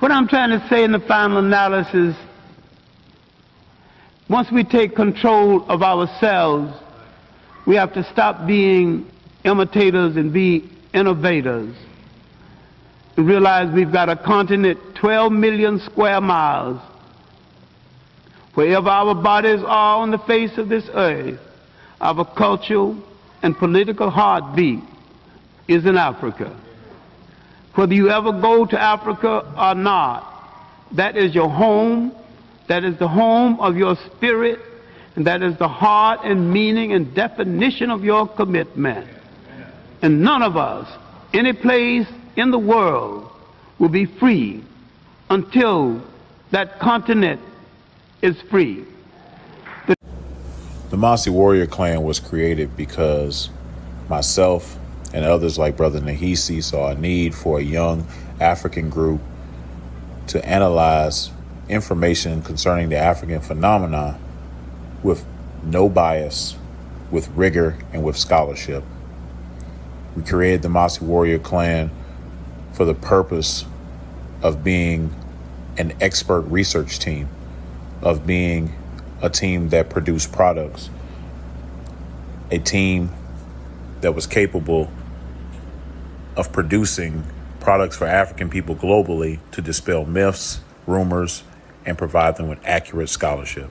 What I'm trying to say in the final analysis, once we take control of ourselves, we have to stop being imitators and be innovators. And realize we've got a continent 12 million square miles. Wherever our bodies are on the face of this earth, our cultural and political heartbeat is in Africa. Whether you ever go to Africa or not, that is your home, that is the home of your spirit, and that is the heart and meaning and definition of your commitment. And none of us, any place in the world, will be free until that continent is free. The Mossi warrior clan was created because myself and others like Brother Nahisi saw a need for a young African group to analyze information concerning the African phenomenon with no bias, with rigor, and with scholarship. We created the Mossi warrior clan for the purpose of being an expert research team, of being a team that produced products, a team that was capable of producing products for African people globally to dispel myths, rumors, and provide them with accurate scholarship.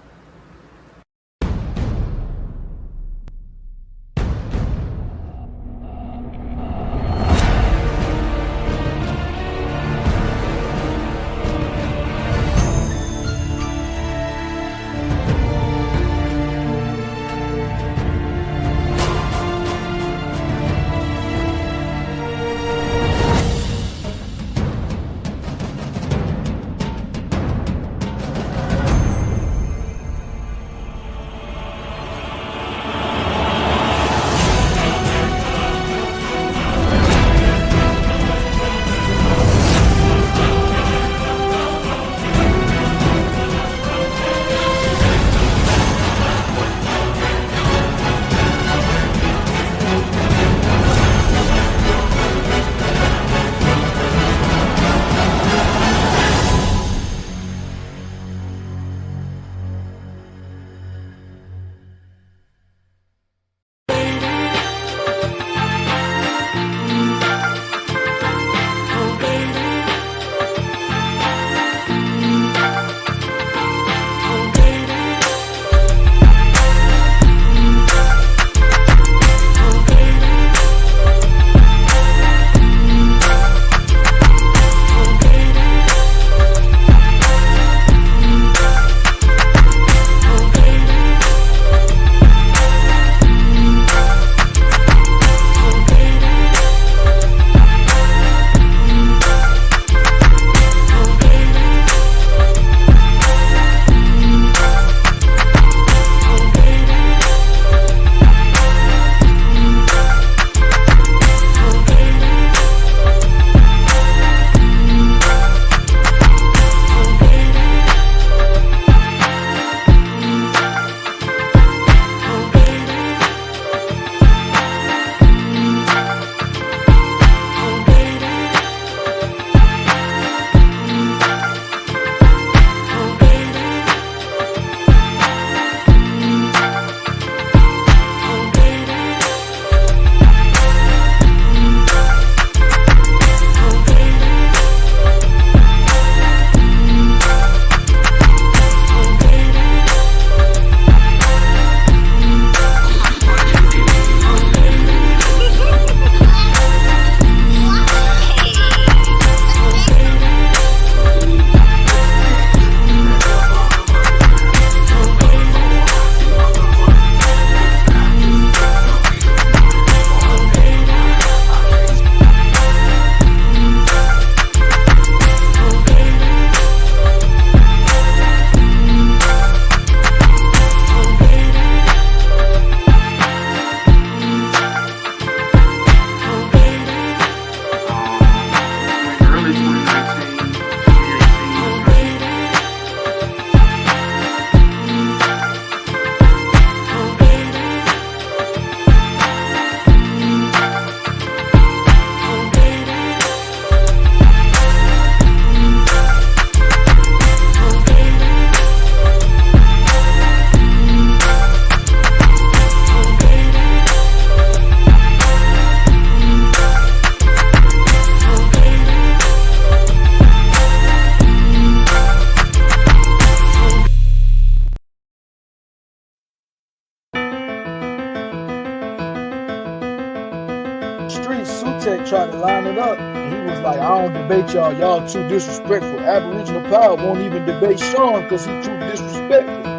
started lining up, and he was like, I don't debate y'all. Y'all too disrespectful. Aboriginal power won't even debate Sean because he too disrespectful.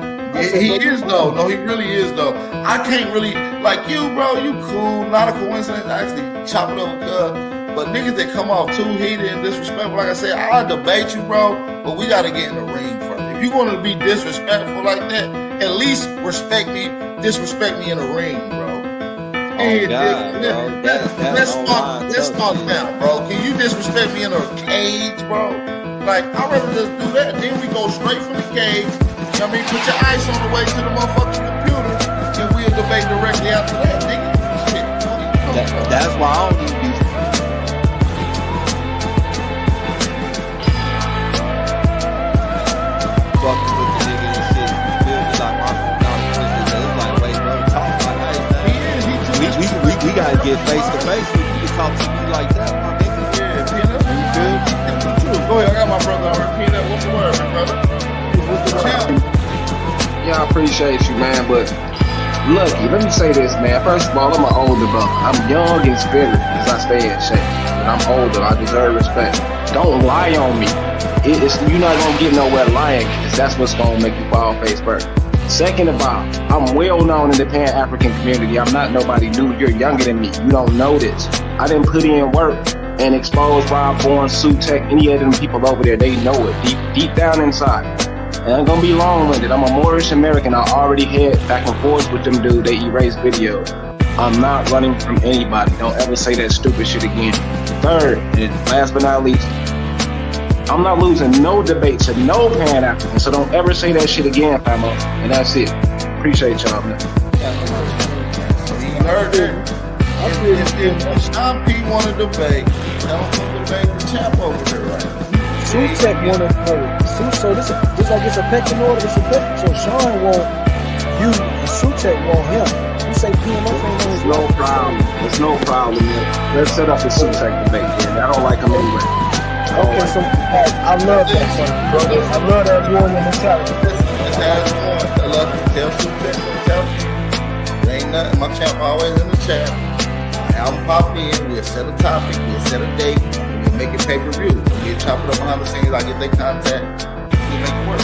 He is though. No, he really is though. I can't really like you, bro. You cool. Not a coincidence. I actually chop it up with but niggas that come off too heated and disrespectful, like I said, I'll debate you, bro. But we gotta get in the ring first. If you're gonna be disrespectful like that, at least disrespect me in the ring, bro. Oh, God, bro. Let's start now, bro. Can you disrespect me in a cage, bro? Like, I'd rather just do that. Then we go straight from the cage. I mean, put your ice on the way to the motherfucking computer, and we'll debate directly after that, nigga. Shit. That's why I don't even be fucking with the nigga and shit. You feel me? Like, it's like, wait, bro, talk like that. We gotta get face to face. You can talk to me like that, my nigga. Yeah, Peanut. You feel me? Go ahead, I got my brother already. Peanut, what's the word, brother? Yeah, I appreciate you, man, but Lucky, let me say this, man. First of all, I'm an older brother. I'm young in spirit as I stay in shape, but I'm older. I deserve respect. Don't lie on me. You're not gonna get nowhere lying, because that's what's gonna make you fall face first. Second of all, I'm well known in the Pan-African community. I'm not nobody new. You're younger than me. You don't know this. I didn't put in work and expose Rob Bourne, Sutek, any of them people over there. They know it deep down inside. And I'm gonna be long-winded. I'm a Moorish American. I already had back and forth with them dude. They erased videos. I'm not running from anybody. Don't ever say that stupid shit again. Third, and last but not least, I'm not losing no debate to no Pan-African. So don't ever say that shit again, famo. And that's it. Appreciate y'all, man. So you heard it. If Sean P want to debate, tell him to debate the chap over there, right? Sutek wanted so this like it's a pecking order. It's a pecking. So Sean want you, and Sutek want him. You say PMF ain't on his No problem. There's no problem, man. Let's set up the Sutek debate, man. I don't like him anyway. Okay, so I love that son, brother. I love that warrior mentality. That's how it's going. I love to tell Sutek, tell me. There ain't nothing. My champ always in the chat. Album pop in, we'll set a topic, we'll set a date, we'll make it pay-per-view. We'll chop it up behind the scenes, I get their contact, we'll make it work.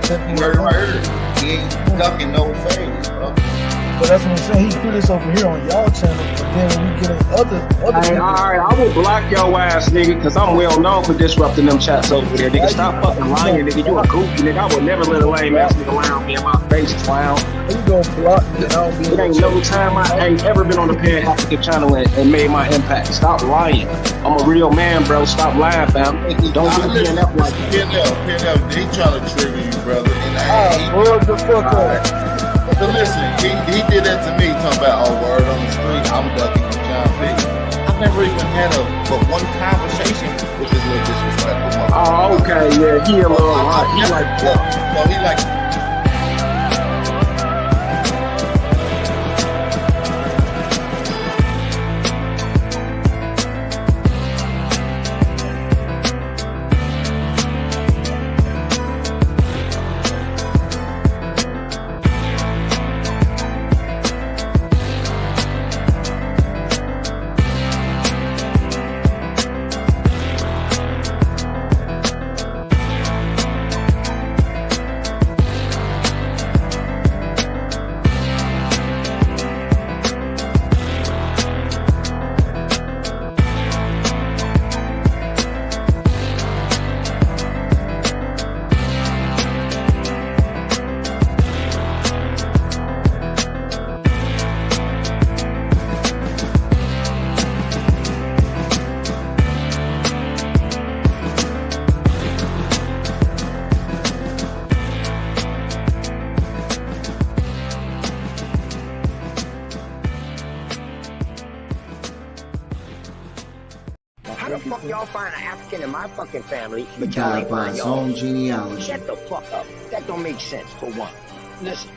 So, right here. He ain't ducking no phase, bro. But that's what I'm saying. He do this over here on y'all channel, but then when we get in other hey, alright, I will block your ass, nigga, because I'm well known for disrupting them chats over there. Nigga, stop fucking lying, nigga. You a goofy, nigga. I would never let a lame ass nigga lie on me in my face, clown. You gonna block me and I don't be It ain't no time I ain't ever been on the Pan-African channel and made my impact. Stop lying. I'm a real man, bro. Stop lying, fam. Don't do PNF like that. PNF, he trying to trigger you, brother. And word the fuck up. But listen, he did that to me, talking about, oh, word on the street, I'm ducking from John P. I've never even had but one conversation with this little disrespectful motherfucker. Oh, okay, yeah, he a little lot. He like, so he like, Y'all find an African in my fucking family, but y'all ain't find his own genealogy. Shut the fuck up. That don't make sense, for one. Listen,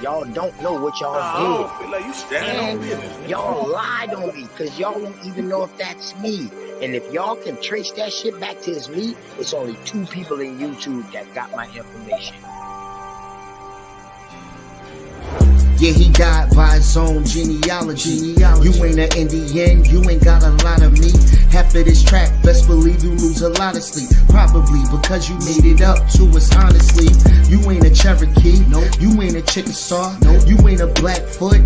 y'all don't know what y'all did. I feel like you standing on business. Y'all lied on me, because y'all don't even know if that's me. And if y'all can trace that shit back to it's me, it's only 2 people in YouTube that got my information. Yeah, he died by his own genealogy. You ain't an Indian, you ain't got a lot of me. Half of this track, best believe you lose a lot of sleep. Probably because you made it up to us honestly. You ain't a Cherokee, you ain't a Chickasaw, you ain't a Blackfoot,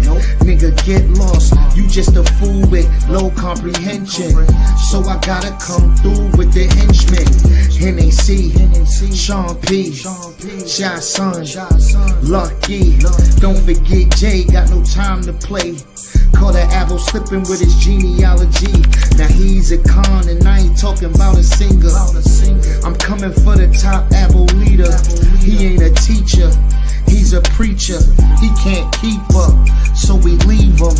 nigga get lost. You just a fool with low comprehension. So I gotta come through with the henchmen. NAC, Sean P, Shy Son, Lucky. Don't forget Jay, got no time to play. Caught an apple slipping with his genealogy. Now he's a con and I ain't talking about a singer. I'm coming for the top apple leader. He ain't a teacher, he's a preacher. He can't keep up, so we leave him.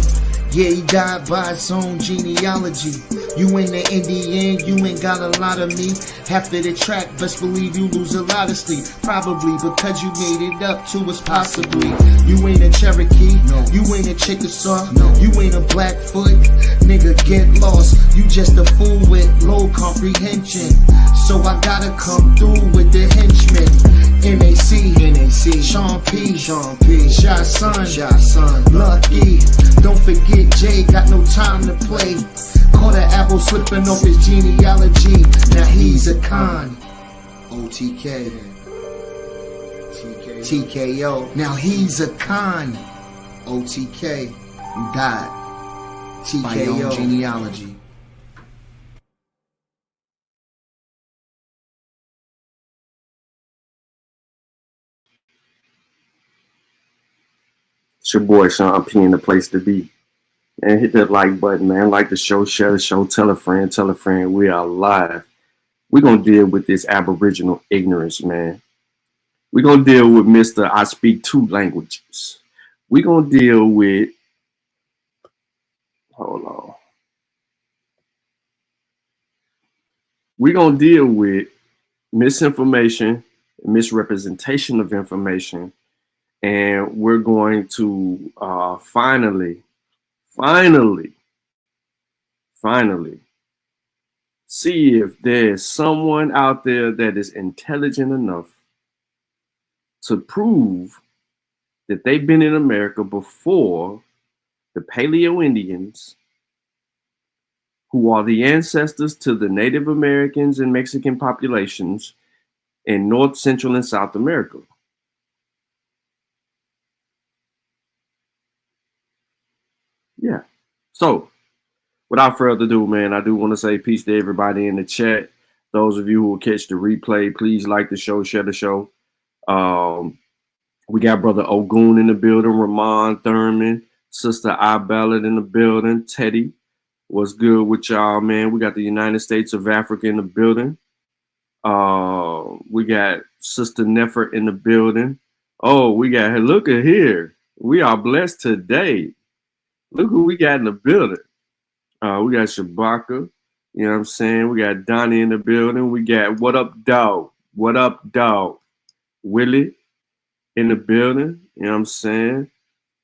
Yeah, he died by his own genealogy. You ain't an Indian, you ain't got a lot of me. Half of the track, best believe you lose a lot of sleep. Probably because you made it up to us possibly. You ain't a Cherokee, you ain't a Chickasaw, you ain't a Blackfoot. Nigga get lost, you just a fool with low comprehension. So I gotta come through with the henchmen. NAC, Sean P, Shy Son, Lucky. Don't forget Jay, got no time to play. Caught an apple slipping off his genealogy. Now he's a con. OTK, TKO. Now he's a con. OTK, you died. TKO, genealogy. It's your boy Sean P in the place to be. And hit that like button, man. Like the show, share the show, tell a friend. We are live. We're going to deal with this Aboriginal ignorance, man. We're going to deal with Mr. I speak 2 languages. We're going to deal with, hold on. We're going to deal with misinformation, misrepresentation of information. And we're going to finally see if there's someone out there that is intelligent enough to prove that they've been in America before the Paleo Indians, who are the ancestors to the Native Americans and Mexican populations in North, Central, and South America. Yeah. So, without further ado, man, I do want to say peace to everybody in the chat. Those of you who will catch the replay, please like the show, share the show. We got Brother Ogun in the building, Ramon Thurman, Sister I Ballard in the building, Teddy. What's good with y'all, man? We got the United States of Africa in the building. We got Sister Neffert in the building. Oh, we got, look at here. We are blessed today. Look who we got in the building. We got Shabaka. You know what I'm saying? We got Donnie in the building. We got What Up, Dog? What Up, Dog? Willie in the building. You know what I'm saying?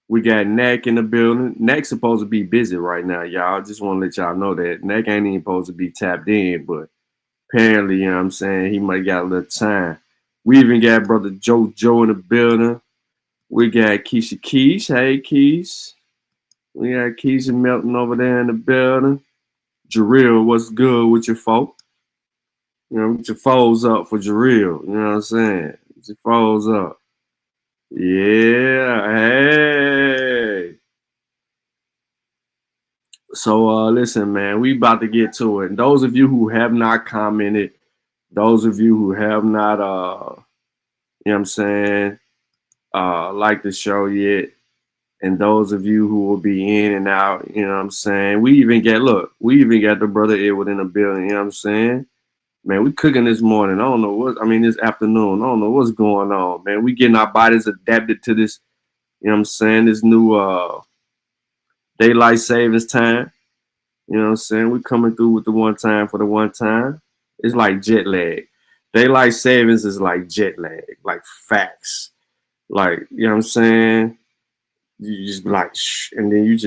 We got Nack in the building. Nack's supposed to be busy right now, y'all. Just want to let y'all know that. Nack ain't even supposed to be tapped in, but apparently, you know what I'm saying, he might got a little time. We even got Brother Joe in the building. We got Keisha Keish. Hey, Keish. We got Keisha Melton over there in the building. Jarrell, what's good with your folk? You know, get your foes up for Jarrell. You know what I'm saying? Get your foes up. Yeah, hey. So listen, man, we about to get to it. And those of you who have not commented, those of you who have not you know what I'm saying, liked the show yet, and those of you who will be in and out, you know what I'm saying. We even got the Brother Edward in the building, you know what I'm saying? Man, we cooking this morning. This afternoon. I don't know what's going on, man. We getting our bodies adapted to this, you know what I'm saying, this new daylight savings time. You know what I'm saying? We coming through with the one time for the one time. It's like jet lag. Daylight savings is like jet lag, like facts. Like, you know what I'm saying? You just be like, shh, and then you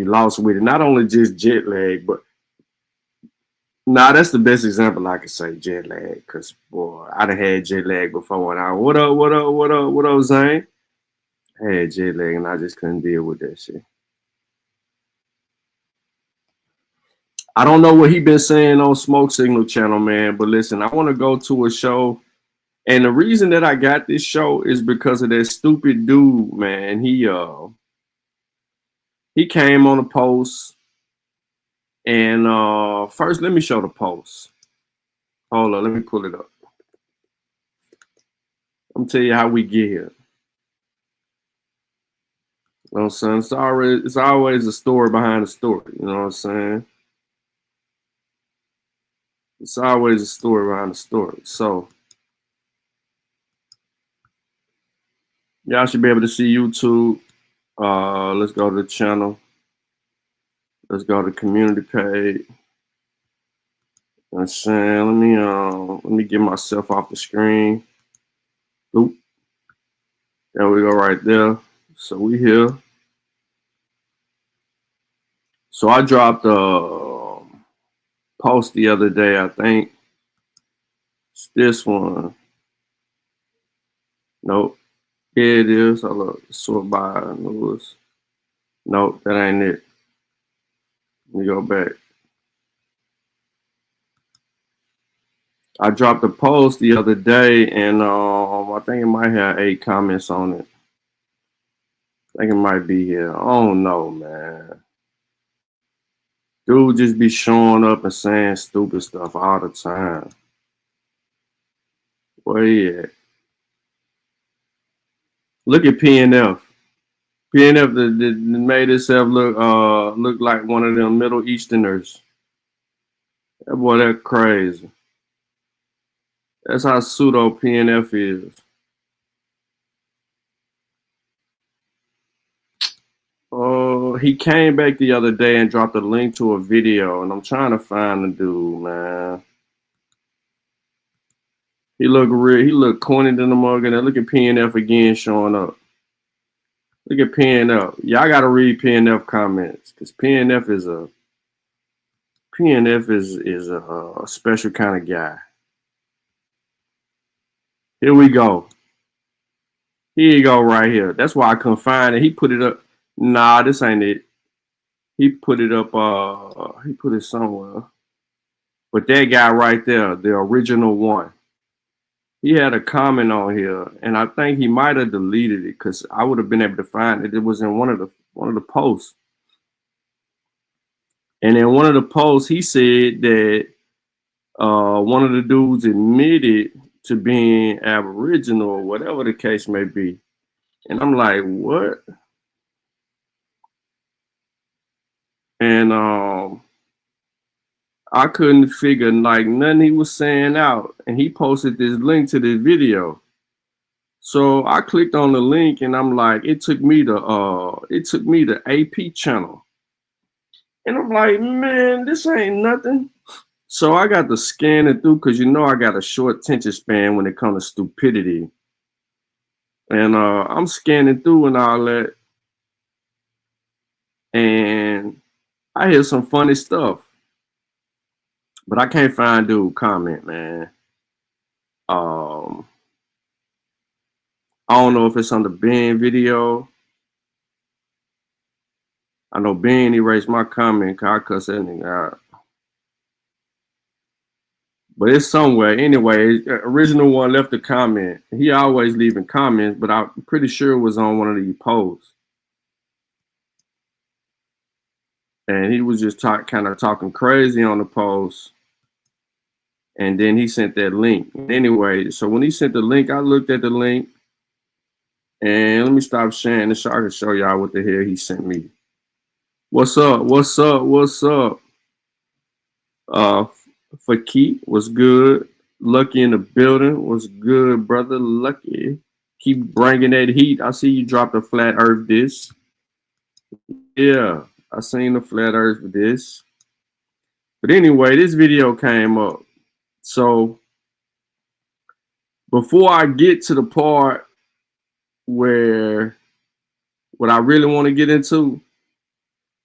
lost with it. Not only just jet lag, but that's the best example I could say, jet lag. Because, boy, I done had jet lag before. And what up, Zane? I had jet lag and I just couldn't deal with that shit. I don't know what he been saying on Smoke Signal channel, man, but listen, I want to go to a show. And the reason that I got this show is because of that stupid dude, man. He came on a post. And first, let me show the post. Hold on, let me pull it up. I'm gonna tell you how we get here. You know what I'm saying? It's always a story behind the story. You know what I'm saying? It's always a story behind the story. So y'all should be able to see YouTube. Let's go to the channel. Let's go to the community page. You know what I'm saying? Let me get myself off the screen. Oop. There we go right there. So we here. So I dropped a post the other day, I think. It's this one. Nope. Here it is. I look, sort by Lewis. Nope, that ain't it. Let me go back. I dropped a post the other day, and I think it might have 8 comments on it. I think it might be here. I don't know, man. Dude just be showing up and saying stupid stuff all the time. Where he at? Look at PNF. PNF that made itself look like one of them Middle Easterners. That boy, that crazy. That's how pseudo PNF is. He came back the other day and dropped a link to a video, and I'm trying to find the dude, man. He look corny than the mug, and look at PNF again showing up. Look at PNF. Y'all gotta read PNF comments, because PNF is a special kind of guy. Here we go. Here you go right here. That's why I couldn't find it. He put it up. Nah, this ain't it. He put it up, he put it somewhere. But that guy right there, the original one, he had a comment on here, and I think he might have deleted it because I would have been able to find it. It was in one of the posts. And in one of the posts, he said that one of the dudes admitted to being Aboriginal or whatever the case may be. And I'm like, what? And I couldn't figure like nothing he was saying out. And he posted this link to this video. So I clicked on the link and I'm like, it took me to AP channel. And I'm like, man, this ain't nothing. So I got to scan it through because you know I got a short attention span when it comes to stupidity. And I'm scanning through and all that. And I hear some funny stuff. But I can't find dude comment, man. I don't know if it's on the Ben video. I know Ben erased my comment because I cussed that nigga out. But it's somewhere. Anyway, original one left a comment. He always leaving comments, but I'm pretty sure it was on one of these posts. And he was just kind of talking crazy on the post. And then he sent that link. Anyway, so when he sent the link, I looked at the link. And let me stop sharing this so I can show y'all what the hell he sent me. What's up? What's up? What's up? Fakit was good. Lucky in the building was good, brother. Lucky. Keep bringing that heat. I see you dropped a flat earth disc. Yeah, I seen the flat earth disc. But anyway, this video came up. So before I get to the part where what I really want to get into,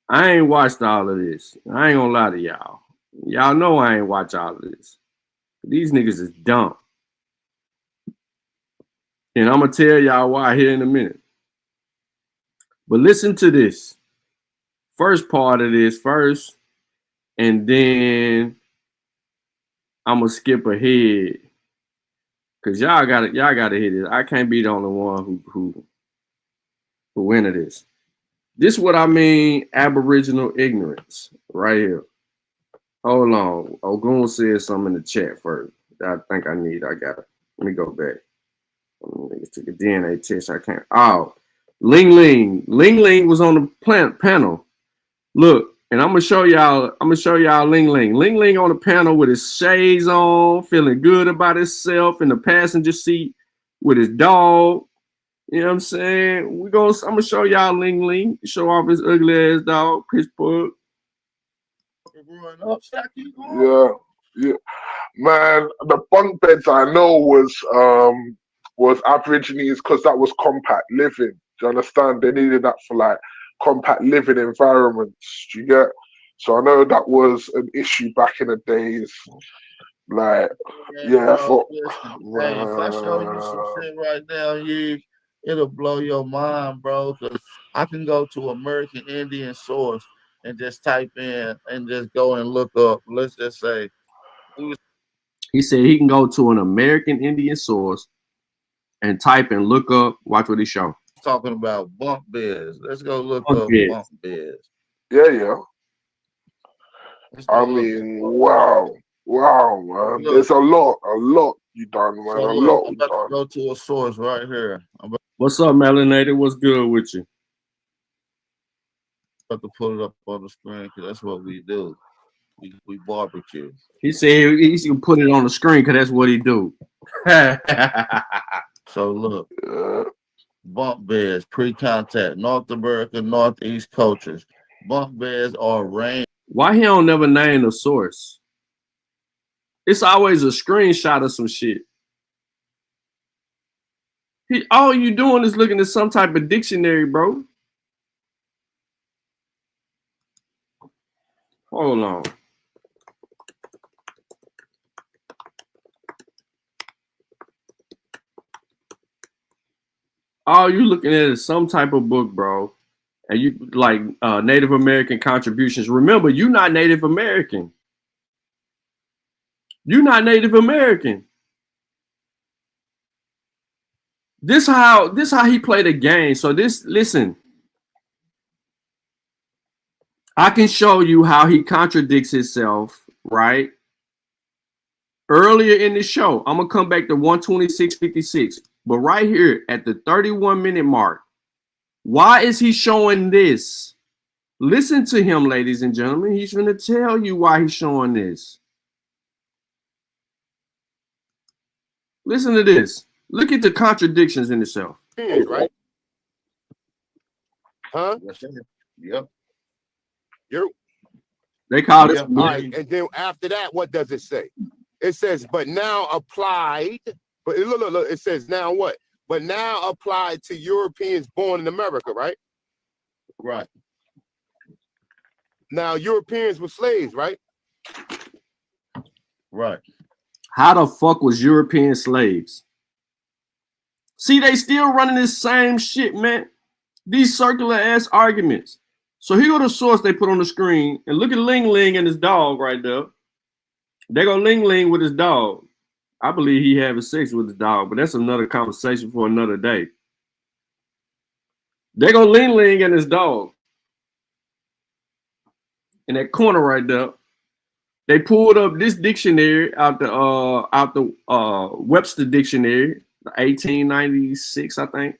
I ain't watched all of this. I ain't gonna lie to y'all. Y'all know I ain't watch all of this. These niggas is dumb. And I'm gonna tell y'all why here in a minute. But listen to this. First part of this first, and then I'm gonna skip ahead. Cause y'all gotta hear this. I can't be the only one who into this. This is what I mean, aboriginal ignorance, right here. Hold on. Ogun said something in the chat first. I think I got it. Let me go back. Niggas took a DNA test. I can't. Oh, Ling Ling was on the panel. Look, and I'm gonna show y'all Ling Ling on the panel with his shades on, feeling good about himself in the passenger seat with his dog. You know what I'm saying? I'm gonna show y'all Ling show off his ugly ass dog, Pittsburgh. Yeah. Man, the bunk beds I know was Aborigines because that was compact living. Do you understand? They needed that for like compact living environments. Do you get? So I know that was an issue back in the days. Like, yeah, bro, hey, if I show you some shit right now, it'll blow your mind, bro. Cause I can go to American Indian source and just type in and just go and look up. Let's just say. He said he can go to an American Indian source and type and look up. Watch what he show. Talking about bunk beds. Let's go look Bunk up beds. bunk beds. Yeah. I mean, wow, man. There's a lot you done, man. So a look, lot I'm you about done. to go to a source right here. What's up, Melanated? What's good with you? About to put it up on the screen because that's what we do. We barbecue. He said he's gonna put it on the screen because that's what he do. So look, bunk beds, pre-contact, North America, Northeast cultures. Bunk beds are range. Why he don't never name the source? It's always a screenshot of some shit. All you doing is looking at some type of dictionary, bro. Hold on. All you looking at is some type of book, bro. And you like Native American contributions. Remember, you're not Native American. You're not Native American. This how he played the game. So listen. I can show you how he contradicts himself, right? Earlier in the show, I'm gonna come back to 126.56. But right here at the 31-minute mark, why is he showing this? Listen to him, ladies and gentlemen. He's going to tell you why he's showing this. Listen to this. Look at the contradictions in itself. Right? Huh? Yep. They call it. All right, and then after that, what does it say? It says, but now applied. But look, it says now what? But now applied to Europeans born in America, right? Right. Now Europeans were slaves, right? Right. How the fuck was European slaves? See, they still running this same shit, man. These circular ass arguments. So here go the source they put on the screen, and look at Ling Ling and his dog right there. They go Ling Ling with his dog. I believe he having sex with his dog, but that's another conversation for another day. They go Ling Ling and his dog. In that corner right there. They pulled up this dictionary out the Webster dictionary, 1896, I think.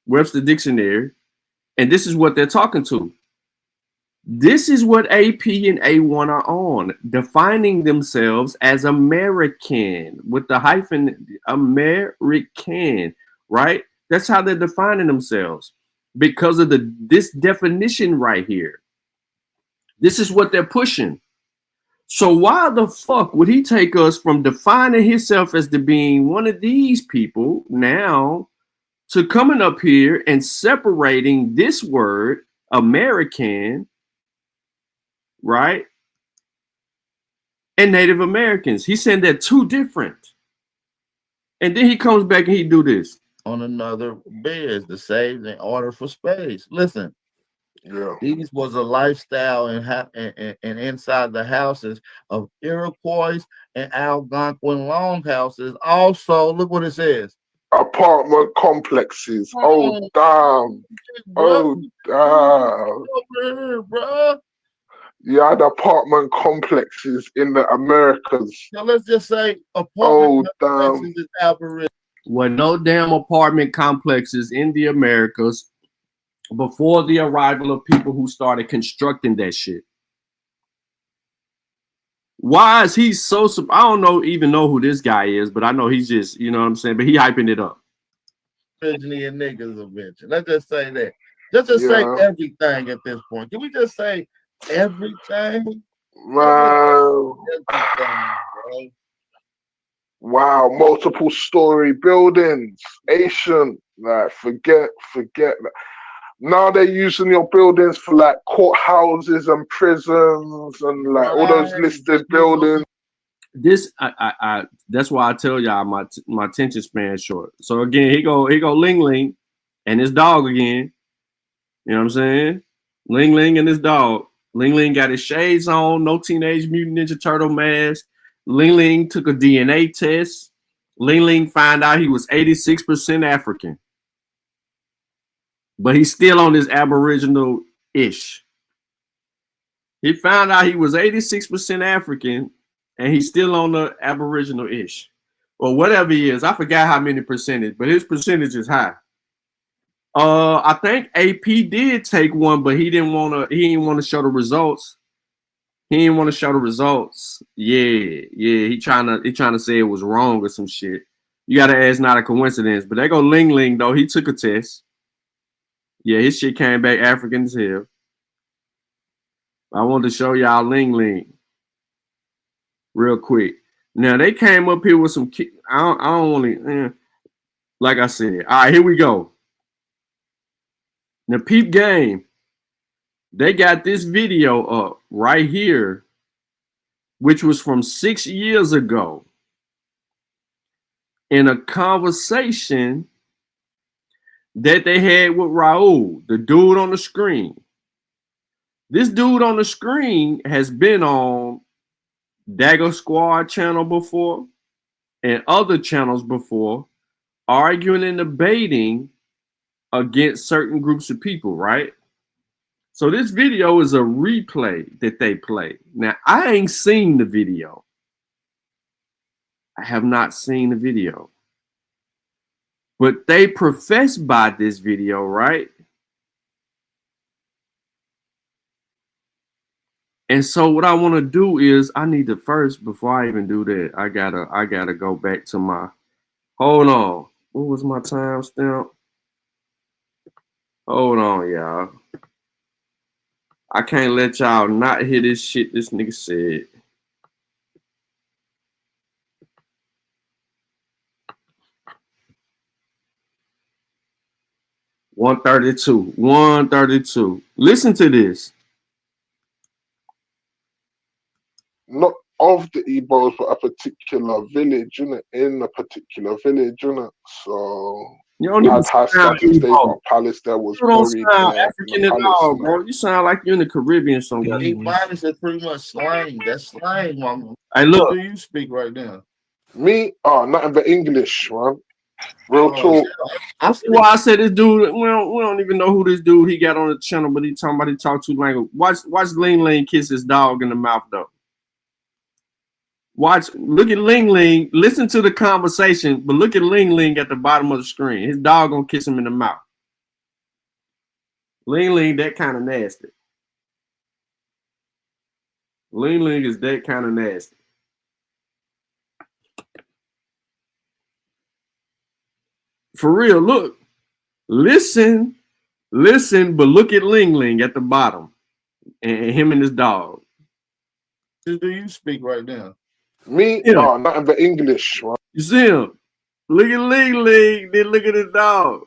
Webster dictionary. And this is what they're talking to. This is what AP and A1 are on, defining themselves as American with the hyphen American, right? That's how they're defining themselves because of this definition right here. This is what they're pushing. So why the fuck would he take us from defining himself as being one of these people now to coming up here and separating this word, American, right? And Native Americans. He's saying they're two different. And then he comes back and he do this. on another beds to save in order for space. Listen, Yeah. these was a lifestyle and inside the houses of Iroquois and Algonquin longhouses. Also, look what it says. Apartment complexes. Oh damn. Oh damn. Bro. You had apartment complexes in the Americas. Now let's just say apartment complexes is Aboriginal. Well, no damn apartment complexes in the Americas before the arrival of people who started constructing that shit. Why is he so? I don't even know who this guy is, but I know he's just, you know what I'm saying. But he hyping it up. Originally and niggas eventually. Let's just say that. Let's just say everything at this point. Can we just say everything? Wow. Wow, multiple story buildings, Asian, like forget that. Now they're using your buildings for like courthouses and prisons and like all those listed buildings. This I that's why I tell y'all my attention span short. So again, he go Ling Ling and his dog again. You know what I'm saying? Ling Ling and his dog. Ling Ling got his shades on, no Teenage Mutant Ninja Turtle mask. Ling Ling took a DNA test. Ling Ling found out he was 86% African. But he's still on this Aboriginal-ish. He found out he was 86% African, and he's still on the Aboriginal-ish. Or whatever he is. I forgot how many percentage, but his percentage is high. I think AP did take one, but he didn't want to show the results. He didn't want to show the results. Yeah. He trying to say it was wrong or some shit. You gotta ask, not a coincidence. But they go Ling Ling though. He took a test. Yeah, his shit came back African as hell. I wanted to show y'all Ling Ling real quick. Now they came up here with some. I don't want to. Like I said. All right, here we go. Now peep game. They got this video up right here, which was from 6 years ago, in a conversation that they had with Raul, the dude on the screen. This dude on the screen has been on Dagger Squad channel before and other channels before, arguing and debating against certain groups of people, right? So this video is a replay that they play. Now, I ain't seen the video. I have not seen the video. But they profess by this video, right? And so what I want to do is I need to first, before I even do that, I gotta go back to my, hold on. What was my timestamp? Hold on, y'all. I can't let y'all not hear this shit this nigga said. $132. Listen to this. Not of the Igbos, but a particular village, in a particular village, So you don't even sound Igbo. Palace there was you don't sound African at all, bro. You sound like you're in the Caribbean somewhere. Ebonics is pretty much slang. That's slang, mama. Hey, look. What do you speak right now? Me? Oh, nothing but English, man. Real talk. That's why I said this dude. We don't even know who this dude he got on the channel, but he talking about he talk two language. Watch Ling Ling kiss his dog in the mouth though. Look at Ling Ling. Listen to the conversation, but look at Ling Ling at the bottom of the screen. His dog gonna kiss him in the mouth. Ling Ling, that kind of nasty. Ling Ling is that kind of nasty. For real, look. Listen, but look at Ling Ling at the bottom. And him and his dog. Who do you speak right now? Me? Oh, nothing but English, man. You see him? Look at Ling Ling, then look at his dog.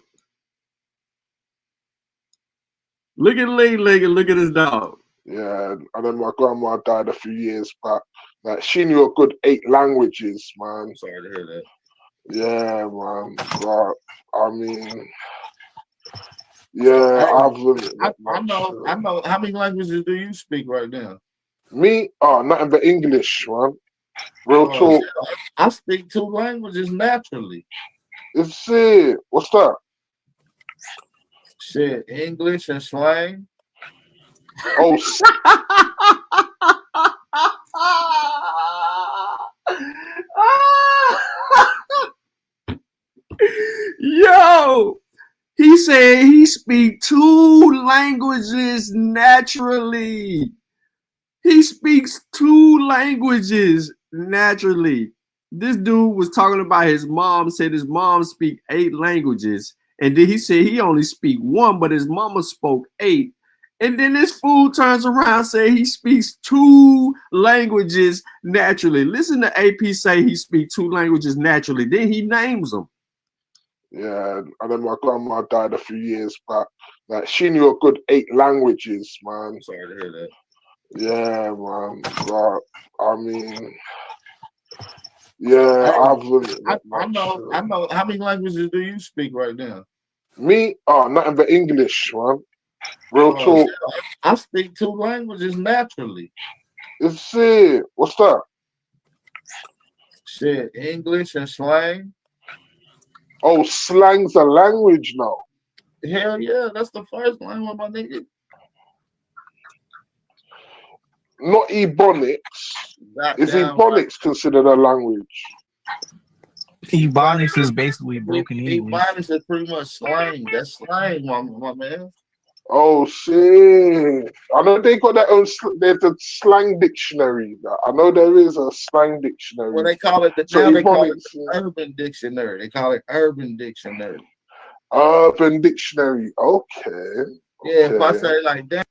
Look at Ling Ling and look at his dog. Yeah, and then my grandma died a few years back. Like, she knew a good 8 languages, man. Sorry to hear that. Yeah, man. But I mean, yeah, I haven't. I know. How many languages do you speak right now? Me? Oh, nothing but English, man. Real talk. I speak 2 languages naturally. It's it. What's that? Shit, English and slang. Oh, Yo, he said he speak 2 languages naturally. He speaks 2 languages naturally. This dude was talking about his mom, said his mom speak 8 languages. And then he said he only speak 1, but his mama spoke 8. And then this fool turns around and say he speaks 2 languages naturally. Listen to AP say he speaks 2 languages naturally. Then he names them. yeah, and then my grandma died a few years back. Like, she knew a good 8 languages, man. Sorry to hear that. Yeah, man. But I mean, yeah, I know. How many languages do you speak right now? Me? Oh, nothing but English, man. Real talk. I speak 2 languages naturally. It's it. What's that? Shit, English and slang. Oh, slang's a language now. Hell yeah, that's the first language, my nigga. Not Ebonics. Is Ebonics considered a language? Ebonics is basically broken English. Ebonics is pretty much slang. That's slang, my man. Oh shit! I know they got their own. There's a slang dictionary. I know there is a slang dictionary. Well, they call it they call it urban dictionary. They call it urban dictionary. Urban dictionary. Okay. Yeah, if I say like that.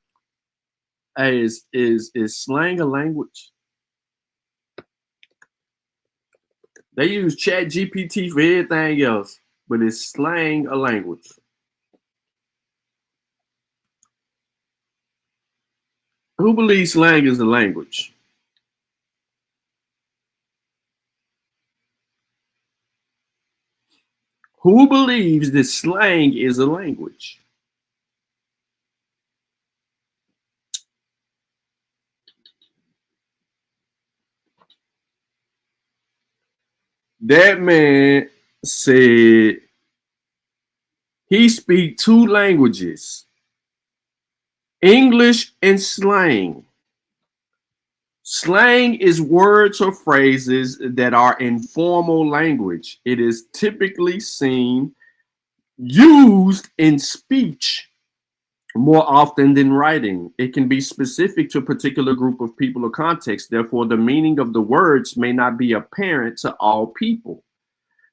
Hey, is slang a language? They use Chat GPT for everything else, but is slang a language? Who believes slang is a language? Who believes that slang is a language? That man said he speaks 2 languages, English and slang. Slang is words or phrases that are informal language. It is typically used in speech more often than writing. It can be specific to a particular group of people or context. Therefore, the meaning of the words may not be apparent to all people.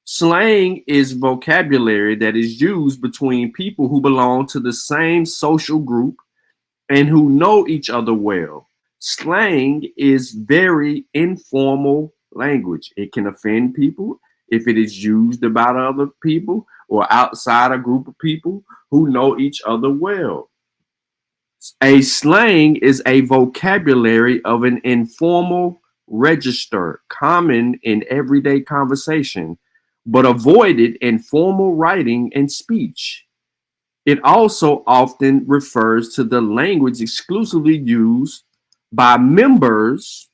Slang is vocabulary that is used between people who belong to the same social group and who know each other well. Slang is very informal language. It can offend people if it is used about other people or outside a group of people who know each other well. A slang is a vocabulary of an informal register, common in everyday conversation, but avoided in formal writing and speech. It also often refers to the language exclusively used by members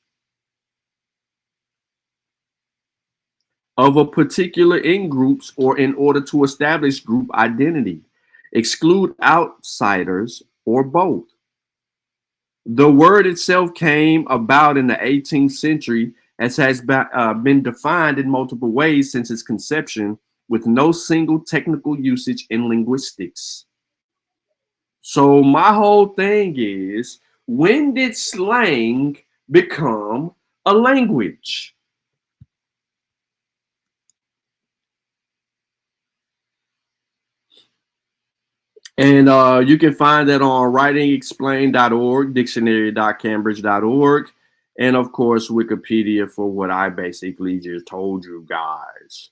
of a particular in-groups or in order to establish group identity, exclude outsiders, or both. The word itself came about in the 18th century as has been defined in multiple ways since its conception, with no single technical usage in linguistics. So my whole thing is, when did slang become a language? And you can find that on writingexplained.org, dictionary.cambridge.org, and of course, Wikipedia for what I basically just told you guys.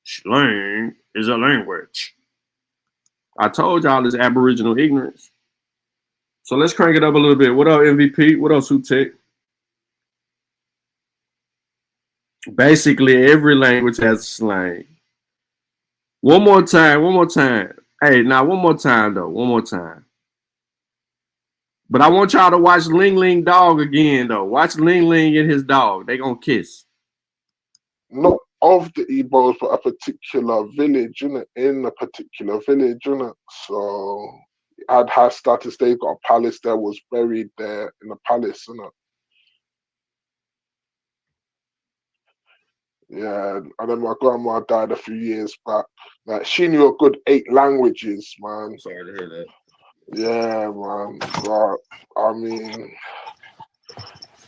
Slang is a language. I told y'all this Aboriginal ignorance. So let's crank it up a little bit. What up, MVP? What up, Sutek? Basically, every language has a slang. One more time. Hey, now one more time though. One more time. But I want y'all to watch Ling Ling Dog again though. Watch Ling Ling and his dog. They gonna kiss. Not of the Igbos, but a particular village, innit? In a particular village, innit? So I'd have status. They've got a palace there, was buried there in the palace, innit? Yeah, and then my grandma died a few years back. Like she knew a good 8 languages, man. Sorry to hear that. Yeah, man. But I mean,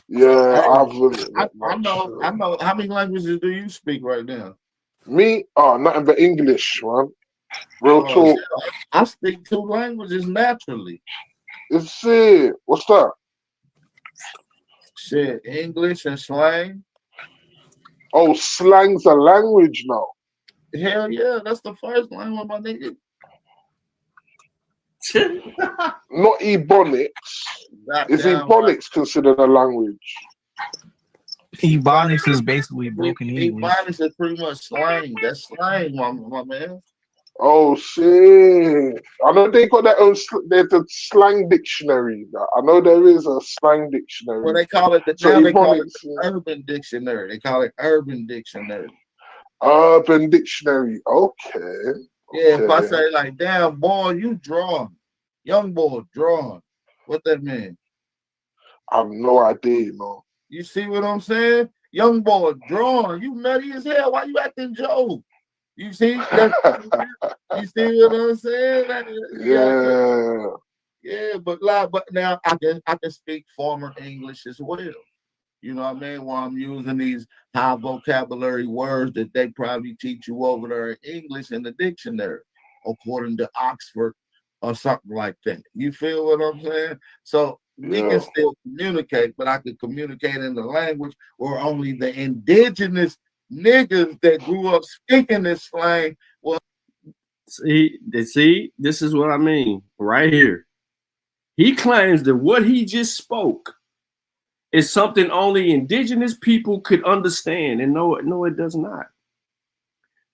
yeah, I haven't. I know. How many languages do you speak right now? Me? Oh, nothing but English, man. Real talk. I speak 2 languages naturally. Is it? What's that? Shit, English and slang. Oh, slang's a language now. Hell yeah, that's the first language, my nigga. Not Ebonics. Is Ebonics considered a language? Ebonics is basically broken English. Ebonics is pretty much slang. That's slang, my man. Oh shit! I know they got their own. There's a slang dictionary. I know there is a slang dictionary. Well, they call it they call it urban dictionary. They call it urban dictionary. Urban dictionary. Okay. Yeah, if I say like, damn boy, you drawing, young boy drawing, what that mean? I have no idea, no. You see what I'm saying? Young boy drawing, you nutty as hell. Why you acting Joe? You see? You see what I'm saying? Yeah, but now I can speak former English as well. You know what I mean? While I'm using these high vocabulary words that they probably teach you over there in English in the dictionary, according to Oxford or something like that. You feel what I'm saying? So we can still communicate, but I can communicate in the language where only the indigenous niggas that grew up speaking this slang. Well, see, this is what I mean right here. He claims that what he just spoke is something only indigenous people could understand, and no, it does not.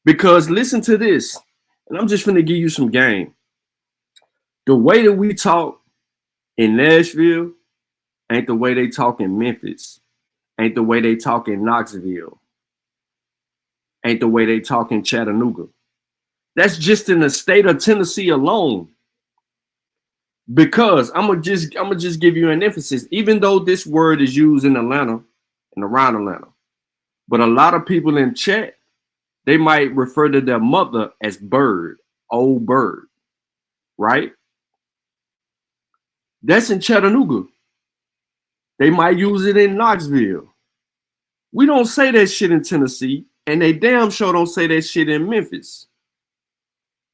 Because listen to this, and I'm just gonna give you some game. The way that we talk in Nashville ain't the way they talk in Memphis, ain't the way they talk in Knoxville, ain't the way they talk in Chattanooga. That's just in the state of Tennessee alone. Because I'm gonna just give you an emphasis, even though this word is used in Atlanta and around Atlanta, but a lot of people in chat, they might refer to their mother as bird, old bird, right? That's in Chattanooga. They might use it in Knoxville. We don't say that shit in Tennessee, and they damn sure don't say that shit in Memphis.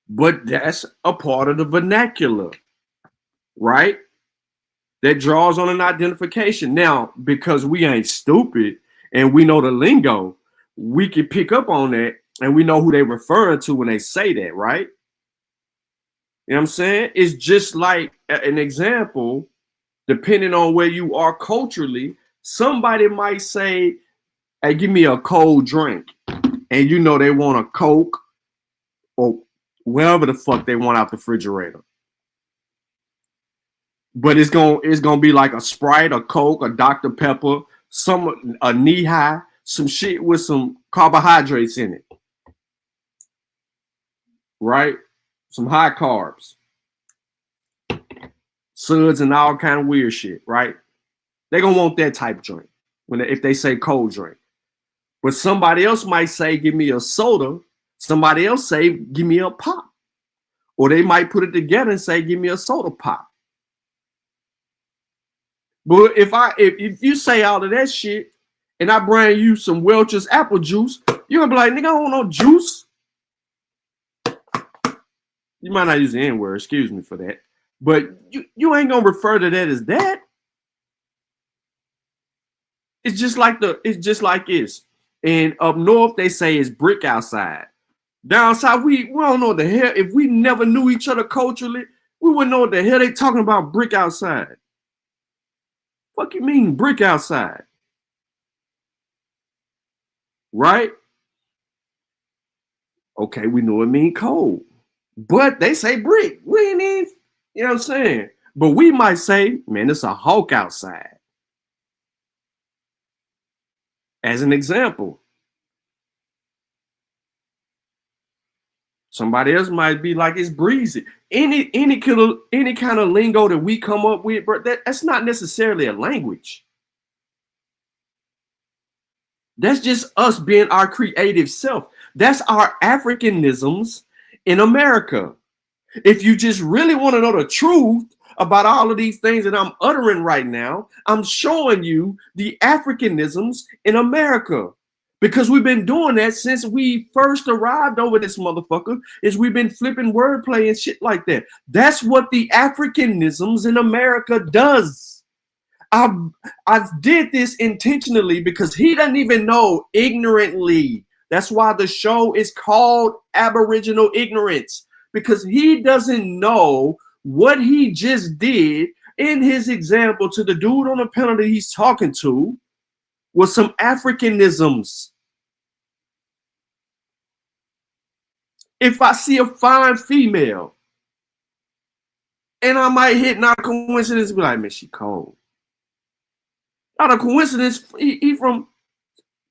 But that's a part of the vernacular, right? That draws on an identification. Now, because we ain't stupid and we know the lingo, we can pick up on that and we know who they referring to when they say that, right? You know what I'm saying? It's just like an example, depending on where you are culturally, somebody might say, hey, give me a cold drink. And you know they want a Coke or whatever the fuck they want out the refrigerator. But it's gonna be like a Sprite, a Coke, a Dr. Pepper, a knee high, some shit with some carbohydrates in it. Right? Some high carbs. Suds and all kind of weird shit, right? They're gonna want that type of drink if they say cold drink. But somebody else might say, give me a soda. Somebody else say, give me a pop. Or they might put it together and say, give me a soda pop. But if you say all of that shit and I bring you some Welch's apple juice, you're gonna be like, nigga, I don't want no juice. You might not use the N-word, excuse me for that. But you ain't gonna refer to that as that. It's just like this. And up north, they say it's brick outside. Down south, we don't know what the hell. If we never knew each other culturally, we wouldn't know what the hell they talking about brick outside. Fuck you mean brick outside? right? Okay, we know it mean cold. But they say brick. We ain't even, you know what I'm saying? But we might say, man, it's a hawk outside. As an example. Somebody else might be like, it's breezy. Any kind of lingo that we come up with, bro, that's not necessarily a language. That's just us being our creative self. That's our Africanisms in America. If you just really want to know the truth about all of these things that I'm uttering right now, I'm showing you the Africanisms in America. Because we've been doing that since we first arrived over this motherfucker, is we've been flipping wordplay and shit like that. That's what the Africanisms in America does. I did this intentionally because he doesn't even know ignorantly. That's why the show is called Aboriginal Ignorance, because he doesn't know what he just did in his example to the dude on the panel that he's talking to was some Africanisms. If I see a fine female and I might hit, not a coincidence, be like, man, she cold. Not a coincidence. He from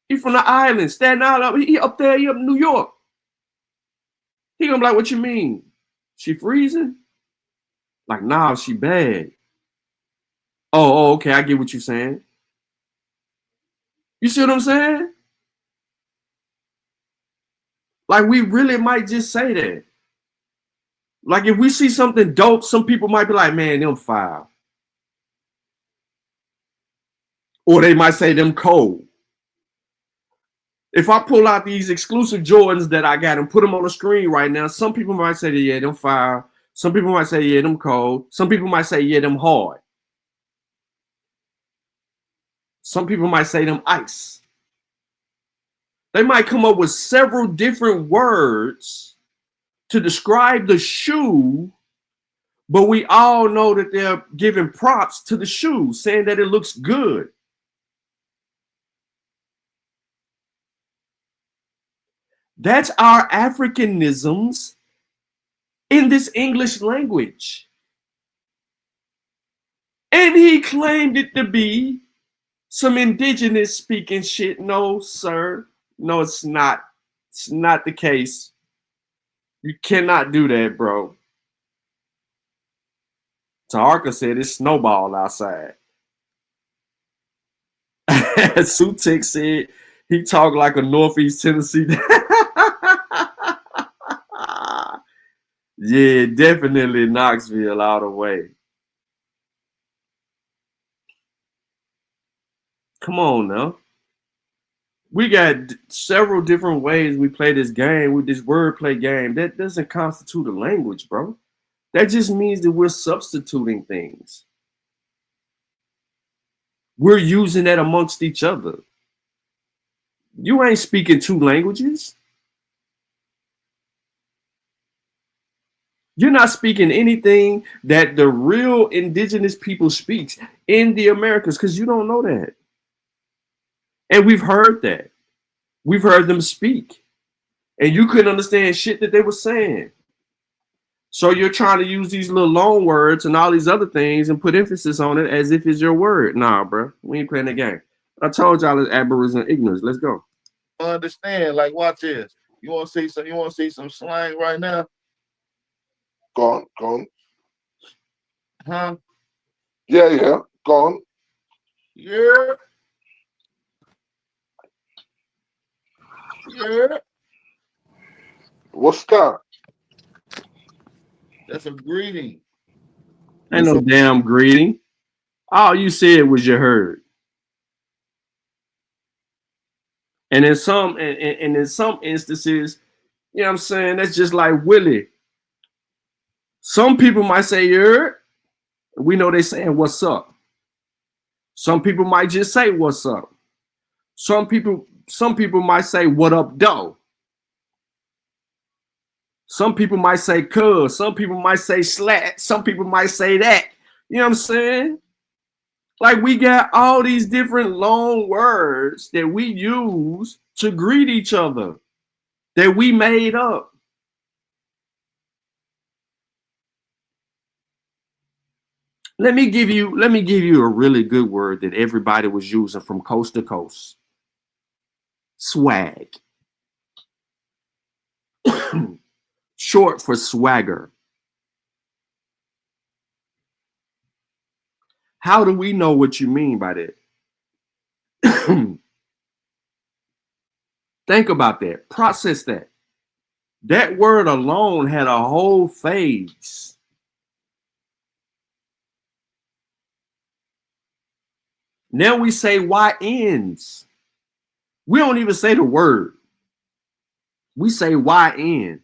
the island, Staten Island. He up there, he up in New York. He gonna be like, what you mean? She freezing? Like, nah, she bad. Oh, okay, I get what you're saying. You see what I'm saying? Like, we really might just say that. Like, if we see something dope, some people might be like, man, them foul. Or they might say them cold. If I pull out these exclusive Jordans that I got and put them on the screen right now, some people might say, yeah, them foul. Some people might say, yeah, them cold. Some people might say, yeah, them hard. Some people might say them ice. They might come up with several different words to describe the shoe, but we all know that they're giving props to the shoe, saying that it looks good. That's our Africanisms in this English language. And he claimed it to be some indigenous speaking shit. No, sir. No, it's not. It's not the case. You cannot do that, bro. Taharka said it's snowball outside. Sutek said he talked like a Northeast Tennessee. Yeah, definitely Knoxville all the way. Come on now. We got several different ways we play this game with this wordplay game. That doesn't constitute a language, bro. That just means that we're substituting things. We're using that amongst each other. You ain't speaking two languages. You're not speaking anything that the real indigenous people speaks in the Americas, because you don't know that. And we've heard that. We've heard them speak. And you couldn't understand shit that they were saying. So you're trying to use these little loan words and all these other things and put emphasis on it as if it's your word. Nah, bro. We ain't playing the game. I told y'all it's Aboriginal ignorance. Let's go. Understand, like, watch this. You want to see some slang right now? Go on. Huh? Yeah. Go on. Yeah. What's that? That's a greeting. Ain't no damn greeting. All you said was you heard. And in some instances, you know what I'm saying, that's just like Willie. Some people might say you heard. We know they saying what's up. Some people might just say what's up. Some people might say what up, though. Some people might say cuz. Some people might say slat. Some people might say that. You know what I'm saying? Like, we got all these different long words that we use to greet each other that we made up. Let me give you a really good word that everybody was using from coast to coast. Swag. Short for swagger. How do we know what you mean by that? Think about that. Process that. That word alone had a whole phase. Now we say YNs. We don't even say the word. We say YN.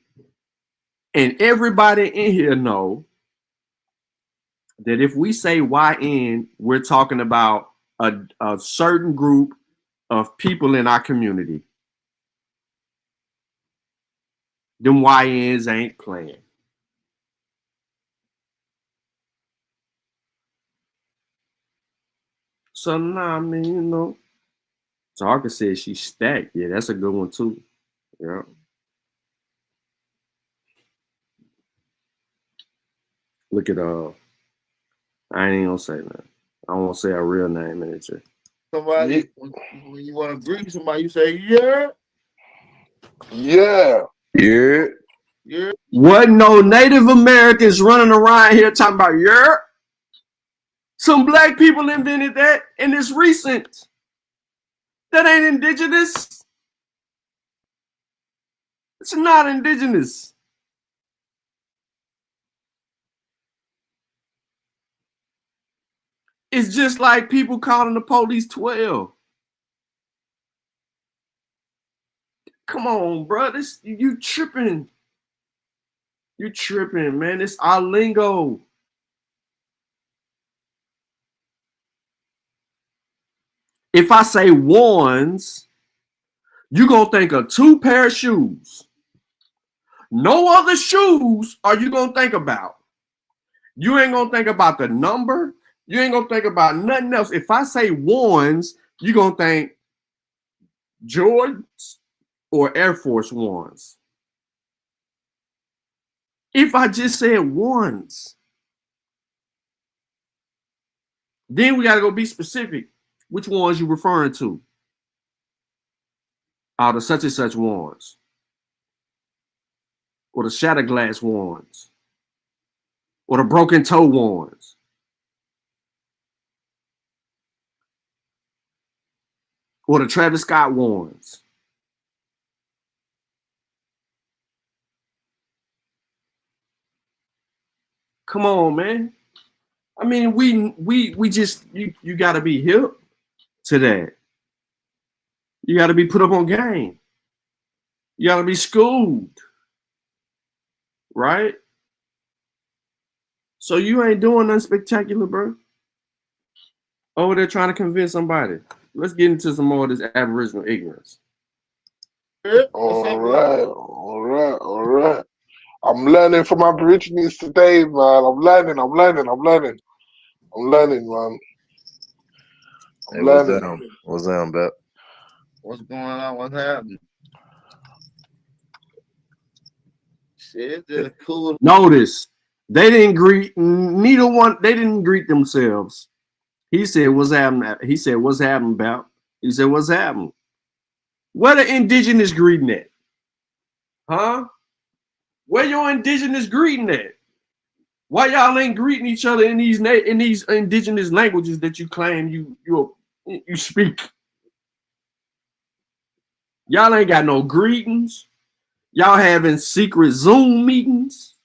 And everybody in here know that if we say YN, we're talking about a certain group of people in our community. Them YNs ain't playing. So nah, I mean, you know, Tarka said she's stacked. Yeah, that's a good one too. Yeah. Look at I ain't even gonna say that. I don't want to say a real name in it. Somebody, when you want to greet somebody, you say, yeah. Yeah. Yeah. Yeah. Wasn't no Native Americans running around here talking about yeah. Some black people invented that, and it's recent. That ain't indigenous. It's not indigenous. It's just like people calling the police 12. Come on, bro. You tripping. You tripping, man. It's our lingo. If I say ones, you're going to think of 2 pair of shoes. No other shoes are you going to think about. You ain't going to think about the number. You ain't going to think about nothing else. If I say ones, you're going to think Jordans or Air Force Ones. If I just said ones, then we got to go be specific. Which ones you referring to? Are the such and such ones? Or the shattered glass ones? Or the broken toe ones? Or the Travis Scott ones? Come on, man. I mean, we just you got to be hip to that. You got to be put up on game. You got to be schooled, right? So you ain't doing nothing spectacular, bro. Over there trying to convince somebody. Let's get into some more of this Aboriginal ignorance. All right. I'm learning from Aborigines today, man. I'm learning, man. Hey, what's down, Bep? What's going on? What's happening? Shit, just cool. Notice they didn't greet neither one. They didn't greet themselves. He said, "What's happening?" He said, "What's happening, Bep?" He said, "What's happening?" Where the indigenous greeting at? Huh? Where your indigenous greeting at? Why y'all ain't greeting each other in these indigenous languages that you claim you speak? Y'all ain't got no greetings. Y'all having secret Zoom meetings.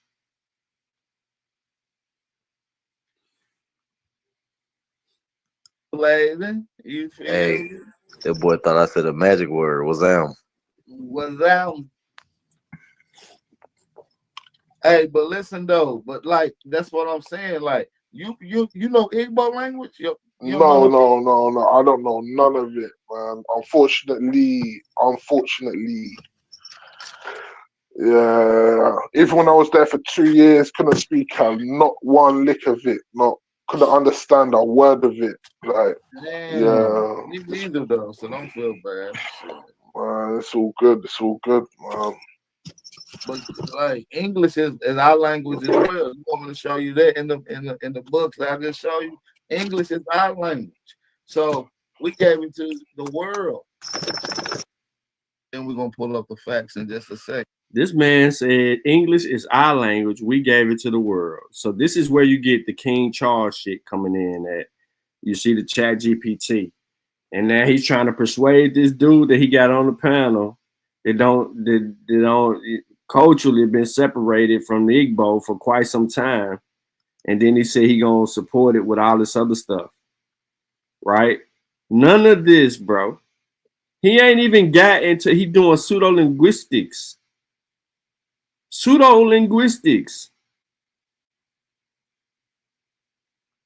Blazing, you feel Hey, that boy thought I said a magic word. What's down? What's down? Hey, but listen though, but like that's what I'm saying. Like you know Igbo language? No. I don't know none of it, man. Unfortunately. Yeah. Even when I was there for 2 years, couldn't speak not one lick of it. Couldn't understand a word of it. Like, damn, me neither though, so don't feel bad. man. It's all good. It's all good. But like English is our language as well. You want me to show you that in the books that I just show you? English is our language. So we gave it to the world. Then we're gonna pull up the facts in just a second. This man said English is our language. We gave it to the world. So this is where you get the King Charles shit coming in at. You see the Chat GPT. And now he's trying to persuade this dude that he got on the panel that don't culturally been separated from the Igbo for quite some time. And then he said he gonna support it with all this other stuff. Right? None of this, bro. He ain't even got into, he doing pseudo-linguistics. Pseudo-linguistics.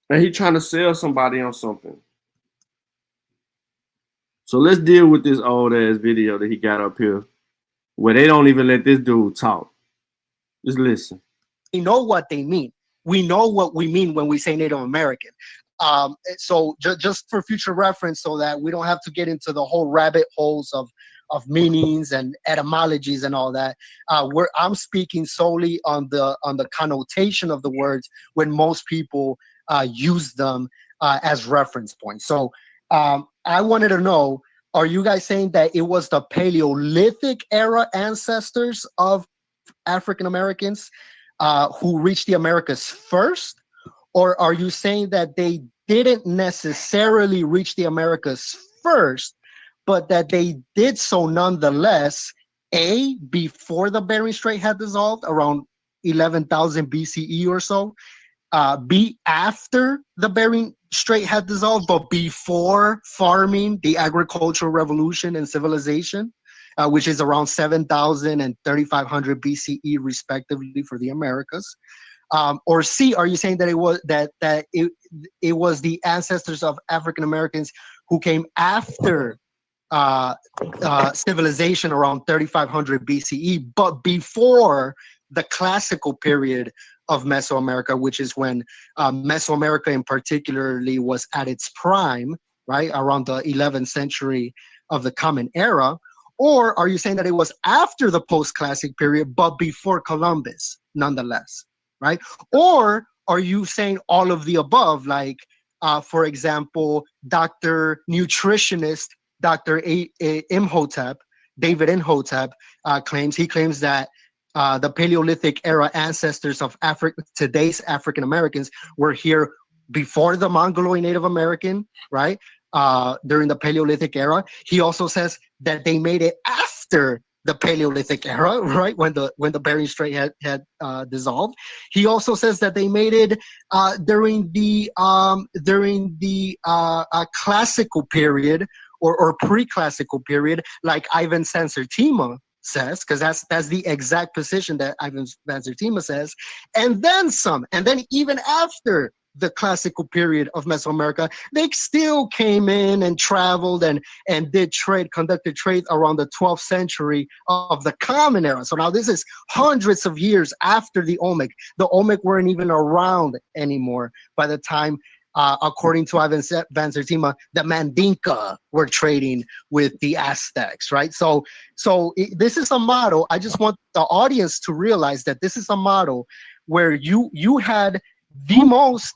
And he trying to sell somebody on something. So let's deal with this old ass video that he got up here where they don't even let this dude talk. Just listen. We know what they mean. We know what we mean when we say Native American. So just for future reference, so that we don't have to get into the whole rabbit holes of meanings and etymologies and all that. I'm speaking solely on the connotation of the words when most people use them as reference points. So I wanted to know, are you guys saying that it was the Paleolithic era ancestors of African Americans who reached the Americas first? Or are you saying that they didn't necessarily reach the Americas first, but that they did so nonetheless, A, before the Bering Strait had dissolved around 11,000 BCE or so, B, after the Bering Strait had dissolved, but before farming, the agricultural revolution and civilization, which is around 7,000 and 3,500 BCE respectively for the Americas? Or C, are you saying that it was the ancestors of African Americans who came after civilization around 3,500 BCE, but before the classical period of Mesoamerica, which is when Mesoamerica in particularly was at its prime, right, around the 11th century of the Common Era? Or are you saying that it was after the post-classic period, but before Columbus, nonetheless? Right? Or are you saying all of the above, like, for example, Dr. Nutritionist, Dr. Imhotep, David Imhotep claims that the Paleolithic era ancestors of today's African Americans were here before the Mongoloid Native American, right? During the Paleolithic era. He also says that they made it after the Paleolithic era, right, when the Bering Strait had dissolved. He also says that they made it during the classical period or pre-classical period, like Ivan Sansertima says, because that's the exact position that Ivan Sansertima says, and then some, and then even after the classical period of Mesoamerica, they still came in and traveled and did trade, conducted trade around the 12th century of the Common Era. So now this is hundreds of years after the Olmec. The Olmec weren't even around anymore by the time, according to Ivan Sansertima, the Mandinka were trading with the Aztecs, right? So this is a model. I just want the audience to realize that this is a model where you had the most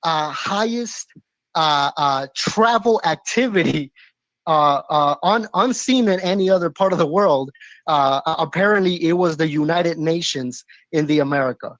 highest travel activity unseen in any other part of the world. Apparently, it was the United Nations in the America.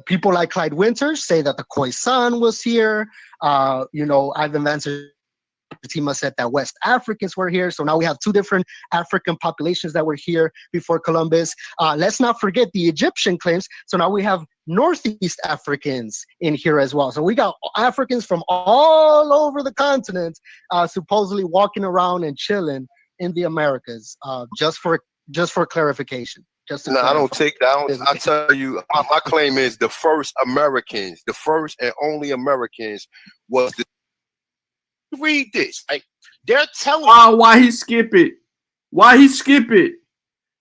People like Clyde Winters say that the Khoisan was here. Ivan Sansertima said that West Africans were here. So now we have two different African populations that were here before Columbus. Let's not forget the Egyptian claims. So now we have Northeast Africans in here as well. So we got Africans from all over the continent supposedly walking around and chilling in the Americas. Just for clarification. No, I don't take that. I tell you, my claim is the first Americans, the first and only Americans was the. Read this. Like, they're telling. Why he skip it? Why he skip it?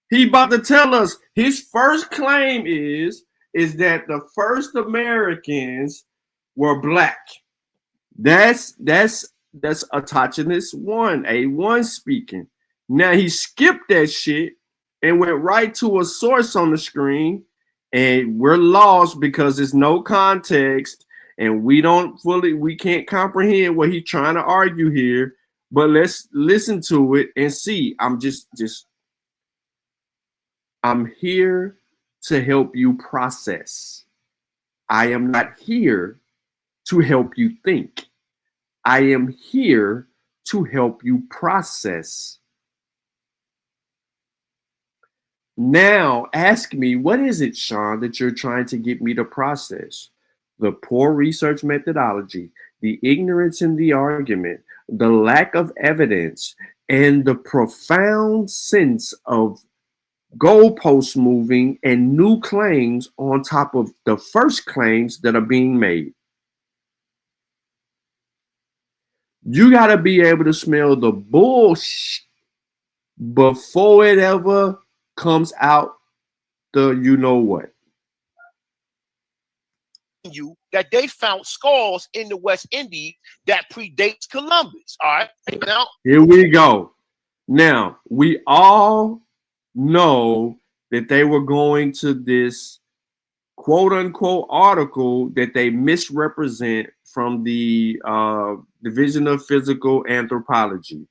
He about to tell us his first claim is that the first Americans were black. That's autochthonous one, A1 speaking. Now he skipped that shit and went right to a source on the screen, and we're lost because there's no context and we can't comprehend what he's trying to argue here. But let's listen to it and see. I'm here to help you process. I am not here to help you think. I am here to help you process. Now ask me, what is it, Sean, that you're trying to get me to process? The poor research methodology, the ignorance in the argument, the lack of evidence, and the profound sense of goalpost moving and new claims on top of the first claims that are being made. You got to be able to smell the bullshit before it ever comes out the you know what. You that they found skulls in the West Indies that predates Columbus. All right. Now here we go. Now we all know that they were going to this quote unquote article that they misrepresent from the Division of Physical Anthropology,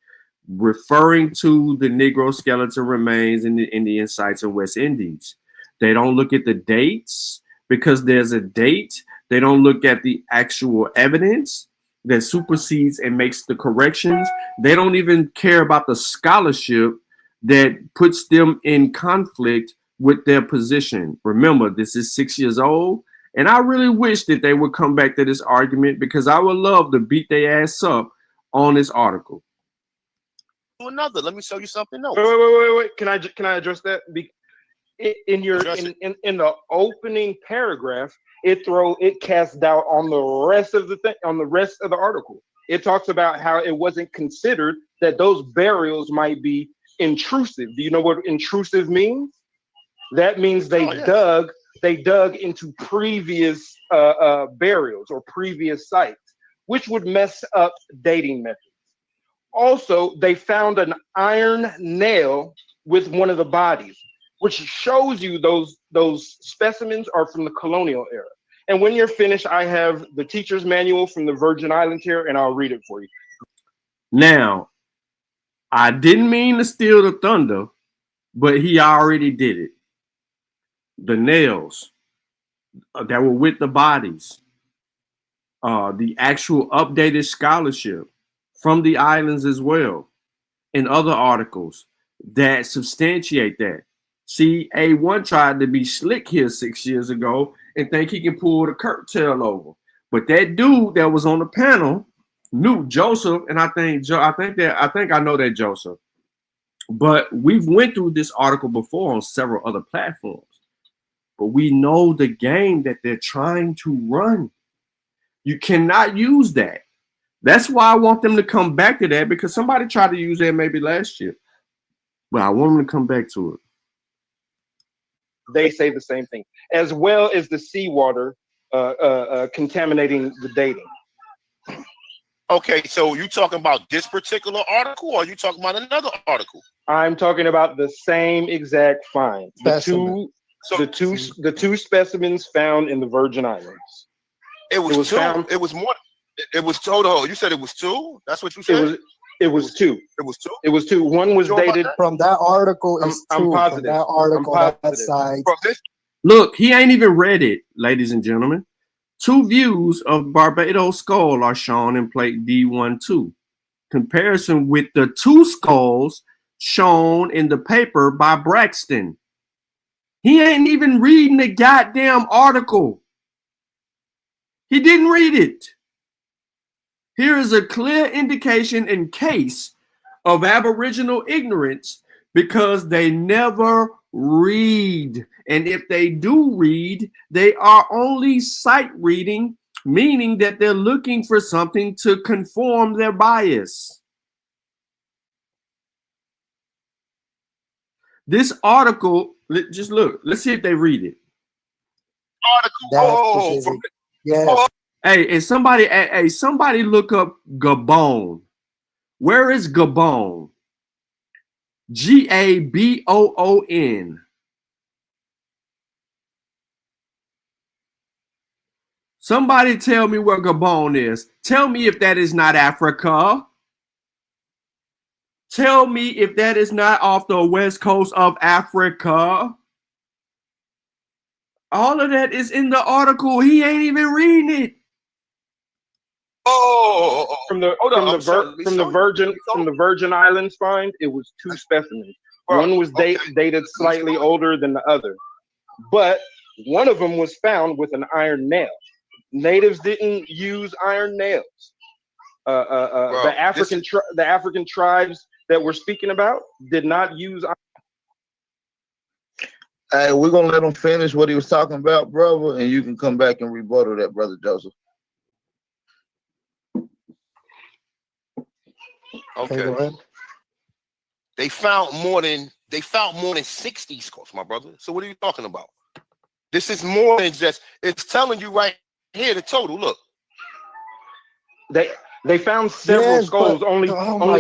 referring to the Negro skeleton remains in the Indian sites in West Indies. They don't look at the dates because there's a date. They don't look at the actual evidence that supersedes and makes the corrections. They don't even care about the scholarship that puts them in conflict with their position. Remember, this is 6 years old, and I really wish that they would come back to this argument because I would love to beat their ass up on this article. Another. Let me show you something else. Wait. Can I address that? In the opening paragraph, it casts doubt on the rest of the article. It talks about how it wasn't considered that those burials might be intrusive. Do you know what intrusive means? That means they dug into previous burials or previous sites, which would mess up dating methods. Also, they found an iron nail with one of the bodies, which shows you those specimens are from the colonial era. And when you're finished, I have the teacher's manual from the Virgin Islands here, and I'll read it for you. Now, I didn't mean to steal the thunder, but he already did it. The nails that were with the bodies, the actual updated scholarship from the islands as well, and other articles that substantiate that. See, A1 tried to be slick here 6 years ago and think he can pull the curtail over. But that dude that was on the panel knew Joseph, and I think I know that Joseph. But we've went through this article before on several other platforms. But we know the game that they're trying to run. You cannot use that. That's why I want them to come back to that, because somebody tried to use that maybe last year. But I want them to come back to it. They say the same thing, as well as the seawater contaminating the dating. Okay, so you talking about this particular article, or are you talking about another article? I'm talking about the same exact find. The two specimens found in the Virgin Islands. It was two. Found. It was more. It was total. You said it was two. That's what you said. It was two. It was two. It was two. One was dated from that article. I'm positive. From that article, that side. Look, he ain't even read it, ladies and gentlemen. Two views of Barbados skull are shown in plate D12. Comparison with the two skulls shown in the paper by Braxton. He ain't even reading the goddamn article. He didn't read it. Here is a clear indication and case of Aboriginal ignorance because they never read. And if they do read, they are only sight reading, meaning that they're looking for something to conform their bias. This article, just look, let's see if they read it. Article. Yes. Hey, and somebody look up Gabon. Where is Gabon? Gaboon. Somebody tell me where Gabon is. Tell me if that is not Africa. Tell me if that is not off the west coast of Africa. All of that is in the article. He ain't even reading it. From the Virgin Islands find, it was 2 specimens. One was dated slightly older than the other, but one of them was found with an iron nail. Natives didn't use iron nails. The African tribes that we're speaking about did not use iron. Hey, we're gonna let him finish what he was talking about, brother, and you can come back and rebuttal that, brother Joseph. Okay. Go ahead. They found more than 60 skulls, my brother. So what are you talking about? This is more than just. It's telling you right here the total. Look. They found several skulls. But, only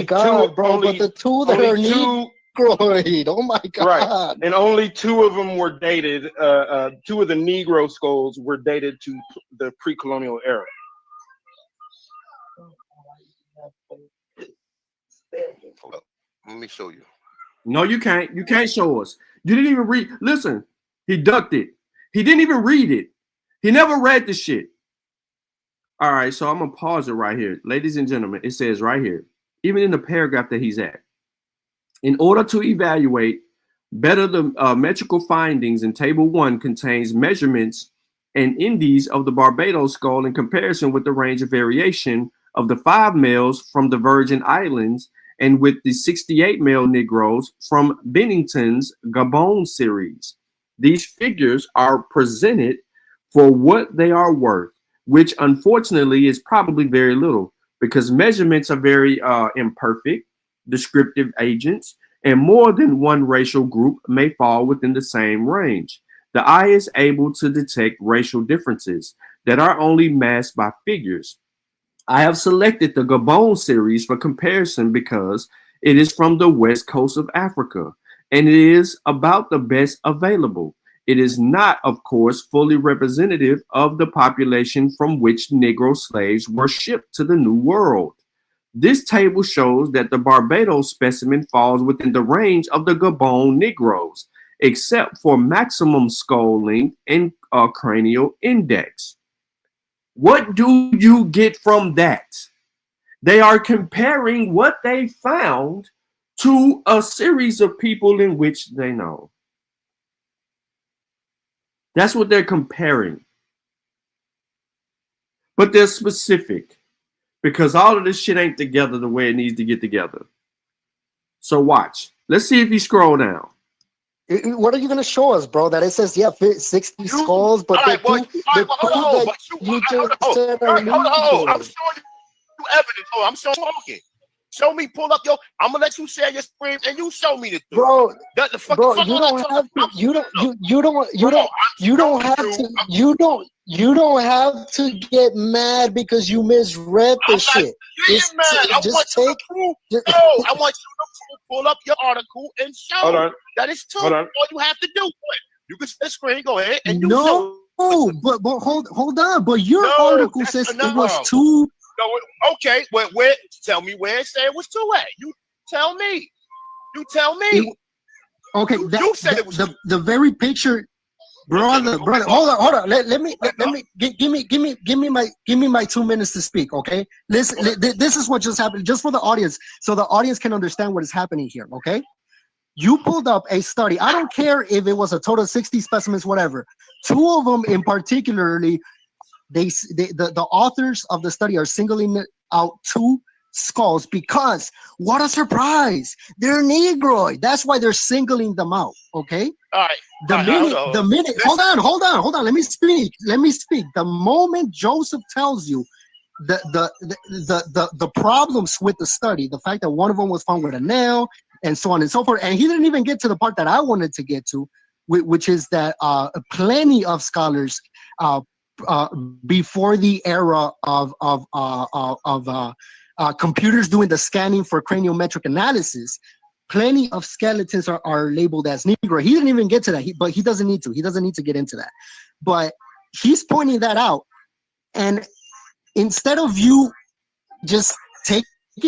God, two, bro. only, but the two that are Negroid. Oh my God. Right, and only 2 of them were dated. 2 of the Negro skulls were dated to the pre-colonial era. Hold up. Let me show you. No, you can't. You can't show us. You didn't even read. Listen, he ducked it. He didn't even read it. He never read the shit. All right, so I'm going to pause it right here. Ladies and gentlemen, it says right here, even in the paragraph that he's at, in order to evaluate better the metrical findings in Table 1 contains measurements and indices of the Barbados skull in comparison with the range of variation of the 5 males from the Virgin Islands and with the 68 male Negroes from Bennington's Gabon series. These figures are presented for what they are worth, which unfortunately is probably very little because measurements are very imperfect, descriptive agents, and more than one racial group may fall within the same range. The eye is able to detect racial differences that are only masked by figures. I have selected the Gabon series for comparison because it is from the west coast of Africa and it is about the best available. It is not, of course, fully representative of the population from which Negro slaves were shipped to the New World. This table shows that the Barbados specimen falls within the range of the Gabon Negroes, except for maximum skull length and cranial index. What do you get from that? They are comparing what they found to a series of people in which they know. That's what they're comparing. But they're specific because all of this shit ain't together the way it needs to get together. So watch. Let's see if you scroll down. What are you going to show us, bro? That it says, 60 skulls, but Hold on. I'm showing you evidence. Oh, I'm talking. Show me, pull up your. I'm gonna let you share your screen, and you show me the thing. Bro, you don't have to. You don't have to get mad because you misread the shit. I want you to pull up your article and show that it's true. All you have to do. You can share the screen. Go ahead and you show. No, but hold on. But your article says it was 2. No, okay. Where? Tell me where it said it was 2 at. You tell me. Okay. You said it was the very picture, brother. Hold on. Let me give me my 2 minutes to speak. Okay. Listen. This is what just happened, just for the audience, so the audience can understand what is happening here. Okay. You pulled up a study. I don't care if it was a total of 60 specimens, whatever. 2 of them in particularly. The authors of the study are singling out 2 skulls because what a surprise, they're Negroid. That's why they're singling them out. Okay. All right. The minute. Hold on. Let me speak. The moment Joseph tells you the problems with the study, the fact that one of them was found with a nail and so on and so forth, and he didn't even get to the part that I wanted to get to, which is that plenty of scholars. Before the era of computers doing the scanning for craniometric analysis, plenty of skeletons are labeled as Negro. He didn't even get to that, but he doesn't need to. He doesn't need to get into that. But he's pointing that out. And instead of you just taking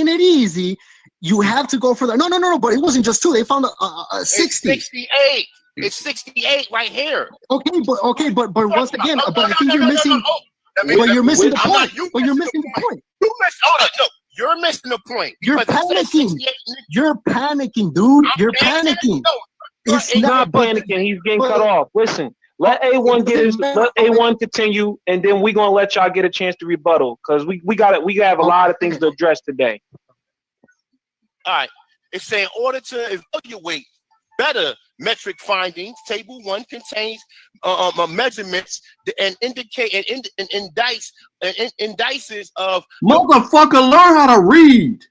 it easy, you have to go further. No. But it wasn't just 2. They found a 60. It's 68. It's 68 right here. Okay, but once again, but I think you're missing. But you're missing the point. But you're missing the point. You missed. Hold on, no. You're missing the point. You're panicking. You're panicking, dude. You're panicking. He's not panicking. He's getting cut off. Listen, let A1 let A1 continue, and then we're gonna let y'all get a chance to rebuttal because we have a lot of things to address today. All right. It's saying in order to evaluate better metric findings, table 1 contains measurements and indicate and indices of motherfucker. Learn how to read.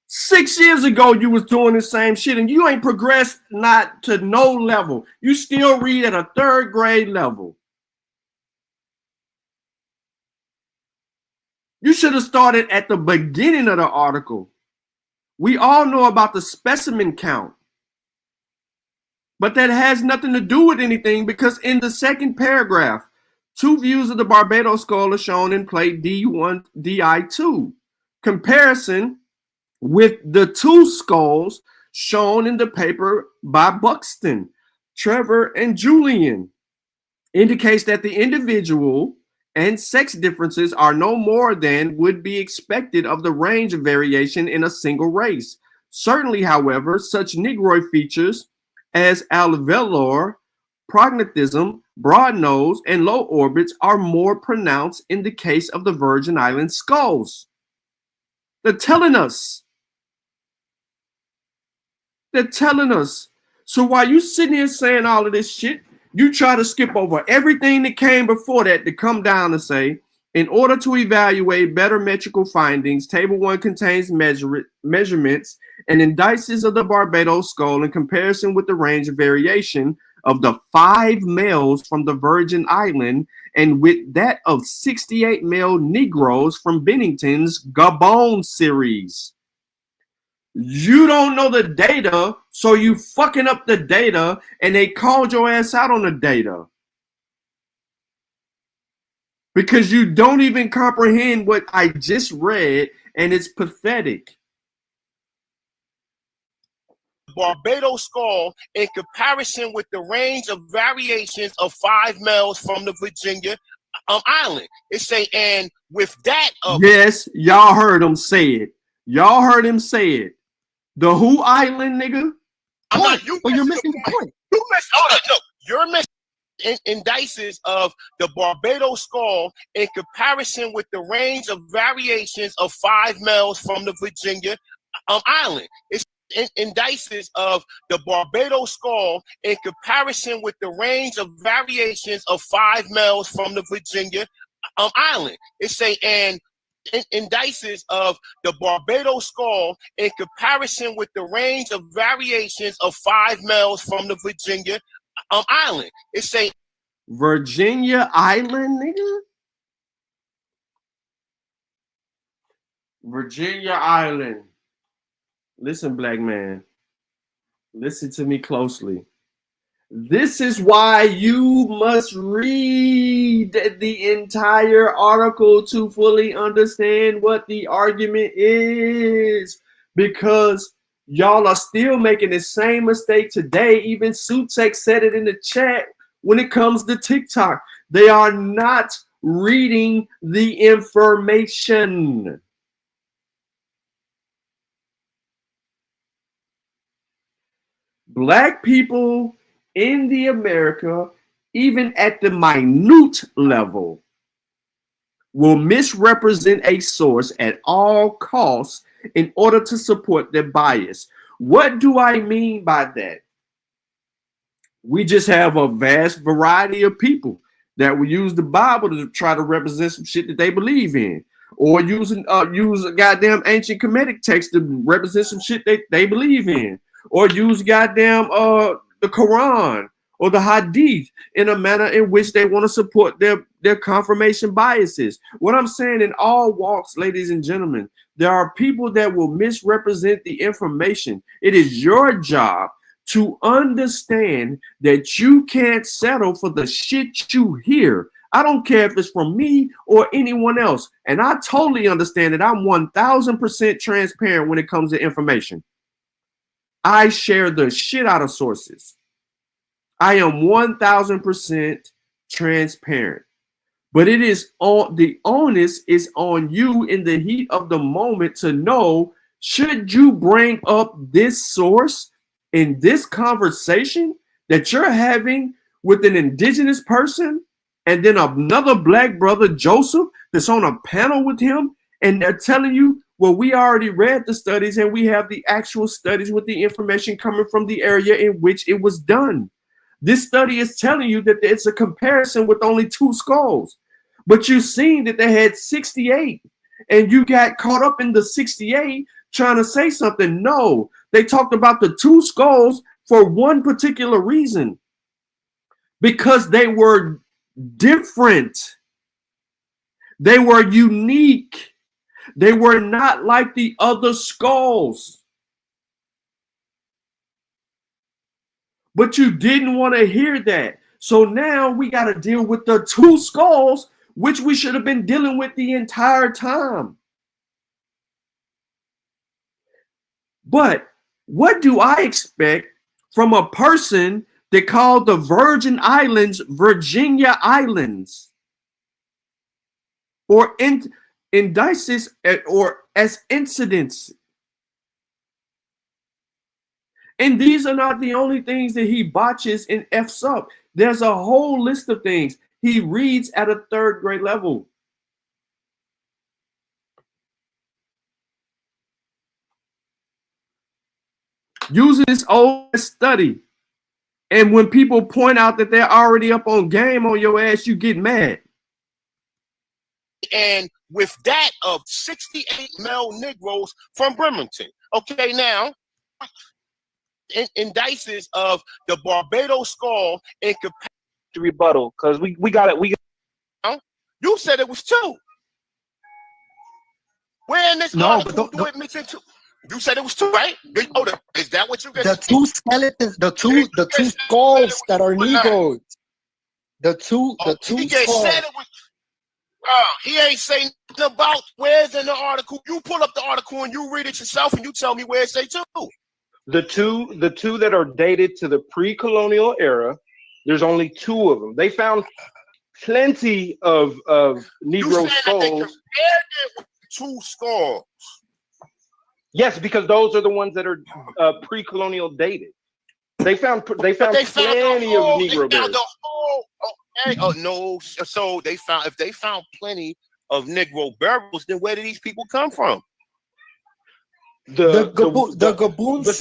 6 years ago, you was doing the same shit, and you ain't progressed not to no level. You still read at a 3rd grade level. You should have started at the beginning of the article. We all know about the specimen count. But that has nothing to do with anything because in the 2nd paragraph, 2 views of the Barbados skull are shown in plate D1, DI2. Comparison with the 2 skulls shown in the paper by Buxton, Trevor, and Julian indicates that the individual and sex differences are no more than would be expected of the range of variation in a single race. Certainly, however, such Negroid features as alveolar, prognathism, broad nose, and low orbits are more pronounced in the case of the Virgin Island skulls. They're telling us. They're telling us. So while you sitting here saying all of this shit, you try to skip over everything that came before that to come down and say, in order to evaluate better metrical findings, Table 1 contains measurements and indices of the Barbados skull in comparison with the range of variation of the 5 males from the Virgin Island and with that of 68 male Negroes from Bennington's Gabon series. You don't know the data, so you fucking up the data, and they called your ass out on the data. Because you don't even comprehend what I just read, and it's pathetic. Barbados skull in comparison with the range of variations of 5 males from the Virginia island. It's saying, and with that of yes, y'all heard him say it. Y'all heard him say it. The who island, nigga? You're missing the point. You missed. Hold on, no, you're missing indices of the Barbados skull in comparison with the range of variations of 5 males from the Virginia island. It's indices of the Barbados skull in comparison with the range of variations of 5 males from the Virginia island. It's saying, and indices of the Barbados skull in comparison with the range of variations of 5 males from the Virginia island. It's saying Virginia Island, nigga? Virginia Island. Listen, black man. Listen to me closely. This is why you must read the entire article to fully understand what the argument is. Because y'all are still making the same mistake today. Even Sutek said it in the chat when it comes to TikTok. They are not reading the information. Black people in the America, even at the minute level, will misrepresent a source at all costs in order to support their bias. What do I mean by that? We just have a vast variety of people that will use the Bible to try to represent some shit that they believe in, or use a goddamn ancient Kemetic text to represent some shit they believe in, or use goddamn the Quran or the Hadith in a manner in which they want to support their confirmation biases. What I'm saying, in all walks, ladies and gentlemen, There are people that will misrepresent the information. It is your job to understand that you can't settle for the shit you hear. I don't care if it's from me or anyone else. And I totally understand that I'm 1000% transparent when it comes to information. I share the shit out of sources. I am 1000% transparent. But it is on the onus is on you in the heat of the moment to know, should you bring up this source in this conversation that you're having with an indigenous person and then another black brother, Joseph, that's on a panel with him, and they're telling you, well, we already read the studies and we have the actual studies with the information coming from the area in which it was done. This study is telling you that it's a comparison with only 2 skulls, but you've seen that they had 68 and you got caught up in the 68 trying to say something. No, they talked about the 2 skulls for one particular reason, because they were different. They were unique. They were not like the other skulls. But you didn't want to hear that. So now we got to deal with the 2 skulls, which we should have been dealing with the entire time. But what do I expect from a person that called the Virgin Islands Virginia Islands, or indices, or as incidents? And these are not the only things that he botches and F's up. There's a whole list of things. He reads at a 3rd grade level. Using his own study. And when people point out that they're already up on game on your ass, you get mad. And with that of 68 male Negroes from Bremerton. Okay, now, indices of the Barbados skull in rebuttal, because we got it. You said it was 2. Where in this article do it mention 2? You said it was 2, right? Is that what you got? The 2 skeletons, the two skulls that are Negroes. The two skulls. Said it was, he ain't saying nothing about where's in the article. You pull up the article and you read it yourself and you tell me where it say 2. The two that are dated to the pre-colonial era, there's only 2 of them. They found plenty of Negro skulls. They compared it with 2 skulls. Yes, because those are the ones that are pre-colonial dated. They found plenty of Negro burials. No. So if they found plenty of Negro burials, then where did these people come from? The Gaboons.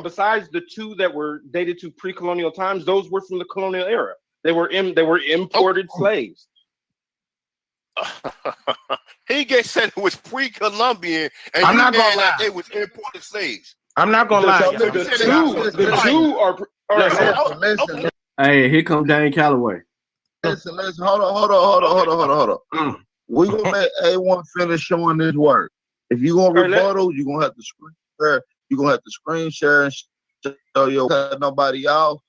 Besides the 2 that were dated to pre-colonial times, those were from the colonial era. They were imported slaves. He said it was pre-Columbian, and I'm not gonna lie. They was imported slaves. I'm not gonna lie. The two are. Hey, here comes Dan Calloway. Listen, hold on. We gonna let A1 finish showing his work. If you gonna rebuttal, you gonna have to screen share. You gonna have to screen share and show your cut nobody off.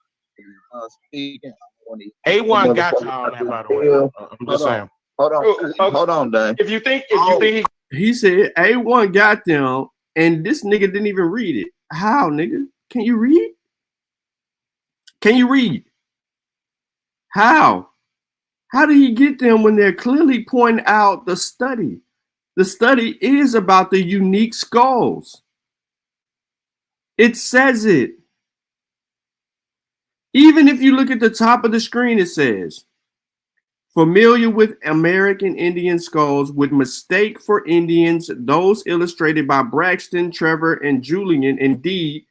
Speaking. A1 got you on that, by the way. I'm just saying. Hold on, Dan. If you think he said A1 got them, and this nigga didn't even read it. How, nigga? Can you read? Can you read? How? How did he get them when they're clearly pointing out the study? The study is about the unique skulls. It says it. Even if you look at the top of the screen, it says, familiar with American Indian skulls would mistake for Indians those illustrated by Braxton, Trevor, and Julian. Indeed,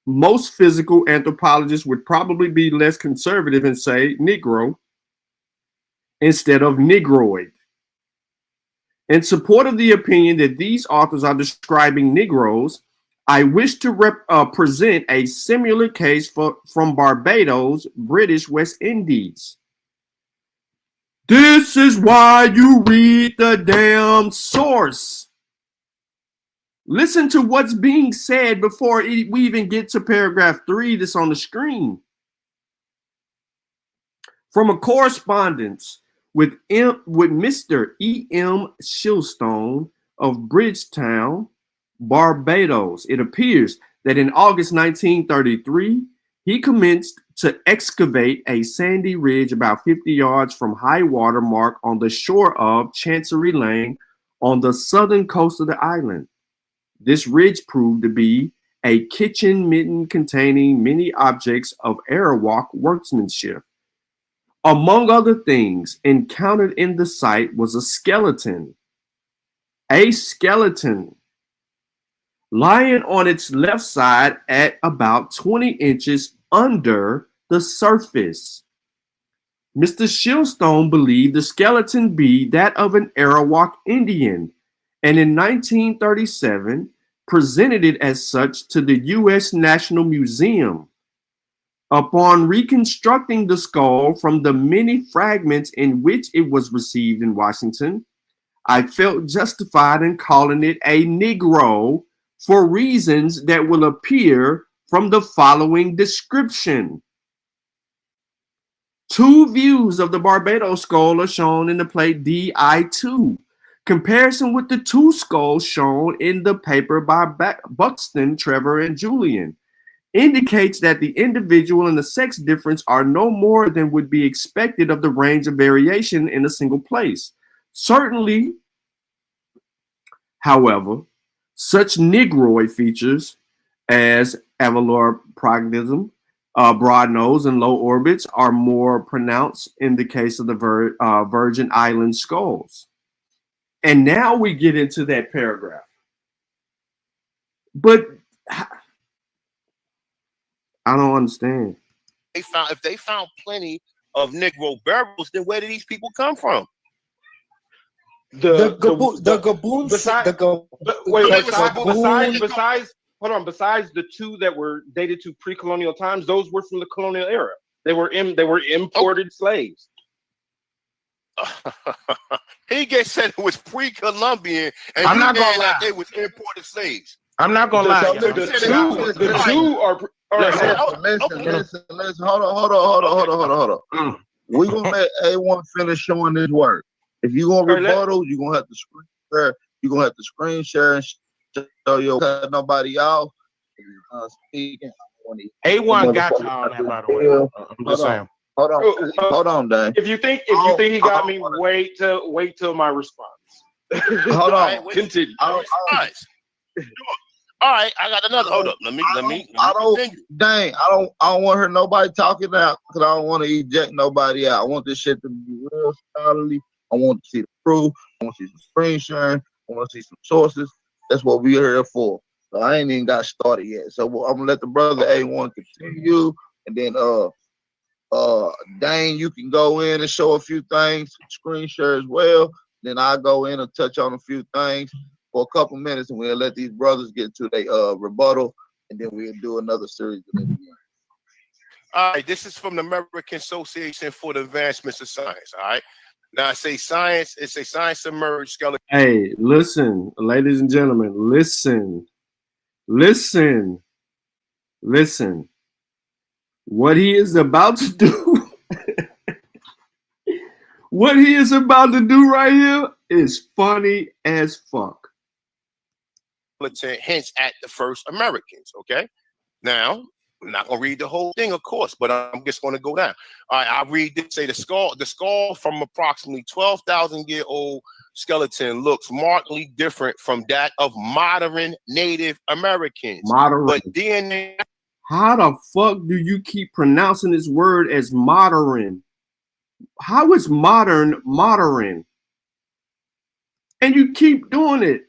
most physical anthropologists would probably be less conservative and say Negro instead of Negroid. In support of the opinion that these authors are describing Negroes, I wish to present a similar case from Barbados, British West Indies. This is why you read the damn source. Listen to what's being said before we even get to paragraph 3 that's on the screen. From a correspondence with Mr. E.M. Shilstone of Bridgetown, Barbados, it appears that in August 1933, he commenced to excavate a sandy ridge about 50 yards from high water mark on the shore of Chancery Lane on the southern coast of the island. This ridge proved to be a kitchen midden containing many objects of Arawak workmanship. Among other things encountered in the site was a skeleton. A skeleton lying on its left side at about 20 inches under the surface. Mr. Shilstone believed the skeleton be that of an Arawak Indian, and in 1937 presented it as such to the U.S. National Museum. Upon reconstructing the skull from the many fragments in which it was received in Washington, I felt justified in calling it a Negro for reasons that will appear from the following description. 2 views of the Barbados skull are shown in the plate DI2. Comparison with the 2 skulls shown in the paper by Buxton, Trevor, and Julian indicates that the individual and the sex difference are no more than would be expected of the range of variation in a single place. Certainly, however, such Negroid features as alveolar prognism, broad nose, and low orbits are more pronounced in the case of the Virgin Island skulls. And now we get into that paragraph. But I don't understand. If they found plenty of Negro burials, then where did these people come from? Besides the 2 that were dated to pre-colonial times, those were from the colonial era. They were imported slaves. He gets said it was pre-Columbian, and I'm not gonna lie, they was imported slaves. I'm not gonna lie. The two are. Listen. Hold on. We gonna let A1 finish showing his work. If you gonna rebuttal, you gonna have to screen share. You gonna have to screen share and show your cut nobody out. Speaking. A1 got you on that, by the way. I'm just saying. Hold on, Dan. If you think he got me, wait till my response. Hold on. Continue. All right, I got another. Hold up. Let me continue. I don't want to hear nobody talking out because I don't want to eject nobody out. I want this shit to be real scholarly. I want to see the proof. I want to see some screen sharing. I want to see some sources. That's what we're here for. So I ain't even got started yet. So I'm gonna let the brother A1 continue, and then Dane, you can go in and show a few things, screen share as well. Then I'll go in and touch on a few things for a couple minutes, and we'll let these brothers get to their rebuttal, and then we'll do another series. All right, this is from the American Association for the Advancement of Science. All right, now I say science. It's a science emerged skeleton. Hey, listen, ladies and gentlemen, listen. What he is about to do, what he is about to do right here is funny as fuck. Hints at the first Americans. Okay, now I'm not gonna read the whole thing, of course, but I'm just gonna go down. All right, I'll read this. Say the skull from approximately 12,000-year-old skeleton looks markedly different from that of modern Native Americans. But DNA. How the fuck do you keep pronouncing this word as modern? How is modern? And you keep doing it.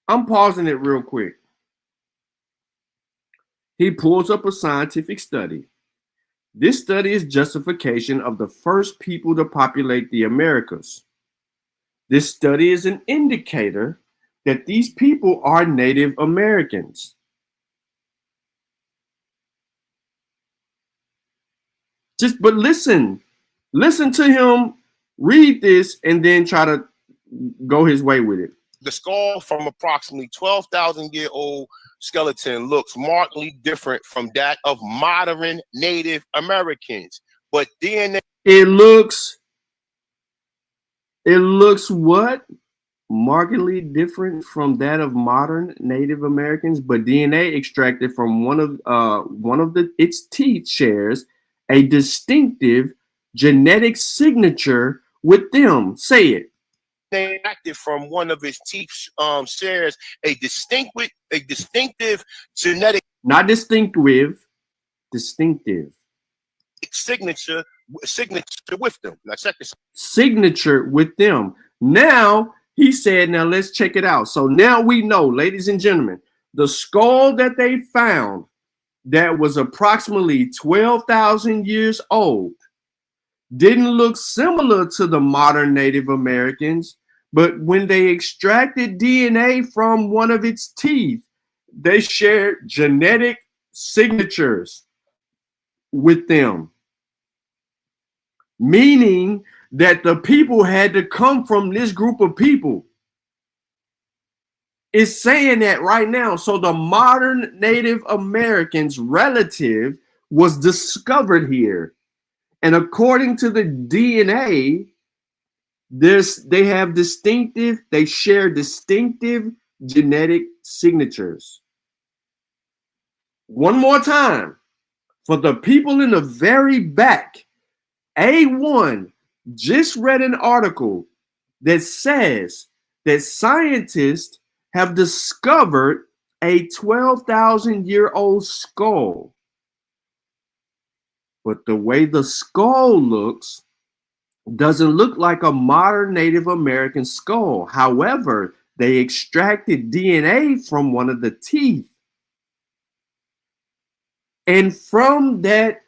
I'm pausing it real quick. He pulls up a scientific study. This study is justification of the first people to populate the Americas. This study is an indicator that these people are Native Americans. But listen to him read this and then try to go his way with it. The skull from approximately 12,000-year-old skeleton looks markedly different from that of modern Native Americans, but DNA. It looks what? Markedly different from that of modern Native Americans, but DNA extracted from one of its teeth shares a distinctive genetic signature with them. Say it. Extracted from one of its teeth shares a distinctive genetic. Not distinctive, distinctive signature with them. Now check this out. Signature with them. Now he said, now let's check it out. So now we know, ladies and gentlemen, the skull that they found that was approximately 12,000 years old didn't look similar to the modern Native Americans, but when they extracted DNA from one of its teeth, they shared genetic signatures with them, meaning that the people had to come from this group of people. It's saying that right now. So the modern Native Americans relative was discovered here. And according to the DNA, they share distinctive genetic signatures. One more time, for the people in the very back, A1 just read an article that says that scientists have discovered a 12,000-year-old skull. But the way the skull looks doesn't look like a modern Native American skull. However, they extracted DNA from one of the teeth. And from that,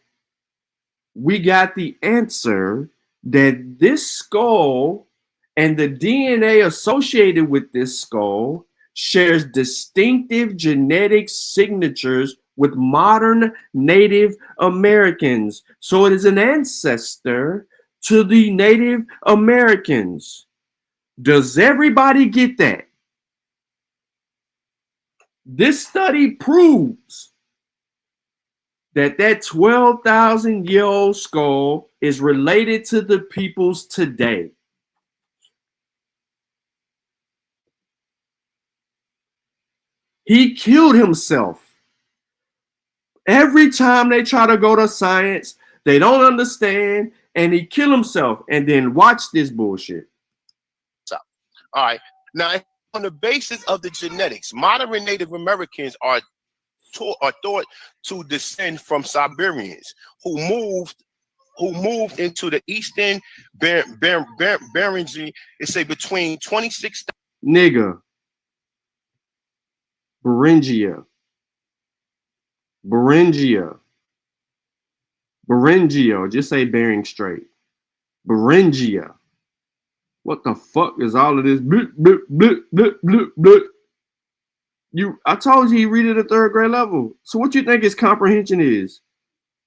we got the answer that this skull and the DNA associated with this skull shares distinctive genetic signatures with modern Native Americans. So it is an ancestor to the Native Americans. Does everybody get that? This study proves that 12,000-year-old skull is related to the peoples today. He killed himself. Every time they try to go to science, they don't understand, and he killed himself. And then watch this bullshit. So, all right. Now, on the basis of the genetics, modern Native Americans are thought to descend from Siberians who moved into the eastern Beringia. It say between 26. Nigga. Beringia. Just say Bering Strait. Beringia. What the fuck is all of this? Blah, blah, blah, blah, blah, blah. I told you he read it at third grade level. So what you think his comprehension is?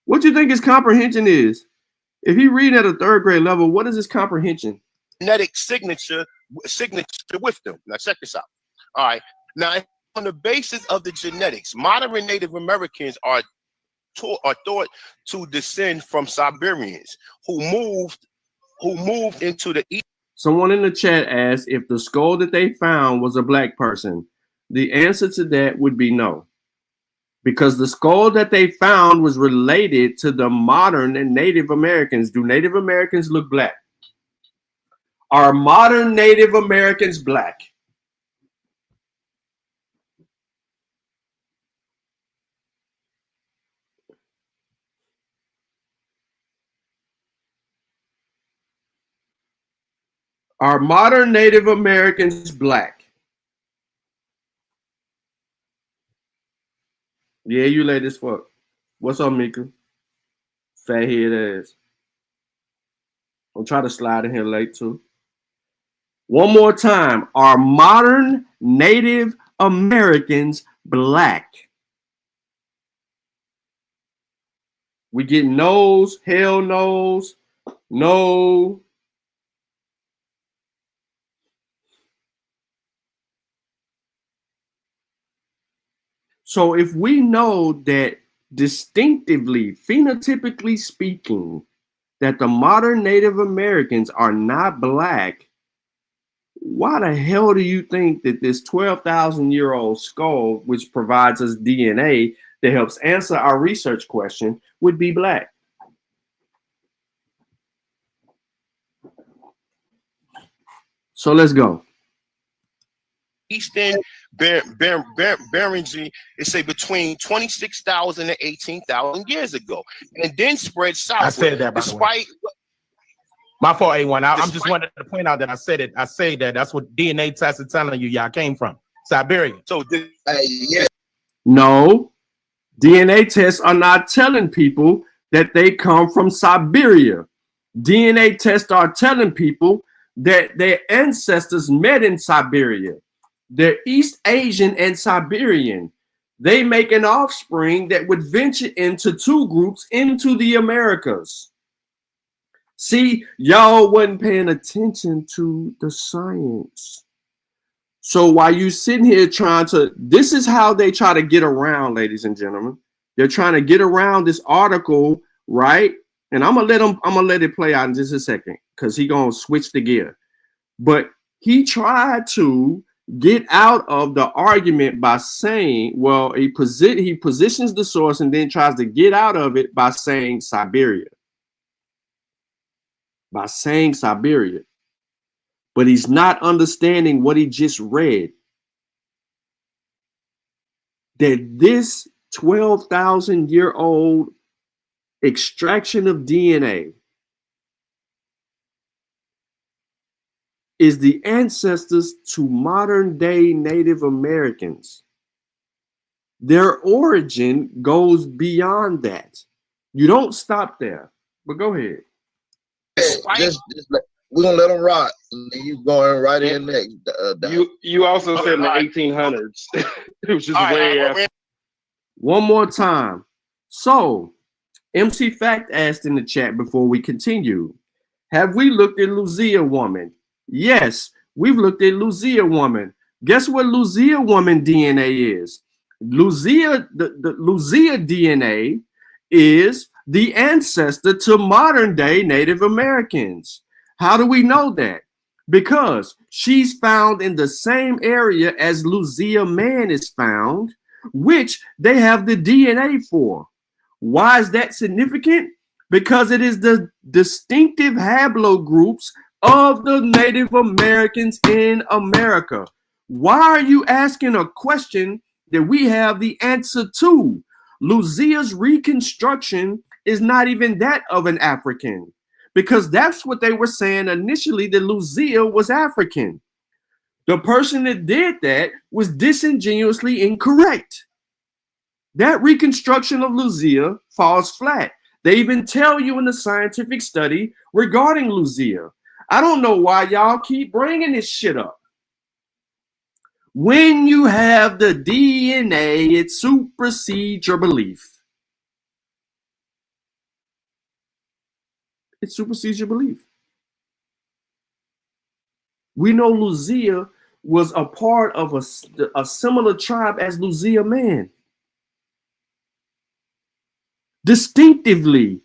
What you think his comprehension is? If he read at a third grade level, what is his comprehension? Genetic signature with them. Now check this out. All right. Now, on the basis of the genetics, modern Native Americans are thought to descend from Siberians who moved into the east. Someone in the chat asked if the skull that they found was a black person. The answer to that would be no, because the skull that they found was related to the modern and Native Americans. Do Native Americans look black? Are modern Native Americans black? Are modern Native Americans black? Yeah, you late as fuck. What's up, Mika? Fat head ass. I'll try to slide in here late too. One more time. Are modern Native Americans black? We get no's, hell no's, no. So if we know that distinctively, phenotypically speaking, that the modern Native Americans are not black, why the hell do you think that this 12,000-year-old skull, which provides us DNA that helps answer our research question, would be black? So let's go. Eastern Beringy, it say between 26,000 and 18,000 years ago, and then spread south. I said that, by the way. My fault, A1. I'm just wanted to point out that I said it. I say that that's what DNA tests are telling you y'all came from. Siberia. So no, DNA tests are not telling people that they come from Siberia. DNA tests are telling people that their ancestors met in Siberia. They're East Asian and Siberian. They make an offspring that would venture into two groups into the Americas. See, y'all wasn't paying attention to the science. So while you sitting here trying to, this is how they try to get around, ladies and gentlemen. They're trying to get around this article, right? And I'm gonna let it play out in just a second because he gonna switch the gear. But he tried to get out of the argument by saying, well, he positions the source and then tries to get out of it by saying Siberia. By saying Siberia. But he's not understanding what he just read. That this 12,000-year-old extraction of DNA is the ancestors to modern day Native Americans. Their origin goes beyond that. You don't stop there, but go ahead. We're gonna let them rock. You going right in next. You also said in the 1800s, which is way after. One more time. So, MC Fact asked in the chat before we continue, have we looked at Luzia woman? Yes, we've looked at Luzia woman. Guess what Luzia woman DNA is? Luzia, the Luzia DNA is the ancestor to modern day Native Americans. How do we know that? Because she's found in the same area as Luzia man is found, which they have the DNA for. Why is that significant? Because it is the distinctive haplogroups of the Native Americans in America. Why are you asking a question that we have the answer to? Luzia's reconstruction is not even that of an African, because that's what they were saying initially, that Luzia was African. The person that did that was disingenuously incorrect. That reconstruction of Luzia falls flat. They even tell you in the scientific study regarding Luzia. I don't know why y'all keep bringing this shit up. When you have the DNA, it supersedes your belief. It supersedes your belief. We know Luzia was a part of a similar tribe as Luzia man. Distinctively.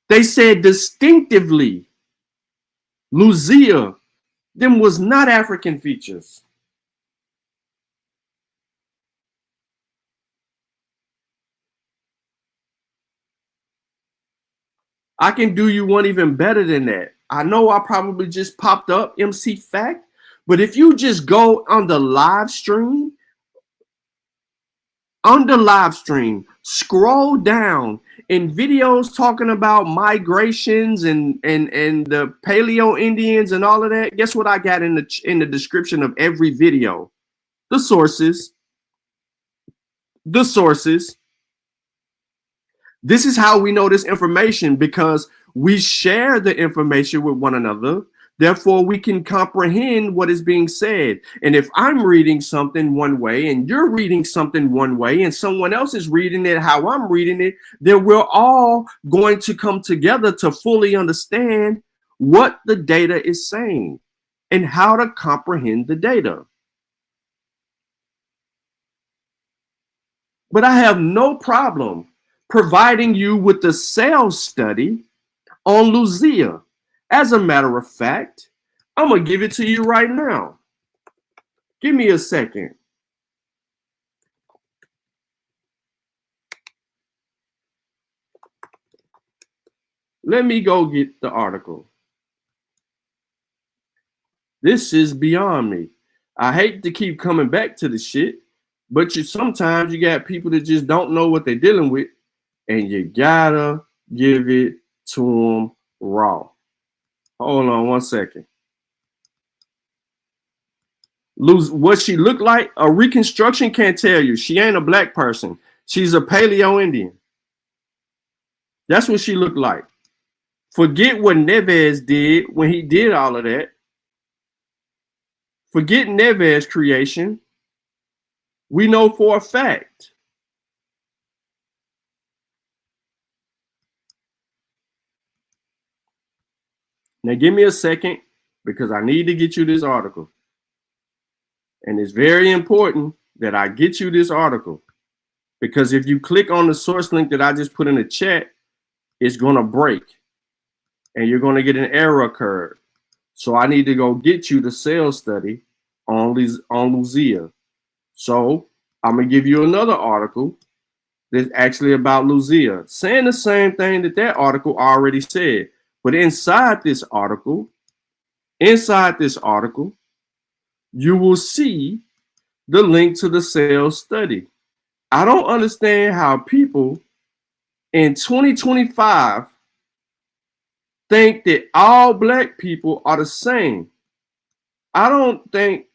They said distinctively. Luzia, them was not African features. I can do you one even better than that. I know I probably just popped up MC Fact, but if you just go on the live stream, scroll down in videos talking about migrations and the Paleo Indians and all of that, guess what I got in the description of every video? The sources. The sources. This is how we know this information, because we share the information with one another. Therefore, we can comprehend what is being said. And if I'm reading something one way and you're reading something one way and someone else is reading it how I'm reading it, then we're all going to come together to fully understand what the data is saying and how to comprehend the data. But I have no problem providing you with the sales study on Luzia. As a matter of fact, I'm going to give it to you right now. Give me a second. Let me go get the article. This is beyond me. I hate to keep coming back to the shit, but sometimes you got people that just don't know what they're dealing with, and you gotta give it to them raw. Hold on one second. What she looked like, a reconstruction can't tell you. She ain't a black person. She's a Paleo Indian. That's what she looked like. Forget what Neves did when he did all of that. Forget Neves' creation. We know for a fact. Now give me a second because I need to get you this article. And it's very important that I get you this article because if you click on the source link that I just put in the chat, it's going to break and you're going to get an error occurred. So I need to go get you the sales study on Luzia. So I'm going to give you another article that's actually about Luzia, saying the same thing that article already said. But inside this article, you will see the link to the sales study. I don't understand how people in 2025 think that all black people are the same. I don't think,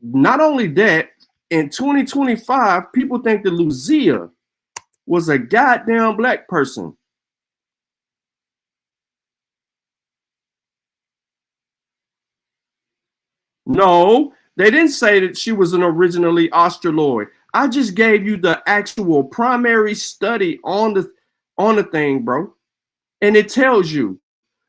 not only that, in 2025, people think that Luzia was a goddamn black person. No, they didn't say that she was an originally Australoid. I just gave you the actual primary study on the thing, bro. And it tells you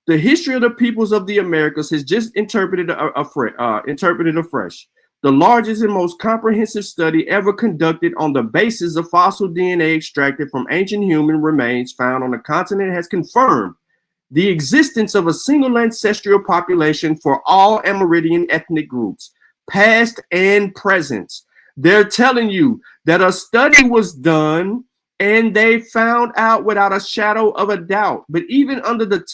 the history of the peoples of the Americas has just interpreted afresh. The largest and most comprehensive study ever conducted on the basis of fossil DNA extracted from ancient human remains found on the continent has confirmed the existence of a single ancestral population for all Amerindian ethnic groups, past and present. They're telling you that a study was done and they found out without a shadow of a doubt. But even under the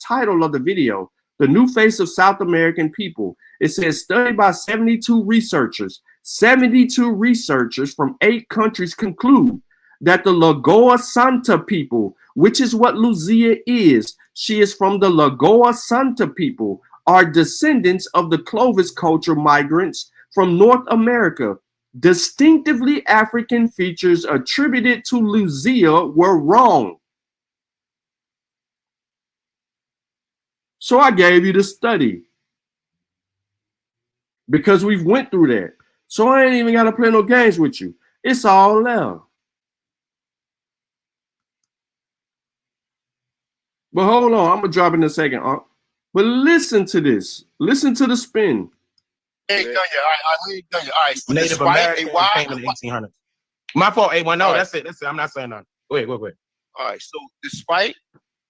title of the video, The New Face of South American People, it says study by 72 researchers. 72 researchers from 8 countries conclude that the Lagoa Santa people, which is what Luzia is, she is from the Lagoa Santa people, are descendants of the Clovis culture migrants from North America. Distinctively African features attributed to Luzia were wrong. So I gave you the study because we've went through that. So I ain't even got to play no games with you. It's all there. But hold on, I'm gonna drop it in a second. But listen to this. Listen to the spin. Ain't done yet. I ain't done yet. All right. Native Americans came in the 1800s. My fault, A1. No, that's it. I'm not saying nothing. Go ahead. All right. So despite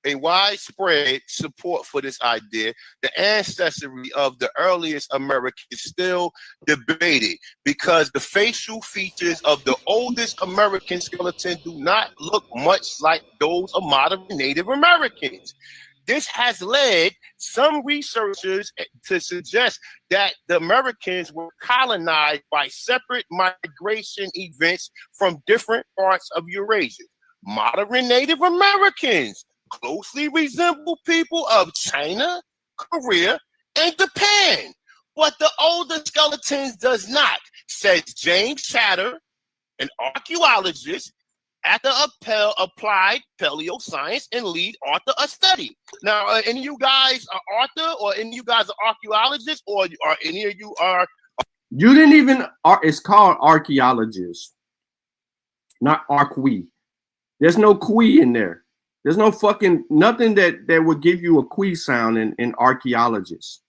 a widespread support for this idea, the ancestry of the earliest Americans is still debated because the facial features of the oldest American skeleton do not look much like those of modern Native Americans. This has led some researchers to suggest that the Americans were colonized by separate migration events from different parts of Eurasia. Modern Native Americans closely resemble people of China, Korea, and Japan, but the older skeletons does not, says James Chatter, an archaeologist at the Applied Paleoscience and lead author of study. Now, any of you guys are author, or any of you guys are archaeologists, or are any of you are? You didn't even. It's called archaeologists, not arqui. There's no qui in there. There's no fucking nothing that would give you a qui sound in archaeologists.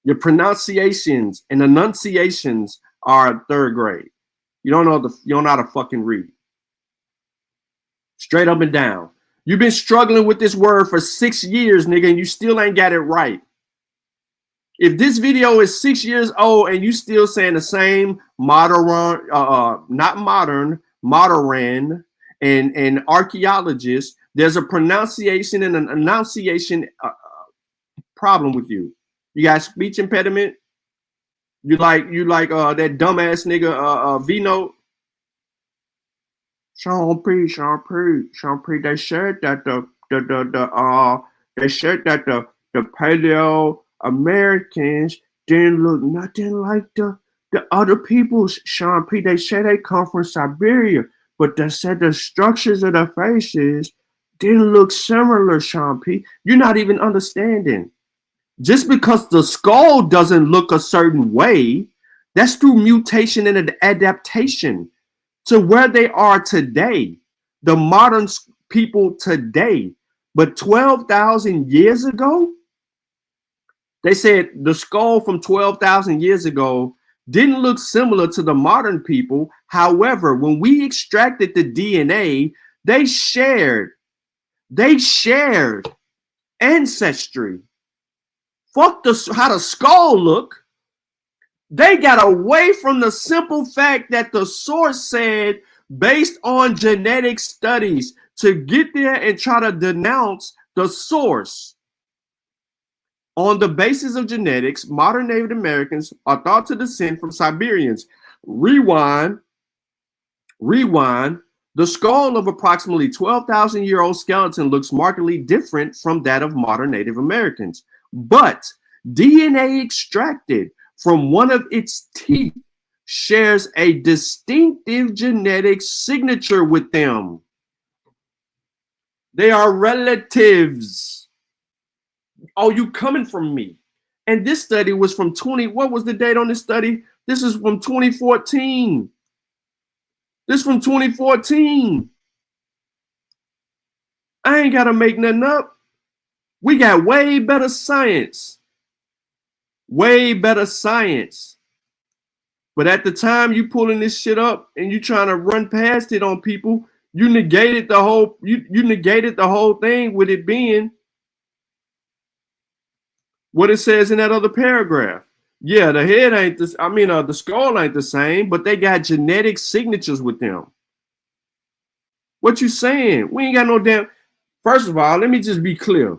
Your pronunciations and enunciations are third grade. You don't know how to fucking read. Straight up and down. You've been struggling with this word for 6 years, nigga, and you still ain't got it right. If this video is 6 years old and you still saying the same modern, and archaeologists, there's a pronunciation and an enunciation problem with you. You got speech impediment. You like that dumbass nigga V-Note. Sean P. They said that the Paleo Americans didn't look nothing like the other peoples. Sean P. They said they come from Siberia, but they said the structures of the faces didn't look similar. Sean P. You're not even understanding. Just because the skull doesn't look a certain way, that's through mutation and adaptation to where they are today, the modern people today. But 12,000 years ago, they said the skull from 12,000 years ago didn't look similar to the modern people. However, when we extracted the DNA, they shared ancestry. Fuck how the skull look. They got away from the simple fact that the source said, based on genetic studies, to get there and try to denounce the source. On the basis of genetics, modern Native Americans are thought to descend from Siberians. Rewind. The skull of approximately 12,000-year-old skeleton looks markedly different from that of modern Native Americans. But DNA extracted from one of its teeth shares a distinctive genetic signature with them. They are relatives. Oh, you coming from me? And this study was from what was the date on this study? This is from 2014. This from 2014. I ain't got to make nothing up. We got way better science. Way better science. But at the time you pulling this shit up and you trying to run past it on people, you negated the whole you negated the whole thing with it being what it says in that other paragraph. Yeah, the head ain't this. I mean, the skull ain't the same, but they got genetic signatures with them. What you saying? We ain't got no damn. First of all, let me just be clear.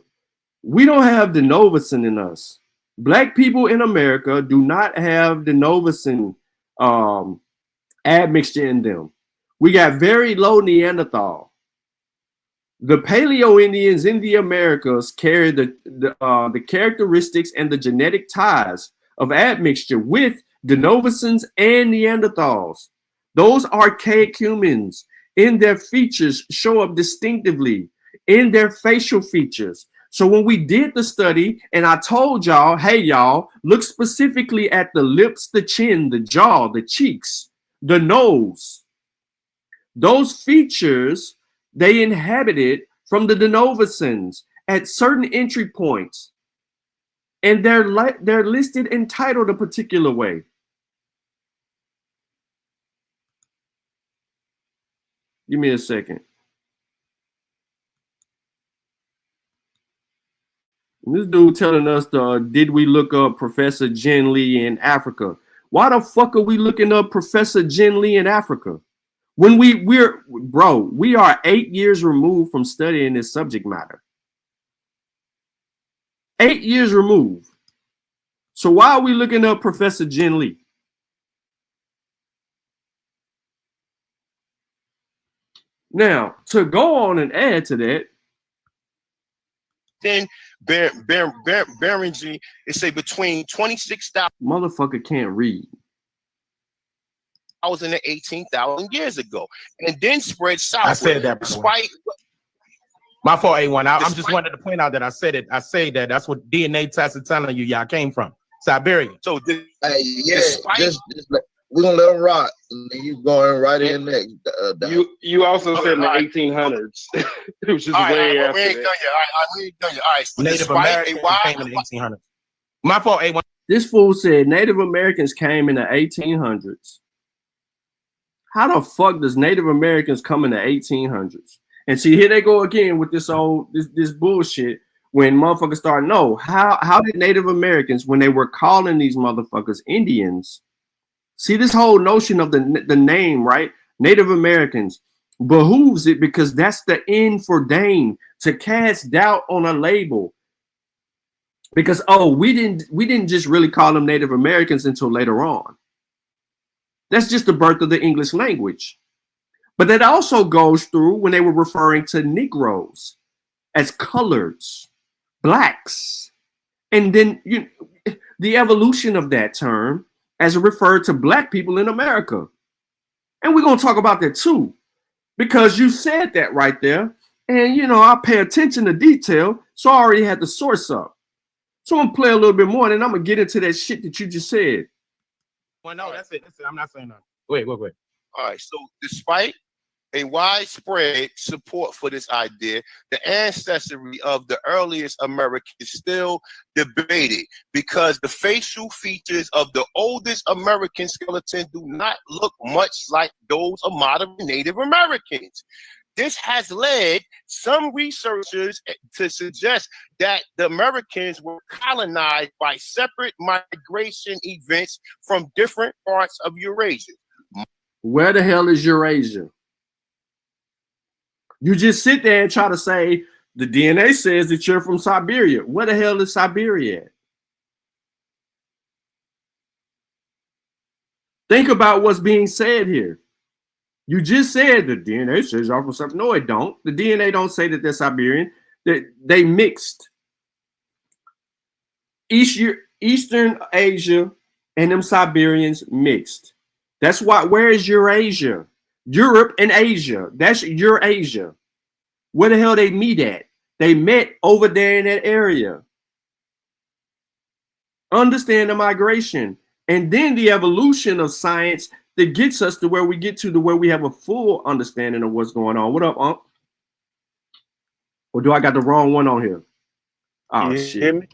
We don't have the Novacin in us. Black people in America do not have the Novacin admixture in them. We got very low Neanderthal. The Paleo Indians in the Americas carry the characteristics and the genetic ties of admixture with Denovacins and Neanderthals. Those archaic humans in their features show up distinctively in their facial features. So when we did the study and I told y'all, hey, y'all, look specifically at the lips, the chin, the jaw, the cheeks, the nose. Those features, they inhabited from the Denovacins at certain entry points. And they're listed and titled a particular way. Give me a second. This dude telling us, did we look up Professor Jen Lee in Africa? Why the fuck are we looking up Professor Jen Lee in Africa? When we are 8 years removed from studying this subject matter. 8 years removed. So why are we looking up Professor Jen Lee? Now, to go on and add to that, then Berengy, it say between 26,000. Motherfucker can't read. 12,000 to 18,000 years ago, and then spread I southward. said that. Despite my fault, A1. I just wanted to point out that I said it. I say that that's what DNA tests are telling you. Y'all came from Siberia. So, hey, yeah, just we're gonna let them rock. And then you going right in next. You also said in the 1800s, which is way after we ain't that. done yet. We ain't done yet. All right. So Native Americans came in the 1800s. My fault, A1. This fool said Native Americans came in the 1800s. How the fuck does Native Americans come in the 1800s? And see, here they go again with this bullshit. When motherfuckers start, no, how did Native Americans, when they were calling these motherfuckers Indians, see this whole notion of the name, right? Native Americans behooves it because that's the end for Dane, to cast doubt on a label. Because we didn't just really call them Native Americans until later on. That's just the birth of the English language. But that also goes through when they were referring to Negroes as coloreds, blacks, and then the evolution of that term as it referred to black people in America. And we're going to talk about that too, because you said that right there. And, I pay attention to detail, so I already had the source up. So I'm going to play a little bit more, and I'm going to get into that shit that you just said. Well, no, that's it. I'm not saying that. Wait. All right. So despite a widespread support for this idea, the ancestry of the earliest Americans is still debated because the facial features of the oldest American skeleton do not look much like those of modern Native Americans. This has led some researchers to suggest that the Americans were colonized by separate migration events from different parts of Eurasia. Where the hell is Eurasia? You just sit there and try to say the DNA says that you're from Siberia. Where the hell is Siberia at? Think about what's being said here. You just said the DNA says y'all from something. No, it don't. The DNA don't say that they're Siberian. They mixed. Eastern Asia and them Siberians mixed. That's why. Where is Eurasia? Europe and Asia. That's Eurasia. Where the hell they meet at? They met over there in that area. Understand the migration and then the evolution of science that gets us to where we get to where we have a full understanding of what's going on. What up, Unc? Or do I got the wrong one on here? Oh, shit. Hear me?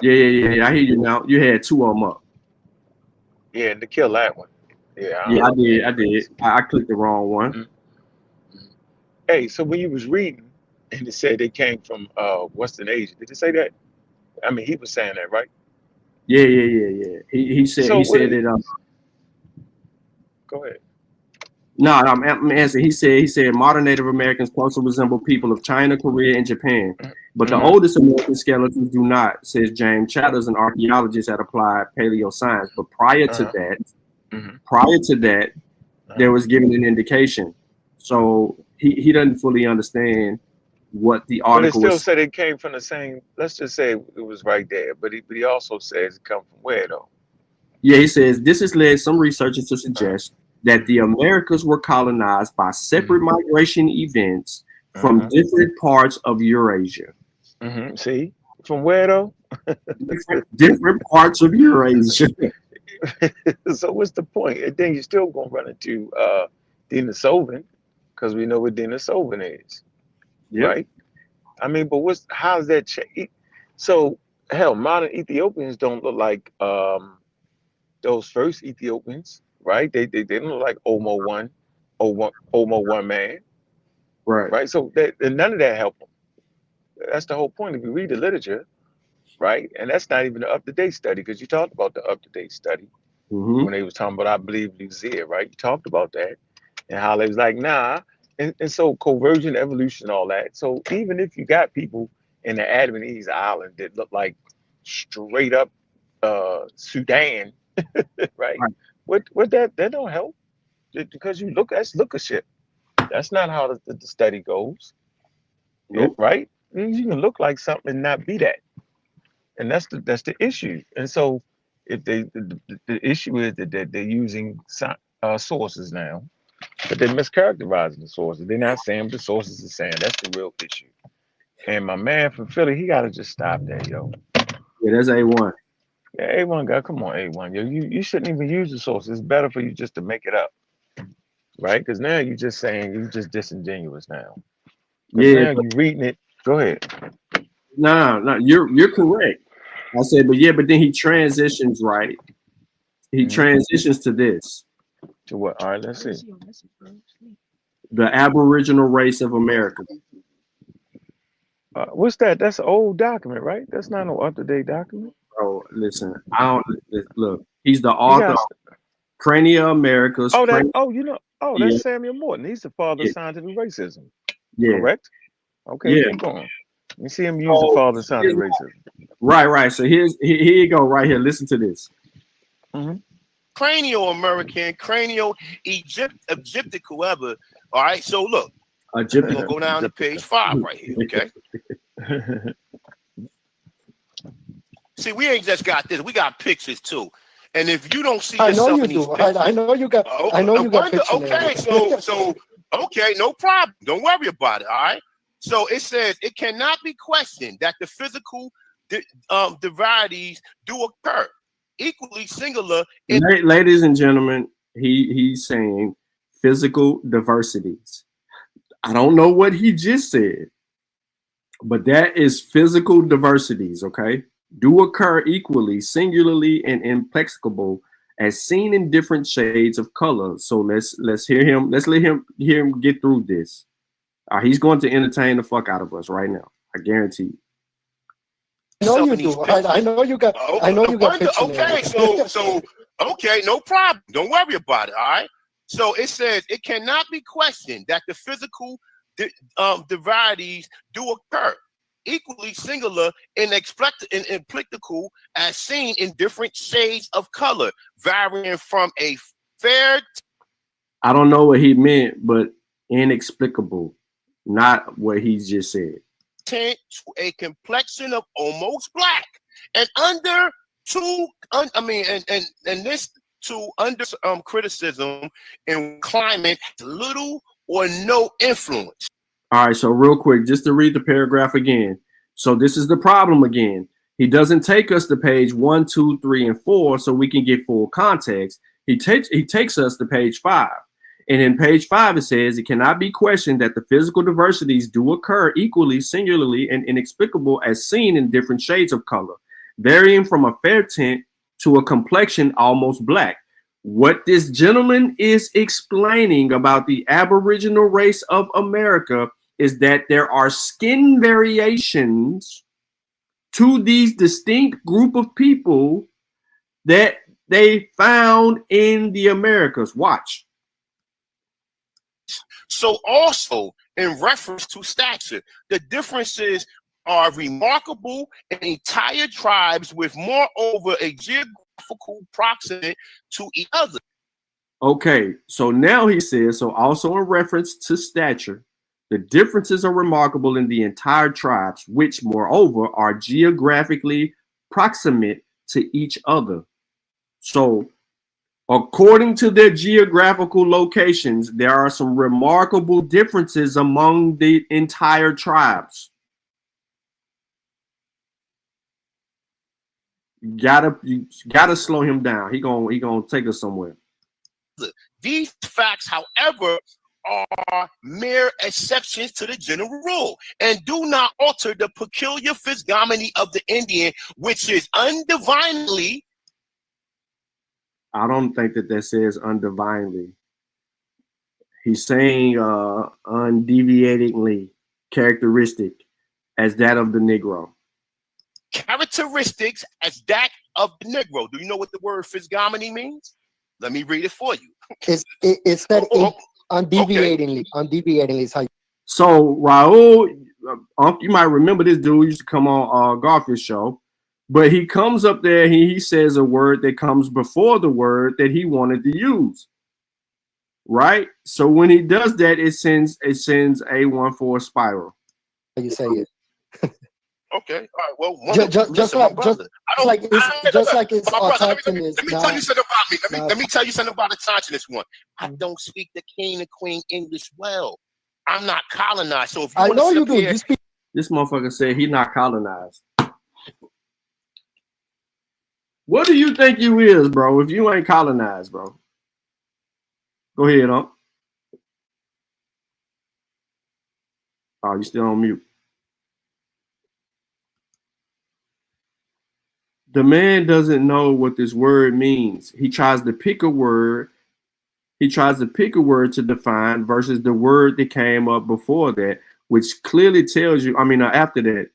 Yeah. I hear you now. You had two of them up. Yeah, and to kill that one. Yeah, I did. I clicked the wrong one. Mm-hmm. Hey, so when you was reading and it said they came from Western Asia, did it say that? I mean, he was saying that, right? Yeah. He said it. Go ahead. No, I'm answering. He said modern Native Americans closely resemble people of China, Korea, and Japan, but the oldest American skeletons do not, says James Chatters, an archaeologist at Applied Paleoscience. But prior to that, there was given an indication. So he doesn't fully understand what the article But it still was. said it came from the same. Let's just say it was right there. But he also says it come from where though? Yeah, he says this has led some researchers to suggest that the Americas were colonized by separate migration events from different parts of Eurasia. See, from where though? different parts of Eurasia. So what's the point? And then you're still gonna run into Denisovan, because we know what Denisovan is, right? I mean, but how's that change? So hell, modern Ethiopians don't look like those first Ethiopians, right? They don't look like Omo one man, right? So and none of that helped them. That's the whole point. If you read the literature, right, and that's not even an up-to-date study, because you talked about the up-to-date study when they was talking about, I believe, Luzia, right? You talked about that and how they was like, nah, and so conversion, evolution, all that. So even if you got people in the Adamese island that look like straight up Sudan, right? What that don't help, because that's lookership. That's not how the study goes, right? You can look like something and not be that, and that's the issue. And so if the issue is that they're using sources now, but they're mischaracterizing the sources. They're not saying what the sources are saying. That's the real issue. And my man from Philly, he gotta just stop that, yo. Yeah, that's A1. Yeah, A1 guy, come on, A1. Yo, you shouldn't even use the source. It's better for you just to make it up. Right? Because now you're just saying you're just disingenuous now. Yeah, now you're reading it. Go ahead. No, you're correct. I said, but then he transitions, right? He transitions to this. To what? All right, let's see. The Aboriginal race of America. What's that? That's an old document, right? That's not no up-to-date document. Oh, listen, look. He's the author of Crania Americas. That's Samuel Morton. He's the father of scientific racism. Yeah. Correct? Okay, Yeah. keep going. You see him use the father of scientific racism. Right. So here you go, right here. Listen to this. Cranial-American, cranial-Egyptic, whoever. All right, so look. We're going to go down to page 5 right here, okay? See, we ain't just got this. We got pictures, too. And if you don't see yourself in these pictures... I know you got pictures. Okay, so, okay, no problem. Don't worry about it, all right? So it says, it cannot be questioned that the physical diversities do occur, equally singular... Ladies and gentlemen, he's saying physical diversities. I don't know what he just said, but that is physical diversities, okay? Do occur equally, singularly, and implacable as seen in different shades of color. So let's hear him. Let's let him get through this. He's going to entertain the fuck out of us right now. I guarantee you. No, you do. I know you got. I know you got pictures. Okay, so okay, no problem. Don't worry about it. All right. So it says it cannot be questioned that the physical diversities do occur, equally singular and implacable as seen in different shades of color, varying from a fair... I don't know what he meant, but inexplicable, not what he just said. ...tint to a complexion of almost black, and under criticism and climate little or no influence. All right, so real quick, just to read the paragraph again. So this is the problem again. He doesn't take us to page 1, 2, 3, and 4 so we can get full context. He takes us to page 5. And in page 5, it says, it cannot be questioned that the physical diversities do occur equally, singularly, and inexplicable as seen in different shades of color, varying from a fair tint to a complexion almost black. What this gentleman is explaining about the Aboriginal race of America is that there are skin variations to these distinct group of people that they found in the Americas. Watch. So also in reference to stature, the differences are remarkable in entire tribes with moreover a geographical proximate to each other. Okay, so now he says, so also in reference to stature, the differences are remarkable in the entire tribes, which moreover are geographically proximate to each other. So according to their geographical locations, there are some remarkable differences among the entire tribes. You gotta slow him down. He gonna take us somewhere. These facts, however, are mere exceptions to the general rule and do not alter the peculiar physiognomy of the Indian, which is undivinely. I don't think that says undivinely. He's saying undeviatingly characteristic as that of the Negro. Characteristics as that of the Negro. Do you know what the word physiognomy means? Let me read it for you. It's that undeviatingly. Okay. Undeviatingly is how. So Raul, you might remember this dude used to come on Garfield's show, but he comes up there. He says a word that comes before the word that he wanted to use. Right. So when he does that, it sends A1 for a spiral. You say it. Okay, all right. Well, just like it's my brother. autochthonous. Let me tell you something about me. Let me tell you something about the autochthonous one. I don't speak the king and queen English well. I'm not colonized. So if you I know you do. you speak. This motherfucker said he not colonized. What do you think you is, bro? If you ain't colonized, bro. Go ahead, huh? Oh, you still on mute. The man doesn't know what this word means. He tries to pick a word. He tries to pick a word to define versus the word that came up before that, which clearly tells you, after that,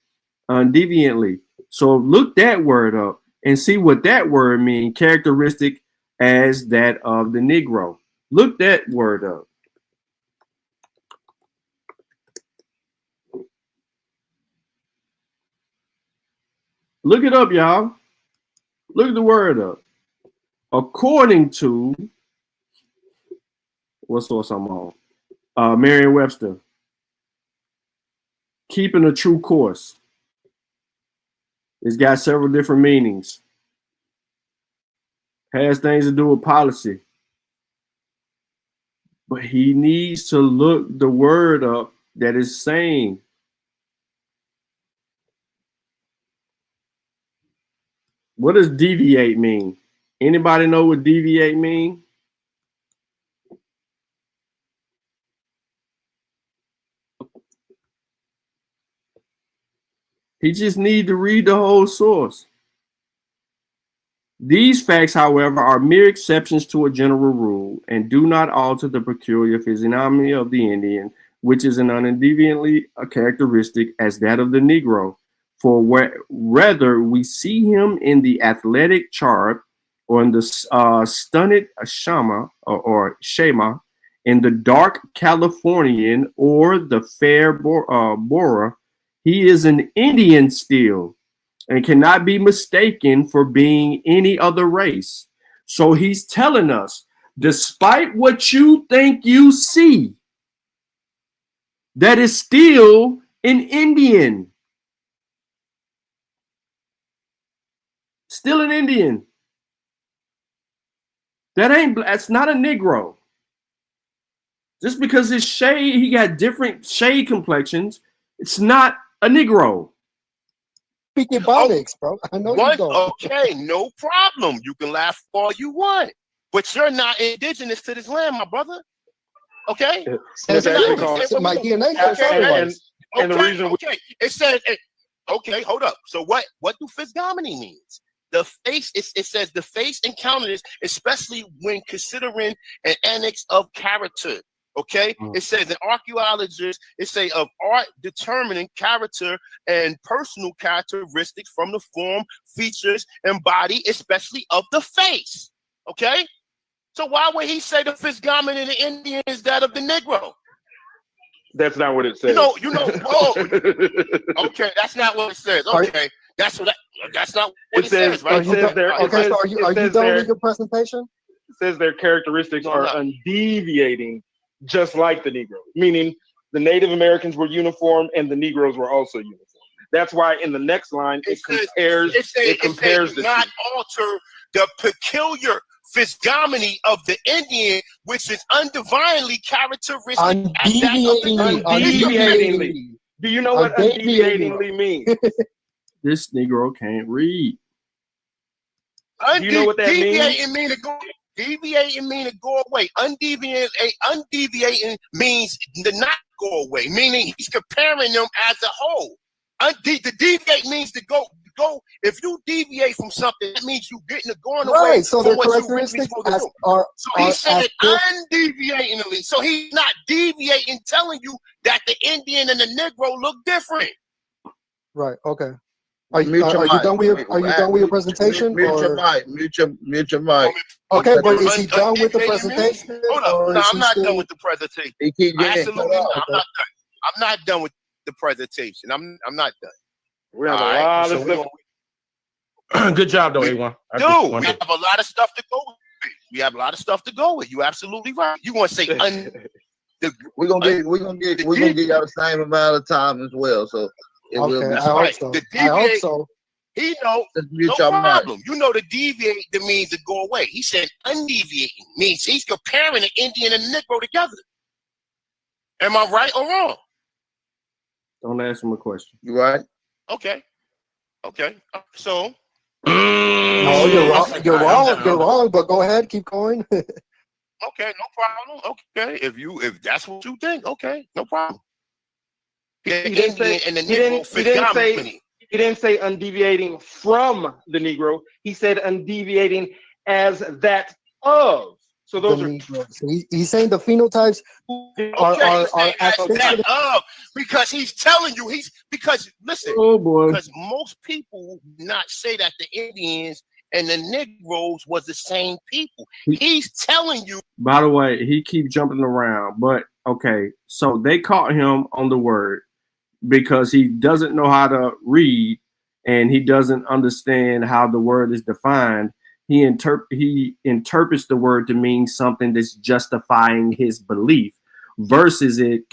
deviantly. So look that word up and see what that word means, characteristic as that of the Negro. Look that word up. Look it up, y'all. Look at the word up. According to, what source I'm on? Merriam-Webster. Keeping a true course. It's got several different meanings. Has things to do with policy. But he needs to look the word up that is saying. What does deviate mean? Anybody know what deviate mean? He just need to read the whole source. These facts, however, are mere exceptions to a general rule and do not alter the peculiar physiognomy of the Indian, which is an undeviantly a characteristic as that of the Negro. For whether we see him in the athletic chart or in the stunted shama or shema, in the dark Californian or the fair Bora, he is an Indian still and cannot be mistaken for being any other race. So he's telling us, despite what you think you see, that is still an Indian. Still an Indian. That's not a Negro. Just because his shade, he got different shade complexions, it's not a Negro. Speak Ebonics, bro. I know you don't. Okay, no problem. You can laugh all you want, but you're not indigenous to this land, my brother. Okay? My DNA says otherwise. Okay. It says, okay, hold up. So what do physiognomy means? The face, it says the face and countenance, especially when considering an annex of character. Okay, it says an archaeologist, it say of art determining character and personal characteristics from the form, features, and body, especially of the face. Okay, so why would he say the physiognomy in the Indian is that of the Negro? That's not what it says. You know. Oh, okay, that's not what it says. Okay, that's not what it says, right? So are you done with your presentation? It says their characteristics are undeviating, just like the Negro, meaning the Native Americans were uniform and the Negroes were also uniform. That's why in the next line it compares the not alter the peculiar physiognomy of the Indian, which is undivinely characteristic. Undeviatingly. Do you know what undeviatingly means? This Negro can't read. Do you know what that means? Deviating means to go away. Undeviating means to not go away, meaning he's comparing them as a whole. The deviate means to go. If you deviate from something, that means you're going away so from their what characteristics so he said it undeviatingly. So he's not deviating, telling you that the Indian and the Negro look different. Right. Okay. Are you done with your presentation? Mute your mic. Okay, but is he done with the presentation? Hold up. No, I'm not done with the presentation. Absolutely not. I'm not done. I'm not done with the presentation. I'm not done. We have a lot of stuff. Good job, though, A1. We have a lot of stuff to go with. We have a lot of stuff to go with. You're absolutely right. You want to say we're gonna get y'all the same amount of time as well. So It will be. Okay, I That's hope right. so. The I hope deviate, so. he know, Just mute no your mic. problem. You know the deviate that means to go away. He said undeviating means he's comparing the Indian and the Negro together. Am I right or wrong? Don't ask him a question. You right? Okay. Okay. So No, you're wrong. You're wrong. You're wrong. But go ahead, keep going. okay, no problem. Okay. If that's what you think, okay, no problem. The He didn't Indian say. and the He Negro didn't say. predominantly. He didn't say undeviating from the Negro. He said undeviating as that of. So The those are Negro. So he's saying the phenotypes are That's accessible. that of, because he's telling you because listen, Oh boy. because most people would not say that the Indians and the Negroes was the same people. He's telling you. By the way, he keeps jumping around, but okay. So they caught him on the word because he doesn't know how to read and he doesn't understand how the word is defined. He interprets the word to mean something that's justifying his belief versus it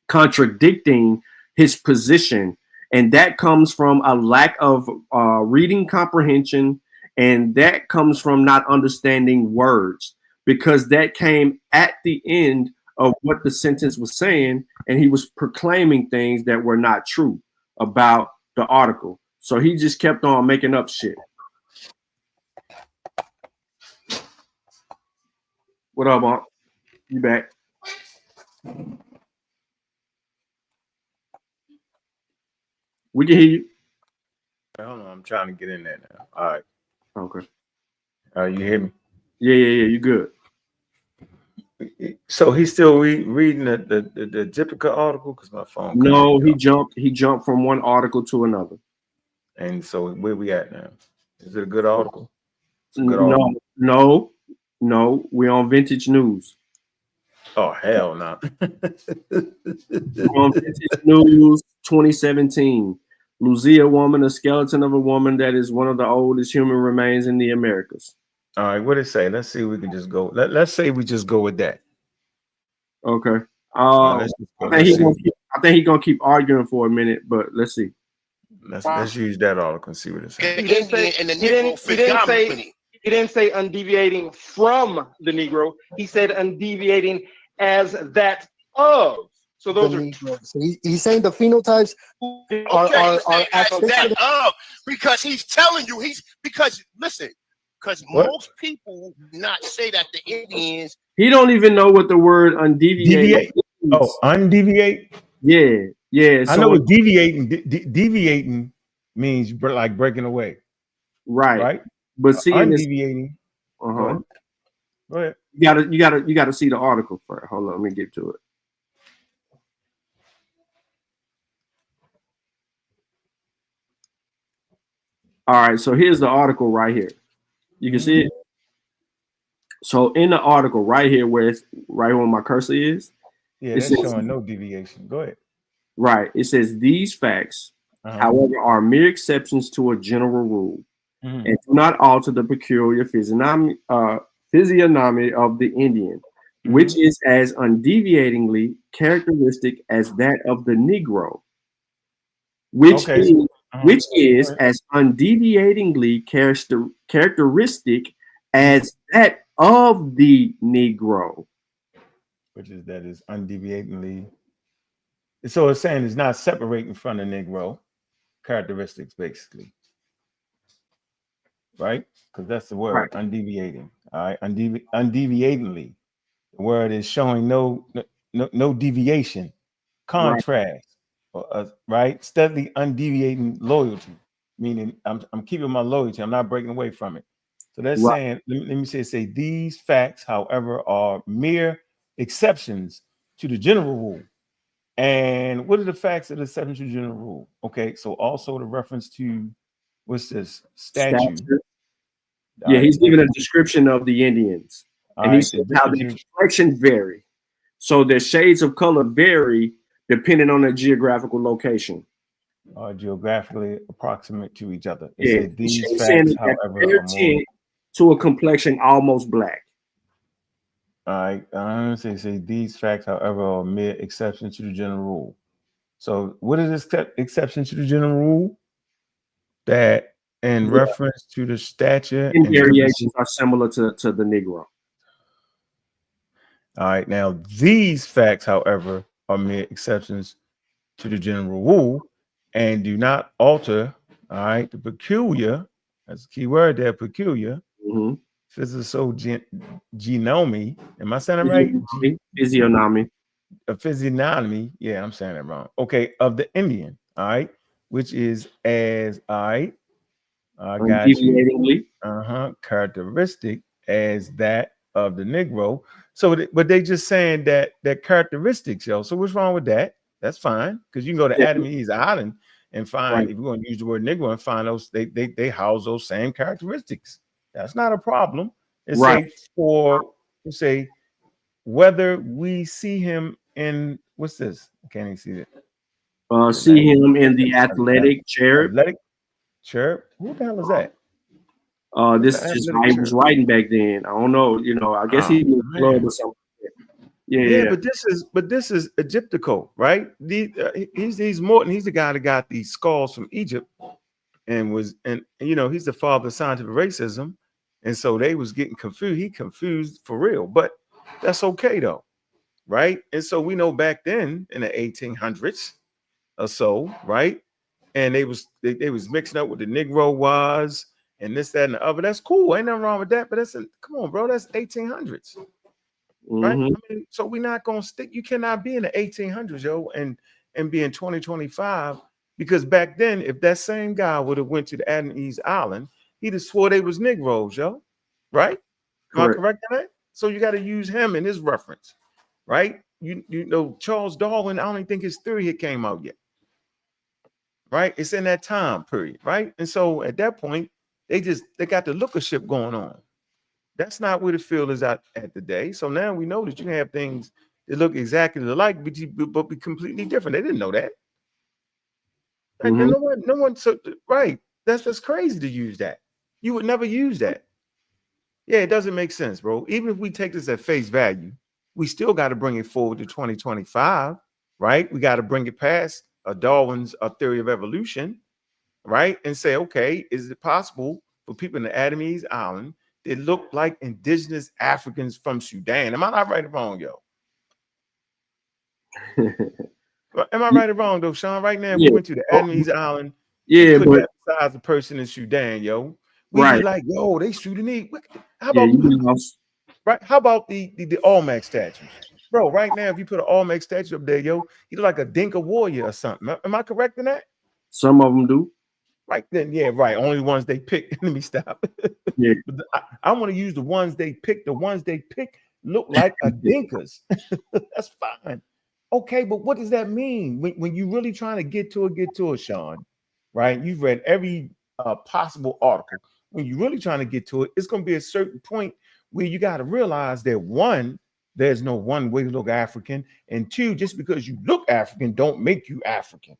contradicting his position. And that comes from a lack of reading comprehension, and that comes from not understanding words, because that came at the end of what the sentence was saying, and he was proclaiming things that were not true about the article. So he just kept on making up shit. What up, Mark? You back? We can hear you. Hold on, I'm trying to get in there now. All right. Okay. You hear me? Yeah. You good? So he's still reading the Jipika article because my phone. No, he jumped from one article to another. And so where we at now? Is it a good article? It's a good No, article. no. We're on Vintage News. Oh hell no! On Vintage News 2017. Luzia woman, a skeleton of a woman that is one of the oldest human remains in the Americas. All right, what did it say? Let's see if we can just go. Let's say we just go with that. Okay. Let's I think he's gonna keep arguing for a minute, but let's see. Let's use that article and see what it says. He didn't say undeviating from the Negro. He said undeviating as that of. So those the are Negro. So he's saying the phenotypes are accessible. That of, because he's telling you because most people would not say that the Indians. He don't even know what the word undeviate. Oh, undeviate. Yeah. I know what deviating. Deviating means like breaking away. Right. But see, undeviating. Go ahead. You gotta see the article first. Hold on, let me get to it. All right, so here's the article right here. You can see it. So in the article right here, where my cursor is, it's showing no deviation. Go ahead. Right. It says these facts, however, are mere exceptions to a general rule, and do not alter the peculiar physiognomy of the Indian, which is as undeviatingly characteristic as that of the Negro, which is as undeviatingly characteristic as that of the Negro, which is undeviatingly. So it's saying it's not separating from the Negro characteristics, basically, right? Because that's the word, undeviating. All right, undeviatingly. The word is showing no deviation, contrast, right? Steadily undeviating loyalty, meaning I'm keeping my loyalty. I'm not breaking away from it. So that's saying, let me say these facts, however, are mere exceptions to the general rule. And what are the facts of the exception to the general rule? Okay, so also the reference to what's this statue? Yeah, he's giving a description of the Indians, and he says how the complexion vary. So the shades of color vary depending on the geographical location. Geographically approximate to each other. Yeah, these facts, however, are more to a complexion almost black. All right, say these facts, however, are mere exceptions to the general rule. So what is this exception to the general rule? That in reference to the stature and and variations are similar to the Negro. All right. Now, these facts, however, are mere exceptions to the general rule and do not alter, all right, the peculiar, that's a key word there, peculiar, physiognomy. Am I saying it right? Physiognomy. A physiognomy. Yeah, I'm saying it wrong. Okay, of the Indian, all right, which is as, all right, I got you. Characteristic as that of the Negro. So, but they just saying that characteristics, yo. So what's wrong with that? That's fine, because you can go to Adamese Island and find, if you're going to use the word Negro, and find those, they house those same characteristics. That's not a problem. It's say whether we see him in, what's this? I can't even see it. See him in the athletic cherub. Athletic cherub. Who the hell is that? This is just how he was writing back then. I don't know. You know, I guess he was club or something. Yeah. But this is Egyptical, right? He's Morton. He's the guy that got these skulls from Egypt, and you know, he's the father of scientific racism, and so they was getting confused. He confused for real, but that's okay though, right? And so we know back then in the 1800s or so, right? And they was mixing up with the Negro was. And this, that, and the other. That's cool. Ain't nothing wrong with that. But come on, bro. That's 1800s. Right? I mean, so we're not gonna stick. You cannot be in the 1800s, yo, and be in 2025. Because back then, if that same guy would have went to the Adamese Island, he'd have swore they was Negroes, yo. Right? Am I correct in that? So you got to use him in his reference, right? You know, Charles Darwin, I don't even think his theory had came out yet. Right? It's in that time period, right? And so at that point, they got the lookership going on. That's not where the field is at today. So now we know that you can have things that look exactly alike, but be completely different. They didn't know that. Like, no one. So right, that's crazy to use that. You would never use that. Yeah, it doesn't make sense, bro. Even if we take this at face value, we still got to bring it forward to 2025, right? We got to bring it past Darwin's theory of evolution. Right, and say, okay, is it possible for people in the Adamese Island that look like indigenous Africans from Sudan? Am I not right or wrong, yo? Am I right or wrong, though, Sean? Right now, if we went to the Adamese Island, put that besides a person in Sudan, yo, we'd be like, yo, they Sudanese. How about right? How about the Olmec statue, bro? Right now, if you put an Olmec statue up there, yo, you look like a Dinka warrior or something. Am I correct in that? Some of them do. Right then, yeah, right. Only the ones they pick. Let me stop. Yeah, I want to use the ones they pick. The ones they pick look like a Dinkas. That's fine. Okay, but what does that mean when you really trying to get to it, Sean? Right? You've read every possible article. When you're really trying to get to it, it's going to be a certain point where you got to realize that one, there's no one way to look African, and two, just because you look African don't make you African.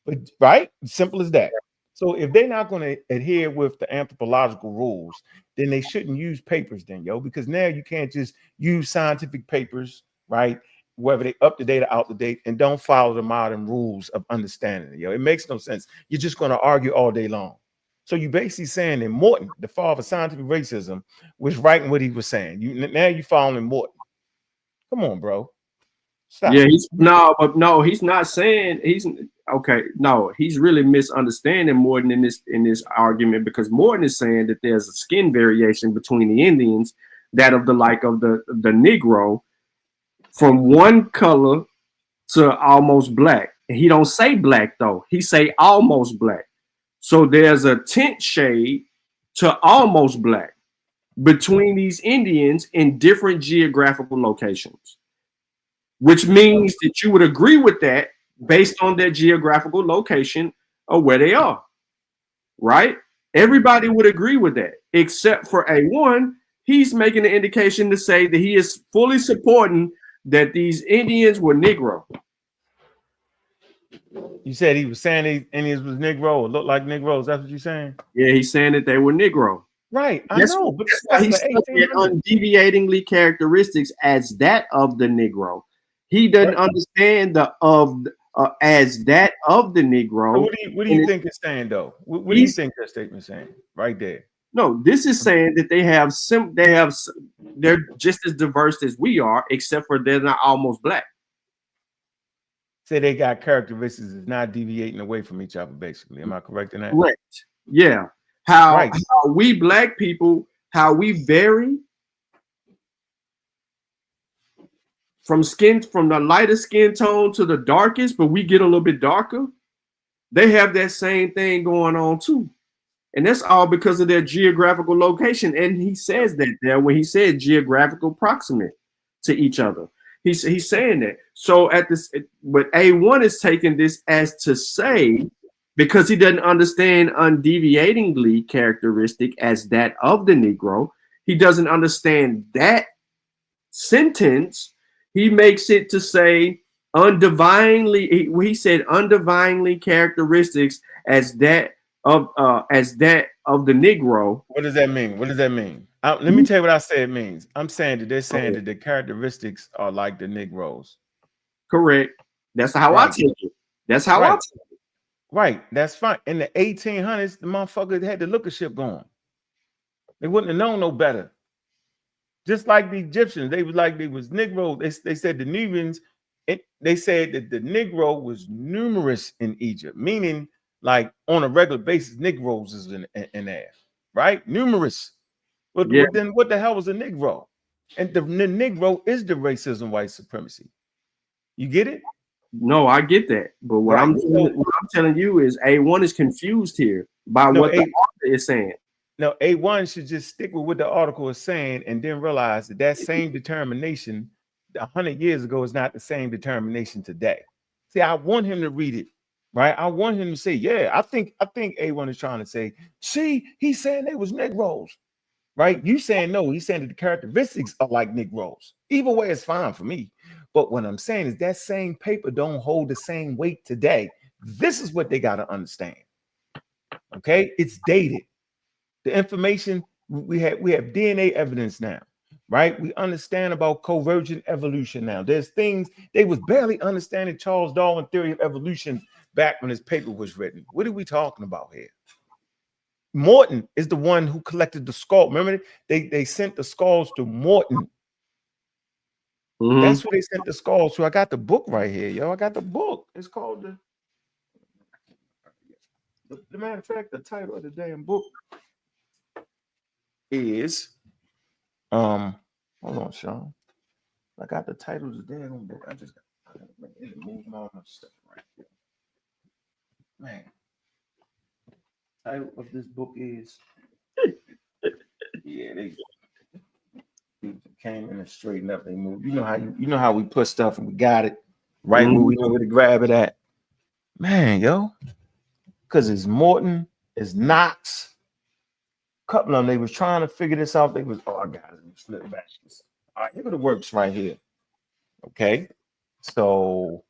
But right, simple as that. So if they're not going to adhere with the anthropological rules, then they shouldn't use papers then, yo, because now you can't just use scientific papers, right? Whether they up to date or out to date, and don't follow the modern rules of understanding it, yo. It makes no sense. You're just going to argue all day long. So you basically saying that Morton, the father of scientific racism, was writing what he was saying. Now you following Morton. Come on, bro. Stop. Yeah, he's not saying he's okay. No, he's really misunderstanding Morton in this argument, because Morton is saying that there's a skin variation between the Indians, that of the like of the Negro, from one color to almost black. And he don't say black though. He say almost black. So there's a tint shade to almost black between these Indians in different geographical locations, which means that you would agree with that based on their geographical location of where they are, right? Everybody would agree with that, except for A1. He's making an indication to say that he is fully supporting that these Indians were Negro. You said he was saying these Indians was Negro or looked like Negroes. That's what you're saying? Yeah, he's saying that they were Negro. Right, I know, but that's why he's looking at undeviatingly characteristics as that of the Negro. He doesn't understand the of as that of the Negro. So what do you think it's saying though? What do you think that statement's saying right there? No, this is saying that they're just as diverse as we are, except for they're not almost black. Say they got characteristics that's not deviating away from each other, basically. Am I correct in that? Correct. Yeah. How we black people, how we vary from the lightest skin tone to the darkest, but we get a little bit darker. They have that same thing going on too. And that's all because of their geographical location. And he says that there when he said geographical proximate to each other. He's saying that. So but A1 is taking this as to say, because he doesn't understand undeviatingly characteristic as that of the Negro, he doesn't understand that sentence. He makes it to say undivinely. He said undivinely characteristics as that of the Negro. What does that mean? What does that mean? Let me tell you what I say it means. I'm saying that they're saying that the characteristics are like the Negroes. Correct. That's how I take it. That's how I take it. Right. That's fine. In the 1800s, the motherfuckers had the looker ship going. They wouldn't have known no better. Just like the Egyptians, they was Negro. They said the Nubians. They said that the Negro was numerous in Egypt, meaning like on a regular basis, Negroes is in there, right? Numerous. But then what the hell was a Negro? And the Negro is the racism, white supremacy. You get it? No, I get that. But what I'm telling you is A1 is confused here by what the author is saying. No, A1 should just stick with what the article is saying and then realize that same determination 100 years ago is not the same determination today. See, I want him to read it, right? I want him to say, yeah, I think A1 is trying to say, see, he's saying they was Negroes, right? You saying no, he's saying that the characteristics are like Negroes. Either way is fine for me. But what I'm saying is that same paper don't hold the same weight today. This is what they got to understand. Okay, it's dated. The information we have DNA evidence now, right? We understand about convergent evolution now. There's things they was barely understanding Charles Darwin theory of evolution back when his paper was written. What are we talking about here? Morton is the one who collected the skull. Remember, they sent the skulls to Morton. Mm-hmm. That's who they sent the skulls to. I got the book right here, yo. I got the book. It's called the matter of fact, the title of the damn book is hold on, Sean. I got the title of the damn book. I gotta move all my stuff right here. Man, title of this book is they came in and straightened up. They moved. You know how we put stuff and we got it right where we know where to grab it at. Man, yo, because it's Morton, it's Knox. Couple of them, they was trying to figure this out. They was, I got it. Flip back. All right, here it works right here. Okay, so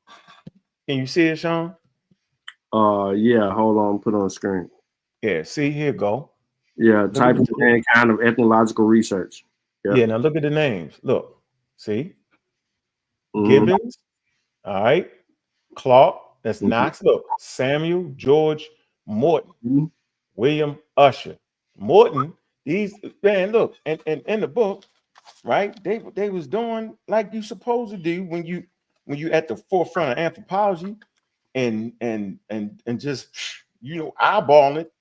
can you see it, Sean? Yeah. Hold on. Put on the screen. Yeah. See, here go. Yeah. Type of kind of ethnological research. Yeah. Now look at the names. Look. See. Gibbons. All right. Clark. That's Knox. Look. Samuel George Morton. William Usher. Morton, these man, look, and in the book, right? They was doing like you supposed to do when you at the forefront of anthropology and just eyeballing it.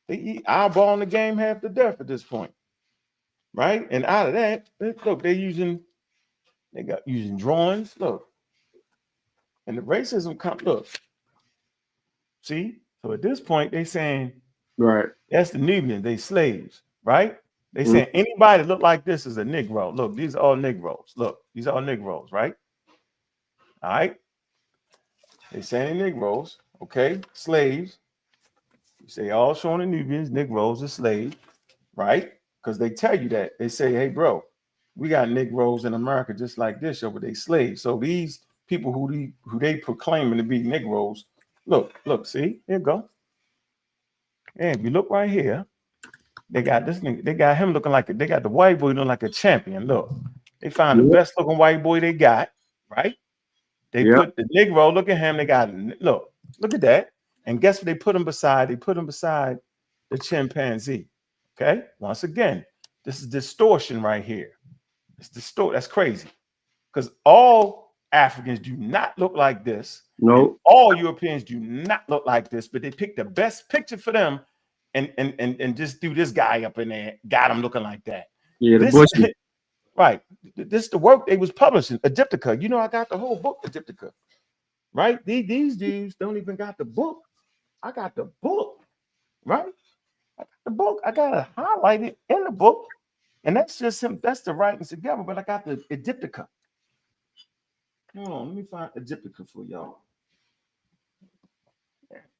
They eyeballing the game half to death at this point, right? And out of that, look, they got using drawings. Look, and the racism come. Look, see. So at this point, they saying. Right. That's the Nubians. They slaves, right? They saying anybody that look like this is a Negro. Look, these are all Negroes. Look, these are all Negroes, right? All right. They saying Negroes, okay? Slaves. You say all showing the Nubians, Negroes are slaves, right? Because they tell you that. They say, hey, bro, we got Negroes in America just like this, but they slaves. So these people who they proclaiming to be Negroes, look, see, here you go. And if you look right here, they got this nigga, they got him looking they got the white boy looking like a champion. Look, they found the best looking white boy they got, right? They put the Negro, look at him, they got, look at that. And guess what they put him beside? They put him beside the chimpanzee. Okay? Once again, this is distortion right here. It's distort. That's crazy. Because all Africans do not look like this. No. All Europeans do not look like this, but they picked the best picture for them and just threw this guy up in there, got him looking like that. Yeah, the This, bushy. right. This is the work they was publishing, Egyptica. You know, I got the whole book, Egyptica. Right? These dudes don't even got the book. I got the book, right? I got the book. I got it highlighted in the book. And that's just him. That's the writings together. But I got the Egyptica. Hold on, let me find Egyptica for y'all.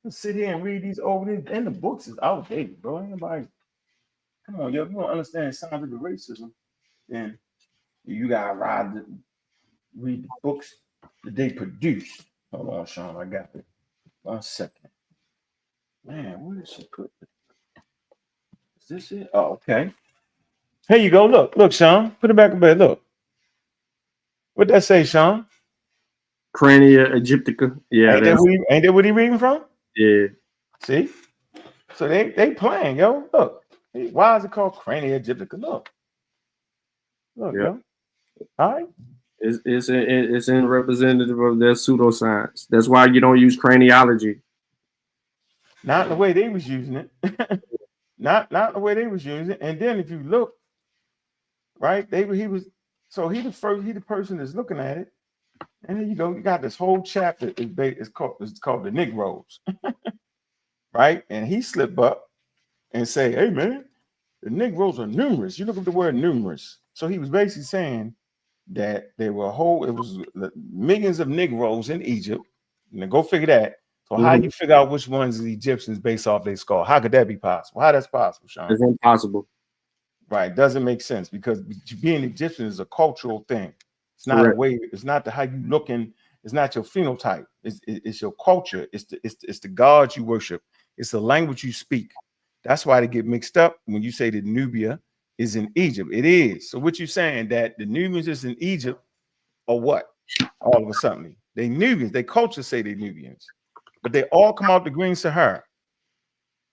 Let's sit here and read these over there. And the books is outdated, bro. Anybody? Come on, yo. If you don't understand scientific racism, then you gotta read the books that they produce. Hold on, Sean. I got it. 1 second. Man, where did she put it? Is this it? Oh, okay. Here you go. Look, Sean. Put it back in bed. Look. What'd that say, Sean? Crania Egyptica. Yeah. Ain't that what he reading from? Yeah. See? So they playing, yo. Look. Why is it called Crania Egyptica? Look, yo. All right. It's in representative of their pseudoscience. That's why you don't use craniology. Not in the way they was using it. not the way they was using it. And then if you look, right, he the person that's looking at it. And then you go, you got this whole chapter. It's called the Negroes. Right? And he slip up and say, hey man, the Negroes are numerous. You look at the word numerous. So he was basically saying that it was millions of Negroes in Egypt. Now go figure that. So how do you figure out which ones are the Egyptians based off their skull? How could that be possible? How that's possible, Sean? It's impossible. Right. Doesn't make sense because being Egyptian is a cultural thing. It's not a way, it's not how you looking, it's not your phenotype, it's your culture, it's the gods you worship, it's the language you speak. That's why they get mixed up when you say that Nubia is in Egypt. It is. So what you saying that the Nubians is in Egypt or what? All of a sudden. They Nubians, they culture say they Nubians, but they all come out the Green Sahara.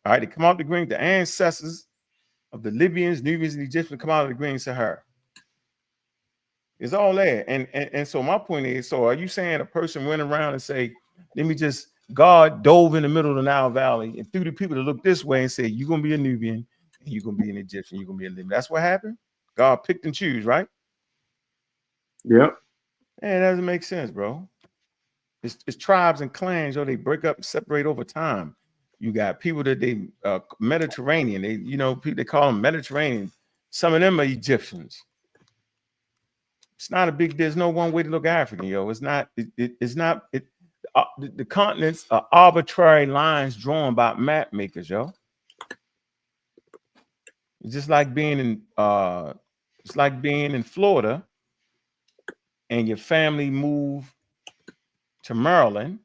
All right, they come out the Green, the ancestors of the Libyans, Nubians, and Egyptians come out of the Green Sahara. It's all there. And so my point is, so are you saying a person went around and say, God dove in the middle of the Nile Valley and threw the people to look this way and said, you're going to be a Nubian and you're going to be an Egyptian, you're going to be a Libyan. That's what happened? God picked and choose, right? Yep. And it doesn't make sense, bro. It's tribes and clans, they break up and separate over time. You got people that they Mediterranean, people they call them Mediterranean. Some of them are Egyptians. It's not a big. There's no one way to look African, yo. It's not. It's not. The continents are arbitrary lines drawn by map makers, yo. It's just like being in. It's like being in Florida, and your family move to Maryland,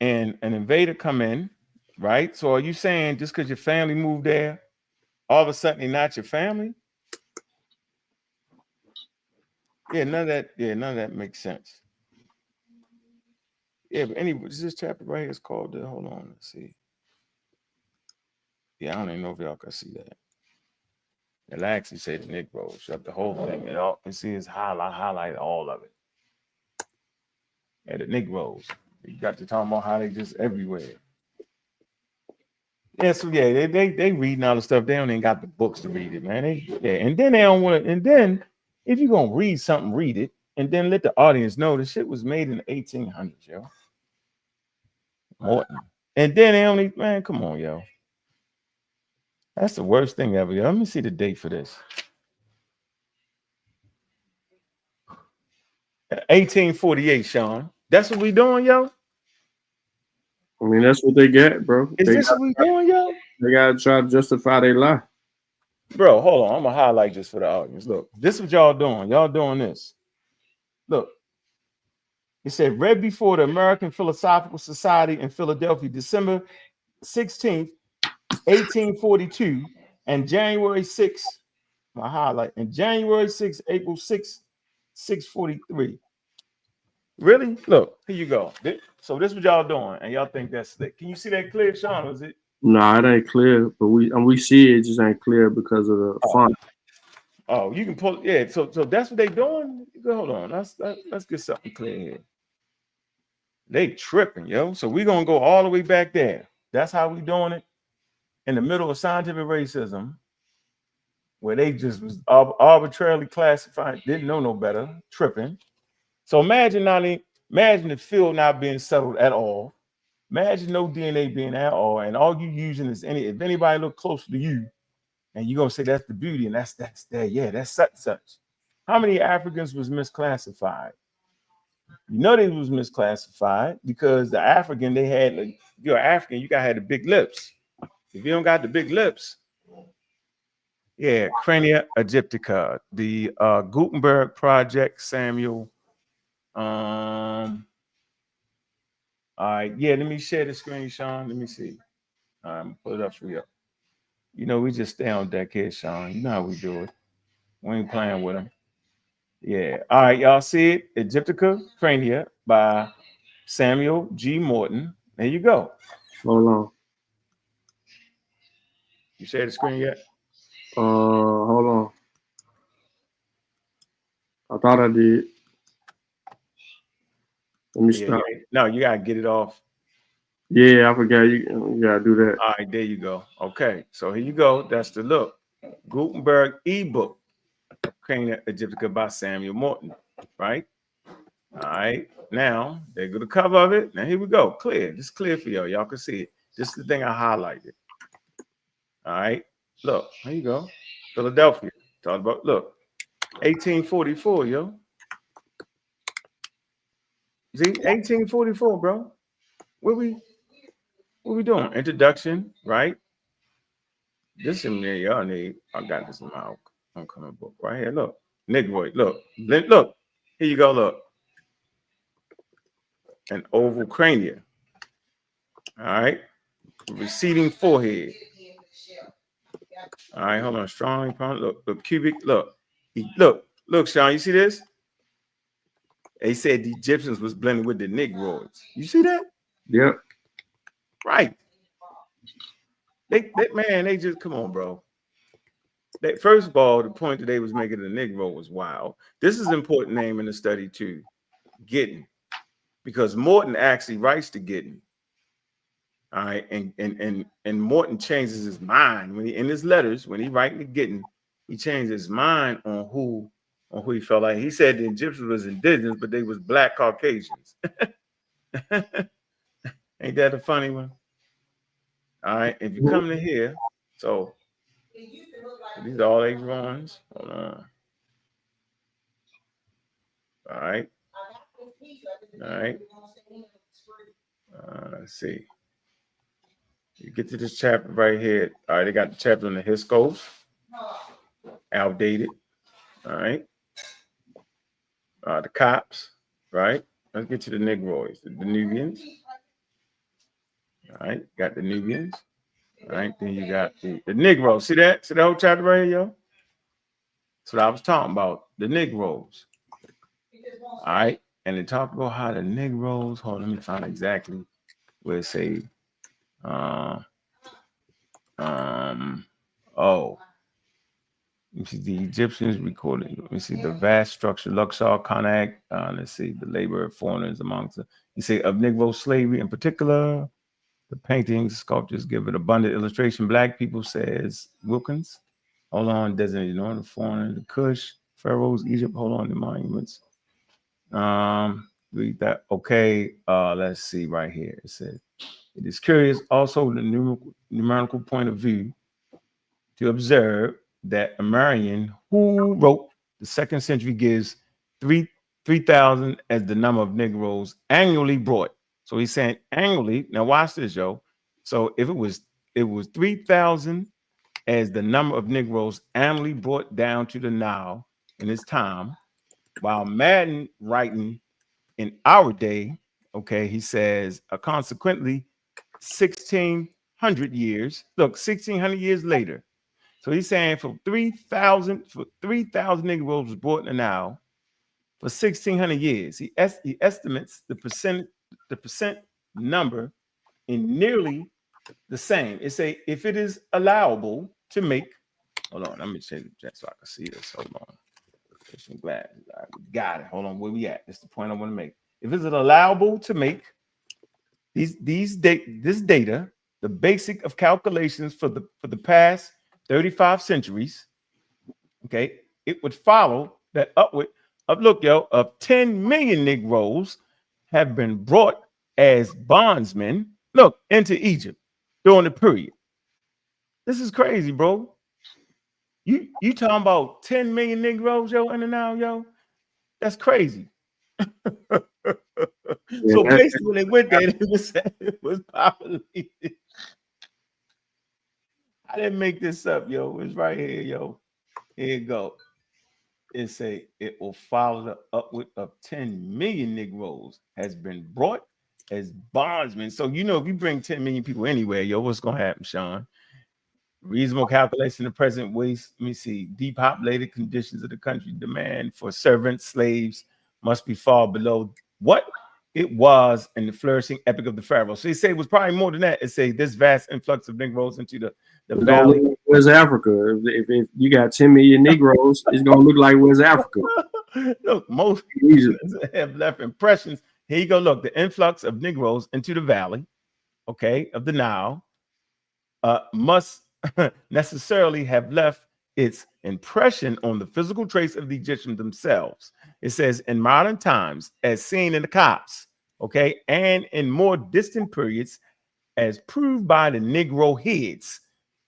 and an invader come in, right? So are you saying just because your family moved there, all of a sudden they're not your family? Yeah, none of that makes sense. Yeah, but anyway, this chapter right here is called hold on, let's see. Yeah, I don't even know if y'all can see that. It'll actually say the Negro, shut the whole thing. And all you see is highlight all of it. Yeah, the Negroes. You got to talk about how they just everywhere. Yeah, so yeah, they reading all the stuff. They don't even got the books to read it, man. And then they don't want to, and then if you're gonna read something, read it, and then let the audience know the shit was made in the 1800s, yo. Morton. And then they only, man, come on, yo. That's the worst thing ever, yo. Let me see the date for this. 1848, Sean. That's what we doing, yo? I mean, that's what they get, bro. Is this what we doing, yo? They gotta try to justify their lie. Bro, hold on. I'm gonna highlight this for the audience. Look, this is what y'all doing. Y'all doing this. Look. It said, read before the American Philosophical Society in Philadelphia, December 16th, 1842, and January 6th, my highlight, and January 6th, April 6th, 643. Really? Look, here you go. So this is what y'all doing, and y'all think that's slick. Can you see that clear, Sean? Is it? Nah, it ain't clear, but we see it just ain't clear because of the font. Oh, you can pull. Yeah. So that's what they doing. Hold on. Let's get something clear here. They tripping, yo. So we gonna go all the way back there. That's how we doing it in the middle of scientific racism, where they just was arbitrarily classified, didn't know no better, tripping. So imagine the field not being settled at all. Imagine no DNA being at all, and all you using is if anybody look closer to you, and you're gonna say that's the beauty, and that's that, yeah, that's such. How many Africans was misclassified? You know they was misclassified because the African they had, like, if you're African, you gotta have the big lips. If you don't got the big lips, yeah, Crania aegyptica, the Gutenberg Project, Samuel. All right, yeah, let me share the screen, Sean. Let me see. Put it up for you. You know, we just stay on deck here, Sean. You know how we do it. We ain't playing with them. Yeah. All right, y'all see it? Aegyptica Crania by Samuel G. Morton. There you go. Hold on. You shared the screen yet? Hold on. I thought I did. Let me stop. Yeah. No, you gotta get it off. Yeah, I forgot you gotta do that. All right, there you go. Okay, so here you go. That's the look. Gutenberg ebook, Crania Aegyptica by Samuel Morton. Right? All right. Now, there go the cover of it. Now here we go. Clear. It's clear for y'all. Y'all can see it. This is the thing I highlighted. All right. Look, here you go. Philadelphia. Talk about, look, 1844, yo. See, 1844, bro. What we doing? Introduction, right? This in there, y'all need. I got this in my homecoming book right here. Look, Negro. Look. Here you go. Look, an oval cranium. All right, receding forehead. All right, hold on. Strong. Look, cubic. Look, Sean. You see this? They said the Egyptians was blended with the Negroids. You see that? Yep. Right. They just come on, bro. First of all, the point that they was making the Negro was wild. This is an important name in the study too, Giddon, because Morton actually writes to Giddon. All right, and Morton changes his mind when in his letters when he writing to Giddon, he changed his mind on who he felt like. He said the Egyptians was indigenous, but they was black Caucasians. Ain't that a funny one? All right, if you come to here, so these are all their drawings. Hold on. All right. Let's see. You get to this chapter right here. All right, they got the chapter on the Hiscos. Outdated. All right. The cops. Right. Let's get to the Negroids, the Nubians. All right, got the Nubians. All right, then you got the Negro. See that? See that whole chapter right here, yo? That's what I was talking about. The Negroes. All right, and they talk about how the Negroes. Hold on, let me find exactly where it say. Let me see the Egyptians recording. Let me see the vast structure, Luxor, Karnak. Let's see the labor of foreigners amongst them. You say of Negro slavery in particular. The paintings, sculptures give it abundant illustration. Black people, says Wilkins. Hold on, designated the foreigner, the Kush, pharaohs, Egypt. Hold on, the monuments. Read that. Okay. Let's see right here. It says it is curious also the numerical point of view to observe that a Marian who wrote the 2nd century gives 3,000 as the number of Negroes annually brought. So he's saying annually. Now watch this, yo. So if it was 3,000 as the number of Negroes annually brought down to the Nile in his time, while Madden writing in our day, okay, he says consequently 1,600 years. Look, 1,600 years later. So he's saying for 3,000 Negroes was brought in the Nile. For for 1,600 years. He estimates the percent number in nearly the same. It say if it is allowable to make. Hold on, let me change that so I can see this. Hold on. I'm glad. All right, we got it. Hold on, where we at? That's the point I want to make. If it's allowable to make this data, the basic of calculations for the past 35 centuries, okay, it would follow that upward of 10 million Negroes have been brought as bondsmen, into Egypt during the period. This is crazy, bro. You talking about 10 million Negroes, in and out, That's crazy. So basically, when they went there, it was populated. I didn't make this up, It's right here, Here you go. It say it will follow the upward of 10 million Negroes has been brought as bondsmen. So if you bring 10 million people anywhere, what's gonna happen, Sean? Reasonable calculation of present waste. Let me see. Depopulated conditions of the country. Demand for servants, slaves must be far below what it was in the flourishing epoch of the pharaoh. So he say it was probably more than that. It say this vast influx of Negroes into the valley. Where's Africa? If you got 10 million Negroes, it's gonna look like where's Africa? Look, most have left impressions. Here you go. Look, the influx of Negroes into the valley, of the Nile, must necessarily have left its impression on the physical trace of the Egyptians themselves. It says in modern times, as seen in the Copts, and in more distant periods, as proved by the Negro heads.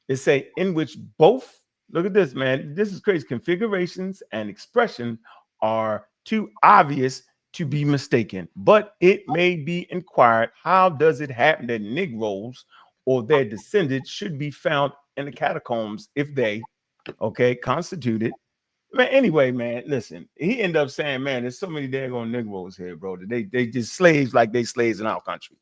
It say in which both, look at this, man, this is crazy, configurations and expression are too obvious to be mistaken. But it may be inquired, how does it happen that Negroes or their descendants should be found in the catacombs if they, constituted? Man, anyway, man, listen, he ended up saying, man, there's so many daggone Negroes here, bro, that they just slaves like they slaves in our country.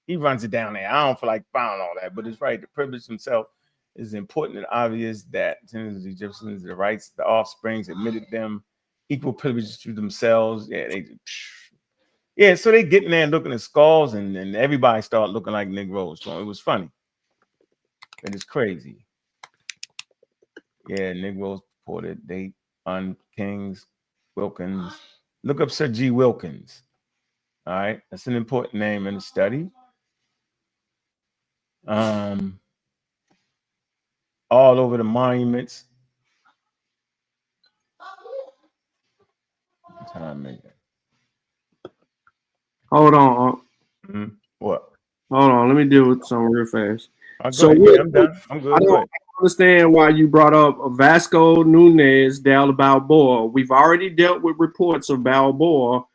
He runs it down there. I don't feel like found all that, but it's right. The privilege himself is important and obvious that the Egyptians, the rights, the offsprings admitted them equal privilege to themselves. So they get in there and looking at skulls, and everybody start looking like Negroes. So it was funny. And it's crazy. Yeah, Negroes reported date on Kings Wilkins. Look up Sir G. Wilkins. All right, that's an important name in the study. All over the monuments. Time it. Hold on. What? Hold on. Let me deal with something real fast. So I'm done. I'm good. I don't understand why you brought up Vasco Nunez de Balboa. We've already dealt with reports of Balboa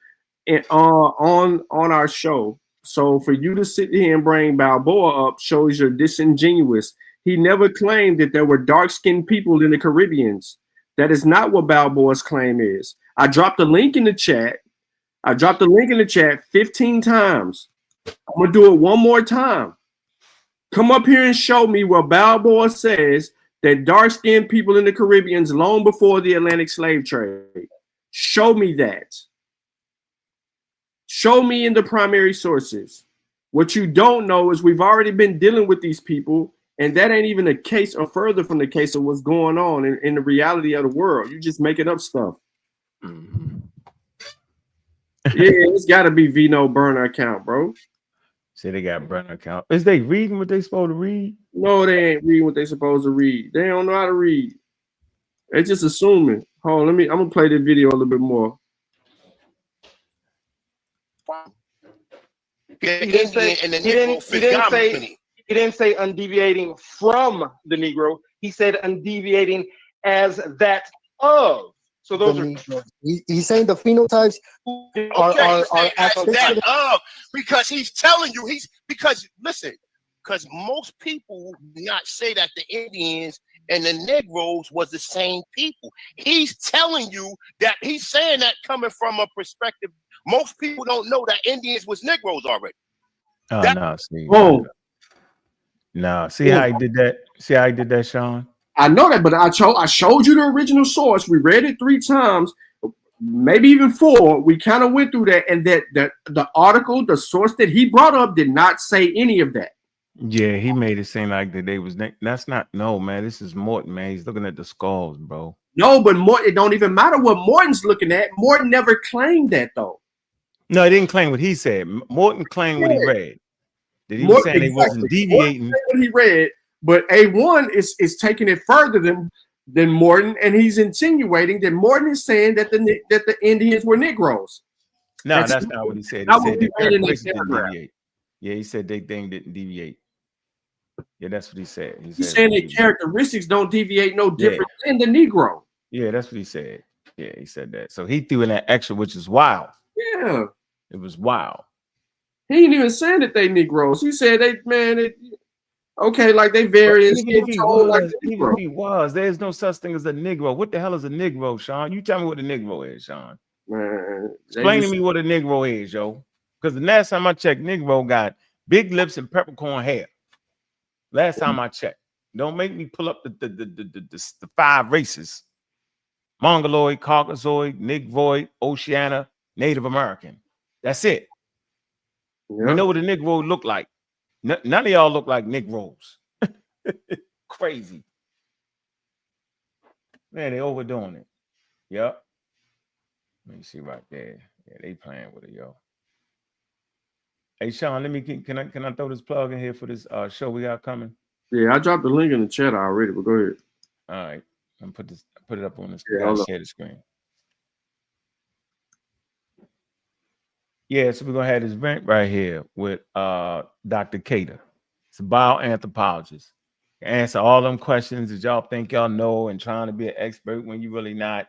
on our show. So for you to sit here and bring Balboa up shows you're disingenuous. He never claimed that there were dark-skinned people in the Caribbeans. That is not what Balboa's claim is. I dropped a link in the chat. 15 times. I'm going to do it one more time. Come up here and show me where Balboa says that dark-skinned people in the Caribbeans long before the Atlantic slave trade. Show me that. Show me in the primary sources. What you don't know is we've already been dealing with these people, and that ain't even a case or further from the case of what's going on in the reality of the world. You're just making up stuff. Mm-hmm. Yeah, it's got to be Vino burner account, bro. Say they got burner account. Is they reading what they supposed to read? No, they ain't reading what they supposed to read. They don't know how to read. They just assuming. Hold on, I'm gonna play the video a little bit more. He didn't say undeviating from the Negro. He said undeviating as that of. So those are. He's saying the phenotypes are that of, because he's telling you because most people do not say that the Indians and the Negroes was the same people. He's telling you that he's saying that coming from a perspective. Most people don't know that Indians was Negroes already. See how he did that? See how he did that, Sean? I know that, but I showed you the original source. We read it 3 times. maybe even 4, we kind of went through that, and that the article, the source that he brought up did not say any of that. Yeah, he made it seem like that they was that's not no man. This is Morton, man. He's looking at the skulls, bro. No, but Morton, it don't even matter what Morton's looking at. Morton never claimed that though. No, he didn't claim what he said. Morton claimed what he read. That he was saying Exactly. he wasn't deviating. Morton said what he read, but A1 is taking it further than Morton, and he's insinuating that Morton is saying that the Indians were Negroes. No, that's not what he said. He said the characteristics didn't deviate. Yeah, he said they thing didn't deviate. Yeah, that's what he said. He's saying that characteristics don't deviate no different than the Negro. Yeah, that's what he said. Yeah, he said that. So he threw in that extra, which is wild. Yeah. It was wild. He ain't even saying that they Negroes. He said okay, like they various. Even if he was, there's no such thing as a Negro. What the hell is a Negro, Sean? You tell me what a Negro is, Sean. Man, explain to me what a Negro is, yo. Because the last time I checked, Negro got big lips and peppercorn hair. Last time I checked. Don't make me pull up the 5 races: Mongoloid, Caucasoid, Negroid, Oceania, Native American. That's it. Yeah. We know what a Negro look like. None of y'all look like Negroes. Crazy. Man, they overdoing it. Yep. Let me see right there. Yeah, they playing with it, yo. Hey, Sean, can I throw this plug in here for this show we got coming? Yeah, I dropped the link in the chat already, but go ahead. All right. I'm put it up on the screen. Yeah, share the screen. Yeah, so we're gonna have this event right here with Dr. Cater. It's a bioanthropologist. Answer all them questions that y'all think y'all know and trying to be an expert when you really not.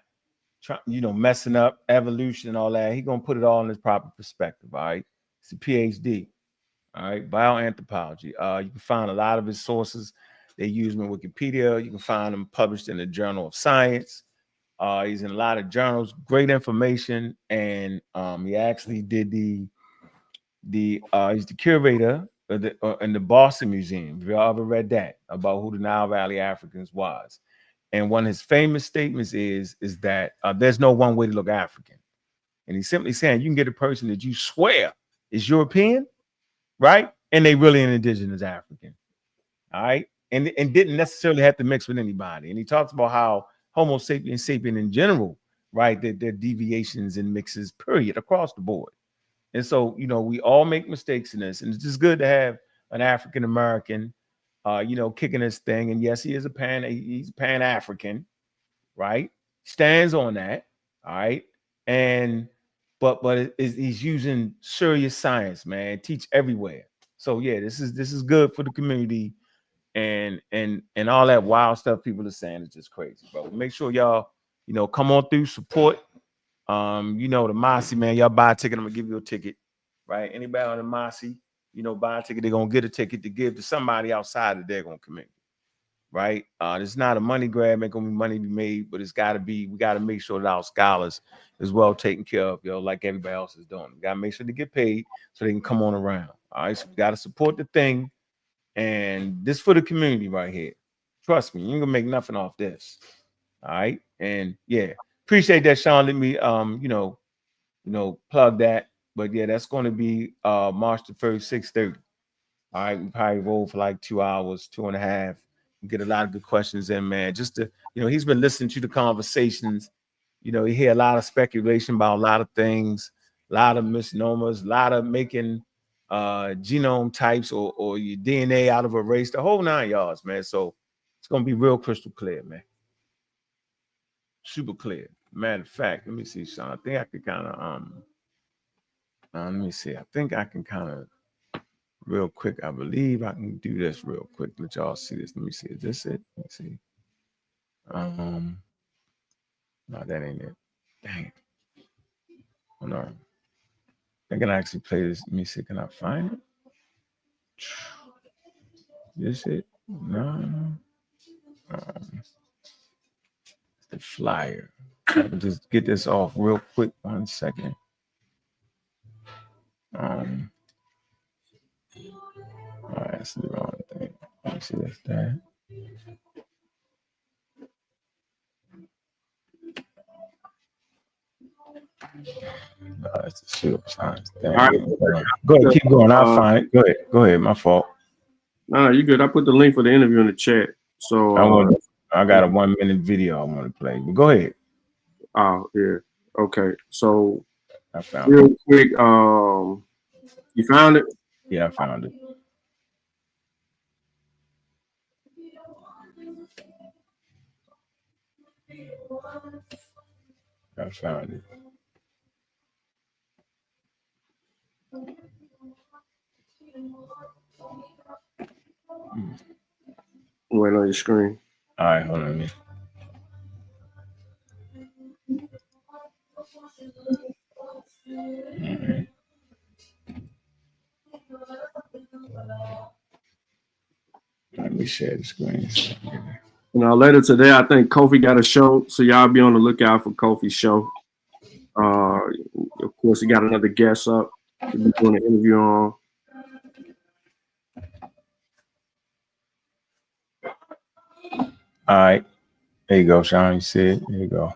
Messing up evolution and all that. He's gonna put it all in his proper perspective. All right, it's a PhD. All right, bioanthropology. You can find a lot of his sources. They use them in Wikipedia. You can find them published in the Journal of Science. He's in a lot of journals. Great information, and he actually did he's the curator in the Boston Museum. Have y'all ever read that about who the Nile Valley Africans was? And one of his famous statements is that there's no one way to look African. And he's simply saying you can get a person that you swear is European, right? And they really an indigenous African. All right. And didn't necessarily have to mix with anybody. And he talks about how Homo sapiens sapien in general, right? That there are deviations and mixes, period, across the board. And so, we all make mistakes in this. And it's just good to have an African American kicking his thing. And yes, he's Pan-African, right? Stands on that, all right? And but he's using serious science, man. Teach everywhere. So yeah, this is good for the community, and all that wild stuff people are saying is just crazy, bro. Make sure y'all, come on through, support. The Mossi, man, y'all buy a ticket, I'm gonna give you a ticket, right? Anybody on the Mossi, buy a ticket, they're gonna get a ticket to give to somebody outside of their community, right? It's not a money grab, ain't gonna be money to be made, but we gotta make sure that our scholars is well taken care of, like everybody else is doing. We gotta make sure they get paid so they can come on around. All right, so we gotta support the thing, and this for the community right here. Trust me, you ain't gonna make nothing off this. All right, and yeah, appreciate that, Sean. Let me plug that. But yeah, that's going to be March the 1st, 6:30. All right, we probably roll for like 2 hours, 2.5. Get a lot of good questions in, man. Just to, he's been listening to the conversations. You hear a lot of speculation about a lot of things, a lot of misnomers, a lot of making genome types or your DNA out of a race, the whole 9 yards, man. So it's going to be real crystal clear, man. Super clear. Matter of fact, let me see, Sean. I think I could kind of let me see. I think I can kind of real quick. I believe I can do this real quick. Let y'all see this. Let me see. Is this it? Let me see. No, that ain't it. Dang it. Hold on. I can actually play this. Let me see. Can I find it? This it? No. The flyer. I can just get this off real quick. 1 second. All right, that's the wrong thing. Let me see, that's that. It's a pseudoscience. All right. Go ahead, keep going. I'll find it. Go ahead. My fault. No, you good. I put the link for the interview in the chat. So I got a 1 minute video I want to play. But go ahead. Oh, yeah. Okay. So I found real it. quick, you found it? Yeah, I found it. I found it. Wait on your screen. All right, hold on. Mm-hmm. Let me share the screen. Later today, I think Kofi got a show, so y'all be on the lookout for Kofi's show. Of course, he got another guest up. We'll be doing an interview on. All right. There you go, Sean. You see it. There you go.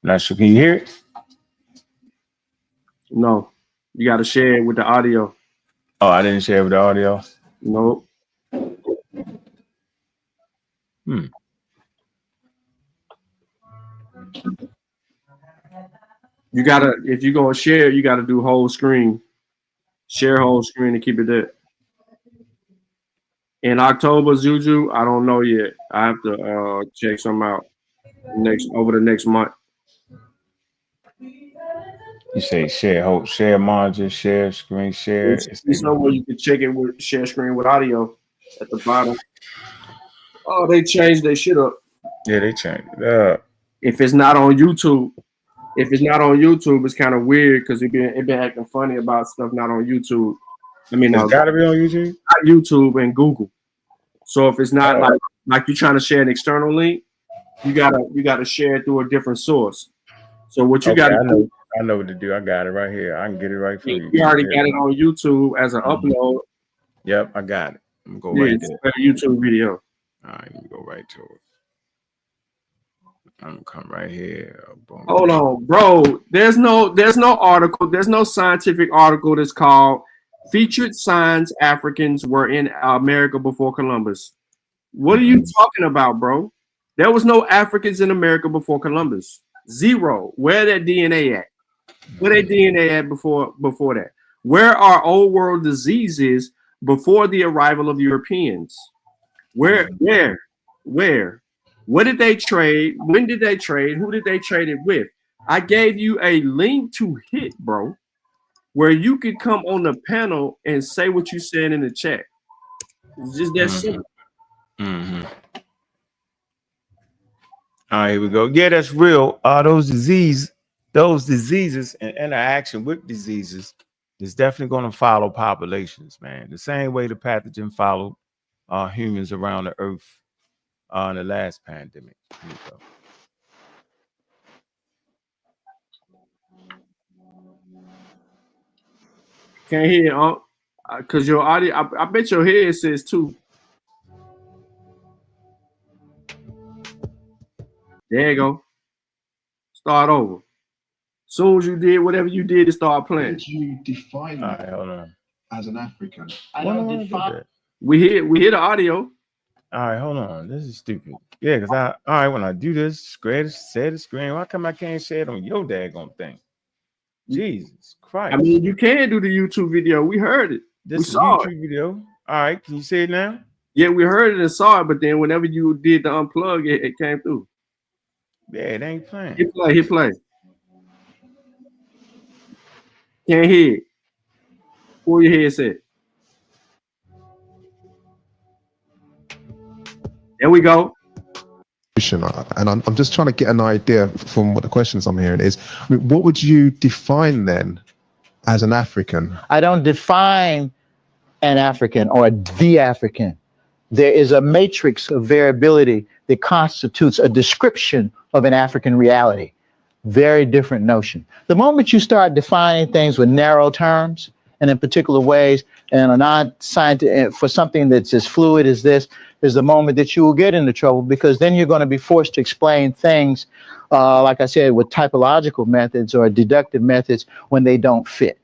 Not sure. Can you hear it? No. You got to share it with the audio. Oh, I didn't share with the audio? Nope. You gotta, if you're gonna share, you gotta do whole screen. Share whole screen and keep it there. In October, Juju, I don't know yet. I have to check some out over the next month. You say share margin, share screen, share. It's somewhere you can check it with share screen with audio at the bottom. Oh, they changed their shit up. Yeah, they changed it up. If it's not on YouTube, it's kind of weird because it been acting funny about stuff not on YouTube. I mean, it's gotta be on YouTube. Not YouTube and Google. So if it's not like you're trying to share an external link, you gotta share it through a different source. So what you gotta do? I know what to do. I got it right here. I can get it right from you. You already got it on YouTube as an upload. Yep, I got it. I'm gonna go right there. YouTube video. All right, let me go right to it. I'm gonna come right here. Boom. Hold on, bro. There's no article. There's no scientific article that's called "Featured Signs Africans Were in America Before Columbus." What are you talking about, bro? There was no Africans in America before Columbus. Zero. Where that DNA at? Where that DNA at before that? Where are old world diseases before the arrival of Europeans? Where? What did they trade? When did they trade? Who did they trade it with? I gave you a link to hit, bro, where you could come on the panel and say what you said in the chat. It's just that simple. All right, here we go. Yeah, that's real. Those diseases and interaction with diseases is definitely going to follow populations, man. The same way the pathogen followed humans around the earth in the last pandemic. Here you go. Can't hear because your audio. I bet your head says too. There you go. Start over. Soon as you did whatever you did, to start playing. How did you define that as an African? We hear the audio. All right, hold on. This is stupid. Yeah, because when I do this, share the screen. Why come I can't share it on your daggone thing? Jesus Christ. I mean, you can do the YouTube video. We heard it. This is a YouTube video. All right, can you see it now? Yeah, we heard it and saw it, but then whenever you did the unplug, it came through. Yeah, it ain't playing. Hit play. Can't hear it. Pull your headset. There we go. And I'm just trying to get an idea from what the questions I'm hearing is, what would you define then as an African? I don't define an African or the African. There is a matrix of variability that constitutes a description of an African reality. Very different notion. The moment you start defining things with narrow terms and in particular ways and are not scientific for something that's as fluid as this, is the moment that you will get into trouble, because then you're going to be forced to explain things, like I said, with typological methods or deductive methods when they don't fit.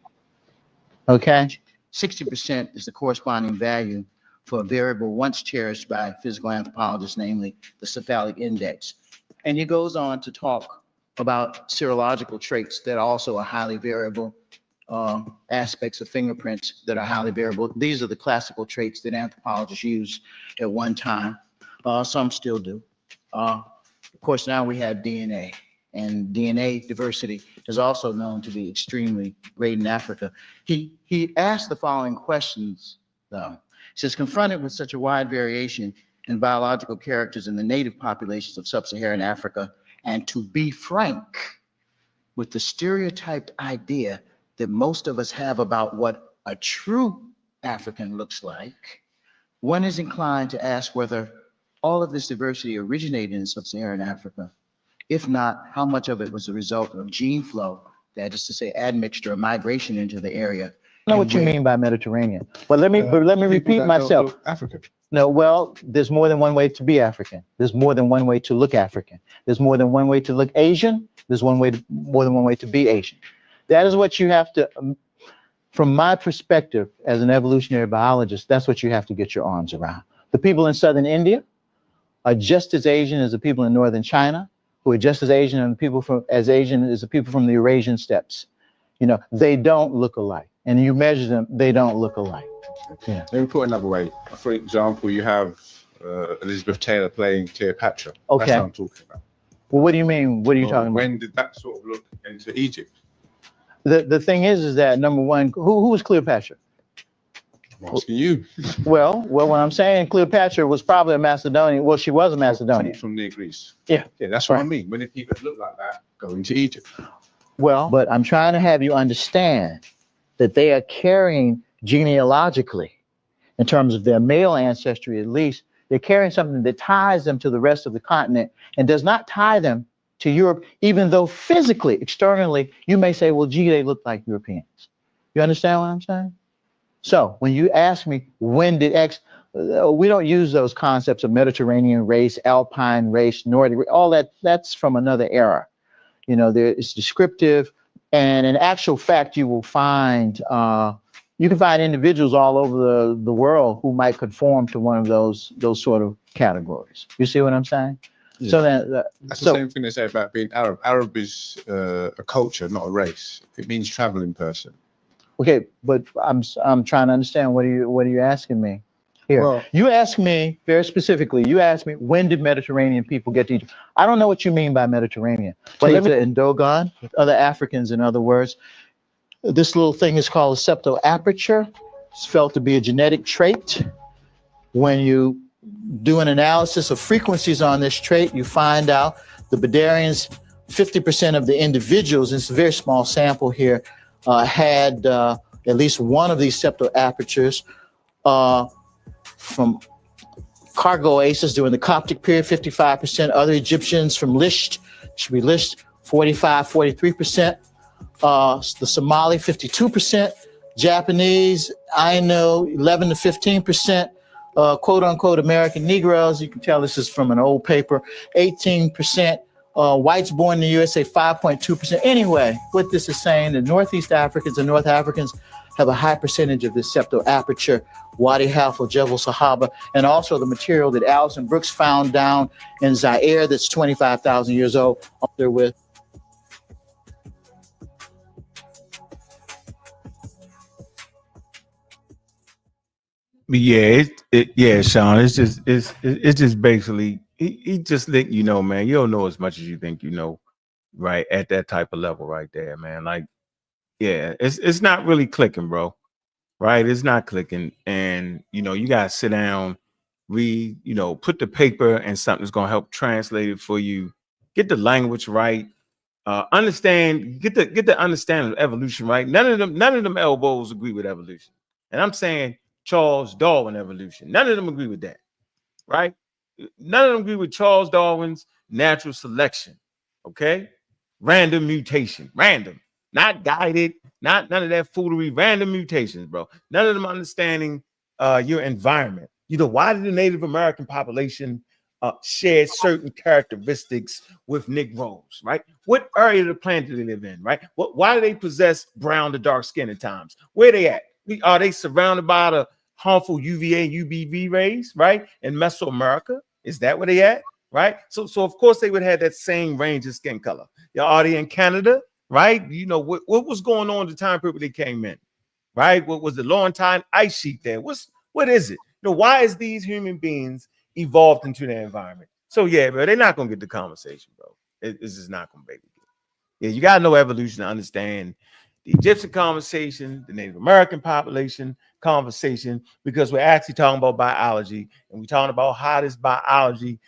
Okay? 60% is the corresponding value for a variable once cherished by physical anthropologists, namely the cephalic index. And he goes on to talk about serological traits that also are highly variable, aspects of fingerprints that are highly variable. These are the classical traits that anthropologists used at one time. Some still do. Of course, now we have DNA, and DNA diversity is also known to be extremely great in Africa. He asked the following questions, though. He says, confronted with such a wide variation in biological characters in the native populations of sub-Saharan Africa, and to be frank, with the stereotyped idea that most of us have about what a true African looks like, one is inclined to ask whether all of this diversity originated in sub-Saharan Africa. If not, how much of it was a result of gene flow, that is to say, admixture or migration into the area? I know what you mean by Mediterranean, but let me repeat myself. African. No, well, there's more than one way to be African. There's more than one way to look African. There's more than one way to look Asian. There's more than one way to be Asian. That is what you have to, from my perspective as an evolutionary biologist, that's what you have to get your arms around. The people in southern India are just as Asian as the people in northern China, who are just as Asian as the people from the Eurasian steppes. You know, they don't look alike. And you measure them, they don't look alike. Yeah. Let me put it another way. For example, you have Elizabeth Taylor playing Cleopatra. Okay. That's what I'm talking about. Well, what do you mean? What are you talking about? When did that sort of look into Egypt? The thing is that, number one, who was Cleopatra? I'm asking you. Well, what I'm saying, Cleopatra was probably a Macedonian. Well, she was a Macedonian. From near Greece. Yeah. Yeah, that's what I mean. When did people look like that go into Egypt? Well, but I'm trying to have you understand that they are carrying genealogically, in terms of their male ancestry at least, they're carrying something that ties them to the rest of the continent and does not tie them to Europe, even though physically, externally, you may say, well, gee, they look like Europeans. You understand what I'm saying? So when you ask me, when did X, we don't use those concepts of Mediterranean race, Alpine race, Nordic, all that's from another era. You know, it's descriptive, and in actual fact, you will find, you can find individuals all over the world who might conform to one of those sort of categories. You see what I'm saying? Yeah. So that's the same thing they say about being Arab. Arab is a culture, not a race. It means traveling person. Okay, but I'm trying to understand, what are you asking me here? Well, you asked me very specifically, you asked me, when did Mediterranean people get to Egypt? I don't know what you mean by Mediterranean. But in Dogon, with other Africans, in other words, this little thing is called a septoaperture. It's felt to be a genetic trait. When you do an analysis of frequencies on this trait, you find out the Badarians, 50% of the individuals, it's a very small sample here, had at least one of these septoapertures from cargo aces during the Coptic period, 55%. Other Egyptians from Lisht, should be Lisht, 43%. The Somali, 52%. Japanese, Ainu, 11 to 15%. Quote unquote American Negroes, you can tell this is from an old paper, 18%. Whites born in the USA, 5.2%. Anyway, what this is saying, the Northeast Africans and North Africans have a high percentage of this septoaperture, Wadi Halfa, Jebel Sahaba, and also the material that Alison Brooks found down in Zaire that's 25,000 years old, up there with. Yeah, yeah, Sean. It's just basically he just think, you know, man, you don't know as much as you think you know, right? At that type of level right there, man. Like, yeah, it's not really clicking, bro. Right? It's not clicking. And you know, you gotta sit down, read, you know, put the paper and something that's gonna help translate it for you, get the language right, understand, get the understanding of evolution right. None of them elbows agree with evolution. And I'm saying Charles Darwin evolution. None of them agree with that, right? None of them agree with Charles Darwin's natural selection, okay? Random mutation, random, not guided, not none of that foolery, random mutations, bro. None of them understanding your environment. You know, why did the Native American population share certain characteristics with Negroes, right? What area of the planet do they live in, right? Why do they possess brown to dark skin at times? Where they at? Are they surrounded by the harmful UVA, UVB rays, right? In Mesoamerica, is that where they at, right? So of course they would have that same range of skin color. Are they in Canada, right? You know, what was going on at the time period they came in, right? What was the Laurentine ice sheet there? What is it? You know, why is these human beings evolved into their environment? So yeah, bro, they're not gonna get the conversation, bro. It's just not gonna be. Yeah, you gotta know evolution to understand the Egyptian conversation, the Native American population conversation, because we're actually talking about biology, and we're talking about how this biology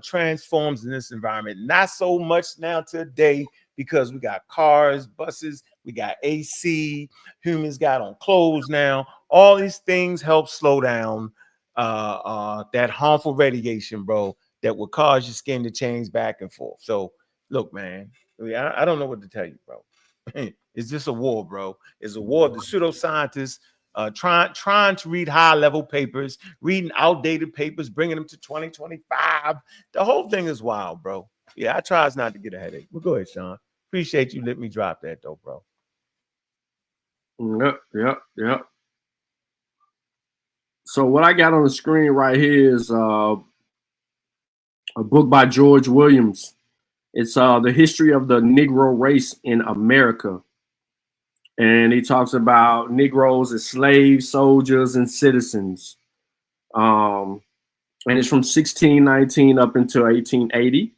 transforms in this environment. Not so much now today, because we got cars, buses, we got AC, humans got on clothes now. All these things help slow down that harmful radiation, bro, that will cause your skin to change back and forth. So look, man, I don't know what to tell you, bro. It's just a war, bro. It's a war of the pseudoscientists trying to read high-level papers, reading outdated papers, bringing them to 2025. The whole thing is wild, bro. Yeah, I tries not to get a headache. Well, go ahead, Sean. Appreciate you letting me drop that, though, bro. Yep. So what I got on the screen right here is a book by George Williams. It's the history of the Negro race in America. And he talks about Negroes as slaves, soldiers, and citizens. And it's from 1619 up until 1880,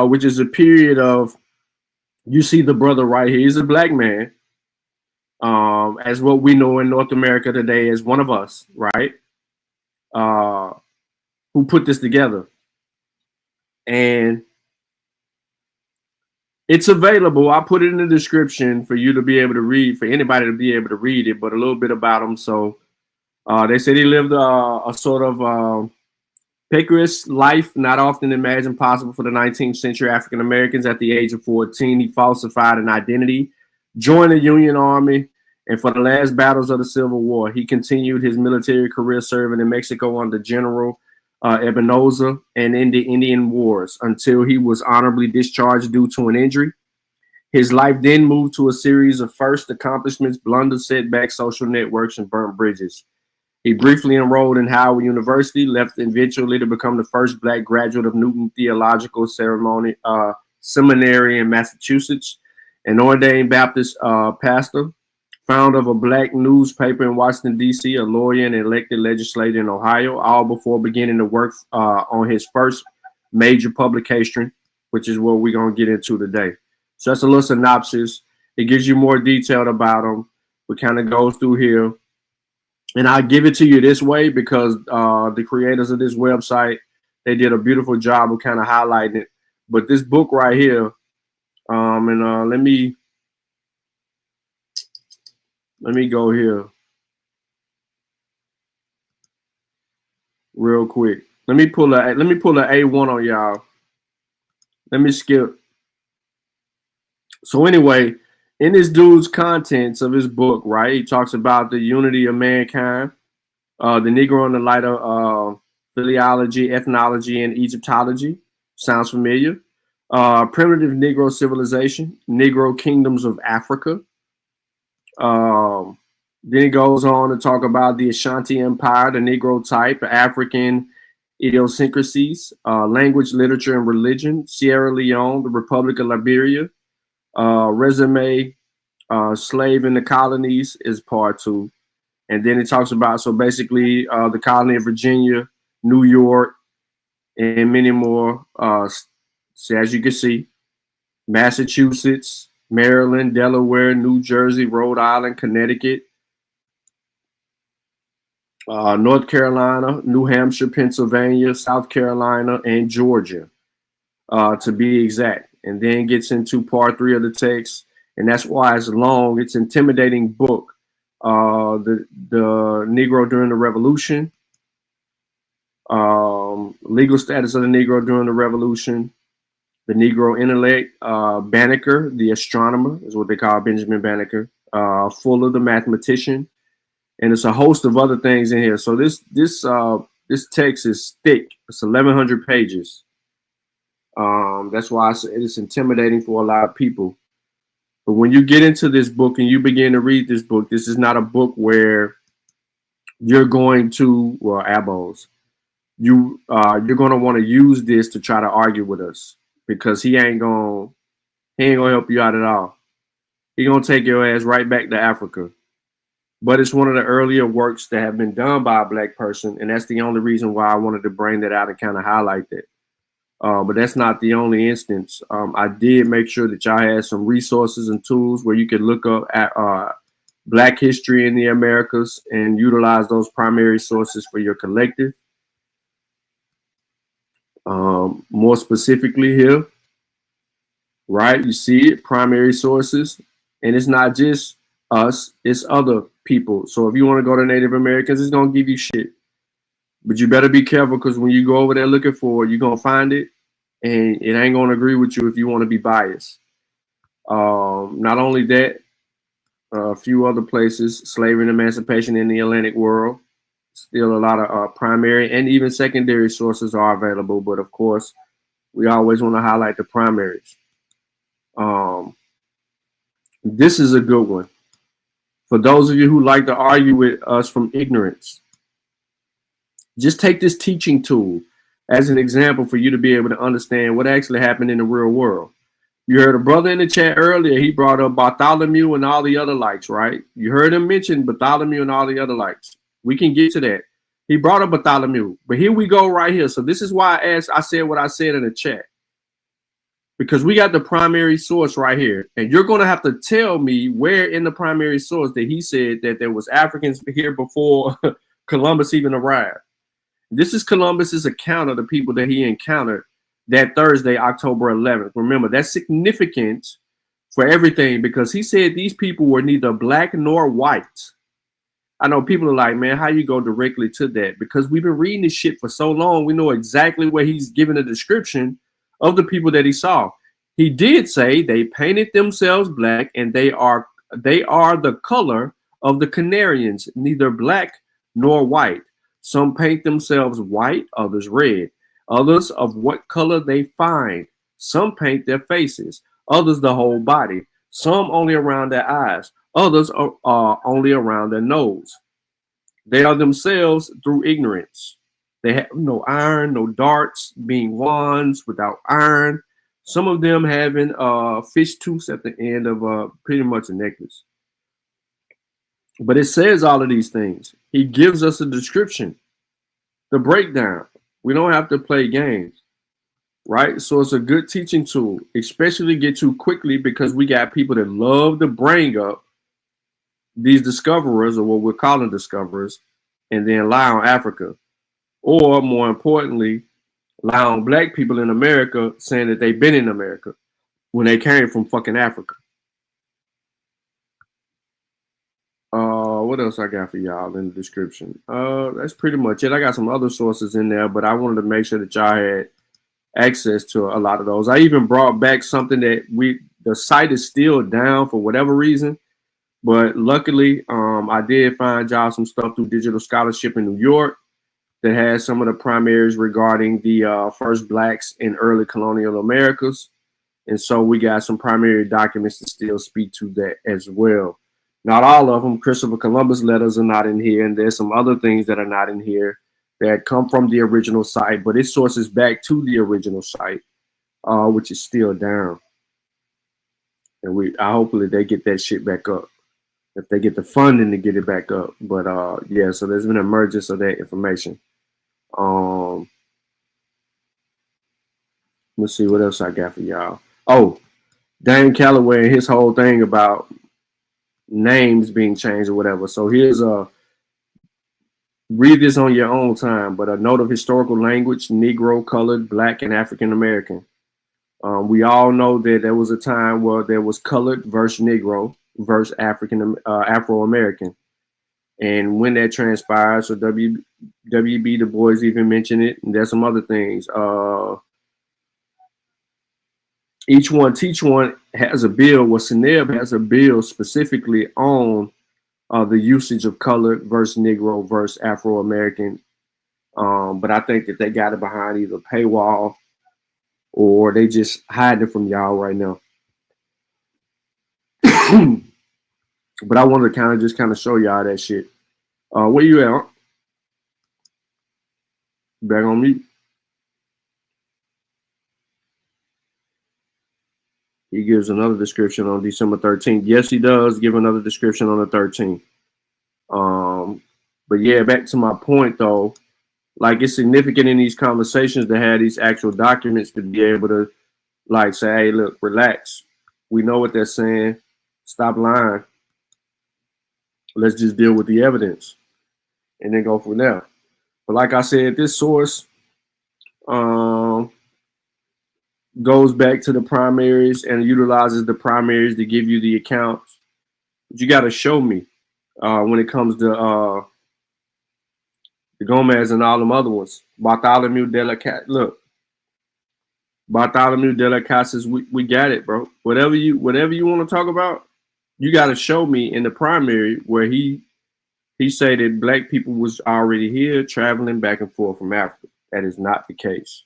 which is a period of, you see the brother right here, he's a black man, as what we know in North America today as one of us, right? Who put this together. And it's available. I put it in the description for you to be able to read, for anybody to be able to read it, but a little bit about him. So they said he lived a sort of pickerish life, not often imagined possible for the 19th century African Americans. At the age of 14, he falsified an identity, joined the Union Army, and for the last battles of the Civil War, he continued his military career serving in Mexico under General Espinosa and in the Indian Wars until he was honorably discharged due to an injury. His life then moved to a series of first accomplishments, blunders, setbacks, social networks, and burnt bridges. He briefly enrolled in Howard University, left eventually to become the first black graduate of Newton Theological Seminary in Massachusetts, an ordained Baptist pastor, founder of a black newspaper in Washington, D.C., a lawyer and elected legislator in Ohio, all before beginning to work on his first major publication, which is what we're going to get into today. So that's a little synopsis. It gives you more detail about him. We kind of go through here. And I give it to you this way because the creators of this website, they did a beautiful job of kind of highlighting it. But this book right here, and let me go here real quick. Let me pull a A1 on y'all. Let me skip. So anyway, in this dude's contents of his book, right, he talks about the unity of mankind, the Negro in the light of philology, ethnology, and Egyptology. Sounds familiar. Primitive Negro civilization, Negro kingdoms of Africa. Then he goes on to talk about the Ashanti Empire, the Negro type, African idiosyncrasies, language, literature, and religion, Sierra Leone, the Republic of Liberia, resume, slave in the colonies is part 2. And then it talks about, so basically the colony of Virginia, New York, and many more. So as you can see, Massachusetts, Maryland, Delaware, New Jersey, Rhode Island, Connecticut, North Carolina, New Hampshire, Pennsylvania, South Carolina, and Georgia, to be exact. And then gets into part 3 of the text, and that's why it's long. It's an intimidating book. The Negro during the Revolution, legal status of the Negro during the Revolution, the Negro intellect, Banneker, the astronomer, is what they call Benjamin Banneker, Fuller, the mathematician, and it's a host of other things in here. So this text is thick. It's 1,100 pages. That's why it's intimidating for a lot of people. But when you get into this book and you begin to read this book, this is not a book where you're going to, well, abos, you're going to want to use this to try to argue with us, because he ain't gonna help you out at all. He gonna take your ass right back to Africa. But it's one of the earlier works that have been done by a Black person, and that's the only reason why I wanted to bring that out and kind of highlight that. But that's not the only instance. I did make sure that y'all had some resources and tools where you could look up at Black history in the Americas and utilize those primary sources for your collective. More specifically here, right? You see it, primary sources, and it's not just us, it's other people. So if you want to go to Native Americans, it's going to give you shit. But you better be careful, because when you go over there looking for it, you're going to find it, and it ain't going to agree with you if you want to be biased. Not only that, a few other places, slavery and emancipation in the Atlantic world, still a lot of primary and even secondary sources are available. But of course, we always want to highlight the primaries. This is a good one. For those of you who like to argue with us from ignorance, just take this teaching tool as an example for you to be able to understand what actually happened in the real world. You heard a brother in the chat earlier, he brought up Bartholomew and all the other likes, right? You heard him mention Bartholomew and all the other likes. We can get to that. He brought up Bartholomew, but here we go right here. So this is why I said what I said in the chat, because we got the primary source right here, and you're going to have to tell me where in the primary source that he said that there was Africans here before Columbus even arrived. This is Columbus's account of the people that he encountered that Thursday, October 11th. Remember, that's significant for everything, because he said these people were neither Black nor white. I know people are like, man, how you go directly to that? Because we've been reading this shit for so long, we know exactly where he's giving a description of the people that he saw. He did say they painted themselves black, and they are the color of the Canarians, neither black nor white. Some paint themselves white, others red. Others of what color they find. Some paint their faces, others the whole body. Some only around their eyes, others are only around their nose. They are themselves through ignorance. They have no iron, no darts, being wands without iron. Some of them having fish tooths at the end of pretty much a necklace. But it says all of these things. He gives us a description, the breakdown. We don't have to play games, right? So it's a good teaching tool, especially get to quickly, because we got people that love to bring up these discoverers, or what we're calling discoverers, and then lie on Africa. Or more importantly, lie on Black people in America, saying that they've been in America when they came from fucking Africa. What else I got for y'all in the description? That's pretty much it. I got some other sources in there, but I wanted to make sure that y'all had access to a lot of those. I even brought back something that the site is still down for whatever reason, but luckily I did find y'all some stuff through Digital Scholarship in New York that has some of the primaries regarding the first Blacks in early colonial Americas. And so we got some primary documents that still speak to that as well. Not all of them. Christopher Columbus letters are not in here, and there's some other things that are not in here that come from the original site, but it sources back to the original site, which is still down. And hopefully they get that shit back up, if they get the funding to get it back up. But yeah, so there's been an emergence of that information. Let's see what else I got for y'all. Oh, Dan Calloway and his whole thing about names being changed or whatever. So here's read this on your own time, but a note of historical language: Negro, colored, Black, and African American. We all know that there was a time where there was colored versus Negro versus Afro American, and when that transpired, so W.B. Du Bois even mentioned it, and there's some other things. Each one Teach One has a bill. Well, Seneb has a bill specifically on the usage of color versus Negro versus Afro-American. But I think that they got it behind either paywall or they just hiding it from y'all right now. But I wanted to kind of show y'all that shit. Where you at? Back on mute. He gives another description on December 13th. Yes, he does give another description on the 13th. But yeah, back to my point though, like it's significant in these conversations to have these actual documents to be able to like say, hey, look, relax. We know what they're saying. Stop lying. Let's just deal with the evidence and then go from there. But like I said, this source goes back to the primaries and utilizes the primaries to give you the accounts. But you got to show me when it comes to the Gomez and all them other ones. Bartholomew de la Casas, we got it, bro. Whatever you want to talk about, you got to show me in the primary where he said that black people was already here traveling back and forth from Africa. That is not the case.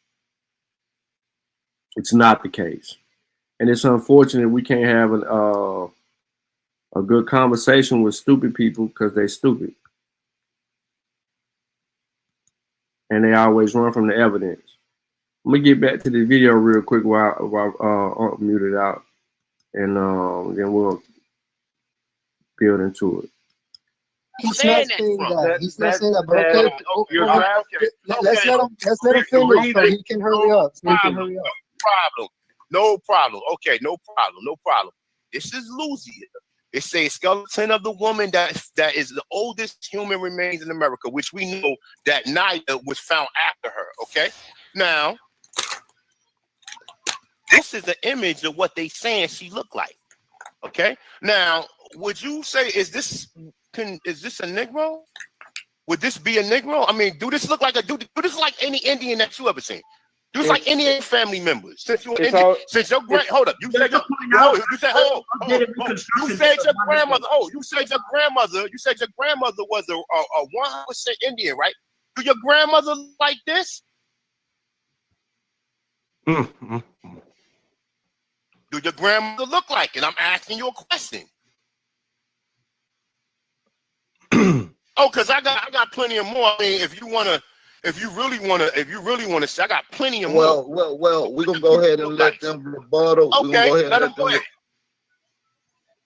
It's not the case. And it's unfortunate we can't have a good conversation with stupid people because they're stupid. And they always run from the evidence. I'm going to get back to the video real quick while I mute it out. And then we'll build into it. He's not saying that. He's not saying that. But okay, let's let him finish so he can hurry up. No problem. Okay, no problem. This is Luzia. It says skeleton of the woman that is the oldest human remains in America, which we know that Naya was found after her. Okay, now this is an image of what they saying she looked like. Okay, now would you say is this a Negro? Would this be a Negro? I mean, do this look like like any Indian that you ever seen? Do this like any family members? Since you're Indian, since your hold up, you said your grandmother. You said your grandmother was a 100% Indian, right? Do your grandmother look like this? Mm-hmm. Do your grandmother look like it? I'm asking you a question. Oh, because I got plenty of more. I mean, if you really wanna say, I got plenty of more. Well, we're gonna go ahead and let them rebuttal. Okay, let them go ahead.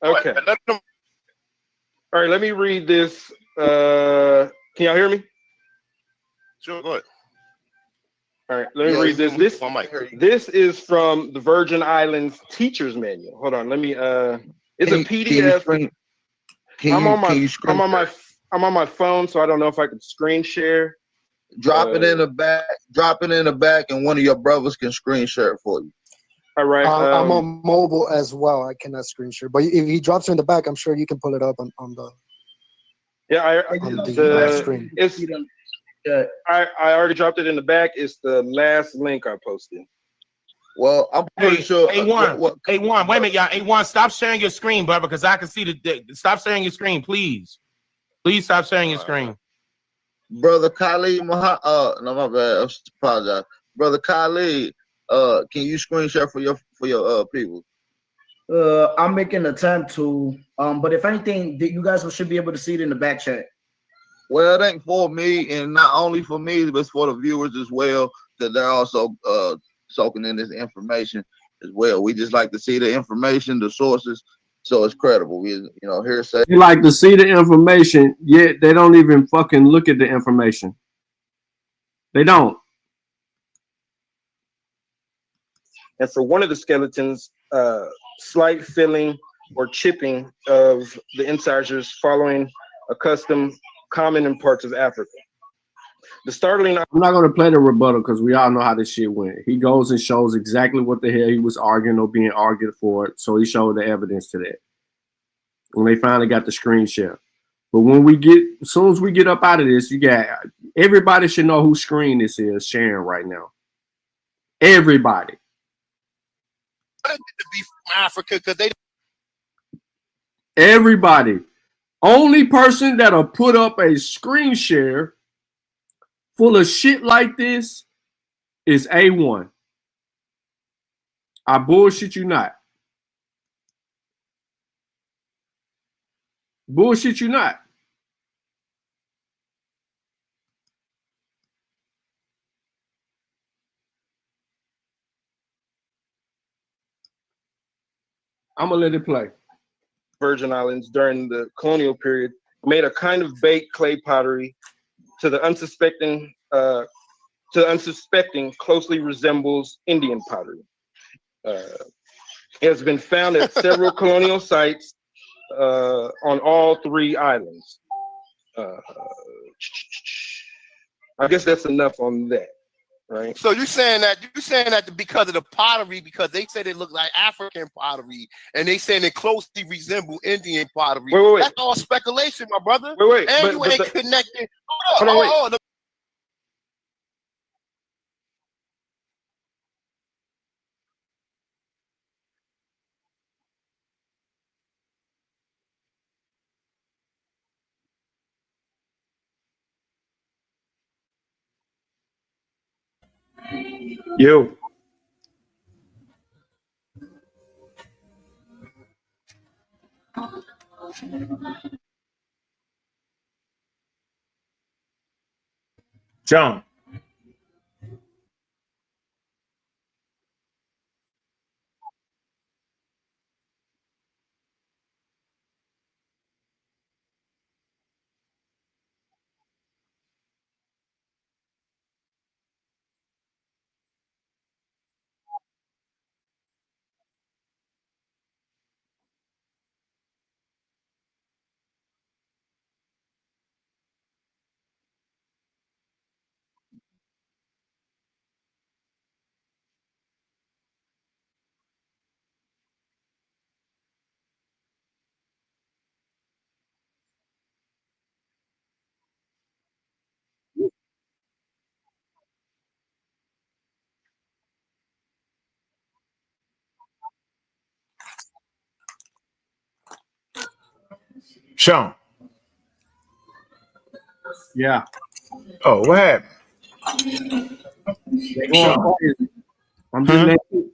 Okay. All right, let me read this. Can y'all hear me? Sure, go ahead. All right, let me read this. This is from the Virgin Islands Teacher's Manual. Hold on, let me. It's a PDF. I'm on my phone, so I don't know if I can screen share. Drop it in the back, and one of your brothers can screen share it for you. All right. I'm on mobile as well. I cannot screen share, but if he drops it in the back, I'm sure you can pull it up on the. Yeah, the screen. I already dropped it in the back. It's the last link I posted. Well, I'm pretty sure. A1, wait a minute, y'all. A1, stop sharing your screen, brother, because I can see stop sharing your screen, please. Please stop sharing your screen. Brother Khalid, no, my bad. I apologize. Brother Khalid, can you screen share for your people? I'm making an attempt to, but if anything, you guys should be able to see it in the back chat. Well, it ain't for me, and not only for me, but for the viewers as well, that they're also soaking in this information as well. We just like to see the information, the sources, so it's credible. We, hearsay. They like to see the information, yet they don't even fucking look at the information. They don't. And for one of the skeletons, slight filling or chipping of the incisors following a custom common in parts of Africa. The startling. I'm not going to play the rebuttal because we all know how this shit went. He goes and shows exactly what the hell he was arguing or being argued for. So he showed the evidence to that. When they finally got the screen share. But as soon as we get up out of this, everybody should know whose screen this is sharing right now. Everybody. To be from Africa because they. Everybody. Only person that'll put up a screen share full of shit like this is A1. I bullshit you not. Bullshit you not. I'm gonna let it play. Virgin Islands during the colonial period made a kind of baked clay pottery to the unsuspecting closely resembles Indian pottery. It has been found at several colonial sites on all 3 islands. I guess that's enough on that, right? So you're saying that because of the pottery, because they said it looked like African pottery, and they saying it closely resemble Indian pottery. Wait. That's all speculation, my brother. Wait. And you ain't connected. Hold on. Yo. John. Sean. Yeah. Oh, what happened? They going crazy. I'm just letting you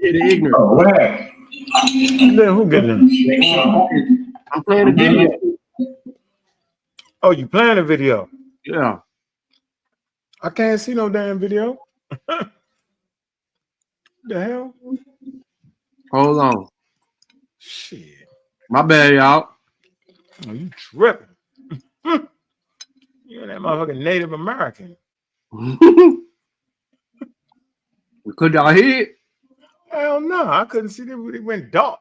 the ignorant. Oh, what happened? Who get them? I'm playing a video. Oh, you playing a video? Yeah. I can't see no damn video. The hell? Hold on. Shit. My bad, y'all. Oh, you tripping. You're that motherfucking Native American. Could y'all hear it? Hell no, I couldn't see it. It went dark.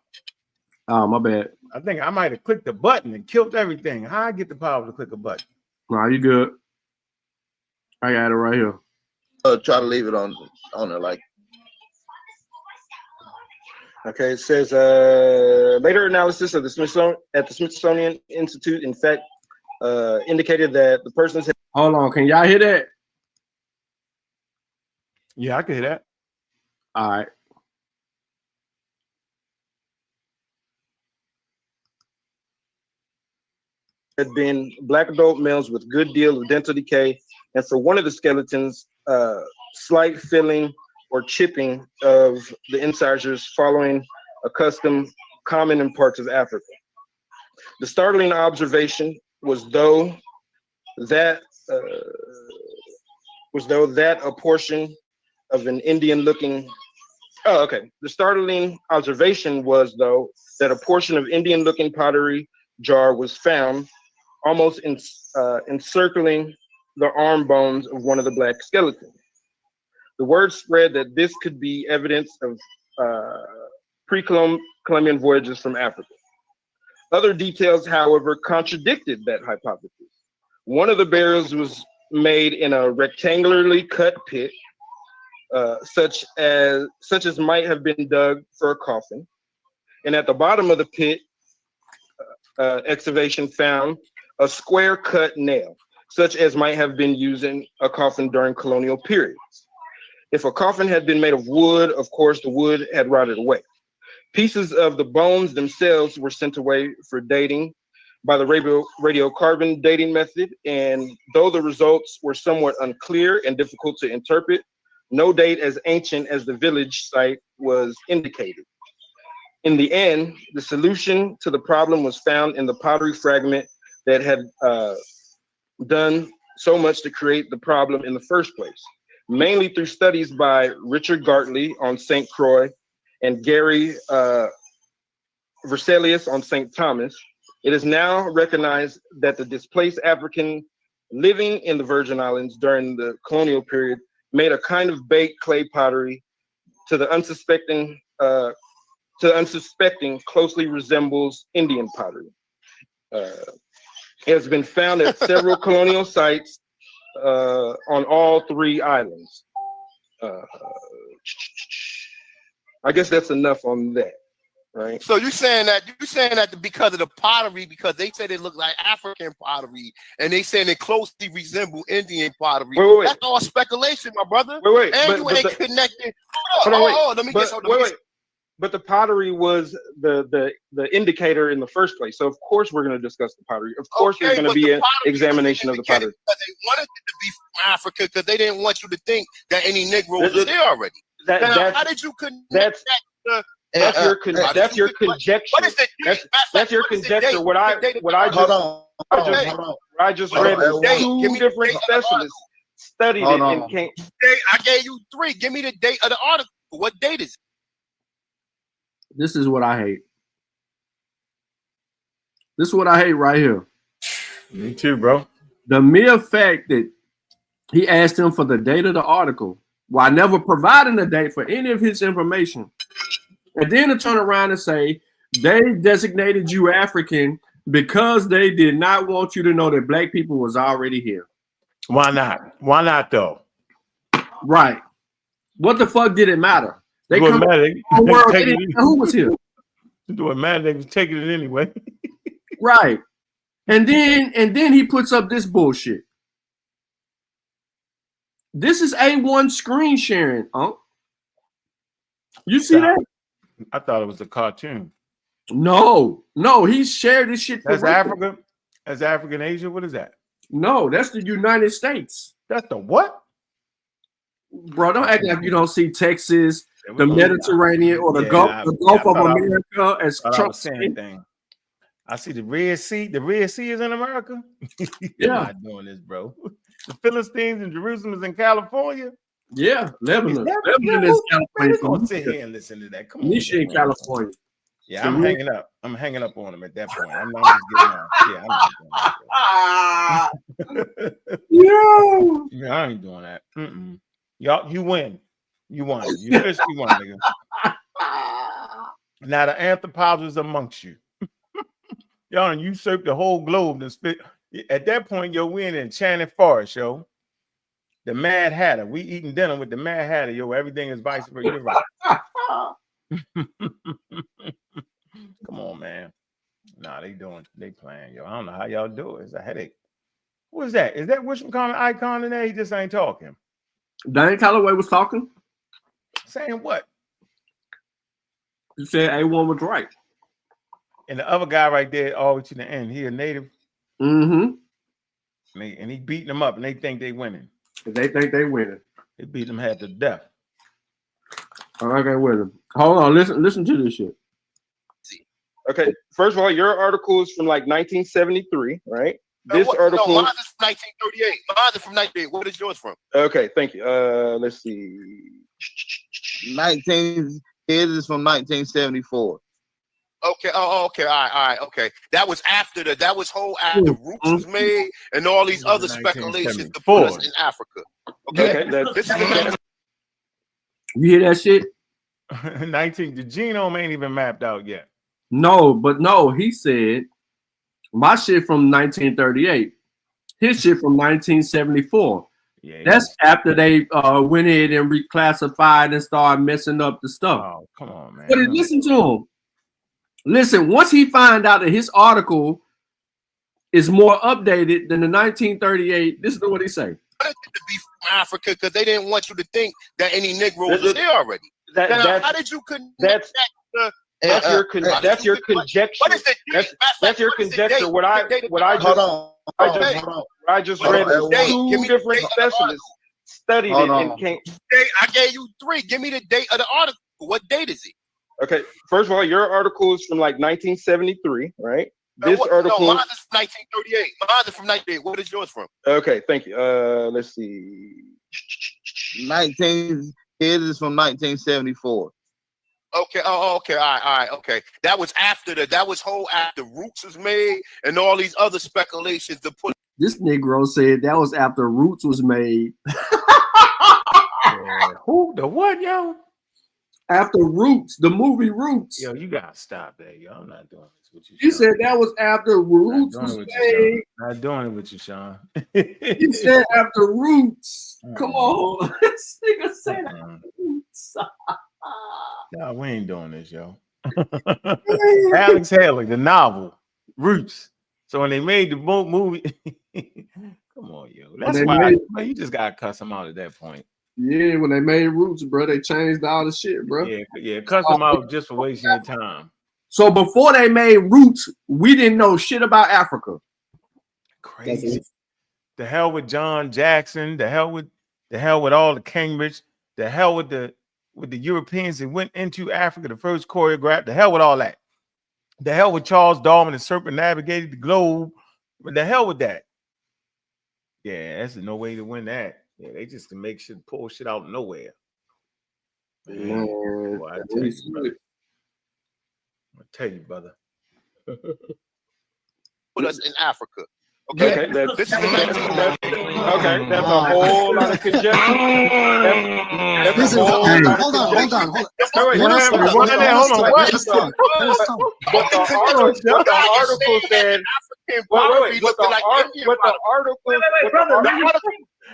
Oh, my bad. I think I might have clicked the button and killed everything. How I get the power to click a button? Nah, you good. I got it right here. Try to leave it on there like. Okay, it says later analysis of the Smithsonian Institute, in fact, indicated that the person's. Hold on, can y'all hear that? Yeah, I can hear that. All right. Had been black adult males with good deal of dental decay, and for one of the skeletons, slight filling or chipping of the incisors following a custom common in parts of Africa. The startling observation was though that a portion of an Indian-looking. Oh, okay. The startling observation was though that a portion of Indian-looking pottery jar was found almost encircling the arm bones of one of the black skeletons. The word spread that this could be evidence of pre-Columbian voyages from Africa. Other details, however, contradicted that hypothesis. One of the burials was made in a rectangularly cut pit, such as might have been dug for a coffin. And at the bottom of the pit, excavation found a square cut nail, such as might have been used in a coffin during colonial periods. If a coffin had been made of wood, of course, the wood had rotted away. Pieces of the bones themselves were sent away for dating by the radiocarbon dating method, and though the results were somewhat unclear and difficult to interpret, no date as ancient as the village site was indicated. In the end, the solution to the problem was found in the pottery fragment that had done so much to create the problem in the first place, mainly through studies by Richard Gartley on St. Croix and Gary Verselius on St. Thomas. It is now recognized that the displaced African living in the Virgin Islands during the colonial period made a kind of baked clay pottery to the unsuspecting closely resembles Indian pottery. It has been found at several colonial sites on all three islands. I guess that's enough on that, right? So you're saying that because of the pottery, because they said it looked like African pottery, and they saying it closely resemble Indian pottery. Wait. That's all speculation, my brother. Wait. And you ain't connected. Hold on, let me get wait. But the pottery was the indicator in the first place. So of course we're going to discuss the pottery. Of course there's going to be an examination of the pottery. Because they wanted it to be from Africa because they didn't want you to think that any Negro was there already. How did you connect that? That's your conjecture. That's your conjecture. What I just read two different specialists studied it and came. I gave you 3. Give me the date of the article. What date is it? This is what I hate. This is what I hate right here. Me too, bro. The mere fact that he asked him for the date of the article while never providing the date for any of his information. And then to turn around and say they designated you African because they did not want you to know that black people was already here. Why not? Why not though? Right. What the fuck did it matter? They come who was here? Do it matter? They was taking it anyway. Right. And then he puts up this bullshit. This is A1 screen sharing, You see that? I thought it was a cartoon. No, he shared this shit. That's Africa. That's African Asia. What is that? No, that's the United States. That's the what? Bro, don't act like you don't see Texas, the Mediterranean, or the Gulf of America as Trump saying. I see the Red Sea. The Red Sea is in America. You're not doing this, bro. The Philistines and Jerusalem is in California. Yeah, Lebanon. Lebanon is California. Don't sit here and listen to that. Come on, Nisha in California. Yeah, I'm hanging up. I'm hanging up on him at that point. I'm not just getting out. Yeah, I ain't doing that. Y'all, you win. You won. You officially won, nigga. Now the anthropologists amongst you. Y'all usurped the whole globe. At that point, yo, we in Enchanted Forest, yo. The Mad Hatter. We eating dinner with the Mad Hatter, yo. Everything is vice versa. You're right. Come on, man. Nah, they playing, yo. I don't know how y'all do it. It's a headache. What is that? Is that whatchamacallit icon in there? He just ain't talking. Danny Calloway was talking. Saying what? He said A1 was right. And the other guy right there, all to the end, he a native. Mm-hmm. And he beating them up, and they think they winning. They think they winning. They beat them half to death. I can't win them. Hold on, listen to this shit. Okay, first of all, your article is from like 1973, right? This article. No, mine is 1938. Mine is from 1938. What is yours from? Okay, thank you. Let's see. It is from 1974. Okay. Oh, okay. All right. Okay. That was after the Roots was made and all these other speculations to put us in Africa. Okay. You hear that shit? The genome ain't even mapped out yet. No, he said my shit from 1938. His shit from 1974. Yeah, that's after they went in and reclassified and started messing up the stuff. Oh, come on, man. But listen to him. Listen, once he find out that his article is more updated than the 1938, this is what he say. To be from Africa because they didn't want you to think that any Negro was there already. How did you connect That's your that's your conjecture. What is the date? That's your What is the date? conjecture. What I just read two different specialists studied it and came. I gave you 3. Give me the date of the article. What date is it? Okay, first of all, your article is from like 1973, right? This article. No, mine is from 1938. Mine is from 1938. What is yours from? Okay, thank you. Let's see. 19. His is from 1974. Okay. Oh, okay. All right. Okay. That was after after Roots was made and all these other speculations to put. This Negro said that was after Roots was made. Who? The what, yo? After Roots, the movie Roots. Yo, you gotta stop that, yo. I'm not doing this with you. You said that was after Roots was made. Not doing it with you, Sean. You said after Roots. Come on. This nigga said after Roots. No, we ain't doing this, yo. Alex Haley, the novel, Roots. So when they made the movie, come on, yo. That's why man, you just gotta cuss them out at that point. Yeah, when they made Roots, bro, they changed all the shit, bro. Yeah, cuss them out just for wasting your time. So before they made Roots, we didn't know shit about Africa. Crazy. The hell with John Jackson. The hell with all the Cambridge. The hell with the Europeans that went into Africa, the first choreograph. The hell with all that. The hell with Charles Darwin and circumnavigated the globe. But the hell with that. Yeah, that's no way to win that. Yeah, they just can make shit, pull shit out of nowhere. Man, boy, I tell you, brother. Put us in Africa. Okay, that's a whole lot of conjecture. Hold on. What the article said.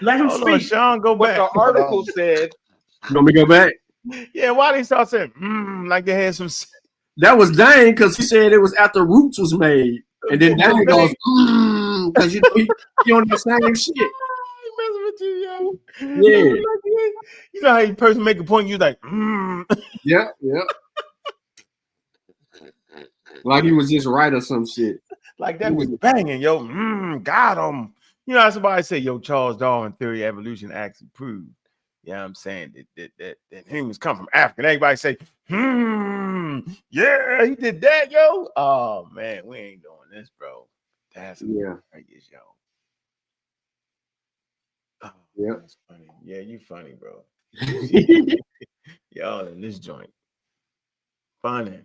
Let him speak. Sean, go back. What the article said. You want me to go back? Yeah, why they start saying like they had some. That was Dane because he said it was after Roots was made, and then Dane goes because you know he on the same shit. Messing with you, yo. Yeah. You know how you person make a point, you like, Yeah. Like he was just right or some shit. Like that was banging, yo. Got him. You know how somebody say, yo, Charles Darwin theory evolution actually proved. Yeah, I'm saying that humans come from Africa. And everybody say, yeah, he did that, yo. Oh man, we ain't doing this, bro. That's yo. Oh, yeah, that's funny. Yeah, you funny, bro. Y'all in this joint. Funny.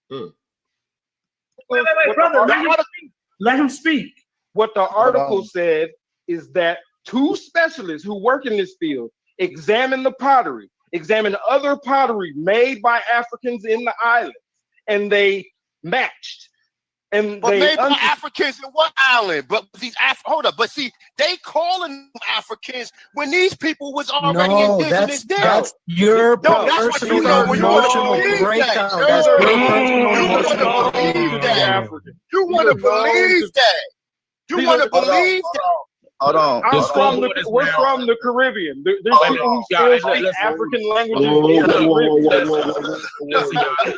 Wait, brother. Let him speak. What the article said is that 2 specialists who work in this field examine the pottery, examine other pottery made by Africans in the islands, and they matched. And but made by Africans in what island? But these hold up, but see, they calling them Africans when these people was already indigenous. That's your personal emotional breakdown. That's your personal believe that. You want to believe that. You want to believe that. Hold on. We're from the Caribbean. There's people who still speak African languages.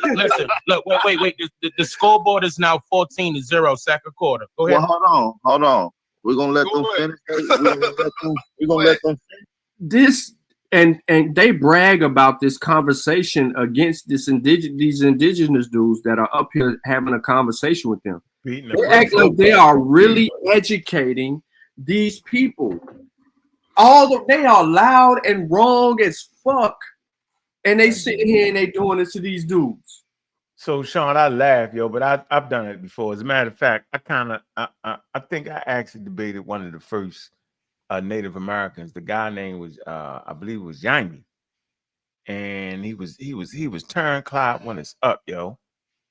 Listen, look, wait. The scoreboard is now 14-0, second quarter. Go ahead. Well, hold on. We're gonna let them finish. We're gonna let them finish. This and they brag about this conversation against these indigenous dudes that are up here having a conversation with them. They act like they are really educating these people. They are loud and wrong as fuck, and they sitting here and they doing this to these dudes. So Sean, I laugh, yo, but I've done it before. As a matter of fact, I think I actually debated one of the first Native Americans. The guy name was I believe it was Yangi, and he was turn Clyde when it's up, yo.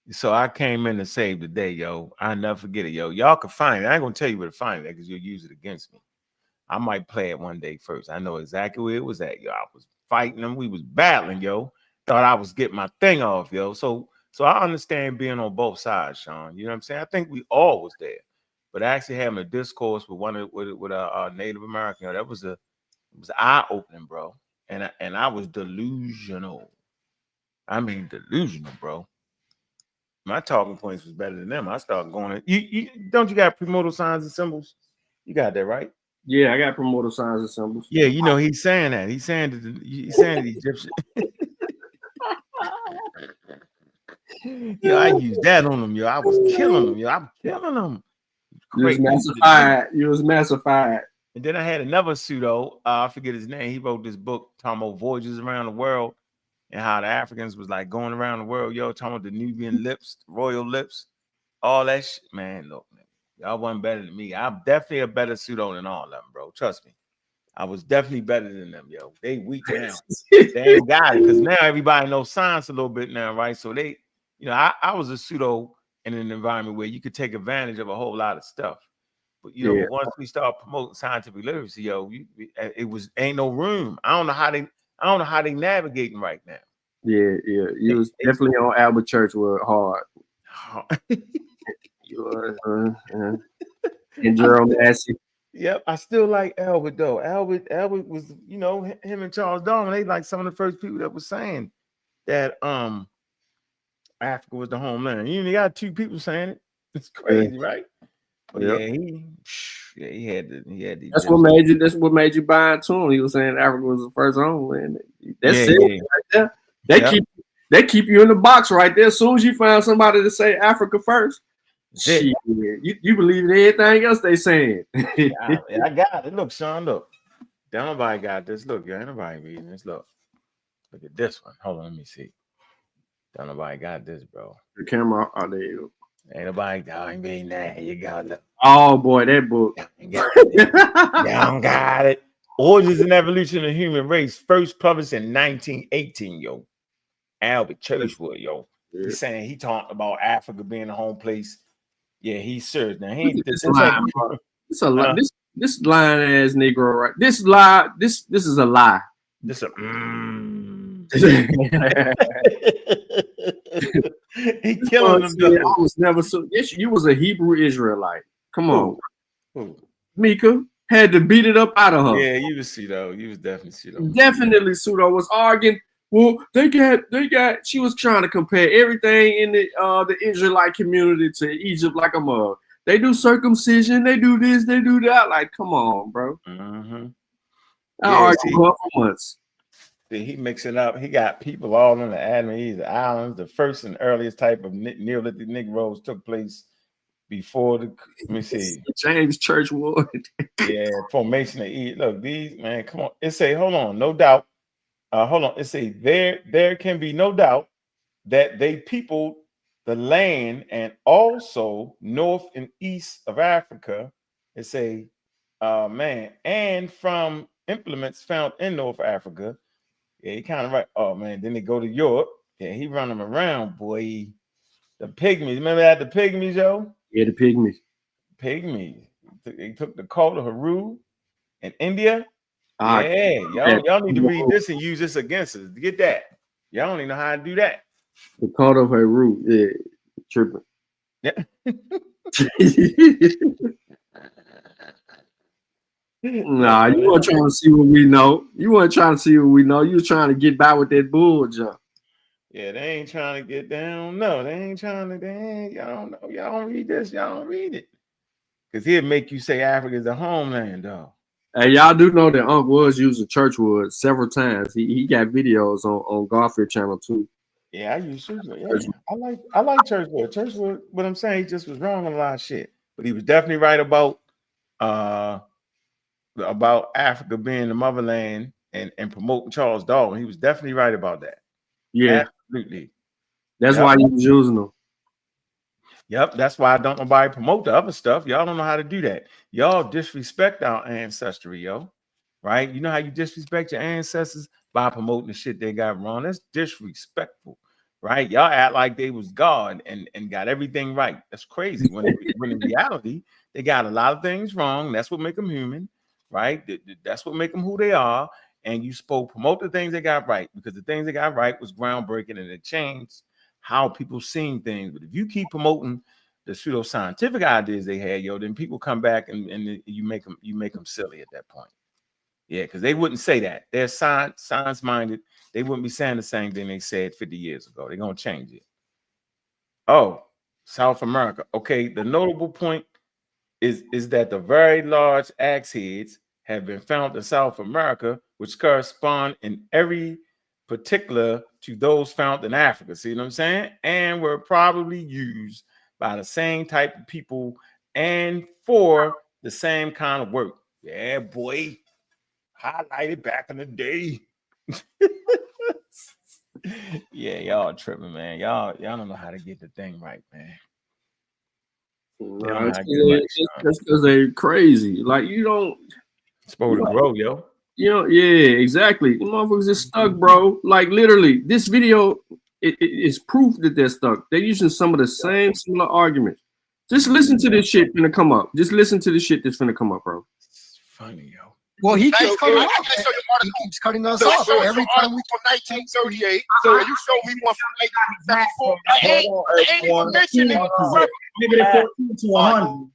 So I came in to save the day, yo. I'll never forget it, yo. Y'all can find it. I ain't gonna tell you where to find it because you'll use it against me. I might play it one day first. I know exactly where it was at, yo. I was fighting them. We was battling, yo. Thought I was getting my thing off, yo. So I understand being on both sides, Sean. You know what I'm saying? I think we all was there. But actually having a discourse with a Native American, yo, it was eye-opening, bro. And I was delusional. I mean delusional, bro. My talking points was better than them. I started going. You don't you got primordial signs and symbols? You got that right? Yeah, I got primordial signs and symbols. Yeah, you know he's saying that. He's saying that the Egyptian. Yo, I used that on them. Yo, I was killing them. Yo, I'm killing them. You was massified. You was massified. And then I had another pseudo. I forget his name. He wrote this book talking about voyages around the world and how the Africans was like going around the world. Yo, talking about the Nubian lips, royal lips, all that shit. Man, look, man, y'all wasn't better than me. I'm definitely a better pseudo than all of them, bro. Trust me. I was definitely better than them, yo. They weak now. They ain't got it because now everybody knows science a little bit now, right? So they, you know, I was a pseudo in an environment where you could take advantage of a whole lot of stuff. But you know, once we start promoting scientific literacy, yo, ain't no room. I don't know how they navigating right now. Yeah. You was definitely on Albert Church with hard. And Gerald Massey. Yep, I still like Albert though. Albert was, you know, him and Charles Darwin. They like some of the first people that was saying that Africa was the homeland. You only got two people saying it. It's crazy, right? But he had the. That's what made you buy into him. He was saying Africa was the first homeland. That's it right there. They keep you in the box right there. As soon as you find somebody to say Africa first, shit, you believe in everything else they saying. I got it. Look, Sean, look. Don't nobody got this. Look, ain't nobody reading this. Look at this one. Hold on, let me see. Don't nobody got this, bro. The camera, there you go. Ain't nobody ain't reading that. You got it. Oh boy, that book. Y'all got it. Origins and Evolution of the Human Race, first published in 1918, yo. Albert Churchwood, yo. He's saying he talked about Africa being a home place. Yeah, he's serious. Now he ain't this lying ass Negro, right? This lie, this is a lie. This a he killing them. I was never so. You was a Hebrew Israelite. Come on, Mika had to beat it up out of her. Yeah, you was pseudo. You was definitely pseudo. Definitely pseudo was arguing. Well, they got. She was trying to compare everything in the Israelite community to Egypt like a mug. They do circumcision. They do this. They do that. Like, come on, bro. I argued for months. He mixing up. He got people all on the Adamese Islands. The first and earliest type of Neolithic Negroes took place before the. Let me see. James Churchwood. Yeah, formation of Egypt. Look, these man, come on. It say, hold on, no doubt. Hold on. It say there can be no doubt that they peopled the land and also north and east of Africa. It say, man, and from implements found in North Africa. Yeah, he kind of right. Oh man, then they go to Europe. Yeah, he run them around, boy. The pygmies. Remember that the pygmies, yo? Yeah, the pygmies. Pygmies. They took the cult of Haru in India. Y'all need to read this and use this against us. Get that. Y'all don't even know how to do that. The cult of Haru. Yeah, tripping. Yeah. Nah, you weren't trying to see what we know. You weren't trying to see what we know. You were trying to get by with that bull jump. Yeah, they ain't trying to get down. No, they ain't trying to. Y'all don't know. Y'all don't read this. Y'all don't read it. Because he'll make you say Africa is the homeland, though. Hey, y'all do know that Unc was using Churchwood several times. He got videos on Garfield channel too. Yeah, I use Churchwood. Yeah, I like Churchwood. Churchwood, what I'm saying, he just was wrong on a lot of shit. But he was definitely right about Africa being the motherland and promoting Charles Darwin. He was definitely right about that. Yeah, absolutely. That's why he was using them. Yep, that's why I don't nobody promote the other stuff. Y'all don't know how to do that. Y'all disrespect our ancestry, yo. Right? You know how you disrespect your ancestors? By promoting the shit they got wrong. That's disrespectful, right? Y'all act like they was God and got everything right. That's crazy. When in reality, they got a lot of things wrong. That's what make them human, right? That's what make them who they are. And you spoke promote the things they got right, because the things they got right was groundbreaking and it changed how people seen things. But if you keep promoting the pseudoscientific ideas they had, yo, then people come back and you make them silly at that point. Yeah, because they wouldn't say that. They're science minded. They wouldn't be saying the same thing they said 50 years ago. They're gonna change it. Oh, South America. Okay, the notable point is that the very large axe heads have been found in South America, which correspond in every particular to those found in Africa. See what I'm saying? And were probably used by the same type of people and for the same kind of work. Yeah, boy. Highlighted back in the day. Yeah, y'all tripping, man. Y'all don't know how to get the thing right, man. Nah, that's because they're crazy. Like you don't supposed to grow, yo. You know, yeah, exactly. The motherfuckers is stuck, bro. Like literally, this video is proof that they're stuck. They're using some of the same similar arguments. Just listen to this shit finna come up. Just listen to the shit that's finna come up, bro. It's funny, yo. Well, he keeps cutting I off. can show you article. He keeps cutting us So off show every time we. from 1938. So you show me one from 1974. I ain't even mentioning Maybe they're 14 to 100.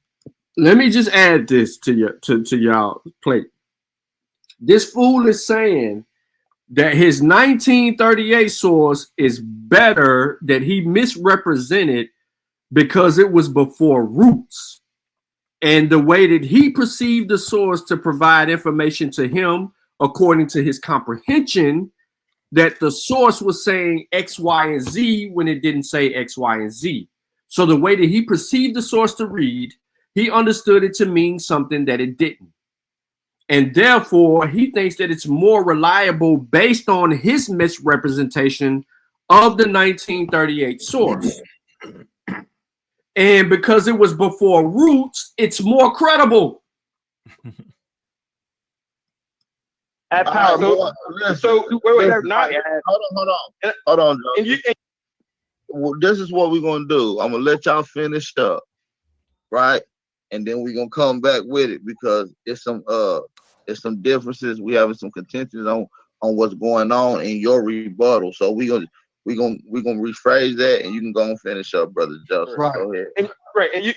Let me just add this to y'all plate. This fool is saying that his 1938 source is better, that he misrepresented because it was before roots. And the way that he perceived the source to provide information to him, according to his comprehension, that the source was saying X, Y, and Z when it didn't say X, Y, and Z. So the way that he perceived the source to read, he understood it to mean something that it didn't. And therefore, he thinks that it's more reliable based on his misrepresentation of the 1938 source. And because it was before roots, it's more credible. At power. So wait, not Hold on, Joe. Well, this is what we're gonna do. I'm gonna let y'all finish up, right? And then we're gonna come back with it because it's some differences. We having some contentions on what's going on in your rebuttal. So we're gonna rephrase that, and you can go and finish up, brother Joseph. Right. Go ahead. And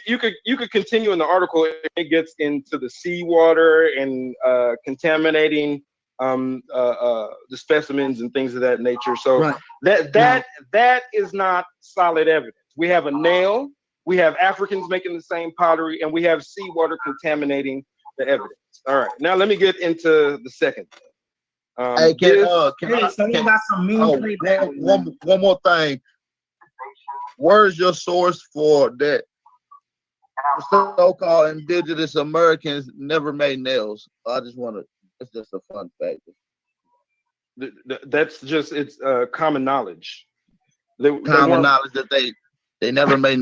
you could continue in the article. It gets into the seawater and contaminating the specimens and things of that nature. So that is not solid evidence. We have a nail. We have Africans making the same pottery, and we have seawater contaminating the evidence. All right, now let me get into the second thing. Hey, one more thing. Where's your source for that? So-called indigenous Americans never made nails. I just want to. It's just a fun fact. That's just common knowledge. Common knowledge that they never made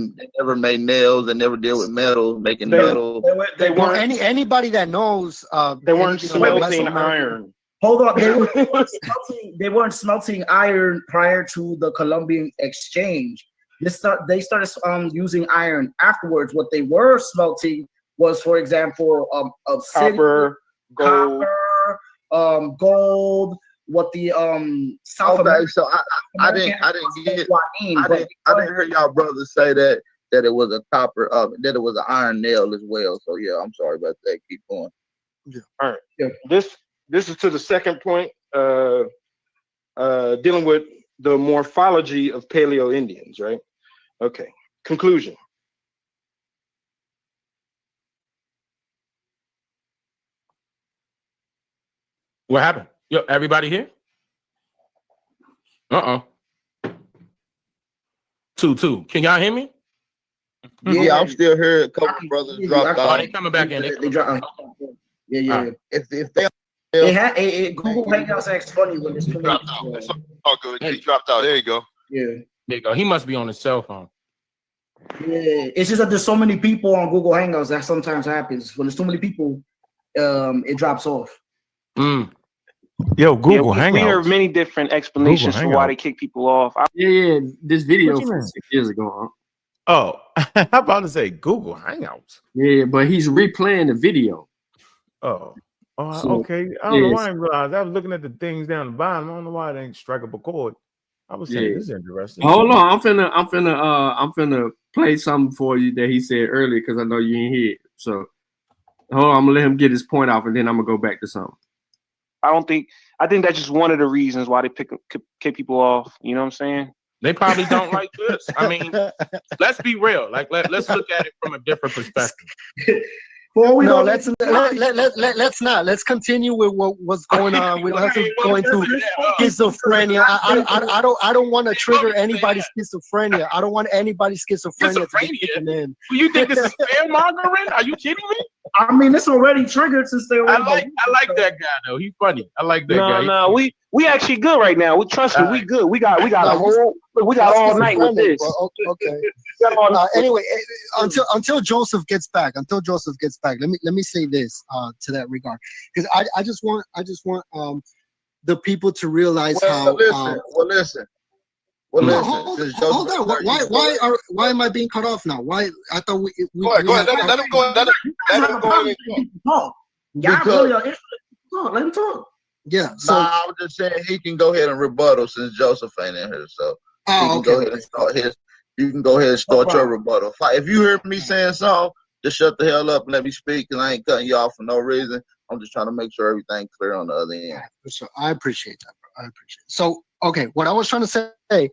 nails. They never deal with metal, making metal. They weren't anybody that knows. They weren't smelting iron. Hold on, they weren't smelting iron prior to the Columbian exchange. They started using iron afterwards. What they were smelting was, for example, of copper, gold. Gold. What the South America. So I didn't hear y'all brothers say that it was a copper, that it was an iron nail as well. So yeah, I'm sorry about that. Keep going. Yeah. All right. Yeah. This is to the second point, dealing with the morphology of Paleo Indians, right? Okay. Conclusion. What happened? Yo, everybody here? 2-2. Can y'all hear me? Yeah, I'm still here. A couple brothers dropped off. Oh, they coming back in. They dropped. Yeah. If they had Google Hangouts acts funny when it's dropped out. That's all good. He dropped out. There you go. Yeah. There you go. He must be on his cell phone. Yeah, it's just that there's so many people on Google Hangouts that sometimes happens. When there's too many people, it drops off. Yo, Google We Hangouts. heard many different explanations for why they kick people off. This video from 6 years ago. Oh, I'm about to say Google Hangouts. Yeah, but he's replaying the video. So, okay. I don't know why I didn't realize. I was looking at the things down the bottom. I don't know why they ain't strike up a chord. I was saying this is interesting. Hold on, I'm finna play something for you that he said earlier because I know you ain't hear it. So hold on, I'm gonna let him get his point off, and then I'm gonna go back to something. I think that's just one of the reasons why they kick people off. You know what I'm saying? They probably don't like this. I mean, let's be real. Like let's look at it from a different perspective. Well, no, let's not. Let's continue with what's going on. We don't have to go into schizophrenia. I don't want to trigger anybody's schizophrenia. I don't want anybody's schizophrenia to be kicking in. You think this is fair, Margaret? Are you kidding me? I mean, it's already triggered since they were. I like that guy though. He's funny. I like that guy. No, we actually good right now. We trust me. We good. We got all night with this. Okay. Anyway, until Joseph gets back, let me say this to that regard, because I just want the people to realize how. Listen. Hold on. Why am I being cut off now? Why? I thought we go ahead. Let him go. Let him go. Let him talk. Yeah. So I was just saying he can go ahead and rebuttal since Joseph ain't in here. So he can go ahead and start his. You can go ahead and start your rebuttal. If you hear me saying something, just shut the hell up and let me speak, and I ain't cutting you off for no reason. I'm just trying to make sure everything's clear on the other end. So I appreciate that, bro. I appreciate it. So, okay, what I was trying to say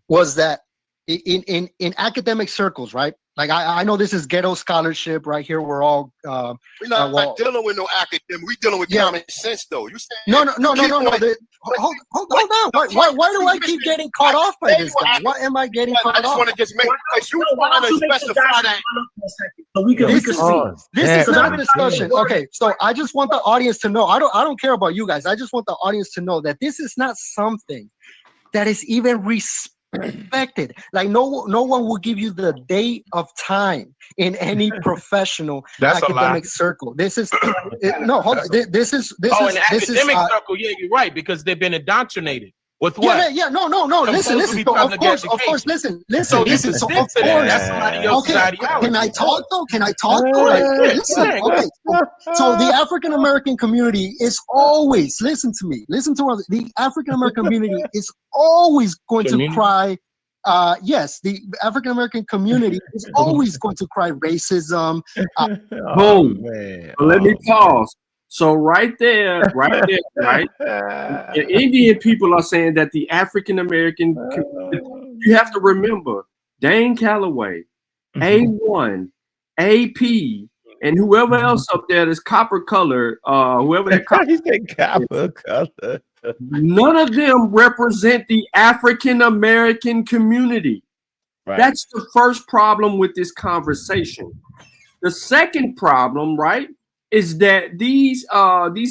was that in academic circles, right? Like I know this is ghetto scholarship right here. We're all we're not dealing with no academic. We dealing with common sense, though. You saying no. Hold on. Why do I keep getting caught off by this guy? Why am I getting caught off? I just want to just make you want to specify that. So we can see. This is not a discussion. Okay, so I just want the audience to know. I don't care about you guys. I just want the audience to know that this is not something that is even respected. Like no one will give you the date of time in any professional academic circle. This is no. Hold on. This is academic circle. Yeah, you're right, because they've been indoctrinated. With what? Yeah. No. Listen. So of course. Listen. So of course. That's somebody else's ideology. Can I talk though? Listen. Okay. So the African American community is always, listen to me. Listen to us. The African American community is always going to cry. Yes, the African American community is always going to cry racism. Boom. Well, let me pause. So right there, right? The Indian people are saying that the African American, you have to remember, Dane Calloway, A1, AP, and whoever else up there that's copper color, whoever that copper color. None of them represent the African American community. Right. That's the first problem with this conversation. The second problem, right, is that these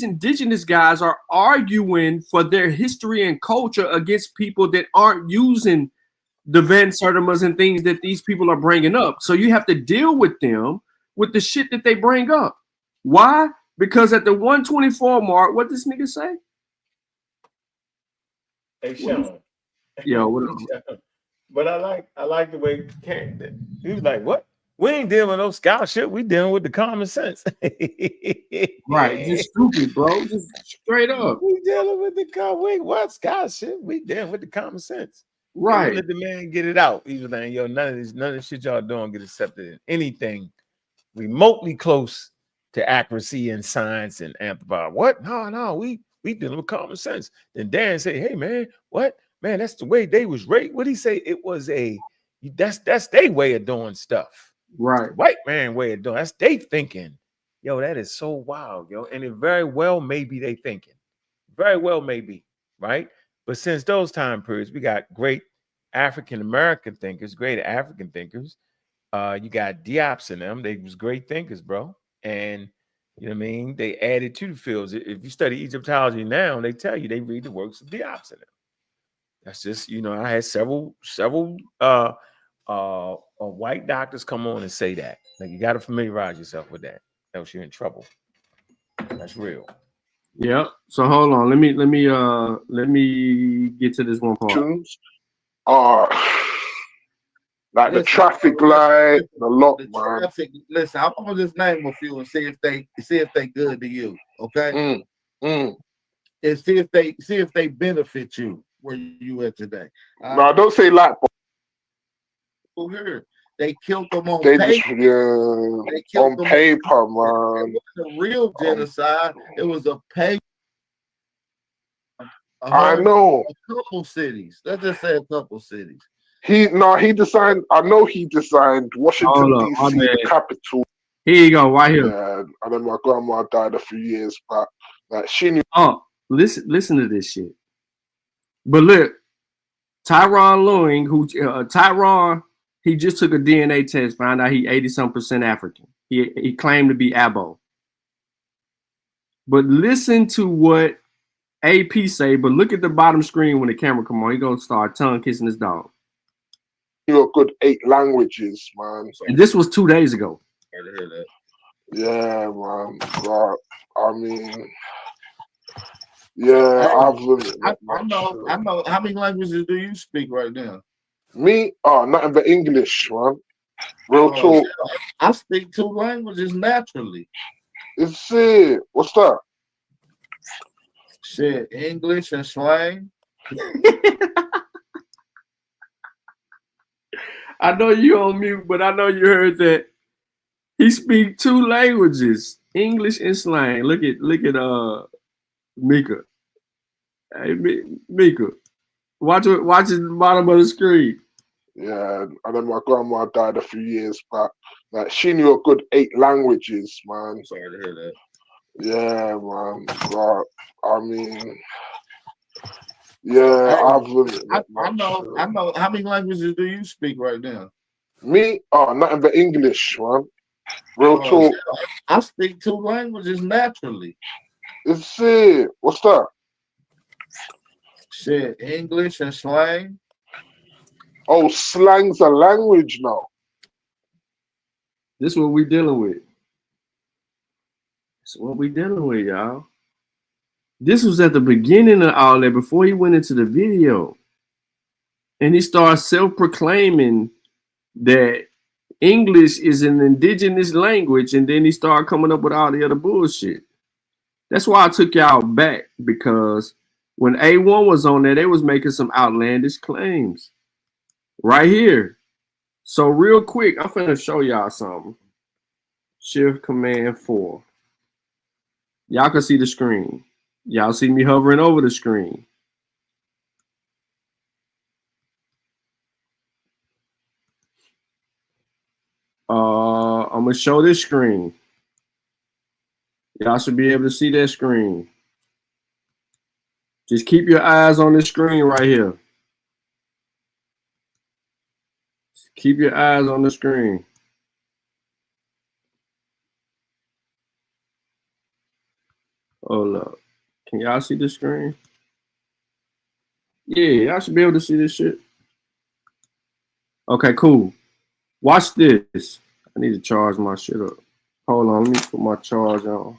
indigenous guys are arguing for their history and culture against people that aren't using the Van Sertimas and things that these people are bringing up. So you have to deal with them with the shit that they bring up. Why? Because at the 124 mark, what this nigga say? Hey, Sean. Yo, what but I like the way he was like, what? We ain't dealing with no scholarship. We dealing with the common sense. Right. Just stupid, bro. Just straight up. We dealing with what scholarship? We dealing with the common sense. Right. Let the man get it out. He was like, yo, none of this shit y'all doing get accepted in anything remotely close to accuracy and science and anthropology. What? No, we dealing with common sense. Then Dan said, hey man, what? Man, that's the way they was raised. What he say? It was that's their way of doing stuff. Right. White man way of doing. That's they thinking. Yo, that is so wild, yo. And it very well may be they thinking. Very well may be, right? But since those time periods, we got great African American thinkers, great African thinkers. You got Diops in them. They was great thinkers, bro. And you know what I mean? They added to the fields. If you study Egyptology now, they tell you they read the works of Diops in them. That's just, I had several white doctors come on and say that. Like, you got to familiarize yourself with that, else you're in trouble. That's real. Yeah. So hold on. Let me get to this one part. Like the traffic light, the lock, man. Listen, I'm gonna just name a few and see if they good to you. Okay. And see if they benefit you where you at today. No, don't say like. Here, they killed them on paper. They killed them paper, man. It wasn't a real genocide. It was a paper. I know. A couple cities. Let's just say a couple cities. He designed. I know he designed Washington Hold up, D.C. my the bad. capital. Here you go, right here. Yeah, and then my grandma died a few years back. Like she knew. Oh, listen to this shit. But look, Tyron Lewing, Tyron, he just took a DNA test, found out he 80-some% African. He claimed to be Abo. But listen to what AP say, but look at the bottom screen when the camera come on. He gonna start tongue kissing his dog. You're a good 8 languages, man. And this was 2 days ago. Yeah, man. God, I mean, yeah, I know. How many languages do you speak right now? Me? Oh, nothing but English, man. Real talk. I speak 2 languages naturally. It's it. What's that? Shit, English and slang. I know you on mute, but I know you heard that he speak 2 languages, English and slang. Look at Mika. Hey, Mika, watch the bottom of the screen. Yeah, and then my grandma died a few years back. Like she knew a good 8 languages, man. Sorry to hear that. Yeah, man. God, I mean, yeah, I know. How many languages do you speak right now? Me? Oh, nothing but English, man. Real talk. I speak 2 languages naturally. It's it. What's that? Shit, English and slang. Oh, slang's a language now. This is what we dealing with. This is what we dealing with, y'all. This was at the beginning of all that before he went into the video. And he started self-proclaiming that English is an indigenous language, and then he started coming up with all the other bullshit. That's why I took y'all back, because when A1 was on there, they was making some outlandish claims. Right here. So real quick, I'm finna show y'all something. Shift Command 4. Y'all can see the screen. Y'all see me hovering over the screen. I'm gonna show this screen. Y'all should be able to see that screen. Just keep your eyes on this screen right here. Keep your eyes on the screen. Hold up. Can y'all see the screen? Yeah, y'all should be able to see this shit. Okay, cool. Watch this. I need to charge my shit up. Hold on, let me put my charge on.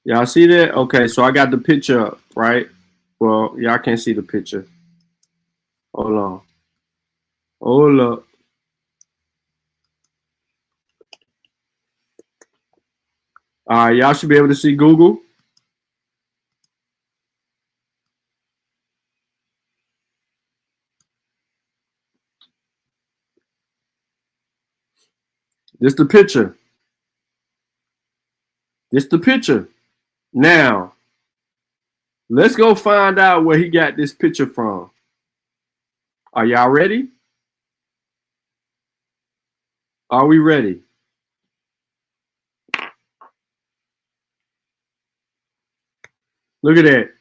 Y'all see that? Okay, so I got the picture up, right? Well, y'all can't see the picture. Hold on. Hold up. All right, y'all should be able to see Google. This the picture. This the picture. Now, let's go find out where he got this picture from. Are y'all ready? Are we ready? Look at that.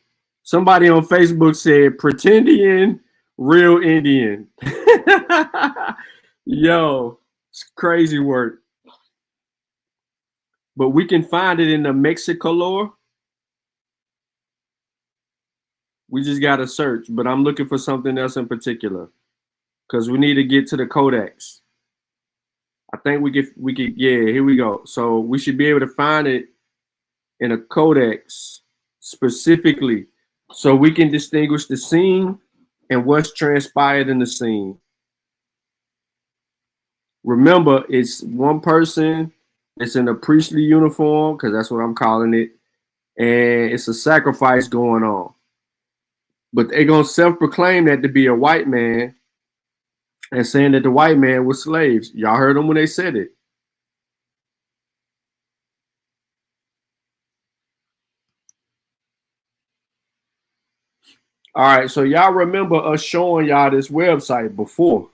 Somebody on Facebook said, pretendian, real Indian. Yo, it's crazy work. But we can find it in the Mexico lore. We just got to search, but I'm looking for something else in particular because we need to get to the Codex. I think we could, yeah, here we go. So we should be able to find it in a Codex specifically so we can distinguish the scene and what's transpired in the scene. Remember, it's one person, it's in a priestly uniform, because that's what I'm calling it, and it's a sacrifice going on. But they're gonna self-proclaim that to be a white man and saying that the white man was slaves. Y'all heard them when they said it. All right, so y'all remember us showing y'all this website before.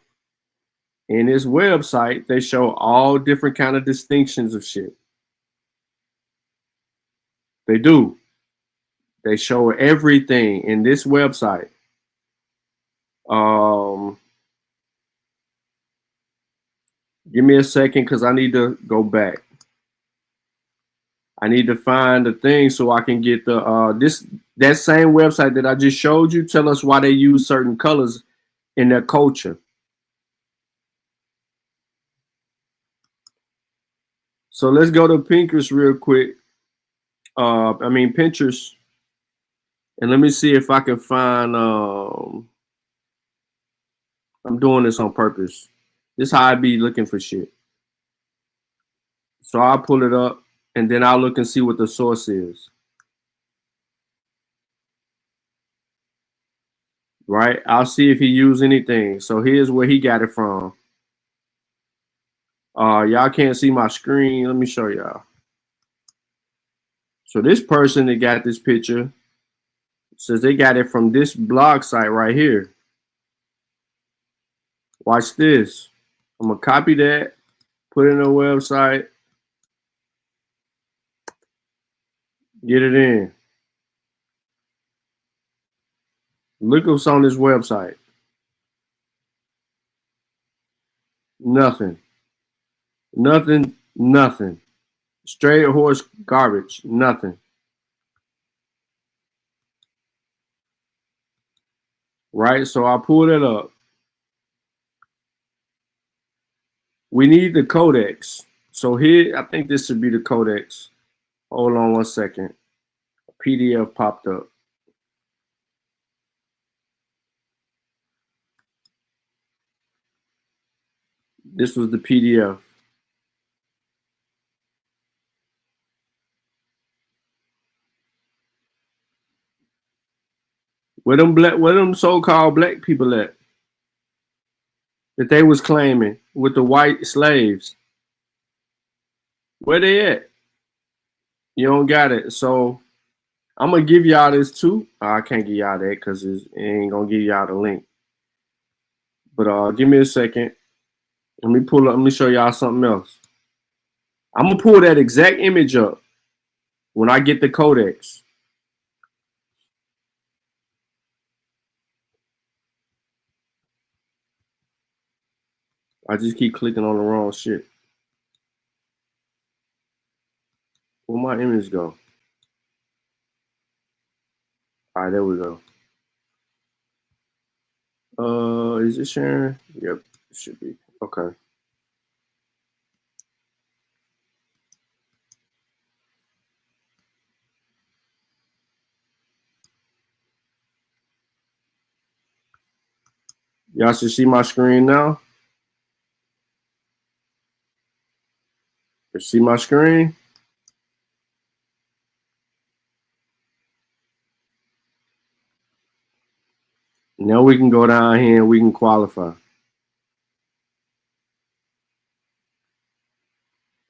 In this website, they show all different kind of distinctions of shit. They do. They show everything in this website. Give me a second because I need to go back. I need to find the thing so I can get the that same website that I just showed you. Tell us why they use certain colors in their culture. So let's go to Pinterest real quick. Pinterest, and let me see if I can find. I'm doing this on purpose. This is how I be looking for shit. So I'll pull it up, and then I'll look and see what the source is. Right? I'll see if he used anything. So here's where he got it from. Y'all can't see my screen. Let me show y'all. So this person that got this picture says they got it from this blog site right here. Watch this. I'm gonna copy that, put it in a website, get it in. Look what's on this website. Nothing. Nothing. Nothing. Straight horse garbage. Nothing. Right? So I pulled it up. We need the Codex. So here, I think this should be the Codex. Hold on one second. A PDF popped up. This was the PDF. Where them so-called black people at? That they was claiming with the white slaves. Where they at? You don't got it. So I'm gonna give y'all this too. I can't give y'all that because it ain't gonna give y'all the link. But give me a second. Let me pull up. Let me show y'all something else. I'm gonna pull that exact image up when I get the Codex. I just keep clicking on the wrong shit. Where my image go? All right, there we go. Is it sharing? Yep, it should be. Okay. Y'all should see my screen now. You see my screen? Now we can go down here and we can qualify.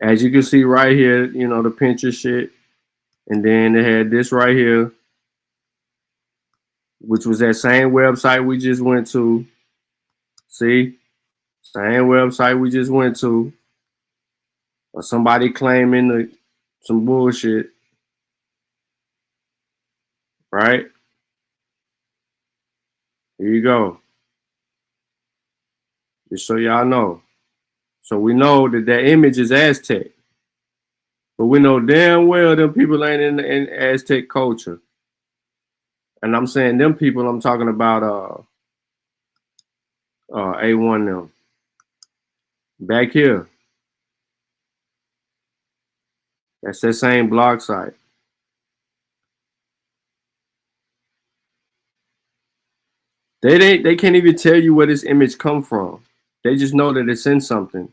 As you can see right here, you know, the Pinterest shit. And then they had this right here, which was that same website we just went to. See? Same website we just went to. Or somebody claiming some bullshit. Right? Here you go. Just so y'all know. So we know that that image is Aztec. But we know damn well them people ain't in Aztec culture. And I'm saying them people, I'm talking about A1 them. Back here. That's that same blog site. They can't even tell you where this image come from. They just know that it's in something.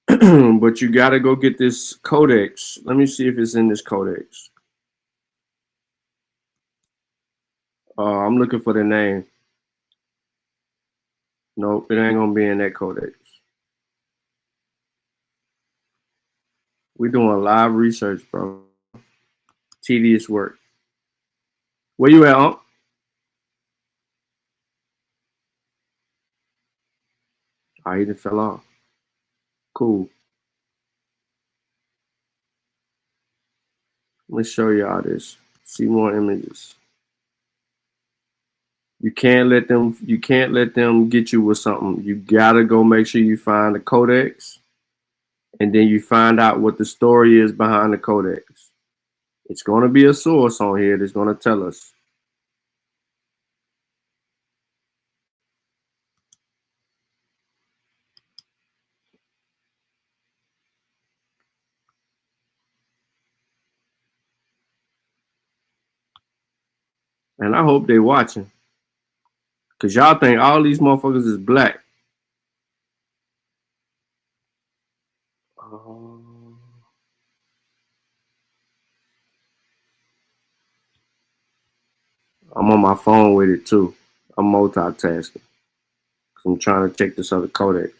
But you gotta go get this Codex. Let me see if it's in this Codex. I'm looking for the name. Nope, it ain't gonna be in that codex. We're doing live research, bro. Tedious work. Where you at, Unc? Oh, he just fell off. Cool. Let me show y'all this. See more images. You can't let them get you with something. You gotta go make sure you find the codex, and then you find out what the story is behind the codex. It's gonna be a source on here that's gonna tell us. And I hope they watching. Cause y'all think all these motherfuckers is black. I'm on my phone with it too. I'm multitasking. Cause I'm trying to check this other codex.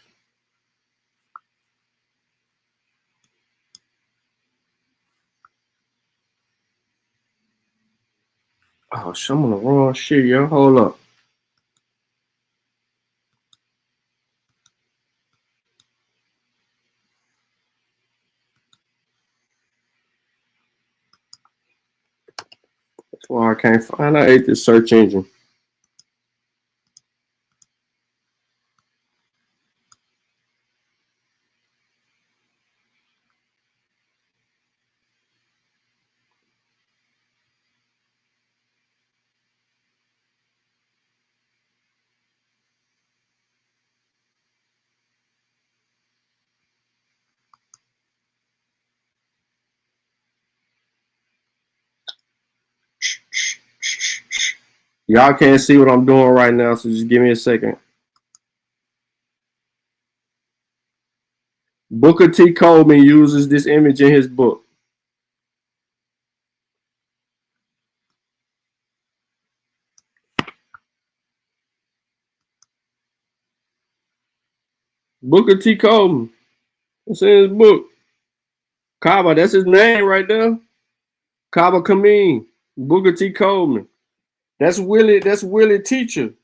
Oh, some of the wrong shit, yo. Hold up. That's why I can't find. I ate this search engine. Y'all can't see what I'm doing right now, so just give me a second. Booker T. Coleman uses this image in his book. Booker T. Coleman. It's in his book. Kaba, that's his name right there. Kaba Kameem. Booker T. Coleman. That's Willie Teacher.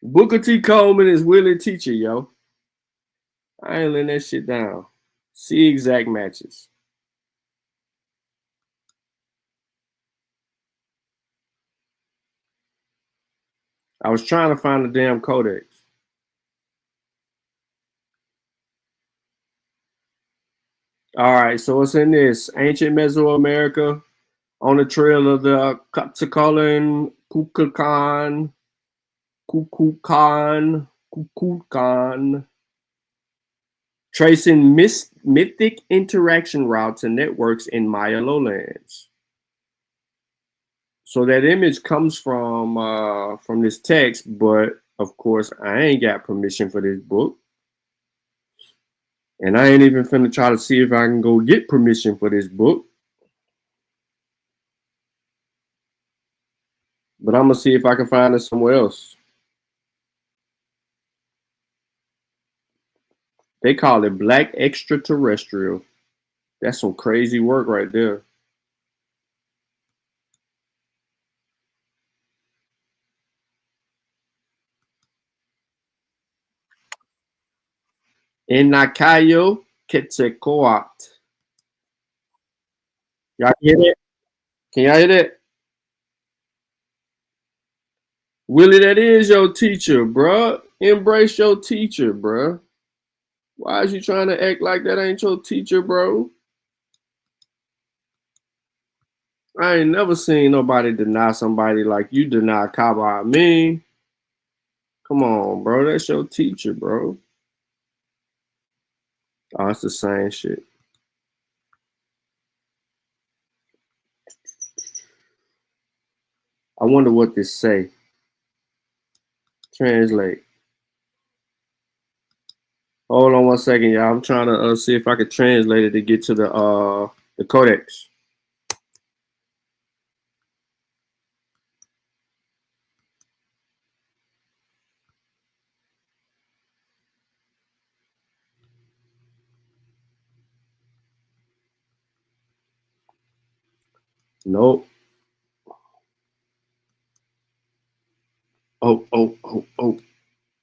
Booker T. Coleman is Willie Teacher, yo. I ain't letting that shit down. See exact matches. I was trying to find the damn codex. All right, so it's in this ancient Mesoamerica on the trail of the Kukulkan, Kukulkan, tracing mythic interaction routes and networks in Maya lowlands. So that image comes from this text, but of course I ain't got permission for this book. And I ain't even finna try to see if I can go get permission for this book. But I'm gonna see if I can find it somewhere else. They call it Black Extraterrestrial. That's some crazy work right there. Inakayo Quetzalcoatl. Y'all hear that? Can y'all hear that? Willie, that is your teacher, bruh. Embrace your teacher, bruh. Why is you trying to act like that ain't your teacher, bro? I ain't never seen nobody deny somebody like you deny Kaba. I mean, come on, bro. That's your teacher, bro. Oh, it's the same shit. I wonder what this say. Translate. Hold on one second, y'all. I'm trying to see if I can translate it to get to the codex. Nope. Oh,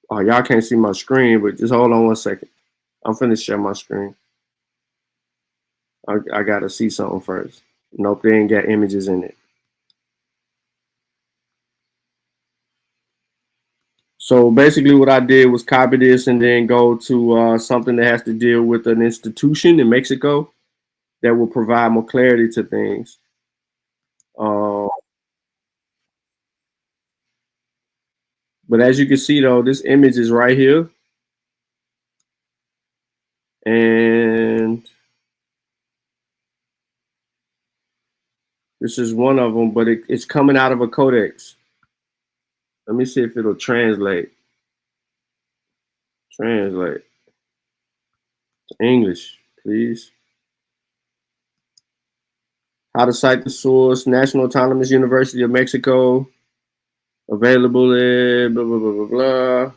y'all can't see my screen, but just hold on 1 second. I'm finna share my screen. I gotta see something first. Nope, they ain't got images in it. So basically what I did was copy this and then go to something that has to deal with an institution in Mexico that will provide more clarity to things. But as you can see though, this image is right here. And this is one of them, but it's coming out of a codex. Let me see if it'll translate. Translate to English, please. How to cite the source, National Autonomous University of Mexico. Available in blah, blah, blah, blah, blah.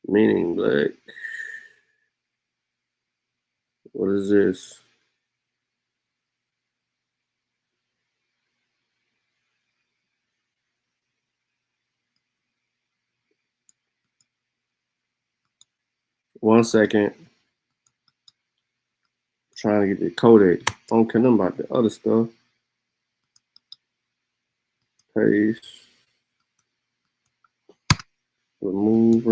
Meaning black. What is this? One second. Trying to get the codex. I don't care nothing about the other stuff. Paste. Remove.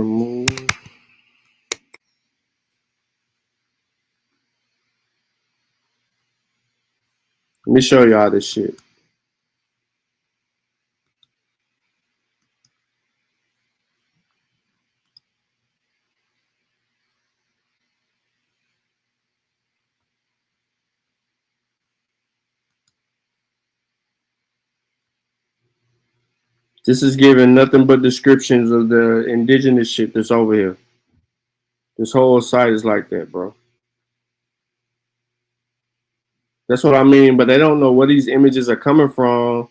Let me show y'all this shit. This is giving nothing but descriptions of the indigenous shit that's over here. This whole site is like that, bro. That's what I mean, but they don't know where these images are coming from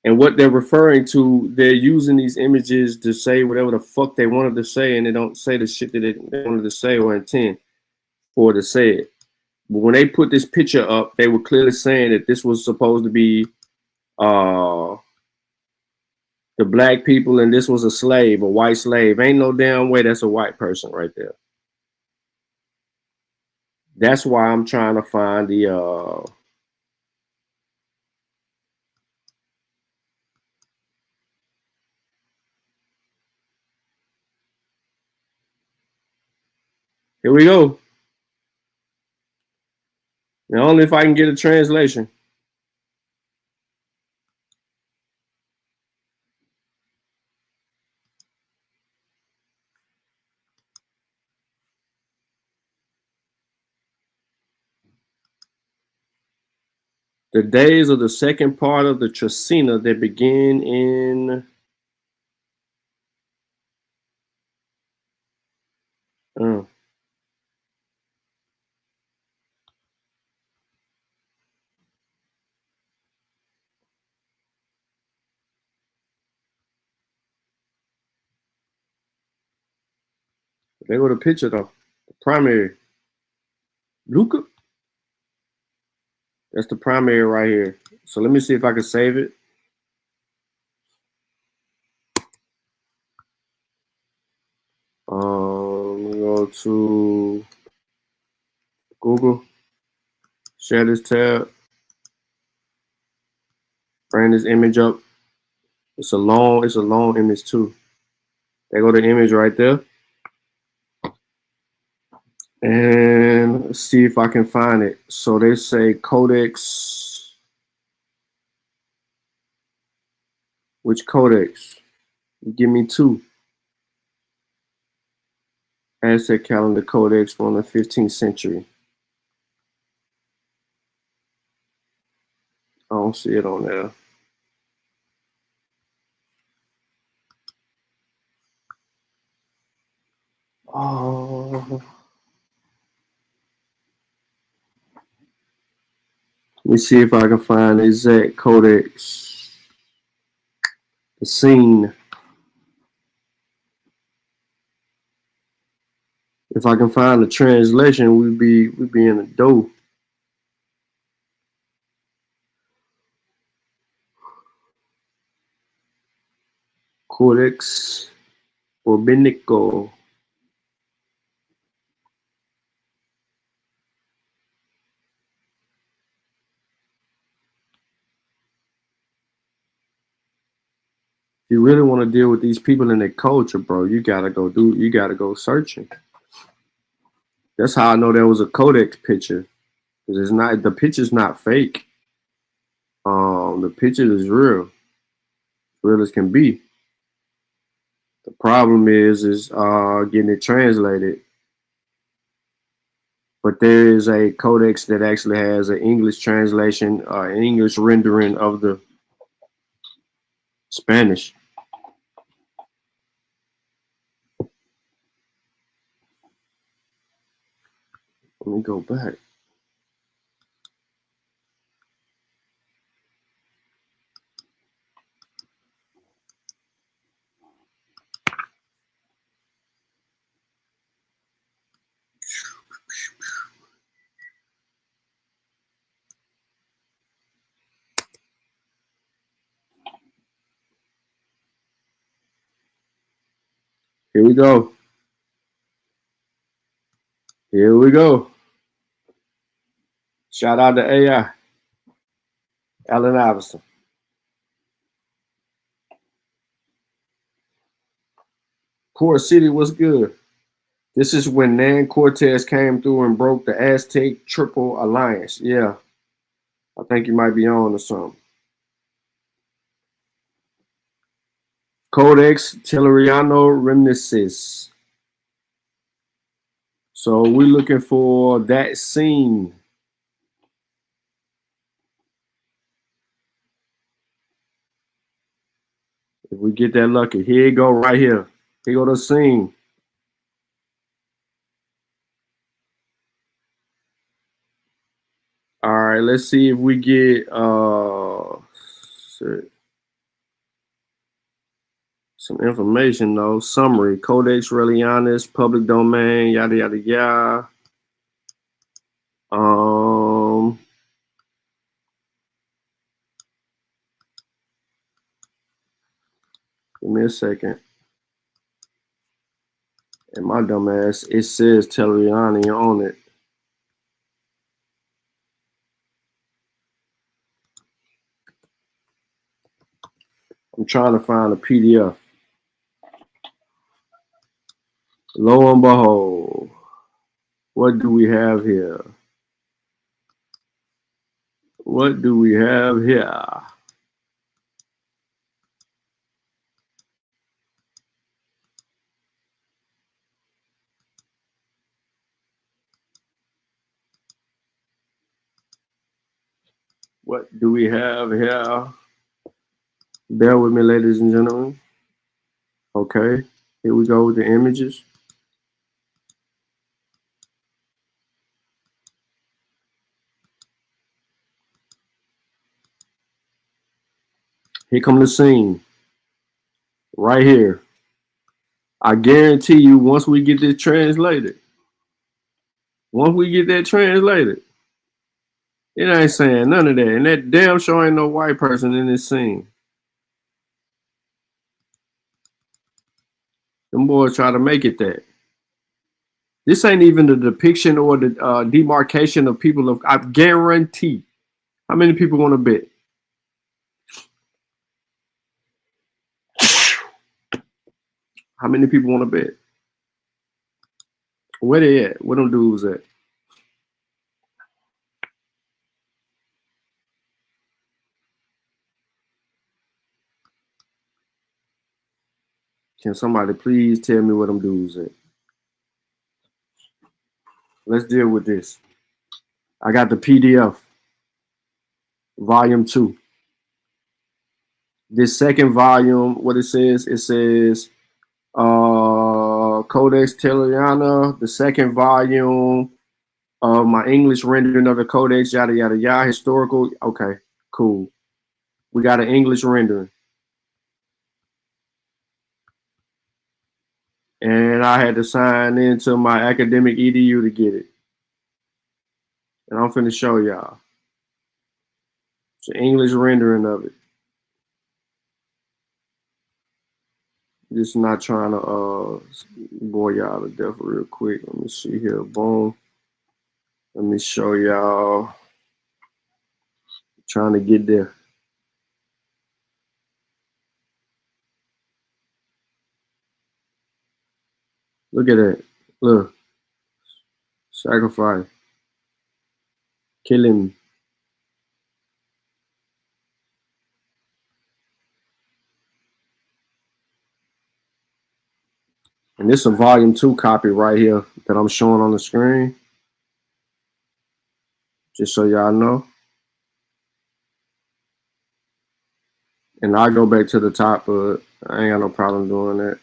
and what they're referring to. They're using these images to say whatever the fuck they wanted to say, and they don't say the shit that they wanted to say or intend for to say it. But when they put this picture up, they were clearly saying that this was supposed to be the black people and this was a slave, a white slave. Ain't no damn way that's a white person right there. That's why I'm trying to find the here we go. Now only if I can get a translation. The days of the second part of the Tracina that begin in there go the picture though. The primary. Luca. That's the primary right here. So let me see if I can save it. Go to Google. Share this tab. Bring this image up. It's a long image too. There go the image right there. And let's see if I can find it. So they say Codex. Which Codex? Give me two. Aztec calendar Codex from the 15th century. I don't see it on there. Oh. Let me see if I can find the exact Codex. The scene. If I can find the translation, we'd be in the dough. Codex Rabbinical. If you really want to deal with these people and their culture, bro, you gotta go searching. That's how I know there was a Codex picture. Because it's not, the picture's not fake. The picture is real. Real as can be. The problem is getting it translated. But there is a codex that actually has an English translation, an English rendering of the Spanish. Let me go back. Here we go. Here we go. Shout out to AI. Allen Iverson. Core City was good. This is when Nan Cortez came through and broke the Aztec Triple Alliance. Yeah. I think you might be on to something. Codex Telleriano Reminiscences. So we're looking for that scene. If we get that lucky, here you go right here. Here go the scene. All right, let's see if we get some information though. Summary: Codex Relianis, public domain, yada yada yada. Give me a second. And my dumb ass, it says Telleriani on it. I'm trying to find a PDF. Lo and behold, what do we have here? What do we have here? What do we have here? Bear with me, ladies and gentlemen. Okay, here we go with the images. Here come the scene. Right here. I guarantee you, once we get this translated, it ain't saying none of that. And that damn sure ain't no white person in this scene. Them boys try to make it that. This ain't even the depiction or the demarcation of people of, I guarantee. How many people want to bet? How many people want to bet? Where they at? Where them dudes at? Can somebody please tell me where them dudes at? Let's deal with this. I got the PDF, volume 2. This second volume, what it says Codex Telleriana, the second volume of my English rendering of the Codex, yada yada yada, historical. Okay, cool. We got an English rendering. And I had to sign into my academic EDU to get it. And I'm finna show y'all. It's an English rendering of it. Just not trying to bore y'all to death real quick. Let me see here. Boom. Let me show y'all. Trying to get there. Look at that. Look. Sacrifice. Kill him. And this is a volume 2 copy right here that I'm showing on the screen. Just so y'all know. And I'll go back to the top, but I ain't got no problem doing that.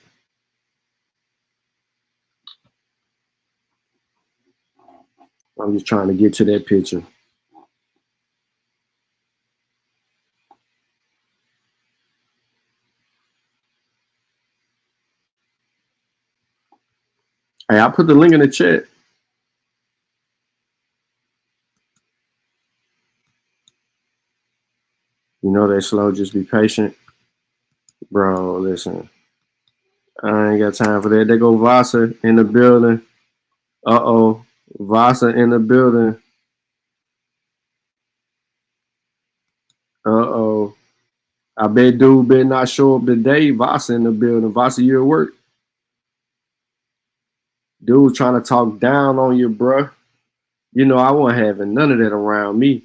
I'm just trying to get to that picture. Hey, I put the link in the chat. You know they slow, just be patient. Bro, listen. I ain't got time for that. There go Vasa in the building. Uh-oh. Vasa in the building. Uh-oh. I bet dude better not show up today. Vasa in the building. Vasa, you at work? Dude trying to talk down on you, bruh. You know, I wasn't having none of that around me.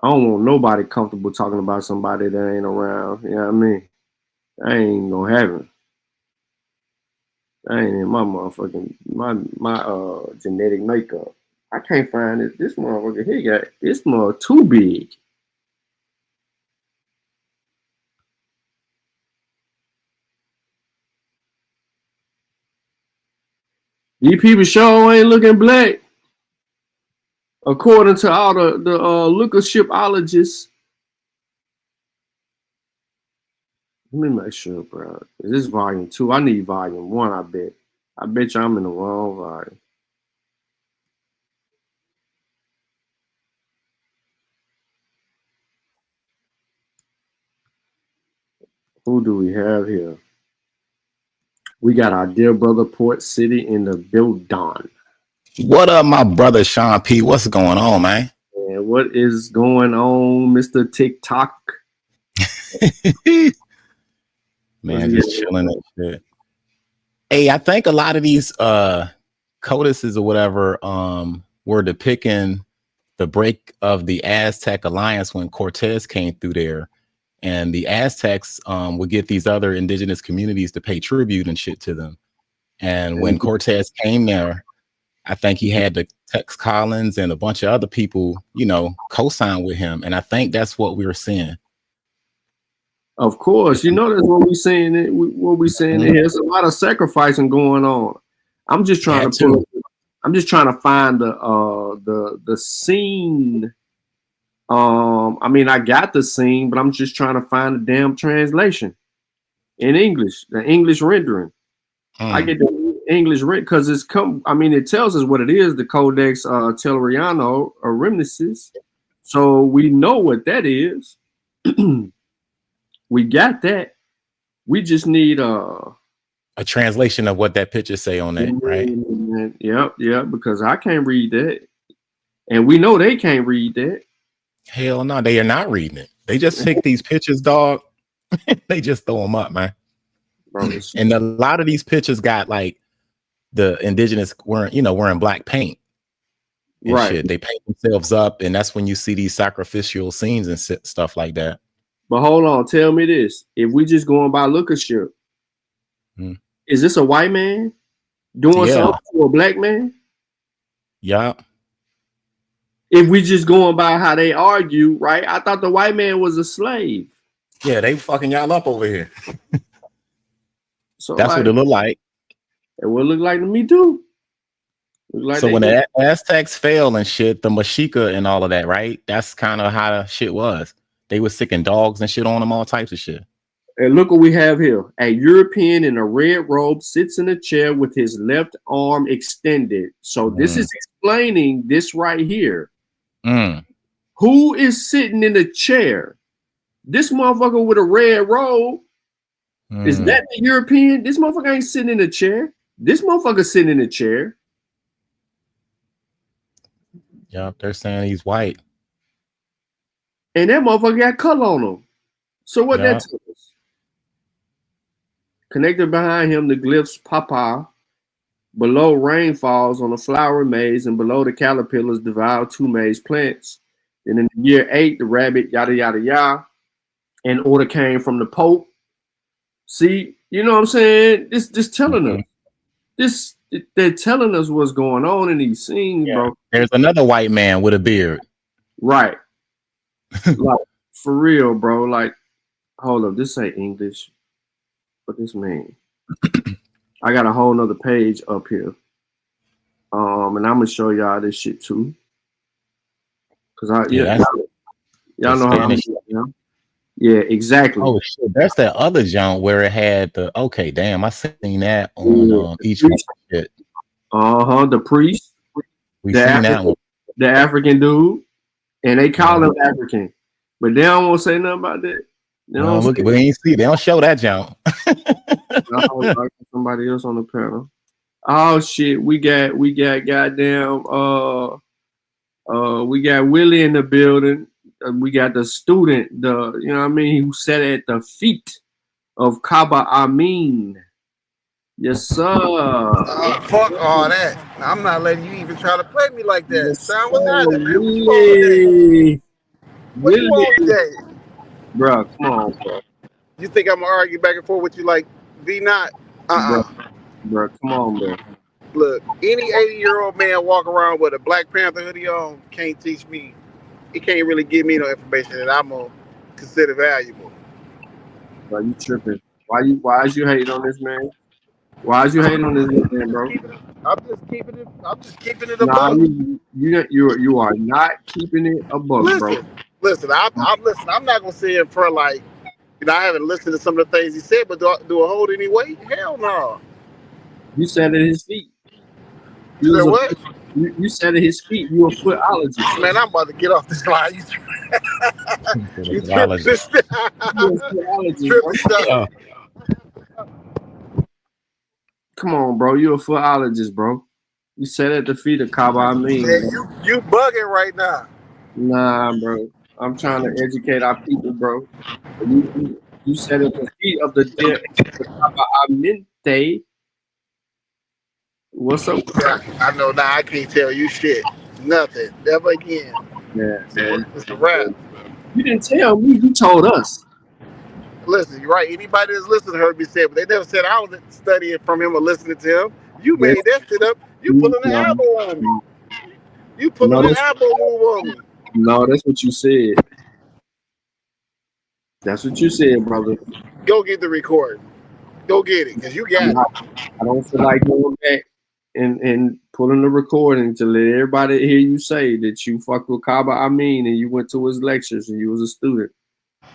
I don't want nobody comfortable talking about somebody that ain't around. You know what I mean? I ain't gonna have it. I ain't in my motherfucking my genetic makeup. I can't find it. This motherfucker here got this mother too big. These people sure ain't looking black. According to all the lookershipologists. Let me make sure, bro. Is this volume 2? I need volume 1, I bet. I bet you I'm in the wrong volume. Who do we have here? We got our dear brother Port City in the building. What up, my brother Sean P? What's going on, man? And what is going on, Mr. TikTok? Man, just chilling and shit. Hey, I think a lot of these codices or whatever were depicting the break of the Aztec alliance when Cortez came through there. And the Aztecs would get these other indigenous communities to pay tribute and shit to them. And when Cortez came there, I think he had the Tex Collins and a bunch of other people, you know, co-sign with him. And I think that's what we were seeing. Of course, you know that's what we saying. What we saying here. There's a lot of sacrificing going on. I'm just trying to pull. I'm just trying to find the scene. I mean, I got the scene, but I'm just trying to find the damn translation in English, the English rendering. I get the English rent because it's come. I mean, it tells us what it is. The Codex Telleriano or Remniscus. So we know what that is. We got that. We just need a translation of what that picture say on that, right? Yep, because I can't read that. And we know they can't read that. Hell no, they are not reading it. They just take these pictures, dog. They just throw them up, man. And a lot of these pictures got like the indigenous wearing black paint. And right. Shit. They paint themselves up, and that's when you see these sacrificial scenes and stuff like that. But hold on, tell me this. If we just going by lookership, is this a white man doing something to a black man? Yeah. If we just going by how they argue, right? I thought the white man was a slave. Yeah, they fucking y'all up over here. So that's what it looked like. It would look like to me too. Like so when the Aztecs fell and shit, the Mexica and all of that, right? That's kind of how the shit was. They were sicking dogs and shit on them, all types of shit. And look what we have here. A European in a red robe sits in a chair with his left arm extended. So this is explaining this right here. Who is sitting in the chair? This motherfucker with a red robe. Is that the European? This motherfucker ain't sitting in a chair. This motherfucker sitting in a chair. Yep, they're saying he's white. And that motherfucker got color on him. So what that tells us? Connected behind him, the glyphs papa. Below rain falls on a flower maze, and below the caterpillars devour 2 maize plants. And in the year 8, the rabbit yada yada yada. And order came from the Pope. See, you know what I'm saying? This telling us. They're telling us what's going on in these scenes, bro. There's another white man with a beard. Right. Like, for real, bro. Like, hold up, this ain't English. What this mean? I got a whole nother page up here. And I'm gonna show y'all this shit too. Cause y'all know how I'm doing. Yeah, exactly. Oh shit, that's that other jump where it had the I seen that on each one. Shit. The priest. We seen that one. The African dude. And they call him African. But they don't want to say nothing about that. They don't show that jump. Somebody else on the panel. Oh shit, we got goddamn we got Willie in the building. We got the student, you know what I mean, who sat at the feet of Kaba Amin. Yes, sir. Fuck all that. I'm not letting you even try to play me like that. Yes, Sound what's happening, man? Willie. What you want today? Bro, come on, bro. You think I'm gonna argue back and forth with you like V not? Bro, come on, bro. Look, any 80-year-old man walk around with a Black Panther hoodie on can't teach me. He can't really give me no information that I'm gonna consider valuable. Bro, you tripping? Why is you hating on this man? Why is you hating on this man, bro? I'm just keeping it above. You are not keeping it above, bro. Listen. I'm not gonna say it for like, I haven't listened to some of the things he said, but do I hold any weight? Hell no. You sat at his feet. You said what? You sat at his feet. You a footologist. Man, I'm about to get off this line. You Come on, bro. You a footologist, bro. You sat at the feet of Kaba Amin. Yeah, you bugging right now. Nah, bro. I'm trying to educate our people, bro. You sat at the feet of the dead Kaba Aminte. What's up? I know now. I can't tell you shit. Nothing. Never again. Yeah. It's a wrap. You didn't tell me. You told us. Listen, you're right. Anybody that's listening heard me say it, but they never said I was studying from him or listening to him. You made that shit up. You pulling the elbow on me. You pulling the elbow move on me. No, that's what you said. That's what you said, brother. Go get the recording. Go get it, because you got it. I don't feel like going back and pulling the recording to let everybody hear you say that you fucked with Kaba Amin and you went to his lectures and you was a student.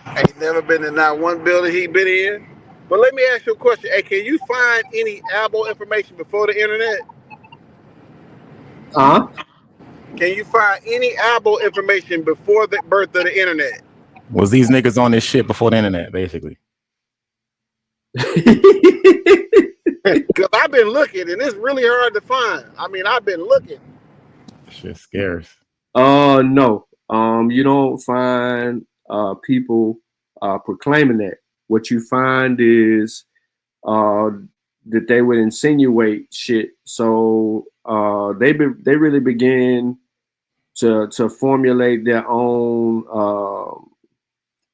Ain't never been in not one building he been in. But let me ask you a question. Hey, can you find any ABO information before the internet? Can you find any ABO information before the birth of the internet? Was these niggas on this shit before the internet, basically? Because I've been looking and it's really hard to find. I mean, I've been looking. Shit scarce. No. You don't find people proclaiming that. What you find is that they would insinuate shit. So they really begin to formulate their own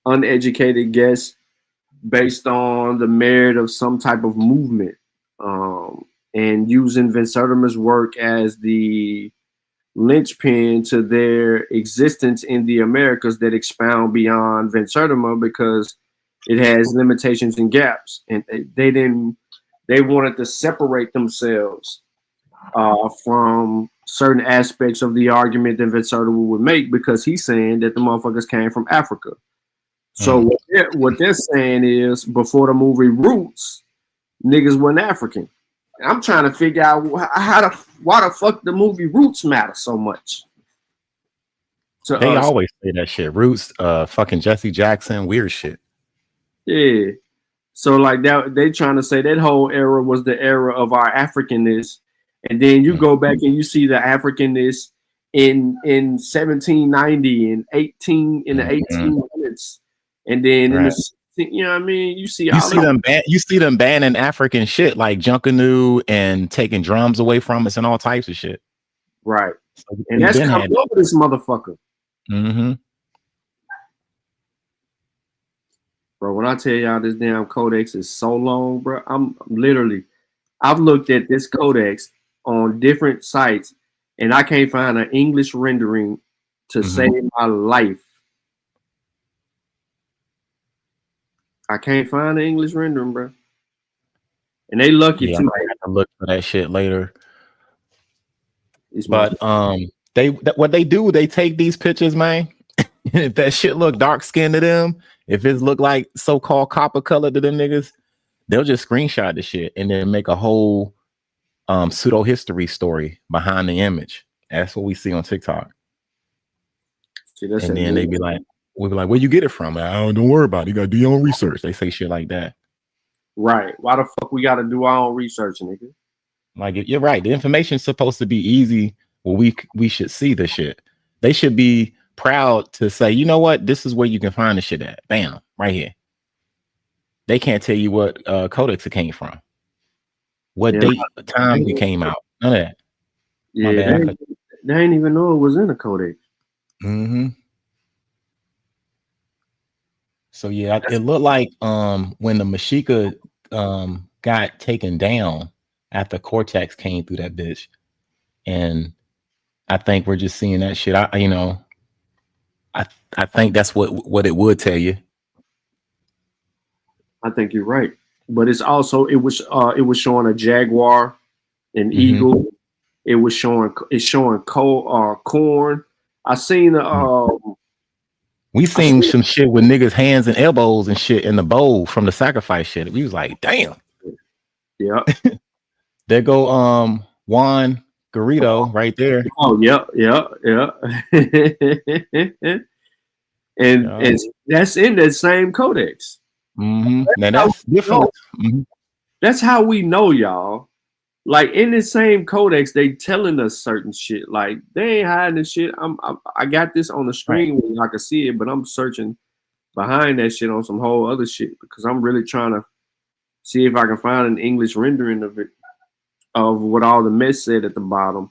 uneducated guess based on the merit of some type of movement, and using Vincertimer's work as the linchpin to their existence in the Americas that expound beyond Vincertimer because it has limitations and gaps, and they wanted to separate themselves from certain aspects of the argument that Vincertimer would make because he's saying that the motherfuckers came from Africa. So what they're saying is before the movie Roots, niggas weren't African. I'm trying to figure out why the fuck the movie Roots matter so much. They always say that shit. Roots, fucking Jesse Jackson, weird shit. Yeah. So like that, they trying to say that whole era was the era of our Africanness, and then you go back and you see the Africanness in 1790 and the 1800s, and then in the, you know what I mean, you see you see them banning African shit like Junkanoo and taking drums away from us and all types of shit. Right, so and that's coming over this motherfucker. Bro, when I tell y'all this damn codex is so long, bro, I've looked at this codex on different sites and I can't find an English rendering to save my life. I can't find an English rendering, bro. And they lucky too. I might have to look for that shit later. But what they do, they take these pictures, man. If that shit look dark skinned to them, if it look like so-called copper color to them niggas, they'll just screenshot the shit and then make a whole pseudo history story behind the image. That's what we see on TikTok. See, and then they be like, we'll be like, where you get it from? Don't worry about it. You gotta do your own research. They say shit like that. Right. Why the fuck we gotta do our own research, nigga? Like, you're right. The information's supposed to be easy. Well, we should see the shit. They should be proud to say, you know what? This is where you can find the shit at. Bam, right here. They can't tell you what Codex it came from, what date, time it came out. None of that. Yeah, they ain't even know it was in a Codex. So yeah, it looked like when the Mexica got taken down after Cortex came through that bitch, and I think we're just seeing that shit. I think that's what it would tell you. I think you're right, but it's also it was showing a jaguar, an eagle. It's showing corn. I seen we seen some shit with niggas' hands and elbows and shit in the bowl from the sacrifice shit. We was like, damn. Yeah. There go Juan Garrido right there. Oh yeah. And that's in that same codex. Now that's different. That's how we know, y'all. Like in the same codex, they telling us certain shit. Like they ain't hiding the shit. I got this on the screen where I can see it, but I'm searching behind that shit on some whole other shit because I'm really trying to see if I can find an English rendering of it, of what all the mess said at the bottom.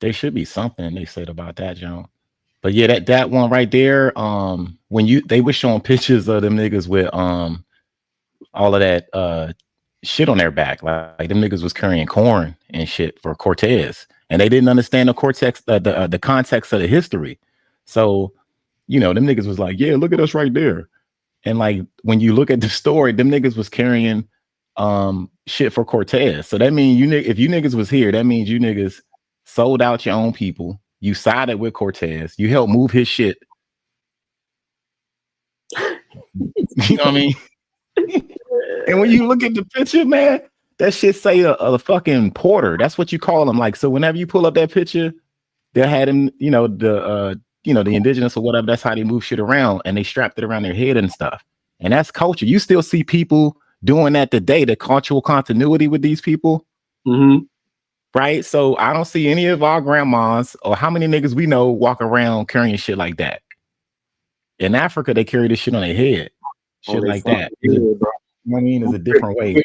There should be something they said about that, John. But yeah, that one right there, when they were showing pictures of them niggas with all of that shit on their back, like them niggas was carrying corn and shit for Cortez, and they didn't understand the context of the history. So, you know, them niggas was like, yeah, look at us right there. And like when you look at the story, them niggas was carrying shit for Cortez. So that means if you niggas was here, that means you niggas sold out your own people. You sided with Cortez. You helped move his shit. You know what I mean? And when you look at the picture, man, that shit say a fucking porter. That's what you call them. Like, so whenever you pull up that picture, they had him, the indigenous or whatever. That's how they move shit around, and they strapped it around their head and stuff. And that's culture. You still see people doing that today. The cultural continuity with these people, right? So I don't see any of our grandmas or how many niggas we know walk around carrying shit like that. In Africa, they carry this shit on their head, shit like that. You know what I mean? It's a different way.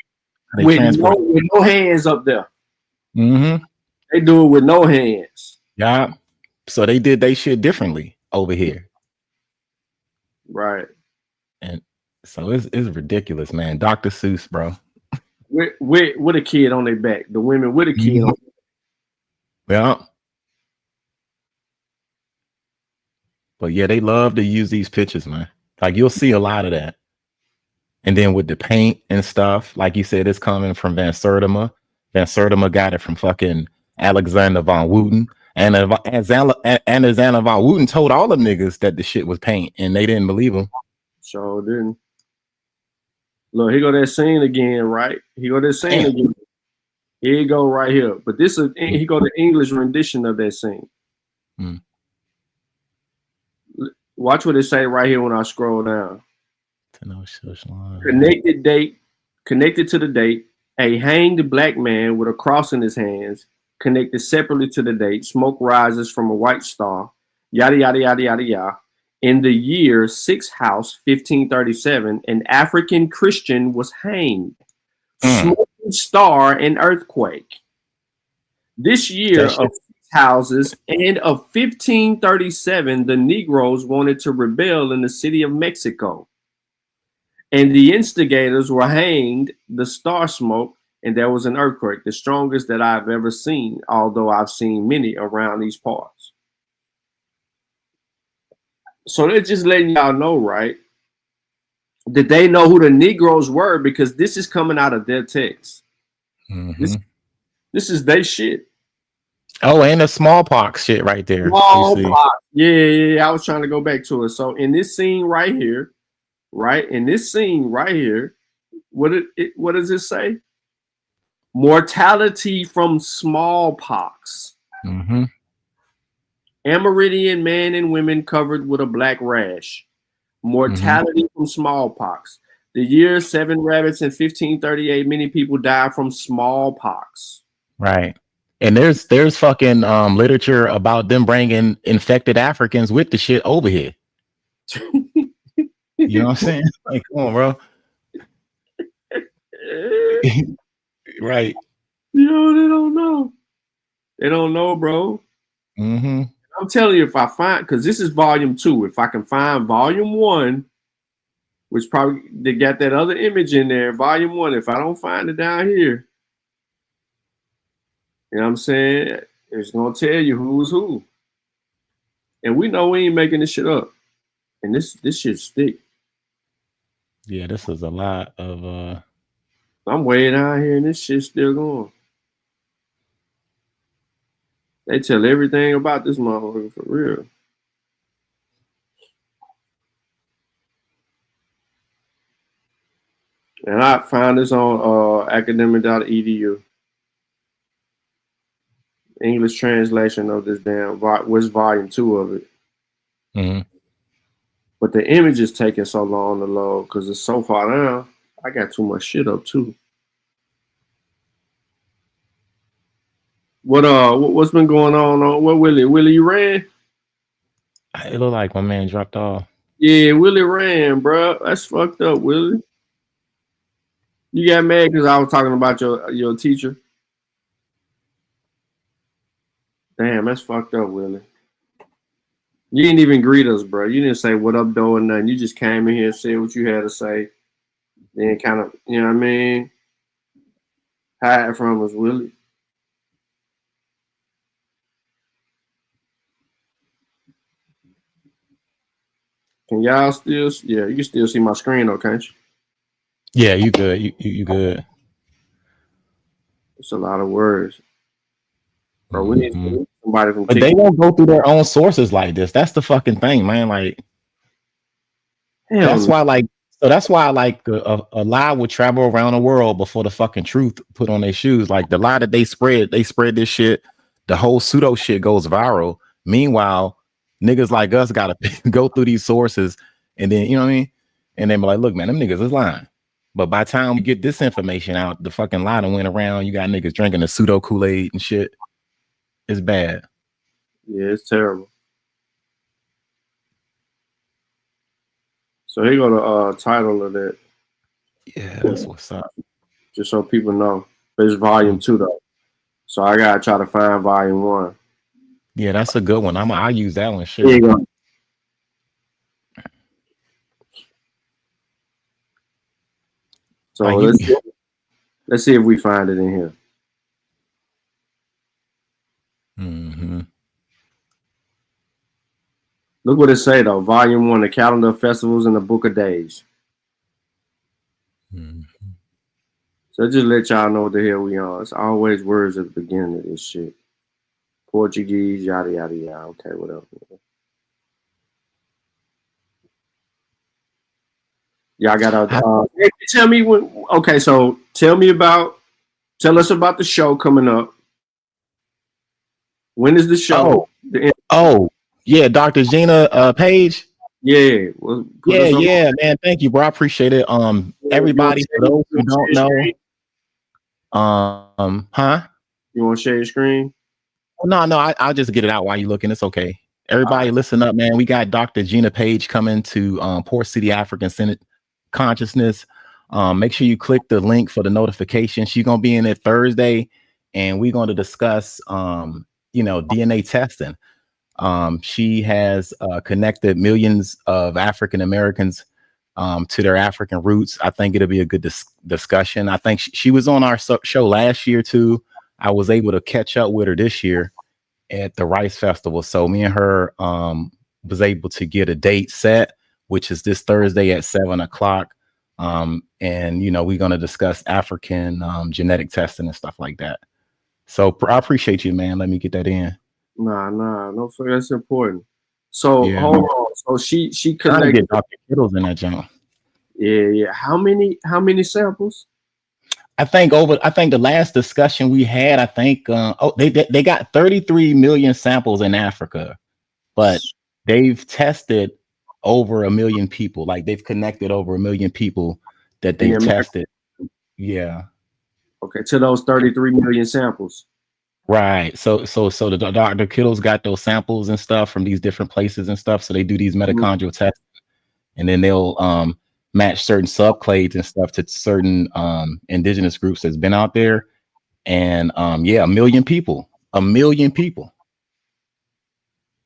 With no hands up there. They do it with no hands. Yeah. So they did they shit differently over here. Right. And so it's ridiculous, man. Dr. Seuss, bro. With a kid on their back. The women with a kid on their back. Yeah. But yeah, they love to use these pictures, man. Like you'll see a lot of that. And then with the paint and stuff, like you said, it's coming from Van Sertima. Van Sertima got it from fucking Alexander von Wooten. And Alexander von Wooten told all them niggas that the shit was paint, and they didn't believe him. Sure didn't. Look, here go that scene again, right? Here go that scene again. Here you go right here. But this is he go the English rendition of that scene. Watch what it say right here when I scroll down. Connected to the date, a hanged black man with a cross in his hands, connected separately to the date, smoke rises from a white star, yada, yada, yada, yada, yada. In the year 6th house, 1537, an African Christian was hanged. Smoking star and earthquake. This year of 6 houses and of 1537, the Negroes wanted to rebel in the city of Mexico. And the instigators were hanged, the star smoke, and there was an earthquake, the strongest that I've ever seen, although I've seen many around these parts. So they're just letting y'all know, right, that they know who the Negroes were because this is coming out of their text. This is their shit. Oh, and the smallpox shit right there. Smallpox. Yeah. I was trying to go back to it. So in this scene right here, what does it say? Mortality from smallpox. Amerindian men and women covered with a black rash. Mortality from smallpox. The year 7 rabbits in 1538, many people died from smallpox. Right. And there's fucking literature about them bringing infected Africans with the shit over here. You know what I'm saying? Like, come on, bro. Right. You know, they don't know. They don't know, bro. I'm telling you, if I find, because this is volume 2, if I can find volume 1, which probably they got that other image in there, volume 1, if I don't find it down here, you know what I'm saying? It's gonna tell you who's who. And we know we ain't making this shit up. And this shit stick. Yeah, this is a lot of I'm way down here and this shit's still going. They tell everything about this motherfucker for real. And I found this on academic.edu. English translation of this damn was volume 2 of it. But the image is taking so long to load because it's so far down. I got too much shit up too. What's been going on? What Willie, you ran? It looked like my man dropped off. Yeah, Willie ran, bro. That's fucked up, Willie. You got mad because I was talking about your teacher. Damn, that's fucked up, Willie. You didn't even greet us, bro. You didn't say what up, though, or nothing. You just came in here and said what you had to say. Then kind of, you know what I mean? Hide from us, Willie. Can y'all still? Yeah, you can still see my screen, though, can't you? Yeah, you good. You good. It's a lot of words. Bro, we need somebody from But they won't go through their own sources like this. That's the fucking thing, man. Like, that's why a lie would travel around the world before the fucking truth put on their shoes. Like the lie that they spread this shit. The whole pseudo shit goes viral. Meanwhile, niggas like us gotta go through these sources and then, you know what I mean? And then be like, look, man, them niggas is lying. But by the time we get this information out, the fucking lie done went around. You got niggas drinking the pseudo Kool-Aid and shit. It's bad. Yeah, it's terrible. So here go the title of that. Yeah, that's what's up. Just so people know. But it's volume 2 though. So I gotta try to find volume 1. Yeah, that's a good one. I'll use that one. Shit. Here you go. So let's see if we find it in here. Look what it say though. Volume 1, the calendar of festivals and the book of days. So just let y'all know what the hell we on. It's always words at the beginning of this shit. Portuguese, yada yada yada. Okay, whatever. Y'all gotta tell me when. Okay, so tell us about the show coming up. When is the show? Oh, yeah, Dr. Gina Page. Yeah. Well, put Yeah, us on. yeah, man. Thank you, bro. I appreciate it. Everybody, for those who don't know, huh? You want to share your screen? No, I'll just get it out while you're looking. It's okay. Everybody, right. listen up, man. We got Dr. Gina Page coming to Port City African Senate Consciousness. Make sure you click the link for the notification. She's gonna be in it Thursday, and we're going to discuss, DNA testing. She has connected millions of African Americans to their African roots. I think it'll be a good discussion. I think she was on our show last year too. I was able to catch up with her this year at the Rice Festival. So me and her was able to get a date set, which is this Thursday at 7:00. And we're going to discuss African genetic testing and stuff like that. So I appreciate you, man. Let me get that in. Nah, no, that's important. So Yeah. hold on. So she Trying to connected. get Dr. Kittles in that jump. Yeah. How many samples? I think the last discussion we had, they got 33 million samples in Africa, but they've tested over 1 million people. Like they've connected over 1 million people that they've tested. Yeah. Okay, to those 33 million samples. Right. So the Dr. Kittles got those samples and stuff from these different places and stuff. So they do these mitochondrial tests, and then they'll match certain subclades and stuff to certain indigenous groups that's been out there. And 1 million people.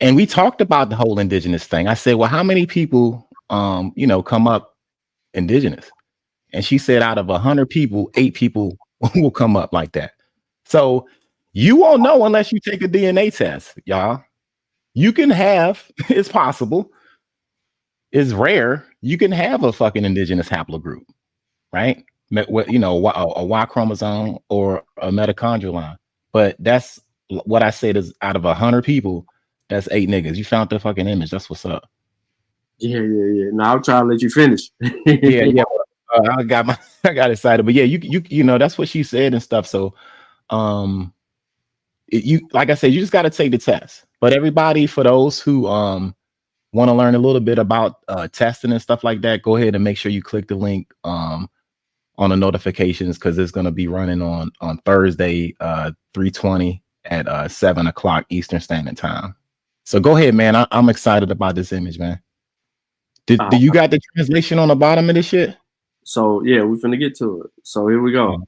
And we talked about the whole indigenous thing. I said, well, how many people come up indigenous? And she said out of 100 people, 8 people will come up like that. So you won't know unless you take a DNA test, y'all. You can have, it's possible, it's rare, you can have a fucking indigenous haplogroup, right? A Y chromosome or a mitochondrial line. But that's what I said is out of 100 people, that's 8 niggas. You found the fucking image. That's what's up. Yeah. Now I'll try to let you finish. Yeah. I got excited, but yeah, you know that's what she said and stuff. So, like I said, you just got to take the test. But everybody, for those who want to learn a little bit about testing and stuff like that, go ahead and make sure you click the link on the notifications, because it's going to be running on Thursday, 3/20 at 7:00 Eastern Standard Time. So go ahead, man. I'm excited about this image, man. Do you got the translation on the bottom of this shit? So yeah, we're finna get to it. So here we go.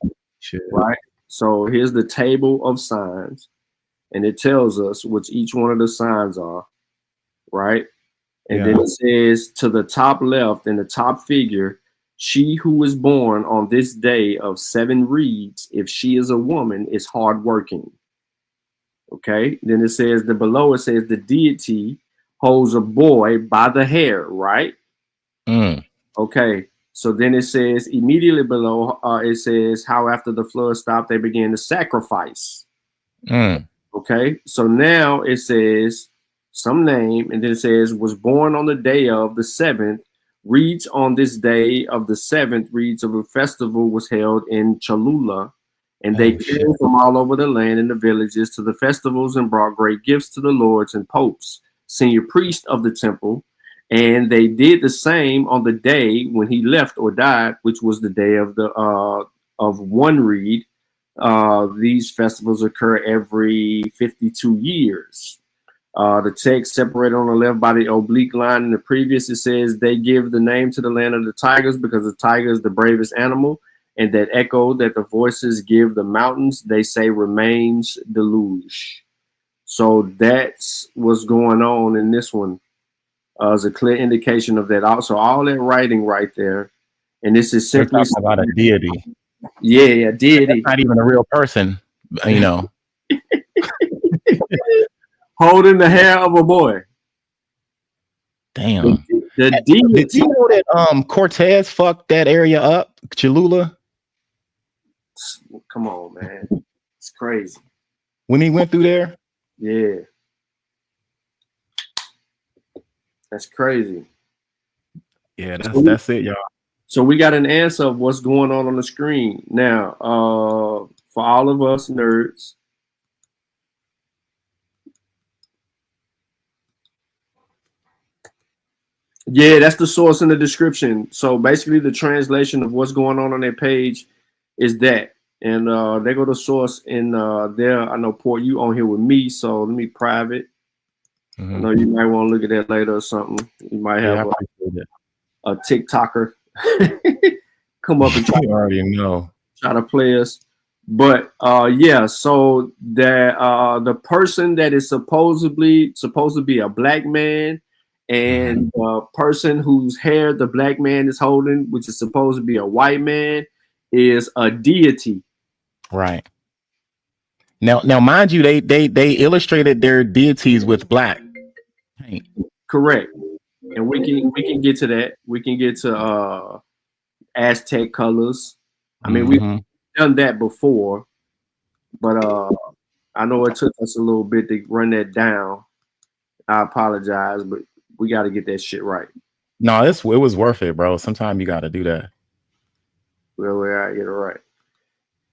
Right. So here's the table of signs, and it tells us what each one of the signs are, right? And then it says to the top left in the top figure, she who is born on this day of 7 reeds, if she is a woman, is hardworking. Okay. Then it says below it says the deity holds a boy by the hair, right? Okay. So then it says immediately below, it says how after the flood stopped, they began to sacrifice. Okay. So now it says some name, and then it says was born on the day of the 7th, reads on this day of the 7th, reads of a festival was held in Cholula, and they came from all over the land and the villages to the festivals and brought great gifts to the lords and popes, senior priests of the temple. And they did the same on the day when he left or died, which was the day of the of 1 reed. These festivals occur every 52 years. The text separated on the left by the oblique line in the previous, it says they give the name to the land of the tigers because the tiger is the bravest animal, and that echo that the voices give the mountains, they say remains deluge. So that's what's going on in this one. As a clear indication of that. Also, all that writing right there, and this is simply about a deity. Yeah, deity. That's not even a real person, you know. Holding the hair of a boy. Damn. The deity. Did you know that Cortez fucked that area up, Cholula? Come on, man. It's crazy. When he went through there? Yeah. That's crazy. Yeah, that's it, y'all. So we got an answer of what's going on the screen. Now, for all of us nerds, Yeah, that's the source in the description. So basically, the translation of what's going on their page is that, and they go to source in there. I know Port, you on here with me, so let me private. I know you might want to look at that later or something. You might have a TikToker come up and try, already know. Try to play us. But yeah, so that the person that is supposed to be a black man, and the person whose hair the black man is holding, which is supposed to be a white man, is a deity. Right. Now, mind you, they illustrated their deities with black paint. Correct. And we can get to that. We can get to Aztec colors. I mean, we've done that before, but I know it took us a little bit to run that down. I apologize, but we got to get that shit right. No, it was worth it, bro. Sometimes you got to do that. Well, we gotta get it right.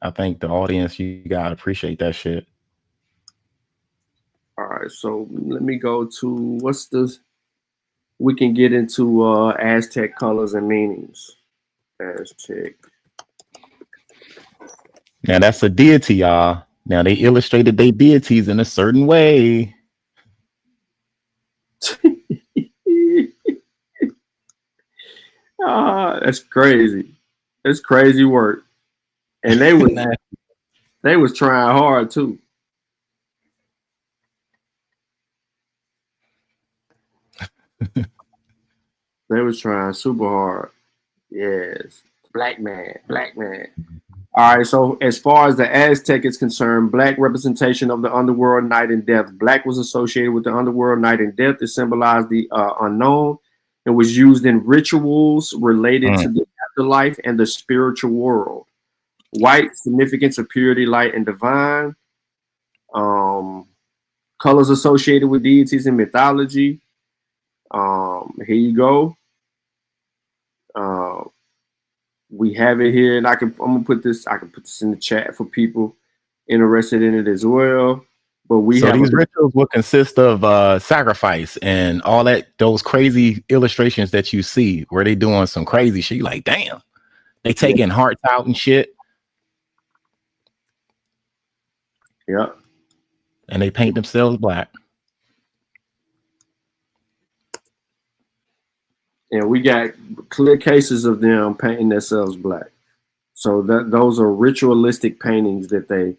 I think the audience, you gotta appreciate that shit. All right, so let me go to what's this. We can get into Aztec colors and meanings. Aztec. Now that's a deity, y'all. Now they illustrated their deities in a certain way. That's crazy. That's crazy work. And they was trying hard too. They was trying super hard. Yes. Black man. All right, so as far as the Aztec is concerned, black representation of the underworld, night and death. Black was associated with the underworld, night and death. It symbolized the unknown and was used in rituals related to the afterlife and the spiritual world. White, significance of purity, light, and divine. Colors associated with deities in mythology. Here you go. We have it here, and I can put this in the chat for people interested in it as well. But these rituals will consist of sacrifice and all that, those crazy illustrations that you see where they doing some crazy shit. You're like, damn, they taking hearts out and shit. Yeah. And they paint themselves black. And we got clear cases of them painting themselves black. So those are ritualistic paintings that they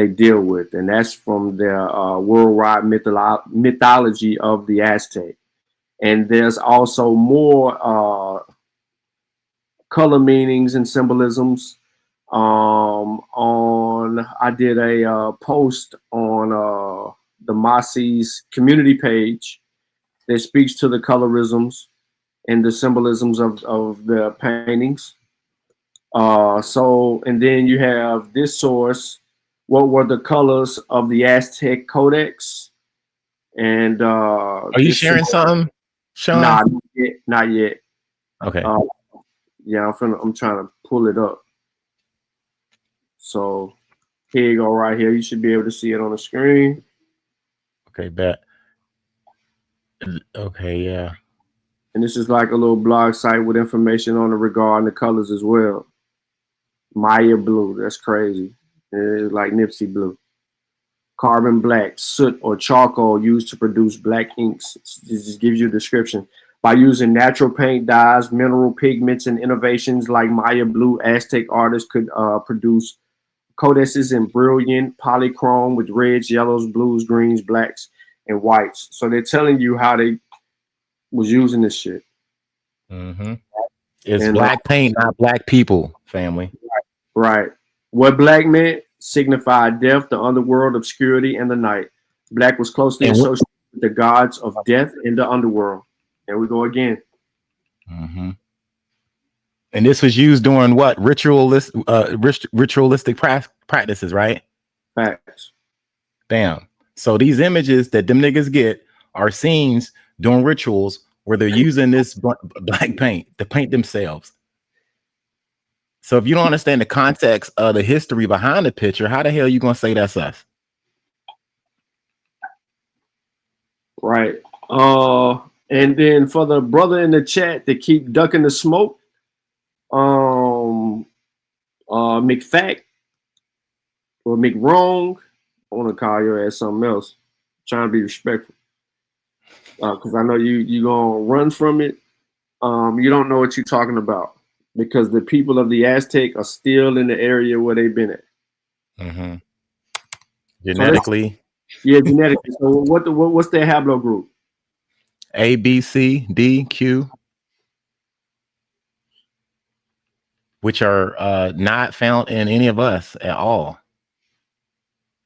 deal with, and that's from their worldwide mythology of the Aztec. And there's also more color meanings and symbolisms. I did a post on the Mossi's community page that speaks to the colorisms and the symbolisms of the paintings. And then you have this source. What were the colors of the Aztec Codex? And are you sharing something, Sean? Nah, not yet. Okay. Yeah, I'm trying to pull it up. So here you go, right here. You should be able to see it on the screen. Okay, bet. Okay, yeah. And this is like a little blog site with information on the regarding the colors as well. Maya blue, that's crazy. It's like Nipsey blue. Carbon black, soot or charcoal used to produce black inks. This just gives you a description. By using natural paint dyes, mineral pigments, and innovations like Maya blue, Aztec artists could produce codices in brilliant polychrome with reds, yellows, blues, greens, blacks, and whites. So they're telling you how they was using this shit. It's black paint, not black people, family. Right. What black meant signified death, the underworld, obscurity, and the night. Black was closely associated with the gods of death in the underworld. There we go again. And this was used during what? Ritualistic practices, right? Facts. Damn. So these images that them niggas get are scenes during rituals where they're using this black paint to paint themselves. So if you don't understand the context of the history behind the picture, how the hell are you gonna say that's us? Right. And then for the brother in the chat that keep ducking the smoke, McFact or McWrong, I want to call your ass something else. Trying to be respectful, because I know you gonna run from it. You don't know what you're talking about because the people of the Aztec are still in the area where they've been at. Mm-hmm. Genetically. Genetically. So what's their haplogroup? A, B, C, D, Q, which are not found in any of us at all.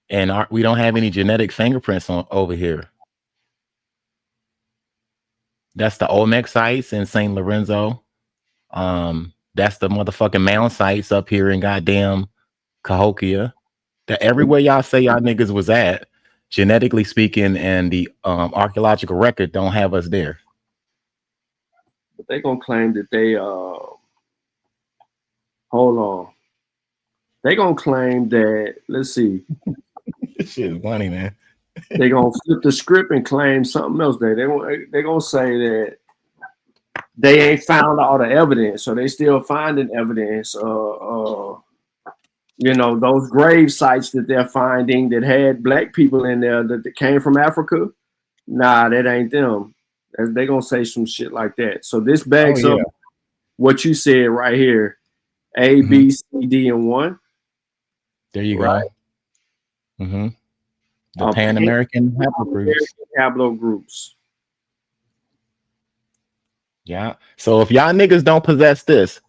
And we don't have any genetic fingerprints over here. That's the Olmec sites in St. Lorenzo. That's the motherfucking mound sites up here in goddamn Cahokia. That everywhere y'all say y'all niggas was at, genetically speaking, and the archaeological record don't have us there. But they gonna claim that they hold on. They gonna claim that, let's see. This shit is funny, man. They gonna flip the script and claim something else. They gonna say that they ain't found all the evidence, so they still finding evidence. Those grave sites that they're finding that had black people in there that came from Africa. Nah, that ain't them. They gonna say some shit like that. So this backs up what you said right here. A, B, C, D, and 1. There you go. Mm-hmm. The Pan-American haplogroups. Yeah. So if y'all niggas don't possess this,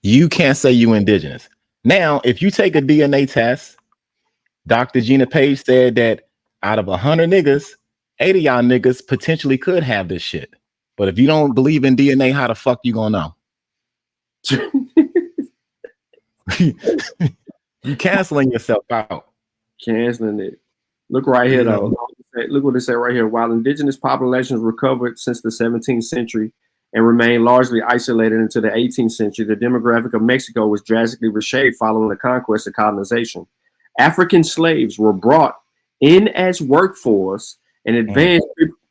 you can't say you indigenous. Now, if you take a DNA test, Dr. Gina Page said that out of 100 niggas, 8 of y'all niggas potentially could have this shit. But if you don't believe in DNA, how the fuck you gonna know? You canceling yourself out. Canceling it. Look right here, though. Look what they say right here. While indigenous populations recovered since the 17th century and remained largely isolated into the 18th century, the demographic of Mexico was drastically reshaped following the conquest and colonization. African slaves were brought in as workforce, and advanced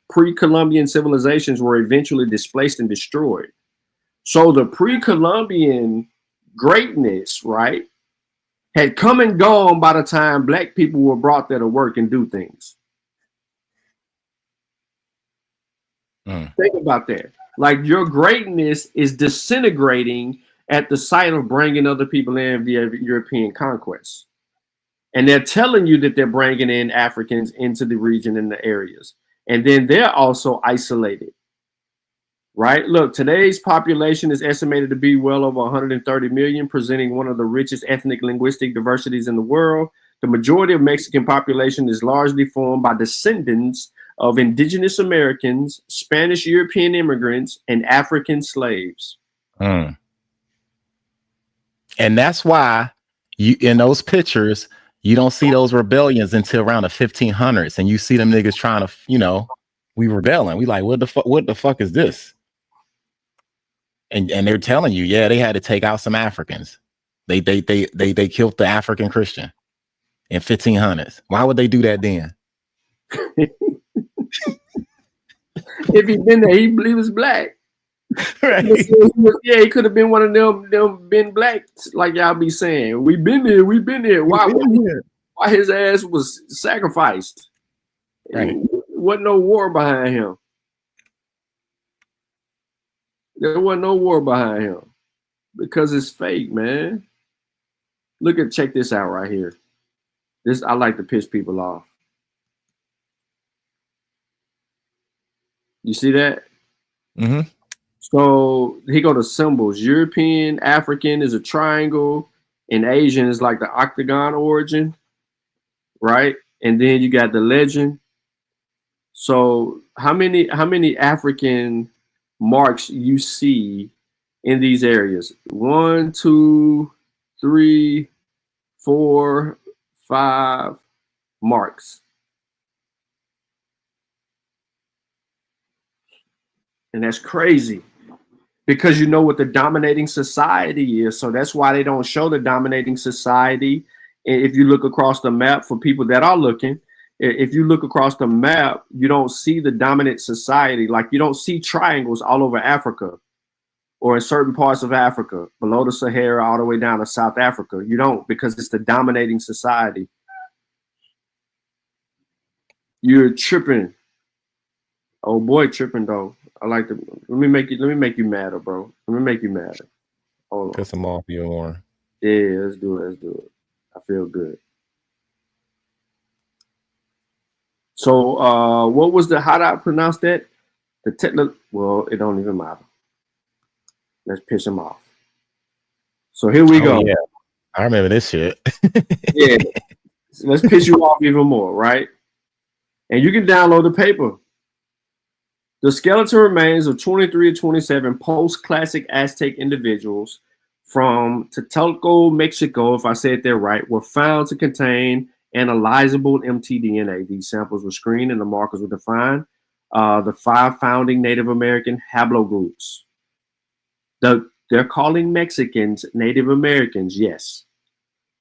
pre-Columbian civilizations were eventually displaced and destroyed. So the pre-Columbian greatness, right, had come and gone by the time black people were brought there to work and do things. Think about that. Like, your greatness is disintegrating at the sight of bringing other people in via European conquest. And they're telling you that they're bringing in Africans into the region and the areas. And then they're also isolated. Right? Look, today's population is estimated to be well over 130 million, presenting one of the richest ethnic linguistic diversities in the world. The majority of Mexican population is largely formed by descendants of indigenous Americans, Spanish European immigrants, and African slaves. And that's why you, in those pictures, you don't see those rebellions until around the 1500s, and you see them niggas trying to, we rebelling. We like, what the fuck is this? And they're telling you, yeah, they had to take out some Africans. They killed the African Christian in 1500s. Why would they do that then? If he'd been there, he'd believe he was black. Right. Yeah, he could have been one of them been black, like y'all be saying. We've been there. Why his ass was sacrificed? Right. Wasn't no war behind him. There wasn't no war behind him because it's fake, man. Check this out right here. This, I like to piss people off. You see that? Mm-hmm. So he go to symbols. European, African is a triangle, and Asian is like the octagon origin, right? And then you got the legend. So how many African marks you see in these areas? 1, 2, 3, 4, 5 marks. And that's crazy because you know what the dominating society is. So that's why they don't show the dominating society. And if you look across the map for people that are looking, If you look across the map, you don't see the dominant society. Like you don't see triangles all over Africa or in certain parts of Africa, below the Sahara, all the way down to South Africa. You don't, because it's the dominating society. You're tripping. Oh boy, tripping though. I like to let me make you madder, bro. Let me make you madder. Hold on. Piss him off even more. Yeah, let's do it. Let's do it. I feel good. So what was how do I pronounce that? Well, it don't even matter. Let's piss him off. So here we go. Yeah, I remember this shit. Yeah. So let's piss you off even more, right? And you can download the paper. The skeleton remains of 23 to 27 post-classic Aztec individuals from Tlatelolco, Mexico, if I said that right, were found to contain analyzable mtDNA. These samples were screened and the markers were defined. The 5 founding Native American haplogroups. They're calling Mexicans Native Americans, yes.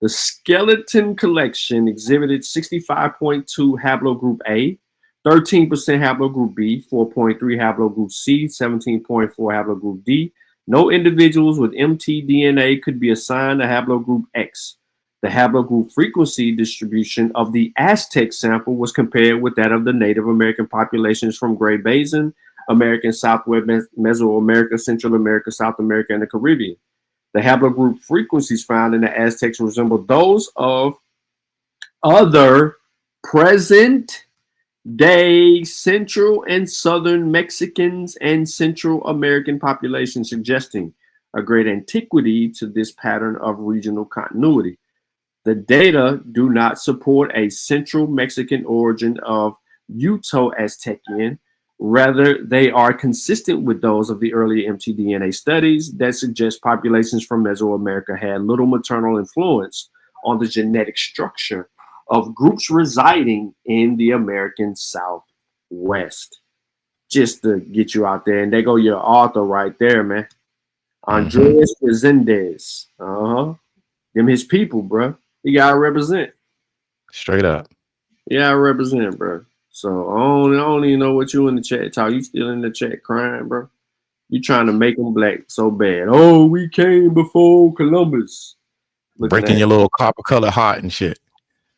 The skeleton collection exhibited 65.2 haplogroup A, 13% haplogroup B, 4.3 haplogroup C, 17.4 haplogroup D. No individuals with mtDNA could be assigned a haplogroup X. The haplogroup frequency distribution of the Aztec sample was compared with that of the Native American populations from Great Basin, American Southwest, Mesoamerica, Central America, South America, and the Caribbean. The haplogroup frequencies found in the Aztecs resemble those of other present-day Central and Southern Mexicans and Central American populations, suggesting a great antiquity to this pattern of regional continuity. The data do not support a Central Mexican origin of Uto-Aztecian. Rather, they are consistent with those of the early mtDNA studies that suggest populations from Mesoamerica had little maternal influence on the genetic structure of groups residing in the American Southwest. Just to get you out there, and there go your author right there, man. Andres Resendez. Them his people, bro. He gotta represent. Straight up. Yeah, I represent, bro. So I don't even know what you in the chat talk. You still in the chat crying, bro? You trying to make them black so bad? Oh, we came before Columbus. Breaking your little copper color heart and shit.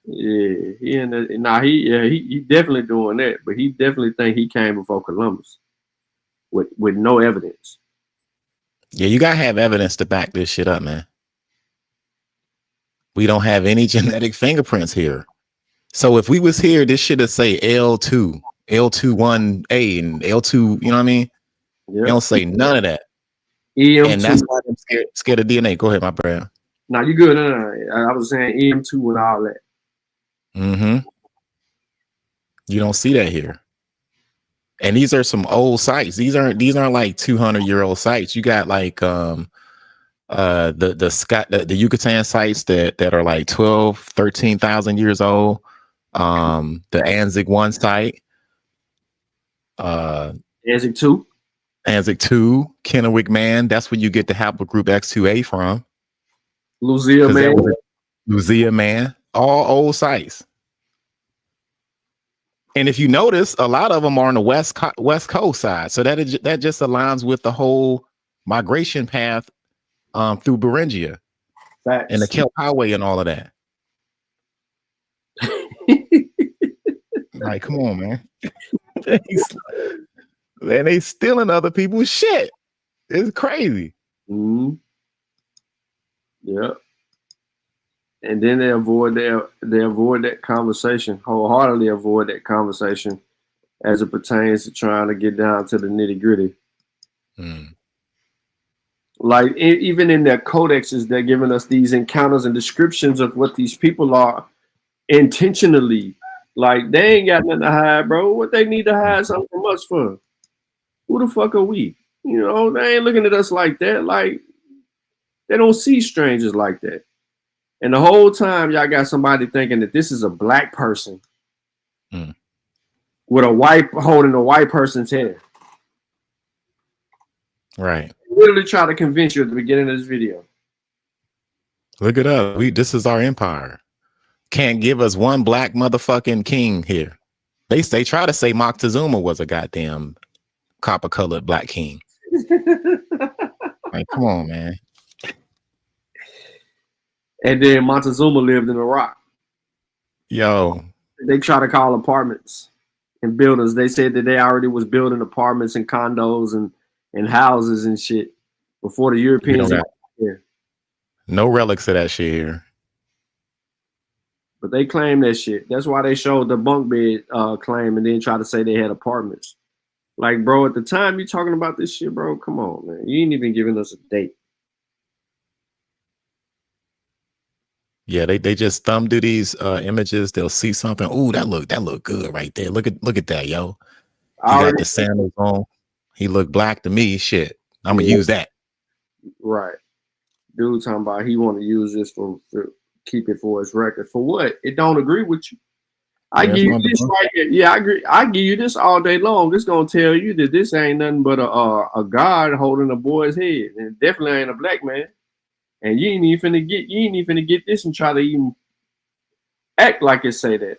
Yeah, he definitely doing that, but he definitely think he came before Columbus with no evidence. Yeah, you gotta have evidence to back this shit up, man. We don't have any genetic fingerprints here. So if we was here, this should have say L2, L21A, and L2, you know what I mean? Yep. They don't say none of that. EM2. And that's why I'm scared of DNA. Go ahead, my brother. No, you good. No. I was saying EM2 and all that. You don't see that here. And these are some old sites. These aren't like 200-year-old sites. You got like the Yucatan sites that are like 12, 13,000 years old. The Anzac 1 site. Anzac 2. Anzac 2, Kennewick Man. That's where you get the haplogroup X2A from. Luzia Man. Luzia Man. All old sites. And if you notice, a lot of them are on the west coast side. So that just aligns with the whole migration path through Beringia. Facts. And the Kelp Highway and all of that. Like, come on, man. They stealing other people's shit. It's crazy. Yeah. And then they avoid that conversation, wholeheartedly avoid that conversation as it pertains to trying to get down to the nitty-gritty. Like even in their codexes, they're giving us these encounters and descriptions of what these people are intentionally. Like, they ain't got nothing to hide, bro. What they need to hide something from us for? Who the fuck are we? You know, they ain't looking at us like that. Like, they don't see strangers like that. And the whole time, y'all got somebody thinking that this is a black person with holding a white person's head. Right. Literally try to convince you at the beginning of this video. Look it up. This is our empire. can't give us one black motherfucking king here. They try to say Moctezuma was a goddamn copper colored black king. Like, come on, man. And then Montezuma lived in Iraq. Yo, they try to call apartments and buildings. They said that they already was building apartments and condos and houses and shit before the Europeans got here. No relics of that shit here. But they claim that shit. That's why they showed the bunk bed claim and then try to say they had apartments. Like, bro, at the time you talking about this shit, bro, come on, man. You ain't even giving us a date. Yeah, they just thumb through these images. They'll see something. Ooh, that look good right there. Look at that, yo. He got the sandals on. He look black to me. Shit, I'm gonna use that. Right, dude, talking about he want to use this for keep it for his record. For what? It don't agree with you. I give you this right here. Yeah, I agree. I give you this all day long. It's gonna tell you that this ain't nothing but a god holding a boy's head, and it definitely ain't a black man. And you ain't even finna get this and try to even act like it say that.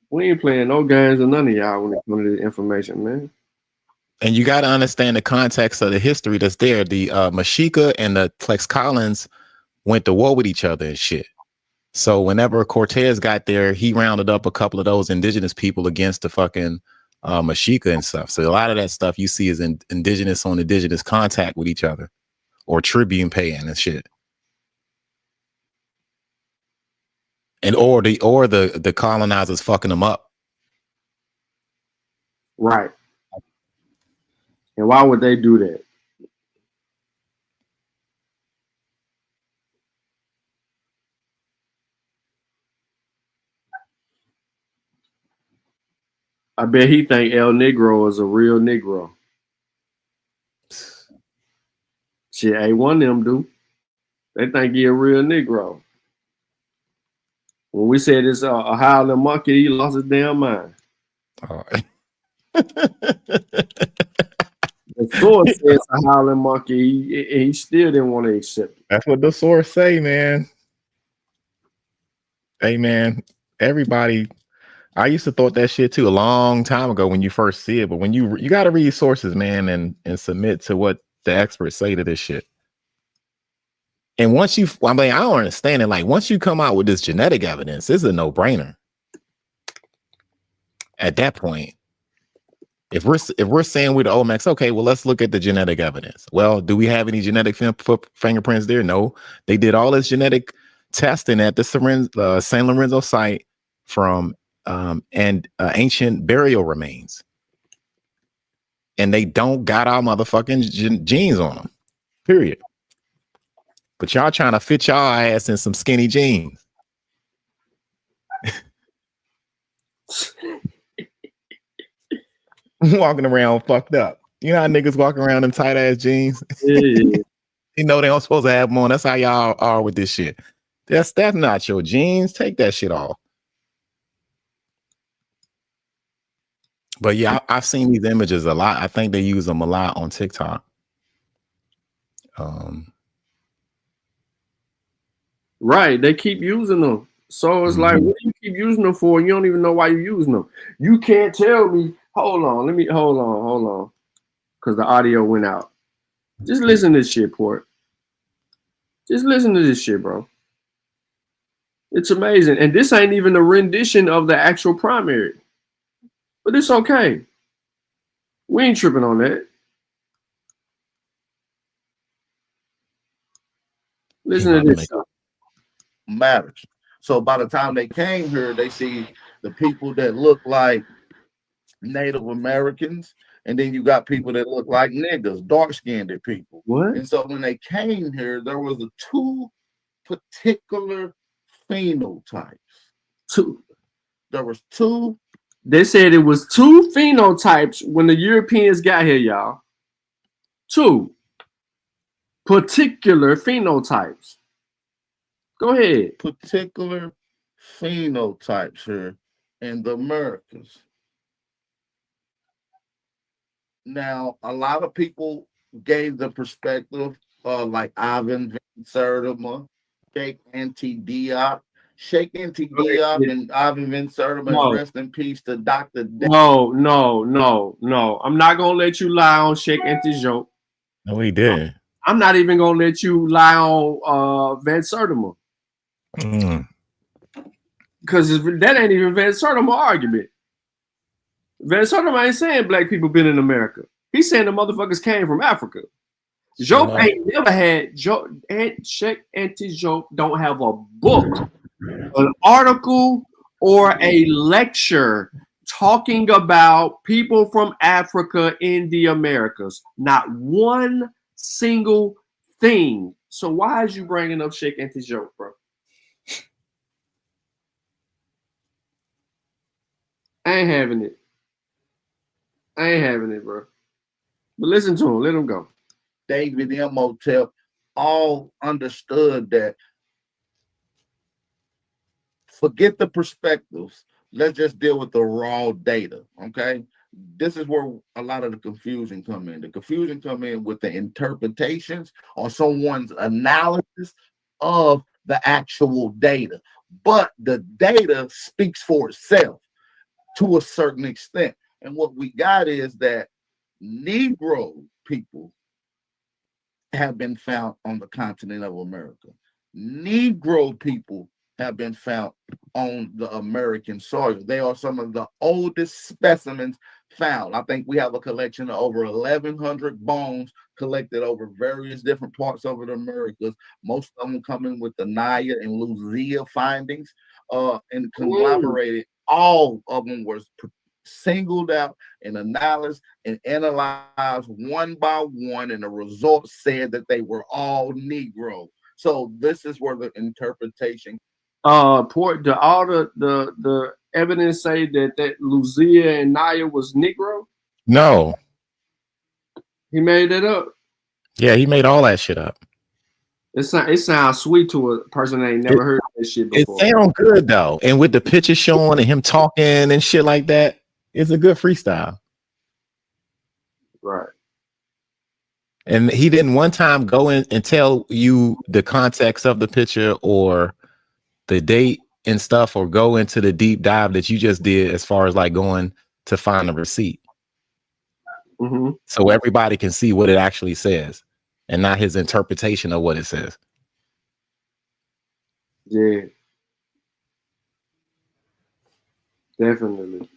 We ain't playing no games with none of y'all when it comes to this information, man. And you got to understand the context of the history that's there. The Mexica and the Tlaxcalans went to war with each other and shit. So whenever Cortez got there, he rounded up a couple of those indigenous people against the fucking Mexica and stuff. So a lot of that stuff you see is indigenous on indigenous contact with each other, or tribute paying and shit. And or the colonizers fucking them up. Right. And why would they do that? I bet he think El Negro is a real Negro. Shit, ain't one of them do. They think he a real Negro. When we said it's a howling monkey, he lost his damn mind. Oh. The source says a howling monkey, he still didn't want to accept it. That's what the source say, man. Hey, man, everybody. I used to thought that shit too a long time ago when you first see it, but when you got to read sources, man, and submit to what the experts say to this shit. And once you, I mean, I don't understand it. Like, once you come out with this genetic evidence, it's a no-brainer. At that point, if we're saying we're the Olmecs, okay, well, let's look at the genetic evidence. Well, do we have any genetic fingerprints there? No. They did all this genetic testing at the San Lorenzo site from ancient burial remains, and they don't got our motherfucking genes on them. Period. But y'all trying to fit y'all ass in some skinny jeans. Walking around fucked up. You know how niggas walking around in tight ass jeans? Yeah. You know they don't supposed to have them on. That's how y'all are with this shit. That's not your jeans. Take that shit off. But yeah, I've seen these images a lot. I think they use them a lot on TikTok. Right, they keep using them. So it's like, what do you keep using them for? You don't even know why you're using them. You can't tell me. Hold on. Because the audio went out. Just listen to this shit, Port. Just listen to this shit, bro. It's amazing. And this ain't even a rendition of the actual primary. But it's okay. We ain't tripping on that. Listen to this stuff. Matters. So by the time they came here, they see the people that look like Native Americans, and then you got people that look like niggas, dark-skinned people. What? And so when they came here, there was two particular phenotypes. There was two. They said it was two phenotypes when the Europeans got here, y'all. Two particular phenotypes. Go ahead. Particular phenotypes here in the Americas. Now, a lot of people gave the perspective like Ivan Van Sertima Sheikh Anta Sheikh Anta Diop and Ivan Van Sertima, No. rest in peace to Dr. No. I'm not gonna let you lie on Sheikh Anta. No, he didn't. I'm not even gonna let you lie on Van Sertima. Because that ain't even Van Sertima argument. Van Sertima ain't saying black people been in America. He's saying the motherfuckers came from Africa. Job ain't never had Sheikh Anta don't have a book, an article, or a lecture talking about people from Africa in the Americas. Not one single thing. So why is you bringing up Sheikh Anta, bro? I ain't having it. I ain't having it, bro. But listen to him. Let him go. David Imhotep all understood that. Forget the perspectives. Let's just deal with the raw data, okay? This is where a lot of the confusion come in. The confusion come in with the interpretations or someone's analysis of the actual data. But the data speaks for itself to a certain extent. And what we got is that Negro people have been found on the continent of America. Negro people have been found on the American soil. They are some of the oldest specimens found. I think we have a collection of over 1,100 bones collected over various different parts of the Americas. Most of them coming with the Naya and Luzia findings and collaborated. All of them were singled out and analyzed and analyzed one by one, and the results said that they were all Negro. So this is where the interpretation. All the evidence say that Luzia and Naya was Negro. No. He made it up. Yeah, he made all that shit up. It sounds sweet to a person that ain't never heard of this shit before. It sounds good though, and with the picture showing and him talking and shit like that, it's a good freestyle. Right. And he didn't one time go in and tell you the context of the picture or the date and stuff, or go into the deep dive that you just did as far as like going to find a receipt. Mm-hmm. So everybody can see what it actually says and not his interpretation of what it says. Yeah. Definitely.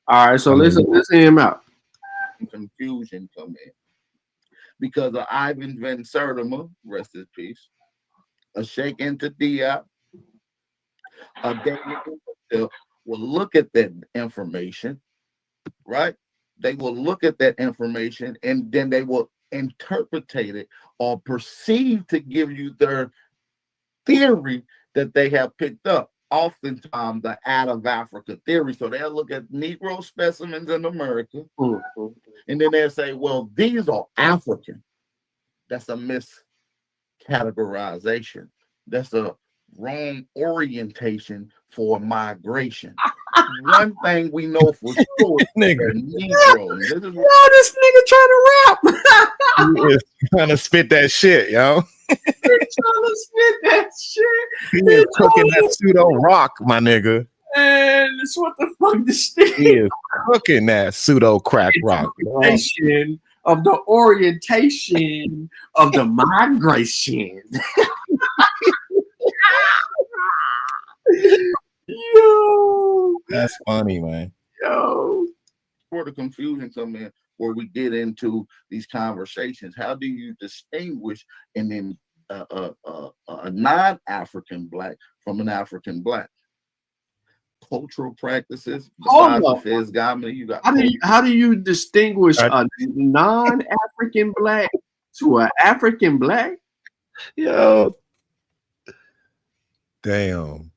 All right, so let's hear him out. Confusion come in because of Ivan Van Sertima, rest in peace, a Sheikh Anta Diop, a David will look at that information, right? They will look at that information and then they will interpretate it or perceive to give you their theory that they have picked up. Oftentimes the out of Africa theory. So they'll look at Negro specimens in America, and then they'll say, well, these are African. That's a miscategorization. That's a wrong orientation for migration. One thing we know for sure is Negro. This is this nigga trying to rap. He is trying to spit that shit, yo. He's trying to spit that shit. He is cooking that pseudo rock, my nigga. And it's what the fuck this thing. He is cooking that pseudo crack rock. Of the orientation of the migration. Yo, that's funny, man. Yo, where the confusion come in, where we get into these conversations. How do you distinguish and then a non-African black from an African black? Cultural practices, besides the Fizgami, you got. How do you distinguish a non-African black to an African black? Yo, damn.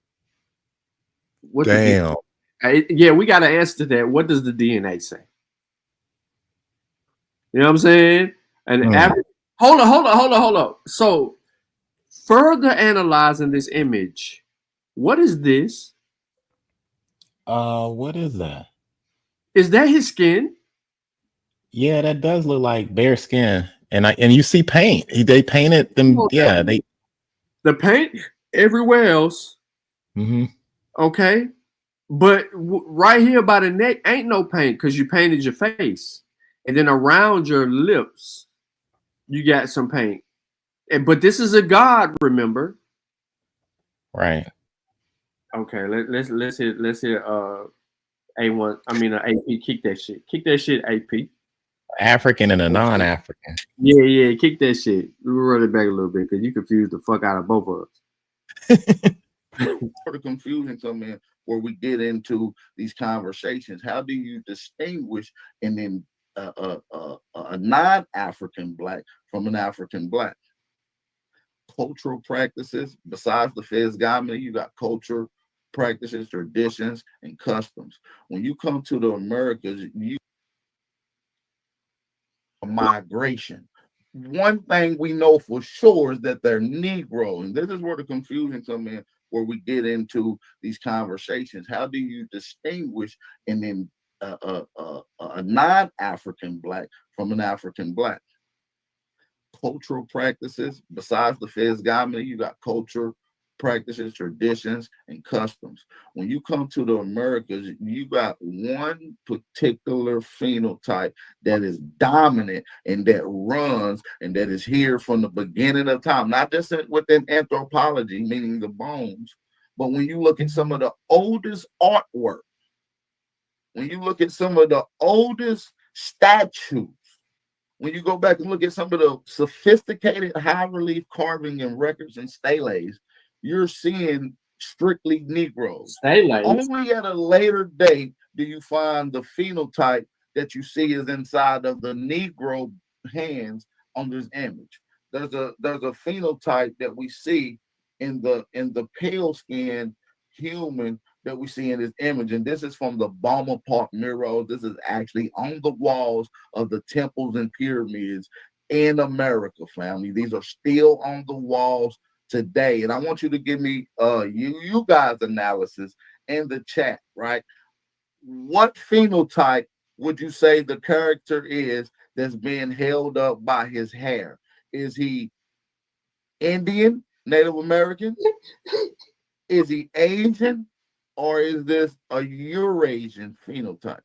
Damn. Yeah, we got to answer that. What does the DNA say? You know what I'm saying? Hold on. So, further analyzing this image, what is this? What is that? Is that his skin? Yeah, that does look like bare skin, and you see paint. They painted them. Yeah, the paint. everywhere else. Mm-hmm. Okay, but right here by the neck ain't no paint because you painted your face, and then around your lips you got some paint. But this is a god, remember? Right. Okay, let's hit A1. I mean AP. Kick that shit, AP. African and a non-African. Yeah, kick that shit. We'll run it back a little bit because you confused the fuck out of both of us. For the confusion come in where we get into these conversations. How do you distinguish a non-African black from an African black? Cultural practices, besides the physiognomy, you got culture, practices, traditions, and customs. When you come to the Americas, you migration. One thing we know for sure is that they're Negro, and this is where the confusion come in, where we get into these conversations. How do you distinguish a non-African black from an African black? Cultural practices, besides the physiognomy, you got culture, practices, traditions, and customs. When you come to the Americas, you got one particular phenotype that is dominant and that runs and that is here from the beginning of time, not just within anthropology, meaning the bones, but when you look at some of the oldest artwork, when you look at some of the oldest statues, when you go back and look at some of the sophisticated high relief carving and records and steles, you're seeing strictly Negroes. Only at a later date do you find the phenotype that you see is inside of the Negro hands on this image. There's a phenotype that we see in the pale skinned human that we see in this image, and this is from the Balmer Park murals. This is actually on the walls of the temples and pyramids in America, family. These are still on the walls today, and I want you to give me you guys analysis in the chat, right? What phenotype would you say the character is that's being held up by his hair? Is he Indian, Native American? Is he Asian? Or is this a Eurasian phenotype?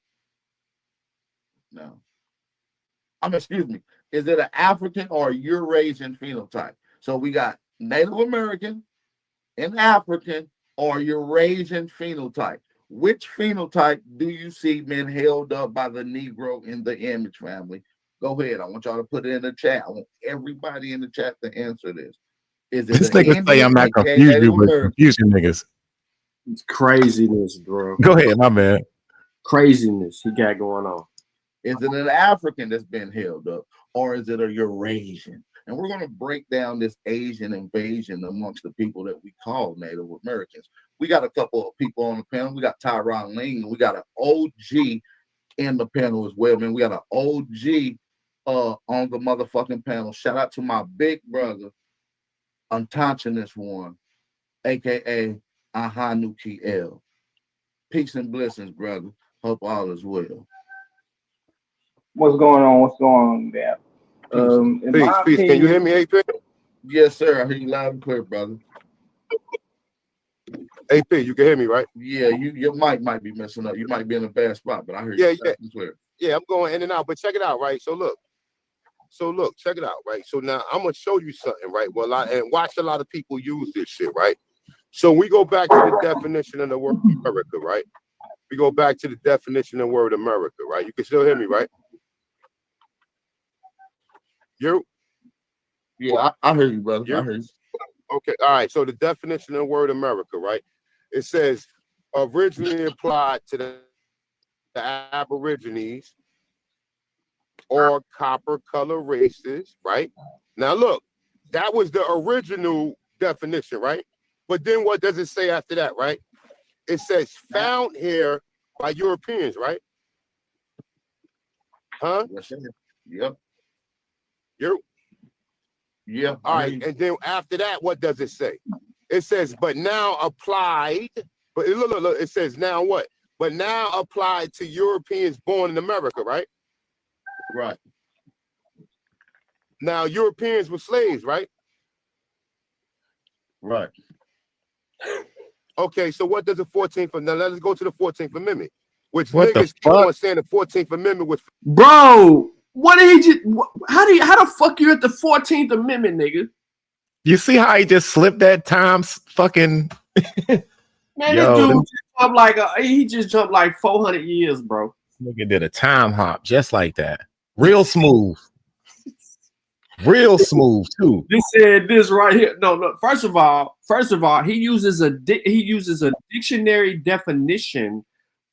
No. Excuse me. Is it an African or Eurasian phenotype? So we got Native American, an African, or Eurasian phenotype. Which phenotype do you see being held up by the Negro in the image, family? Go ahead. I want y'all to put it in the chat. I want everybody in the chat to answer this. Is it this nigga say I'm not confused you, but confusing niggas. It's craziness, bro. Go ahead, my man. Craziness he got going on. Is it an African that's been held up, or is it a Eurasian? And we're going to break down this Asian invasion amongst the people that we call Native Americans. We got a couple of people on the panel. We got Tyron Ling, and we got an OG in the panel as well, man. We got an OG on the motherfucking panel. Shout out to my big brother, Unintelligent one, aka Ahanuki L. Peace and blessings, brother. Hope all is well. What's going on? What's going on there? Peace. Can you hear me, AP? Yes, sir. I hear you loud and clear, brother. AP, you can hear me, right? Yeah, your mic might be messing up. You might be in a bad spot, but I hear you loud and clear. Yeah, I'm going in and out, but check it out, right? So look, check it out, right? So now I'm gonna show you something, right? Well, and watch a lot of people use this shit, right? So we go back to the definition of the word America, right? We go back to the definition of the word America, right? You can still hear me, right? Yeah, I hear you, brother. I hear you. Okay, all right. So the definition of the word America, right? It says originally applied to the Aborigines or copper color races, right? Now look, that was the original definition, right? But then what does it say after that, right? It says found here by Europeans, right? Huh? Yep. Yeah. All right. And then after that, what does it say? It says, but now applied. But look, it says now what? But now applied to Europeans born in America, right? Right. Now Europeans were slaves, right? Right. Okay, so what does the 14th? Now let's go to the 14th Amendment, which What the niggas keep fuck? on saying the 14th Amendment was. Bro, what did he just? How the fuck you at the 14th Amendment, nigga? You see how he just slipped that times fucking Man, yo, this dude this just jumped like 400 years, bro. nigga did a time hop just like that. Real smooth. Real smooth too. This said this right here. No. First of all, he uses a dictionary definition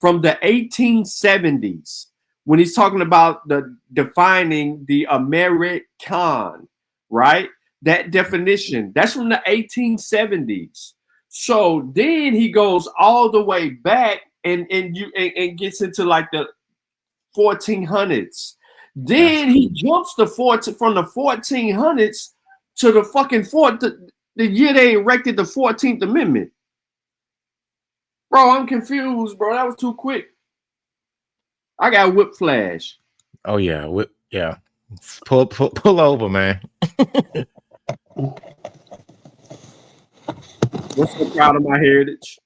from the 1870s when he's talking about defining the American, right? That definition, that's from the 1870s. So then he goes all the way back and gets into like the 1400s. Then he jumps from the 1400s to the fucking the year they erected the 14th Amendment. Bro, I'm confused, bro. That was too quick. I got whip flash. Oh yeah, yeah. Pull over, man. What's so proud of my heritage?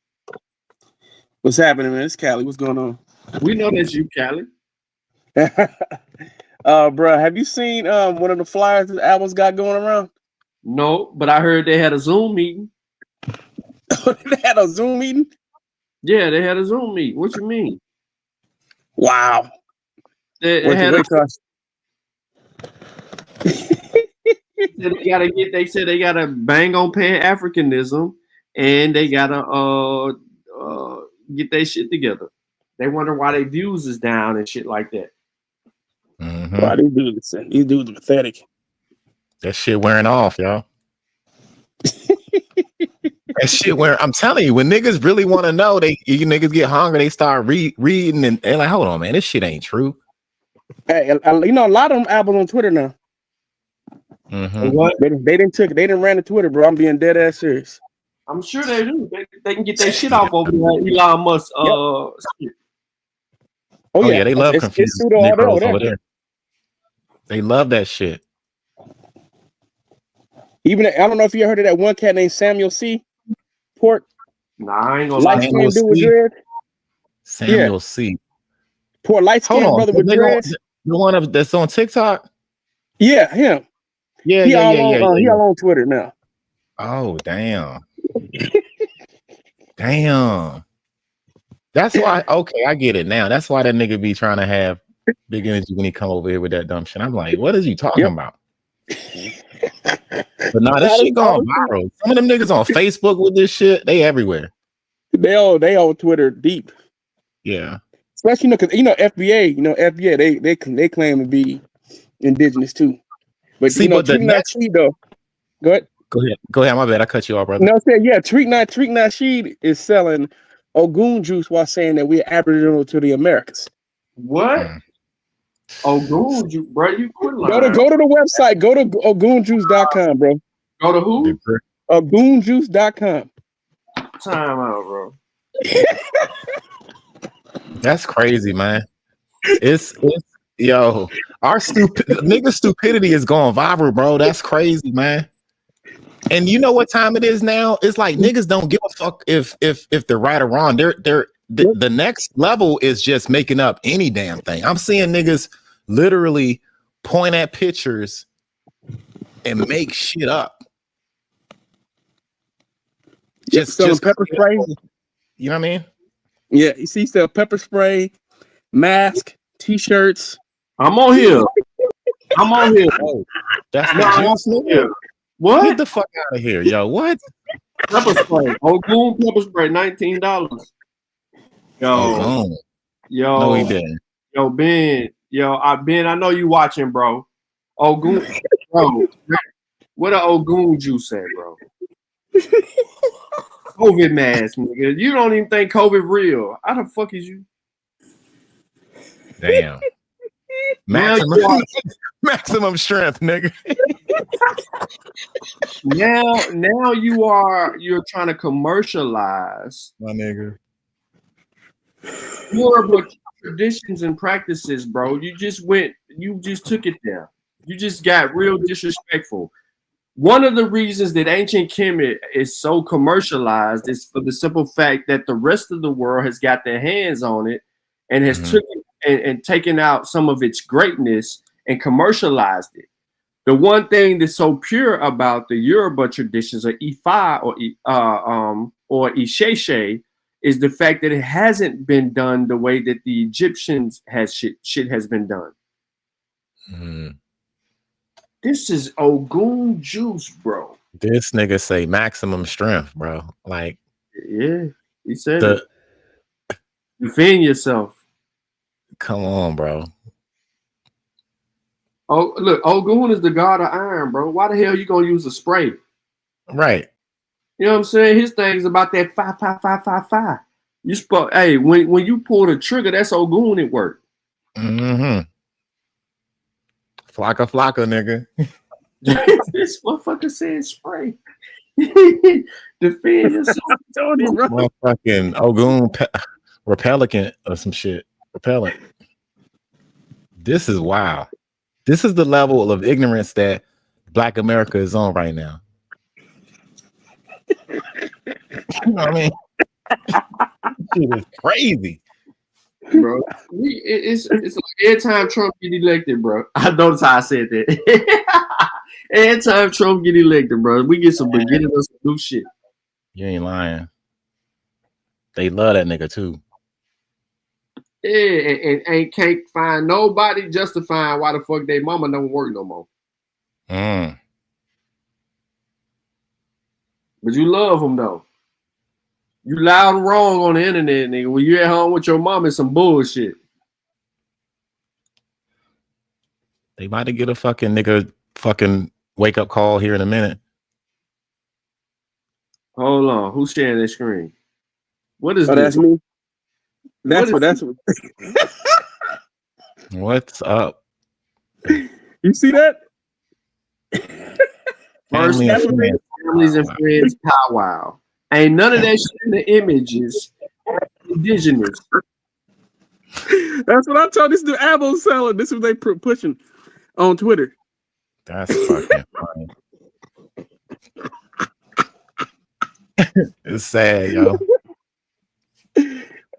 What's happening, man? It's Cali. What's going on? We know that's you, Cali. Bro, have you seen one of the flyers that Apple's got going around? No, but I heard they had a Zoom meeting. They had a Zoom meeting? Yeah, they had a Zoom meeting. What you mean? Wow. They said they gotta bang on Pan-Africanism and they gotta get their shit together. They wonder why their views is down and shit like that. Mm-hmm. Wow, these dudes are pathetic. That shit wearing off, y'all. That shit wearing. I'm telling you, when niggas really want to know, you niggas get hungry, they start reading and they're like, hold on, man, this shit ain't true. Hey, you know, a lot of them apples on Twitter now. Mm-hmm. What? They didn't ran to Twitter, bro. I'm being dead ass serious. I'm sure they do. They can get their shit off over there. Elon Musk. Shit. Oh yeah, they love confusing Negroes over there. there. They love that shit. Even I don't know if you heard of that one cat named Samuel C. Port. Nah, I ain't gonna light skinned dude with dread. Samuel C. Poor light skinned brother with dreads. The one that's on TikTok. Yeah, him. Yeah, he all on Twitter now. Oh damn. Damn. That's why. Okay, I get it now. That's why that nigga be trying to have big energy when he come over here with that dumb shit. I'm like, what is you talking about? But nah, this shit going viral. Some of them niggas on Facebook with this shit, they everywhere. They on Twitter deep. Yeah. Especially because FBA, they claim to be indigenous too. But see, but the next though. Go ahead. Go ahead. My bad. I cut you off, brother. No, I'm saying, yeah, Treat Nasheed is selling Ogun juice while saying that we're Aboriginal to the Americas. What? Ogun juice, bro? You quit lying. Go to the website. Go to ogunjuice.com, bro. Go to who? Ogunjuice.com. Time out, bro. That's crazy, man. It's yo, our nigga stupidity is going viral, bro. That's crazy, man. And you know what time it is now? It's like niggas don't give a fuck if they're right or wrong. The next level is just making up any damn thing. I'm seeing niggas literally point at pictures and make shit up. Just pepper spray. You know what I mean? Yeah, you see, sell pepper spray, mask, t-shirts. I'm on here. Oh, that's the juice, nigga. What? Get the fuck out of here, yo. What? Pepper spray. Ogun pepper spray, $19. Yo. No, he didn't. Yo, Ben. Ben, I know you watching, bro. Ogun, bro. What a Ogun juice at, bro? COVID mask, nigga. You don't even think COVID real. How the fuck is you? Damn. Maximum strength, nigga. now you're trying to commercialize my nigga. horrible traditions and practices, bro. You just took it there. You just got real disrespectful. One of the reasons that ancient Kemet is so commercialized is for the simple fact that the rest of the world has got their hands on it and has taken out some of its greatness and commercialized it. The one thing that's so pure about the Yoruba traditions of Ifa or Isheshe is the fact that it hasn't been done the way that the Egyptians shit has been done. This is Ogun juice, bro. This nigga say maximum strength, bro. Like, yeah, he said it. Defend yourself. Come on, bro. Oh, look, Ogun is the god of iron, bro. Why the hell you gonna use a spray? Right. You know what I'm saying? His thing is about that 5, 5, 5, 5, 5. You spoke. Hey, when you pull the trigger, that's Ogun at work. Flocka, nigga. This motherfucker said spray. Defend yourself. Motherfucking Ogun repellent or some shit. Repellent. This is wild. This is the level of ignorance that Black America is on right now. You know what I mean? Shit is crazy, bro. It's like every time Trump get elected, bro. I notice how I said that. Every time Trump get elected, bro, we get some beginning of some new shit. You ain't lying. They love that nigga too. Yeah, and can't find nobody justifying why the fuck they mama don't work no more. But you love them though. You loud and wrong on the internet, nigga. When you at home with your mom, it's some bullshit. They about to get a fucking nigga wake up call here in a minute. Hold on, who's sharing their screen? What is this? That's me. That's what. What's up? You see that? First, families and friends powwow. Ain't none of that shit in the images. Indigenous. That's what I told this new Abo seller. This is what they pushing on Twitter. That's fucking funny. It's sad, yo.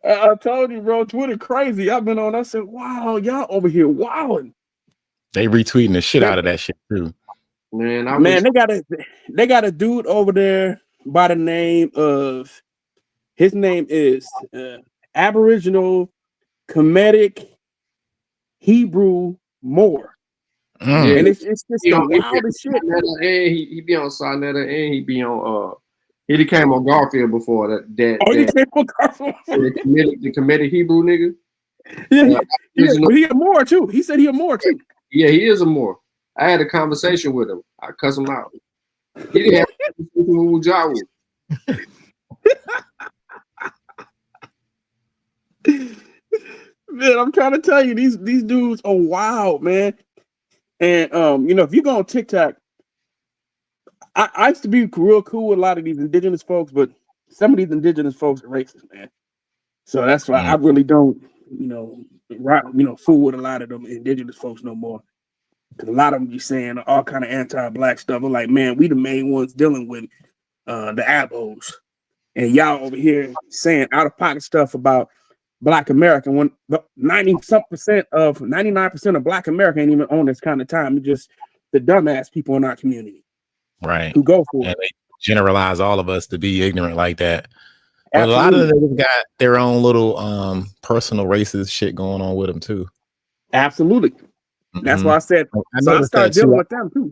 I told you, bro. Twitter crazy. I've been on. I said, wow, y'all over here wilding. They retweeting the shit out of that shit too. Man, they got a dude over there by the name of, his name is Aboriginal Kemetic Hebrew Moore. And it's just the wildest shit. And he be on Sarnetta and he be on he came on Garfield before that. He came on Garfield. The Kemetic Hebrew nigga. Yeah, but he a Moore too. He said he a Moore too. Yeah, he is a Moore. I had a conversation with him. I cuss him out. He didn't have with Jawu. Man, I'm trying to tell you, these dudes are wild, man. And you know, if you go on TikTok, I used to be real cool with a lot of these indigenous folks, but some of these indigenous folks are racist, man. So that's why I really don't, fool with a lot of them indigenous folks no more. Because a lot of them be saying all kind of anti-black stuff. I'm like, man, we the main ones dealing with the abos, and y'all over here saying out of pocket stuff about Black America when 99% of Black America ain't even on this kind of time. It's just the dumbass people in our community, right? Who go for and it. They generalize all of us to be ignorant like that. But a lot of them got their own little personal racist shit going on with them too. Absolutely. That's why I said. I started dealing with them too.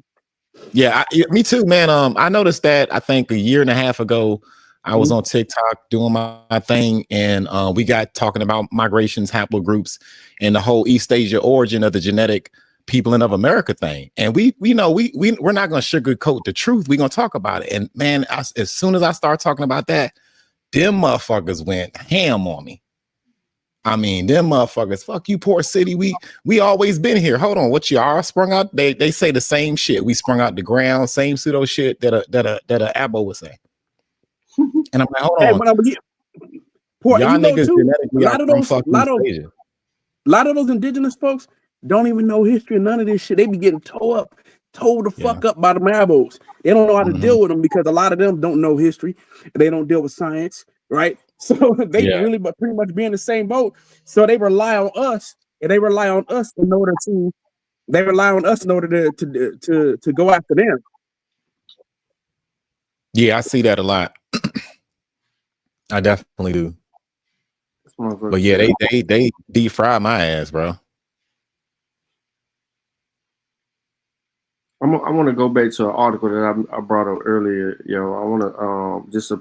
Yeah, me too, man. I noticed that. I think a year and a half ago, I was on TikTok doing my thing, and we got talking about migrations, haplogroups, and the whole East Asia origin of the genetic peopling of America thing. And we're not going to sugarcoat the truth. We're going to talk about it. And man, as soon as I start talking about that, them motherfuckers went ham on me. I mean, them motherfuckers, fuck you, poor city. We always been here. Hold on, what you are sprung out? They say the same shit. We sprung out the ground, same pseudo shit that a Abo would say. And I'm like, hold on. Y'all niggas genetically are from fucking Asia. A lot of those indigenous folks don't even know history and none of this shit. They be getting tore up told the fuck up by the Mabos. They don't know how to deal with them because a lot of them don't know history. They don't deal with science, right? So they really but pretty much be in the same boat. So they rely on us, and they rely on us in order to to go after them. Yeah, I see that a lot. I definitely do. But yeah, they deep fry my ass, bro. I want to go back to an article that I brought up earlier. I want to just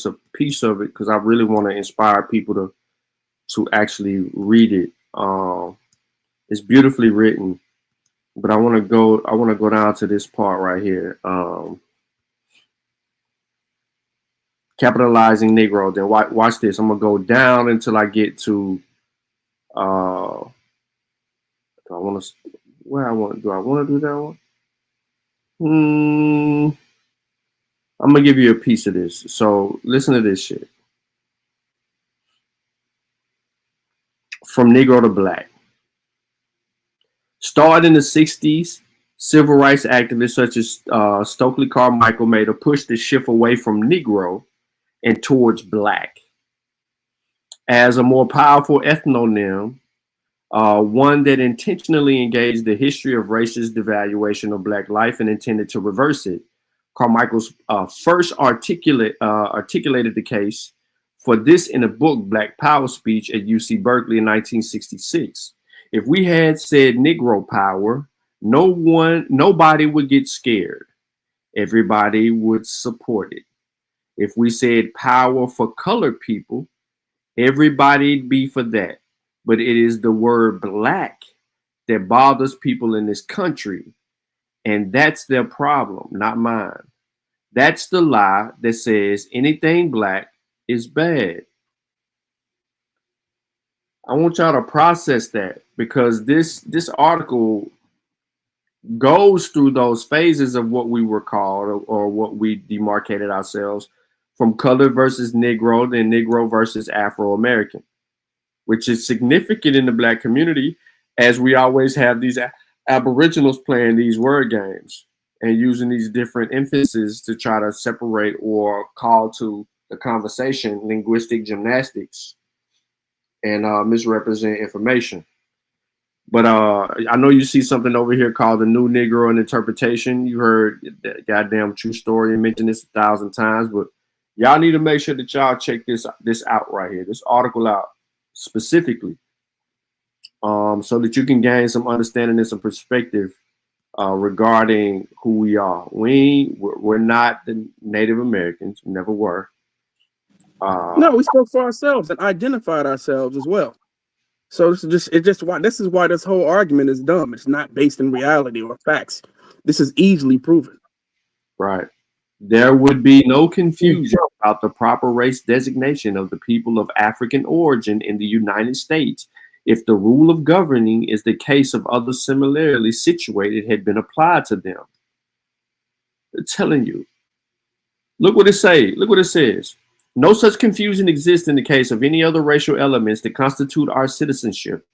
a piece of it because I really want to inspire people to actually read it. It's beautifully written, but I want to go down to this part right here. Capitalizing Negro. Then watch this. I'm gonna go down until I get to. Do I want to do that one? I'm gonna give you a piece of this. So listen to this shit. From Negro to Black. Started in the 60s, civil rights activists such as Stokely Carmichael made a push to shift away from Negro and towards Black as a more powerful ethnonym, one that intentionally engaged the history of racist devaluation of Black life and intended to reverse it. Carmichael's first articulated the case for this in a book, Black Power speech at UC Berkeley in 1966. If we had said Negro power, nobody would get scared. Everybody would support it. If we said power for colored people, everybody'd be for that. But it is the word Black that bothers people in this country. And that's their problem, not mine. That's the lie that says anything Black is bad. I want y'all to process that because this article goes through those phases of what we were called or what we demarcated ourselves from colored versus Negro, then Negro versus Afro-American, which is significant in the Black community as we always have these Aboriginals playing these word games and using these different emphases to try to separate or call to the conversation linguistic gymnastics and misrepresent information. But I know you see something over here called the New Negro and Interpretation. You heard that goddamn True Story and mentioned this 1,000 times, but y'all need to make sure that y'all check this out right here, this article out specifically, so that you can gain some understanding and some perspective regarding who we are. We're not the Native Americans, never were. No, we spoke for ourselves and identified ourselves as well. So this is why this whole argument is dumb. It's not based in reality or facts. This is easily proven. Right. There would be no confusion about the proper race designation of the people of African origin in the United States if the rule of governing is the case of others similarly situated had been applied to them. I'm telling you. Look what it says. Look what it says. No such confusion exists in the case of any other racial elements that constitute our citizenship.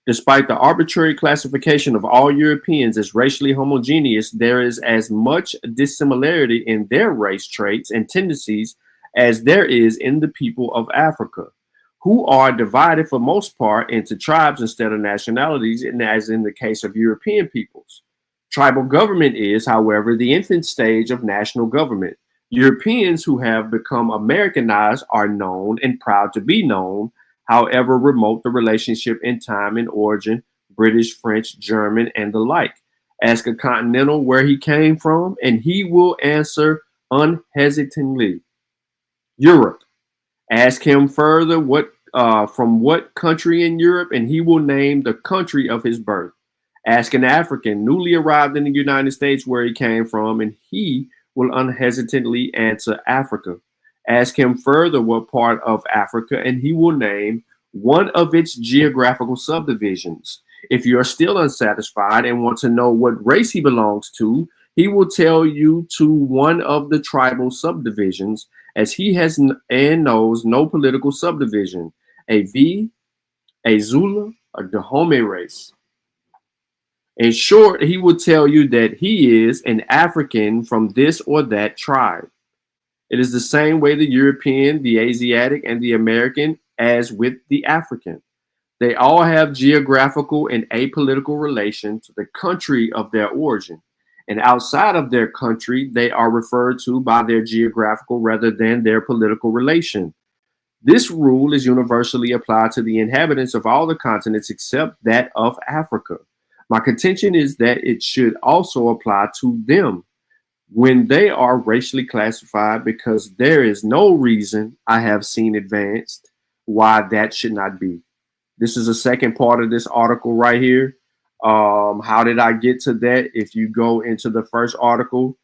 Despite the arbitrary classification of all Europeans as racially homogeneous, there is as much dissimilarity in their race traits and tendencies as there is in the people of Africa, who are divided for most part into tribes instead of nationalities, and as in the case of European peoples. Tribal government is, however, the infant stage of national government. Europeans who have become Americanized are known and proud to be known, however remote the relationship in time and origin, British, French, German, and the like. Ask a continental where he came from, and he will answer unhesitatingly, Europe. Ask him further from what country in Europe, and he will name the country of his birth. Ask an African newly arrived in the United States where he came from, and he will unhesitatingly answer Africa. Ask him further what part of Africa, and he will name one of its geographical subdivisions. If you are still unsatisfied and want to know what race he belongs to, he will tell you to one of the tribal subdivisions, as he has and knows no political subdivision, a V, a Zulu, a Dahomey race. In short, he will tell you that he is an African from this or that tribe. It is the same way the European, the Asiatic, and the American as with the African. They all have geographical and apolitical relation to the country of their origin. And outside of their country, they are referred to by their geographical rather than their political relation. This rule is universally applied to the inhabitants of all the continents except that of Africa. My contention is that it should also apply to them when they are racially classified, because there is no reason I have seen advanced why that should not be. This is the second part of this article right here. How did I get to that? If you go into the first article,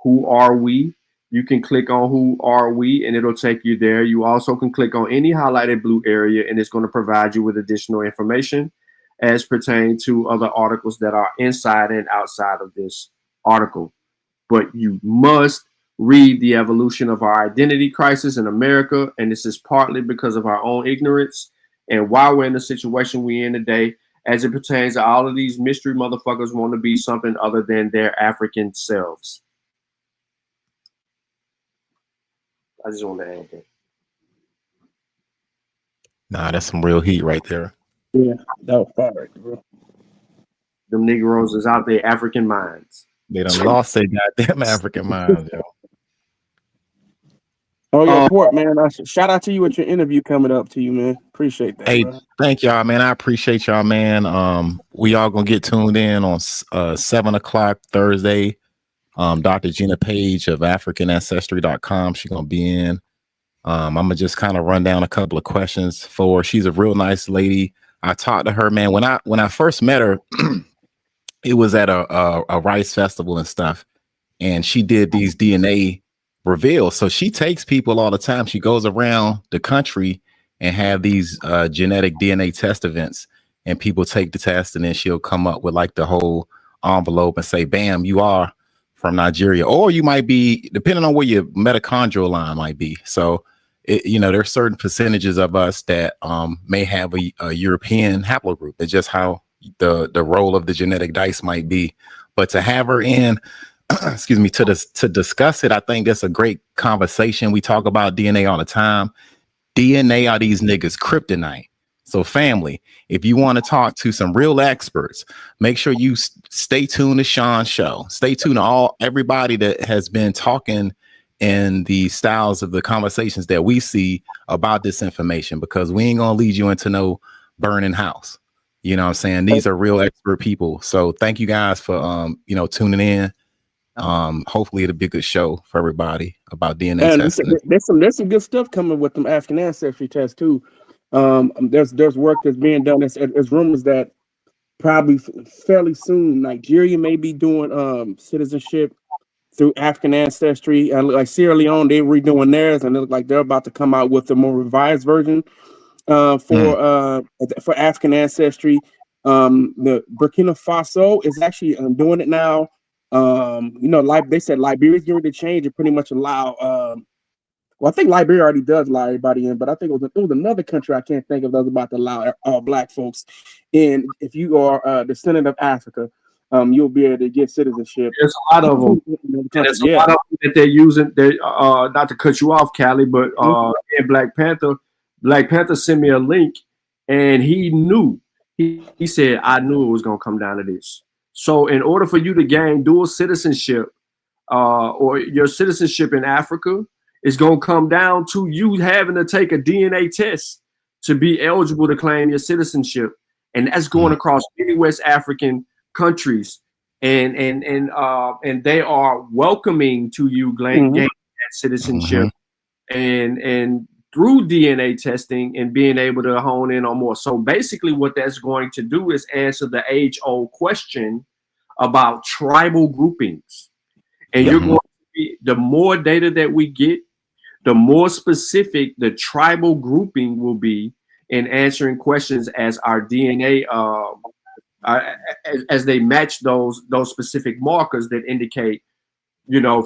who are we? You can click on who are we and it'll take you there. You also can click on any highlighted blue area and it's going to provide you with additional information as pertain to other articles that are inside and outside of this article. But you must read The Evolution of Our Identity Crisis in America. And this is partly because of our own ignorance and why we're in the situation we're in today, as it pertains to all of these mystery motherfuckers want to be something other than their African selves. I just want to add that. Nah, that's some real heat right there. Yeah, that was fire, bro. Them Negroes is out there, African minds. They done lost their goddamn African minds, yo. Oh yeah, Port, man. Shout out to you with your interview coming up to you, man. Appreciate that. Hey, bro. thank y'all, man. I appreciate y'all, man. We all gonna get tuned in on 7 o'clock Thursday. Dr. Gina Page of AfricanAncestry.com. She's gonna be in. I'm gonna just kind of run down a couple of questions for her. She's a real nice lady. I talked to her, man. When I first met her, it was at a rice festival and stuff, and she did these DNA reveals. So she takes people all the time. She goes around the country and have these genetic DNA test events, and people take the test, and then she'll come up with like the whole envelope and say, "Bam, you are from Nigeria," or you might be, depending on where your mitochondrial line might be. So, there's certain percentages of us that may have a European haplogroup. It's just how the role of the genetic dice might be. But to have her in, excuse me, to discuss it, I think that's a great conversation. We talk about DNA all the time. DNA are these niggas kryptonite. So family, if you want to talk to some real experts, make sure you stay tuned to Sean's show. Stay tuned to everybody that has been talking in the styles of the conversations that we see about this information, because we ain't gonna lead you into no burning house. You know what I'm saying? These are real expert people. So thank you guys for tuning in. Hopefully it'll be a good show for everybody about DNA testing. There's some good stuff coming with them African ancestry tests too. There's work that's being done. There's rumors that probably fairly soon Nigeria may be doing citizenship through African ancestry. Like Sierra Leone, they're redoing theirs, and it looks like they're about to come out with a more revised version for African ancestry. The Burkina Faso is actually doing it now. Like they said, Liberia's going to change and pretty much allow. Well, I think Liberia already does allow everybody in, but I think it was another country I can't think of that was about to allow all black folks in. If you are a descendant of Africa, you'll be able to get citizenship. There's a lot of them. There's a lot of them that they're using. Not to cut you off, Callie, but in Black Panther sent me a link, and he knew. He said, "I knew it was going to come down to this." So, in order for you to gain dual citizenship, or your citizenship in Africa, it's going to come down to you having to take a DNA test to be eligible to claim your citizenship. And that's going across many West African countries. And they are welcoming to you gaining that citizenship and through DNA testing and being able to hone in on more. So basically what that's going to do is answer the age-old question about tribal groupings. And you're going to be, the more data that we get, the more specific the tribal grouping will be in answering questions as our DNA, as they match those specific markers that indicate,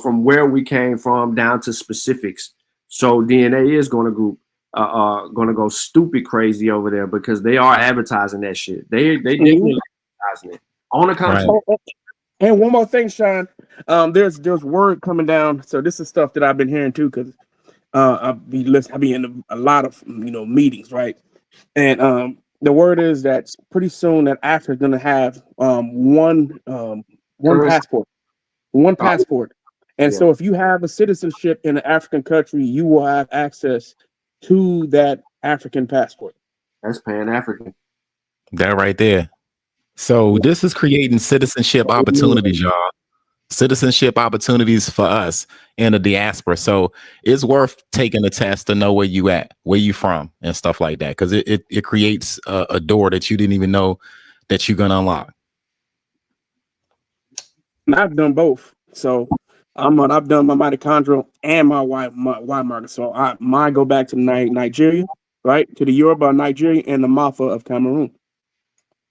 from where we came from down to specifics. So DNA is going to go stupid crazy over there because they are advertising that shit. They definitely advertising it. on the continent. And one more thing, Sean. There's word coming down. So this is stuff that I've been hearing too, because I be in a lot of meetings, right? And the word is that pretty soon that Africa's gonna have one passport, one passport. And so if you have a citizenship in an African country, you will have access to that African passport. That's Pan-African. That right there. So this is creating citizenship opportunities, y'all. Citizenship opportunities for us in the diaspora. So it's worth taking a test to know where you at, where you from, and stuff like that, because it creates a door that you didn't even know that you're gonna unlock. And I've done both. So I've done my mitochondrial and my Y marker. So mine go back to Nigeria, right? To the Yoruba of Nigeria and the Mafa of Cameroon.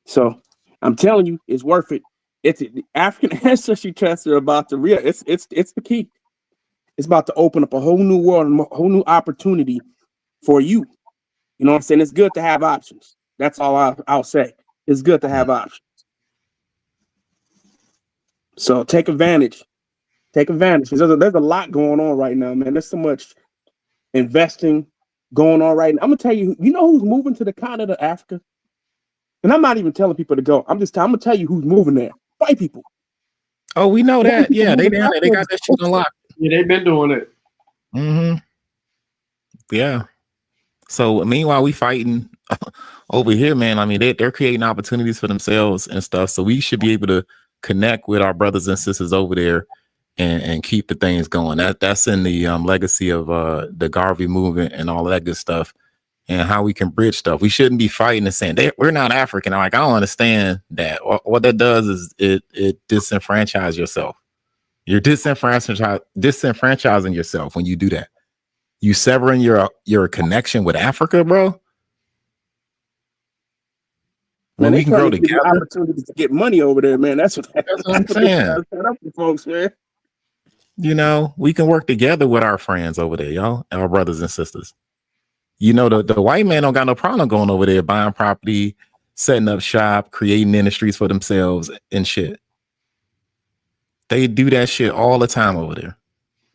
So I'm telling you, it's worth it. The African ancestry tests are about to it's the key. It's about to open up a whole new world and a whole new opportunity for you. You know what I'm saying? It's good to have options. That's all I'll say. It's good to have options. So take advantage. Take advantage. There's a lot going on right now, man. There's so much investing going on right now. I'm gonna tell you, you know who's moving to the continent of Africa? And I'm not even telling people to go. I'm gonna tell you who's moving there. White people. Oh, we know that. Yeah, they down there. They got that shit unlocked. Yeah, they've been doing it. Mm-hmm. Yeah. So meanwhile, we fighting over here, man. I mean, they're creating opportunities for themselves and stuff. So we should be able to connect with our brothers and sisters over there and keep the things going. That's in the legacy of the Garvey movement and all that good stuff, and how we can bridge stuff. We shouldn't be fighting and saying we're not African. I don't understand that. What that does is it disenfranchises yourself. You're disenfranchising yourself when you do that. You severing your connection with Africa, bro. When we can grow together, opportunities to get money over there, man. That's what I'm saying. Set up for folks, man. We can work together with our friends over there, y'all, our brothers and sisters. The white man don't got no problem going over there, buying property, setting up shop, creating industries for themselves and shit. They do that shit all the time over there.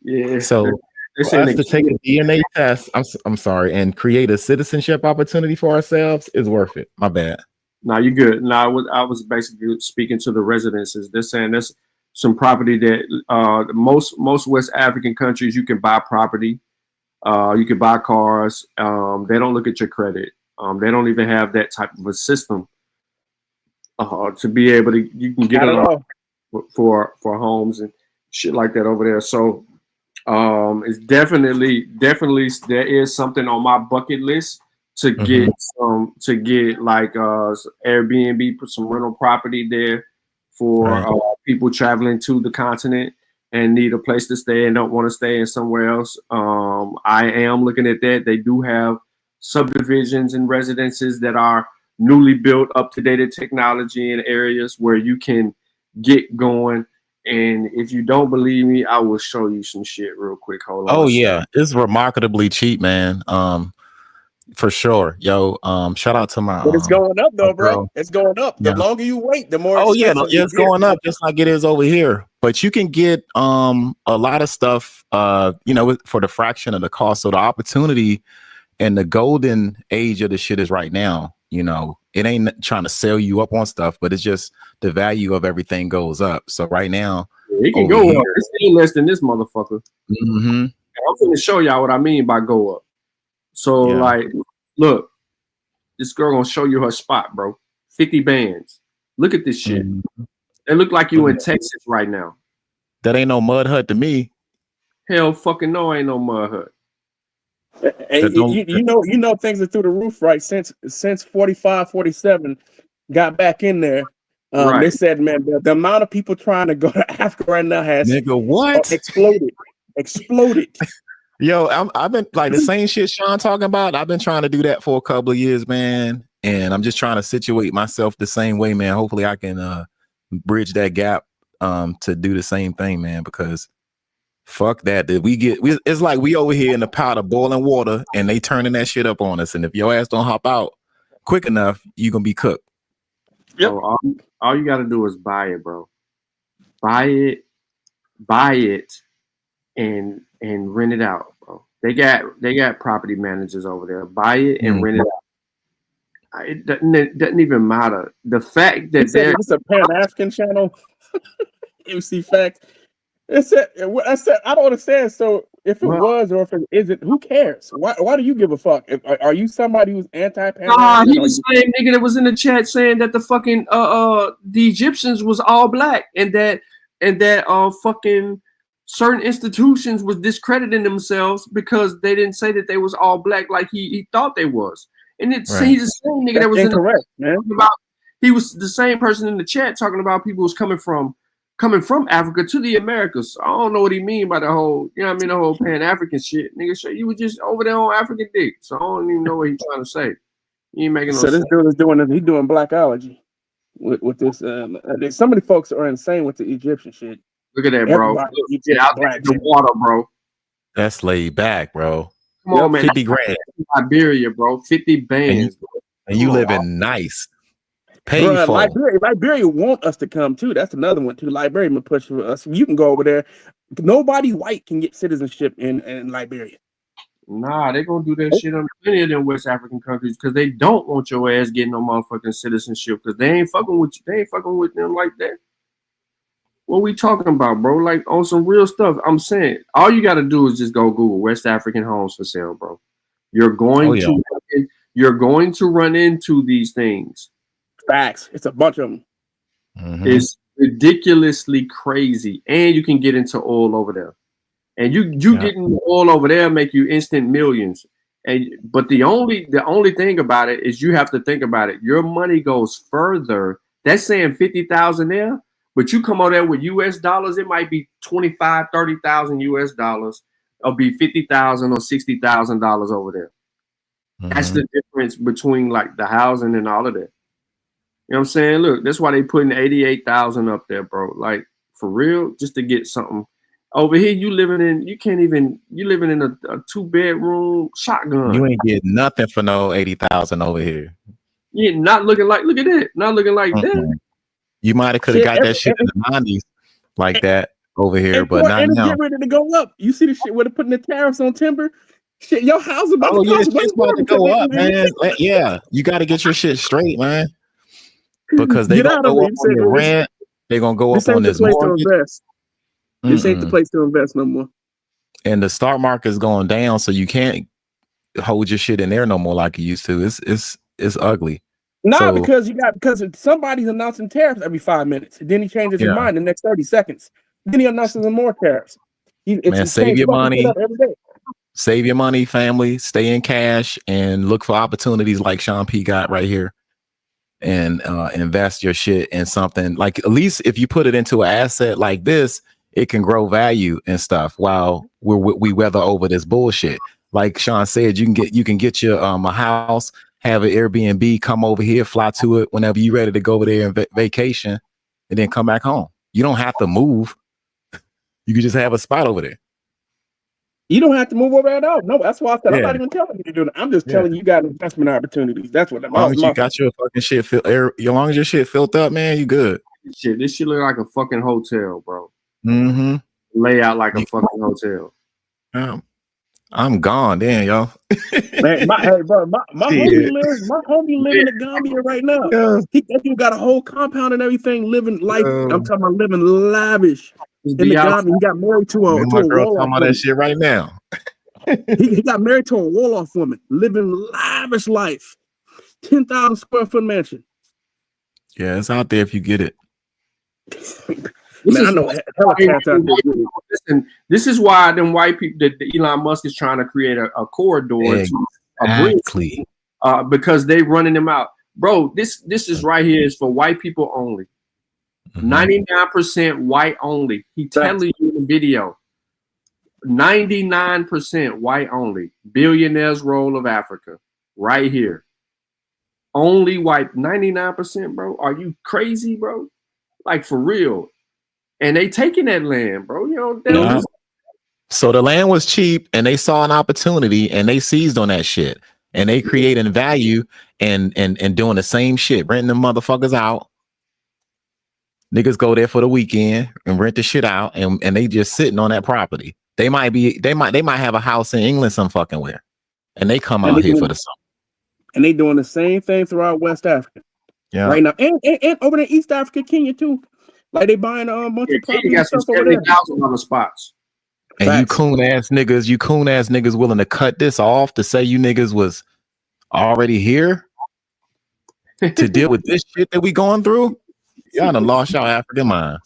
Yeah. So for us to take a DNA test, I'm sorry, and create a citizenship opportunity for ourselves is worth it. My bad. No, you're good. No, I was basically speaking to the residences. They're saying there's some property that most West African countries you can buy property. You can buy cars. They don't look at your credit. They don't even have that type of a system to be able to. You can get it for homes and shit like that over there. So it's definitely there is something on my bucket list to get like Airbnb, put some rental property there for people traveling to the continent and need a place to stay and don't want to stay in somewhere else. I am looking at that. They do have subdivisions and residences that are newly built, up-to-date technology in areas where you can get going. And if you don't believe me, I will show you some shit real quick. Hold on. Oh yeah, it's remarkably cheap, man. For sure, yo. Shout out to my. But it's going up though, bro. Girl. It's going up. The longer you wait, the more. Oh yeah, it's going up just like it is over here. But you can get a lot of stuff, for the fraction of the cost. So the opportunity and the golden age of the shit is right now. It ain't trying to sell you up on stuff, but it's just the value of everything goes up. So right now, it can go up. It's still less than this motherfucker. Mm-hmm. I'm going to show y'all what I mean by go up. So like, look, this girl gonna show you her spot, bro. 50 bands. Look at this shit. It look like you in Texas right now. That ain't no mud hut to me. Hell fucking no, ain't no mud hut. And you know things are through the roof, right? Since 45, 47 got back in there. They said, man, the amount of people trying to go to Africa right now has exploded. Yo, I've been like the same shit Sean talking about. I've been trying to do that for a couple of years, man. And I'm just trying to situate myself the same way, man. Hopefully I can bridge that gap to do the same thing, man, because fuck that. It's like we over here in the pot of boiling water and they turning that shit up on us. And if your ass don't hop out quick enough, you gonna be cooked. Yep. So all you got to do is buy it, bro. Buy it, and rent it out, bro. They got property managers over there. Buy it and rent it out. It doesn't even matter. The fact that it's a Pan-African channel. MC Fact. I said I don't understand. So if it was or if it isn't, who cares? Why do you give a fuck? Are you somebody who's anti-Pan-African? Nah, he was the same nigga that was in the chat saying that the fucking the Egyptians was all black and that fucking certain institutions was discrediting themselves because they didn't say that they was all black like he thought they was. And he's the same nigga that was incorrect, man. He was the same person in the chat talking about people was coming from Africa to the Americas. I don't know what he mean by the whole, you know what I mean, the whole Pan-African shit. Nigga, so you was just over there on African dick. So I don't even know what he's trying to say. He ain't making no sense. This dude is doing blackology with this. Some of the folks are insane with the Egyptian shit. Look at that, bro. Look, out there the water, bro. That's laid back, bro. Come on, man. 50 grand. Liberia, bro. 50 bands. And you living nice. Paid for. Liberia want us to come too. That's another one too. Liberia will push for us. You can go over there. Nobody white can get citizenship in Liberia. Nah, they gonna do that shit on many of them West African countries because they don't want your ass getting no motherfucking citizenship because they ain't fucking with you. They ain't fucking with them like that. What we talking about, bro? Like on some real stuff. I'm saying all you gotta do is just go Google West African homes for sale, bro. You're going to run into these things. Facts. It's a bunch of them. It's ridiculously crazy, and you can get into oil over there. And you getting oil over there make you instant millions. But the only thing about it is you have to think about it. Your money goes further. That's saying 50,000 there, but you come over there with US dollars, it might be 25, 30,000 US dollars. It'll be 50,000 or $60,000 over there. That's the difference between like the housing and all of that. You know what I'm saying? Look, that's why they putting 88,000 up there, bro. Like for real, just to get something. Over here, you living in a 2-bedroom shotgun. You ain't getting nothing for no 80,000 over here. Yeah, not looking like, look at that. Not looking like that. You might have could have got that shit in the 90s like that over here, but not now. Get ready to go up. You see the shit where they're putting the tariffs on timber? Shit, your house about to cost shit's about to go up, man. Yeah, you got to get your shit straight, man. Because they gonna go up on your rent. They're gonna go up on this mortgage. This ain't the place to invest no more. And the stock market is going down, so you can't hold your shit in there no more like you used to. It's ugly. Nah, because somebody's announcing tariffs every 5 minutes. Then he changes his mind in the next 30 seconds. Then he announces some more tariffs. Man, save your money. Save your money, family. Stay in cash and look for opportunities like Sean P got right here. And invest your shit in something like, at least if you put it into an asset like this, it can grow value and stuff while we weather over this bullshit. Like Sean said, you can get your a house, have an Airbnb, come over here, fly to it whenever you're ready to go over there and vacation, and then come back home. You don't have to move. You can just have a spot over there. You don't have to move over at all. No, that's why I said I'm not even telling you to do that. I'm just telling you got investment opportunities. That's what I'm. As long as you got your fucking shit filled, as long as your shit filled up, man, you good. This shit look like a fucking hotel, bro. Lay out like a fucking hotel. I'm gone, damn, y'all. Man, my homie live in the Gambia right now. Yeah. That dude got a whole compound and everything, living life. I'm talking about living lavish. In the Gambia, he got married to a girl talking about that shit right now. he got married to a Wolof woman, living lavish life. 10,000 square foot mansion. Yeah, it's out there if you get it. Listen, this is why them white people that Elon Musk is trying to create a corridor to a bridge, because they running them out. Bro, this is right here is for white people only. 99% white only. He telling you in the video. 99% white only. Billionaire's role of Africa. Right here. Only white. 99%, bro. Are you crazy, bro? Like for real. And they taking that land, bro. You know, so the land was cheap and they saw an opportunity and they seized on that shit. and they creating value and doing the same shit, renting them motherfuckers out. Niggas go there for the weekend and rent the shit out, and they just sitting on that property. They might have a house in England some fucking where, and they come out here for the summer. And they doing the same thing throughout West Africa. Yeah. Right now, and over there, East Africa, Kenya too. Like they buying a bunch of property got some stuff over there. 70,000 other spots. And you coon ass niggas willing to cut this off to say you niggas was already here to deal with this shit that we going through. Y'all done lost y'all African mind.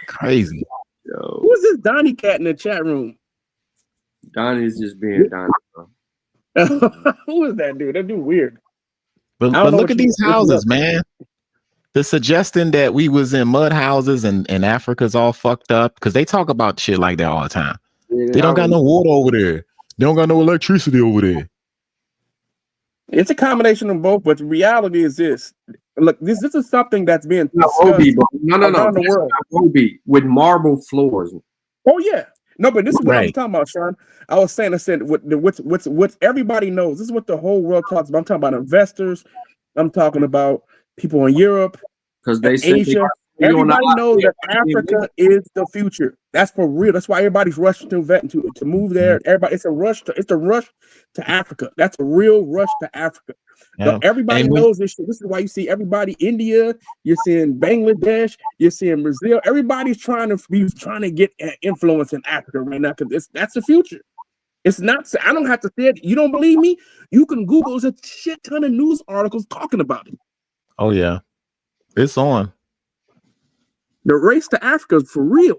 Crazy. Yo. Who's this Donnie cat in the chat room? Donnie's just being Donnie. Who is that dude? That dude weird. But look at these houses, man. The suggesting that we was in mud houses and Africa's all fucked up because they talk about shit like that all the time. Yeah, they don't got no water over there. They don't got no electricity over there. It's a combination of both, but the reality is this. Look, this is something that's being No, around the world. Obi with marble floors. Oh yeah, no, but this is what I'm talking about, Sean. I said what everybody knows. This is what the whole world talks about. I'm talking about investors. I'm talking about people in Europe, because they Asia. Everybody knows that Africa is the future. That's for real. That's why everybody's rushing to move there. Everybody, it's a rush to Africa. That's a real rush to Africa. Yeah. So everybody knows this shit. This is why you see everybody India, you're seeing Bangladesh, you're seeing Brazil. Everybody's trying to get influence in Africa right now because that's the future. It's not. I don't have to say it. You don't believe me? You can Google. There's a shit ton of news articles talking about it. Oh yeah, it's on. The race to Africa is for real.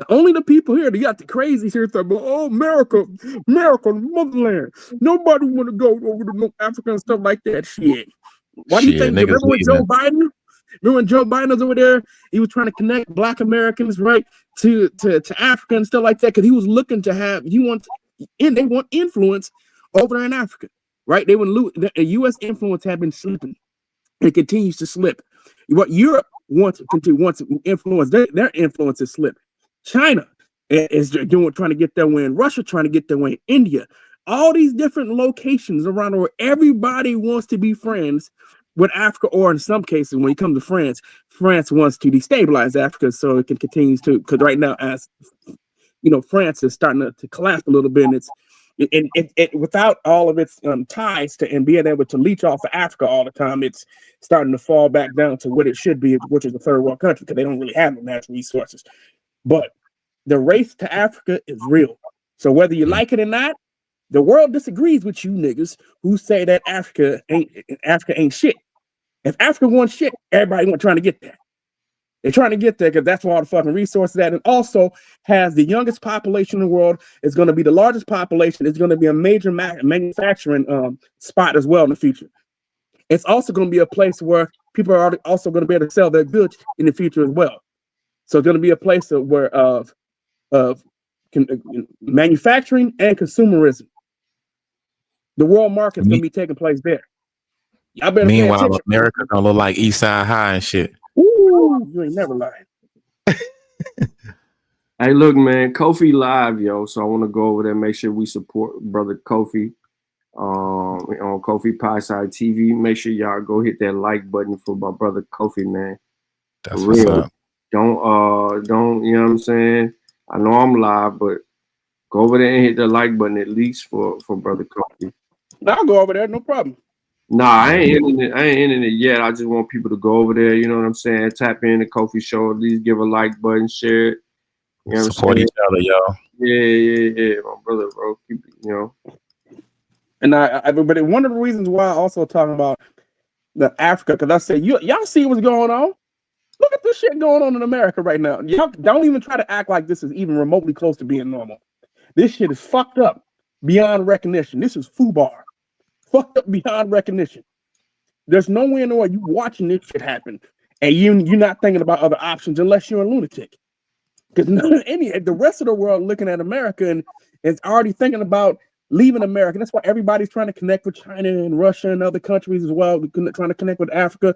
Only the people here, they got the crazies here talking about, oh, America, motherland. Nobody want to go over to Africa and stuff like that. Shit. Why do you think? Remember when Joe Biden? Remember when Joe Biden was over there? He was trying to connect Black Americans, right, to Africa and stuff like that because he was looking to have. They want influence over there in Africa, right? They would the U.S. influence had been slipping. It continues to slip. What Europe wants to influence, their influence is slipping. China is trying to get their way in. Russia trying to get their way in. India. All these different locations around the world. Everybody wants to be friends with Africa, or in some cases, when you come to France, France wants to destabilize Africa so it can continue to. Because right now, as you know, France is starting to collapse a little bit, and it without all of its ties to and being able to leech off of Africa all the time, it's starting to fall back down to what it should be, which is a third world country, because they don't really have no natural resources. But the race to Africa is real. So whether you like it or not, the world disagrees with you niggas who say that Africa ain't shit. If Africa wants shit, everybody trying to get there. They're trying to get there because that's where all the fucking resources at, and also has the youngest population in the world. It's going to be the largest population. It's going to be a major manufacturing spot as well in the future. It's also going to be a place where people are also going to be able to sell their goods in the future as well. So it's going to be a place of manufacturing and consumerism. The world market is going to be taking place there. Y'all better pay Meanwhile, attention. America gonna look like East Side High and shit. Ooh, you ain't never lying. Hey, look, man, Kofi live, yo. So I want to go over there, make sure we support brother Kofi on Kofi Pie Side TV. Make sure y'all go hit that like button for my brother Kofi, man. That's what's up. Don't, you know what I'm saying? I know I'm live, but go over there and hit the like button at least for brother Kofi. I'll go over there, no problem. Nah, I ain't ending it yet. I just want people to go over there, you know what I'm saying? Tap in the Kofi show, at least give a like button, share it. You know Support each other, y'all. Yeah, my brother, bro. Keep it, you know. And but one of the reasons why I also talking about the Africa, because I said y'all see what's going on. Look at this shit going on in America right now. Y'all don't even try to act like this is even remotely close to being normal. This shit is fucked up beyond recognition. This is FUBAR. Fucked up beyond recognition. There's no way in the world you watching this shit happen and you're not thinking about other options unless you're a lunatic. Because the rest of the world looking at America and is already thinking about leaving America. That's why everybody's trying to connect with China and Russia and other countries as well. We're trying to connect with Africa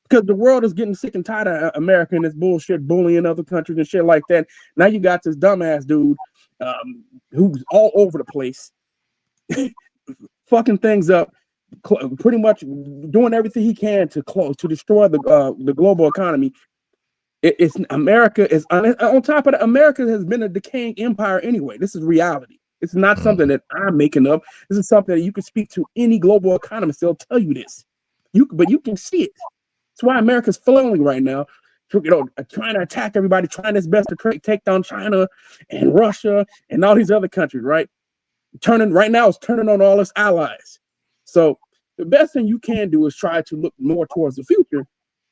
because the world is getting sick and tired of America and this bullshit bullying other countries and shit like that. Now you got this dumbass dude who's all over the place, fucking things up, pretty much doing everything he can to destroy the global economy. It's America is on top of that. America has been a decaying empire anyway. This is reality. It's not something that I'm making up. This is something that you can speak to any global economist. They'll tell you this. But you can see it. That's why America's flailing right now. Trying to attack everybody, trying its best to take down China and Russia and all these other countries. Right right now, it's turning on all its allies. So the best thing you can do is try to look more towards the future.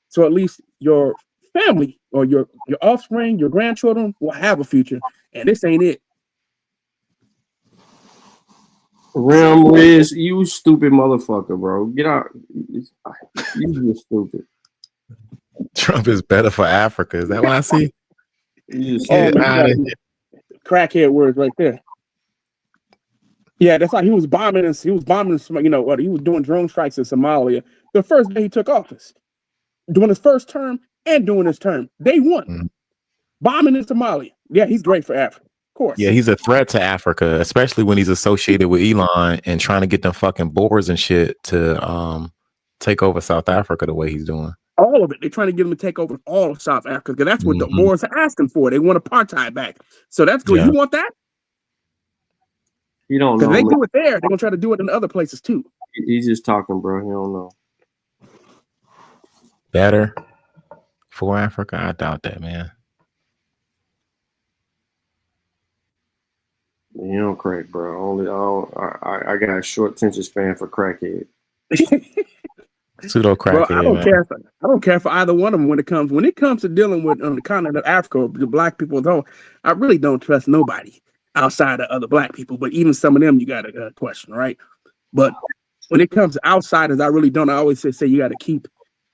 So at least your family or your offspring, your grandchildren will have a future. And this ain't it. Ram Riz, you stupid motherfucker, bro. Get out. You just stupid. Trump is better for Africa. Is that what I see? Crackhead words right there. Yeah, that's like he was bombing. He was doing drone strikes in Somalia the first day he took office, during his first term and during his term. Day one, bombing in Somalia. Yeah, he's great for Africa, of course. Yeah, he's a threat to Africa, especially when he's associated with Elon and trying to get them fucking boars and shit to take over South Africa the way he's doing. All of it. They're trying to get them to take over all of South Africa because that's what the Boers are asking for. They want apartheid back. So that's good. Yeah. You want that? You don't know. Because they do it there. They're going to try to do it in other places too. He's just talking, bro. He don't know. Better for Africa? I doubt that, man. You don't crack, bro. I got a short attention span for crackhead. Pseudo crackhead. I don't care for either one of them when it comes to dealing with the continent of Africa or the black people. Though I really don't trust nobody outside of other black people. But even some of them, you got to question, right? But when it comes to outsiders, I really don't. I always say you got to keep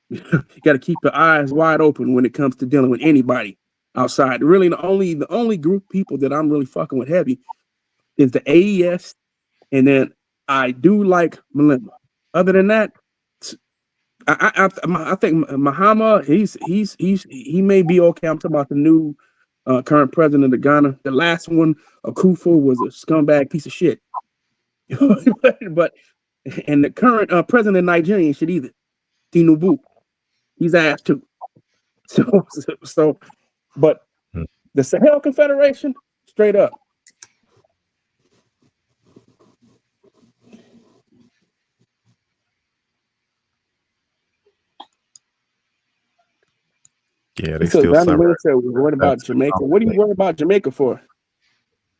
the eyes wide open when it comes to dealing with anybody outside. Really, the only group of people that I'm really fucking with heavy is the AES, and then I do like Malema. Other than that, I think Mahama, he may be okay. I'm talking about the new current president of Ghana. The last one, Akufo, was a scumbag piece of shit. but and the current president of Nigeria ain't shit either. Tinubu, he's ass too. So, but the Sahel Confederation, straight up. Yeah, they still worried about Jamaica. What are you worried about Jamaica for?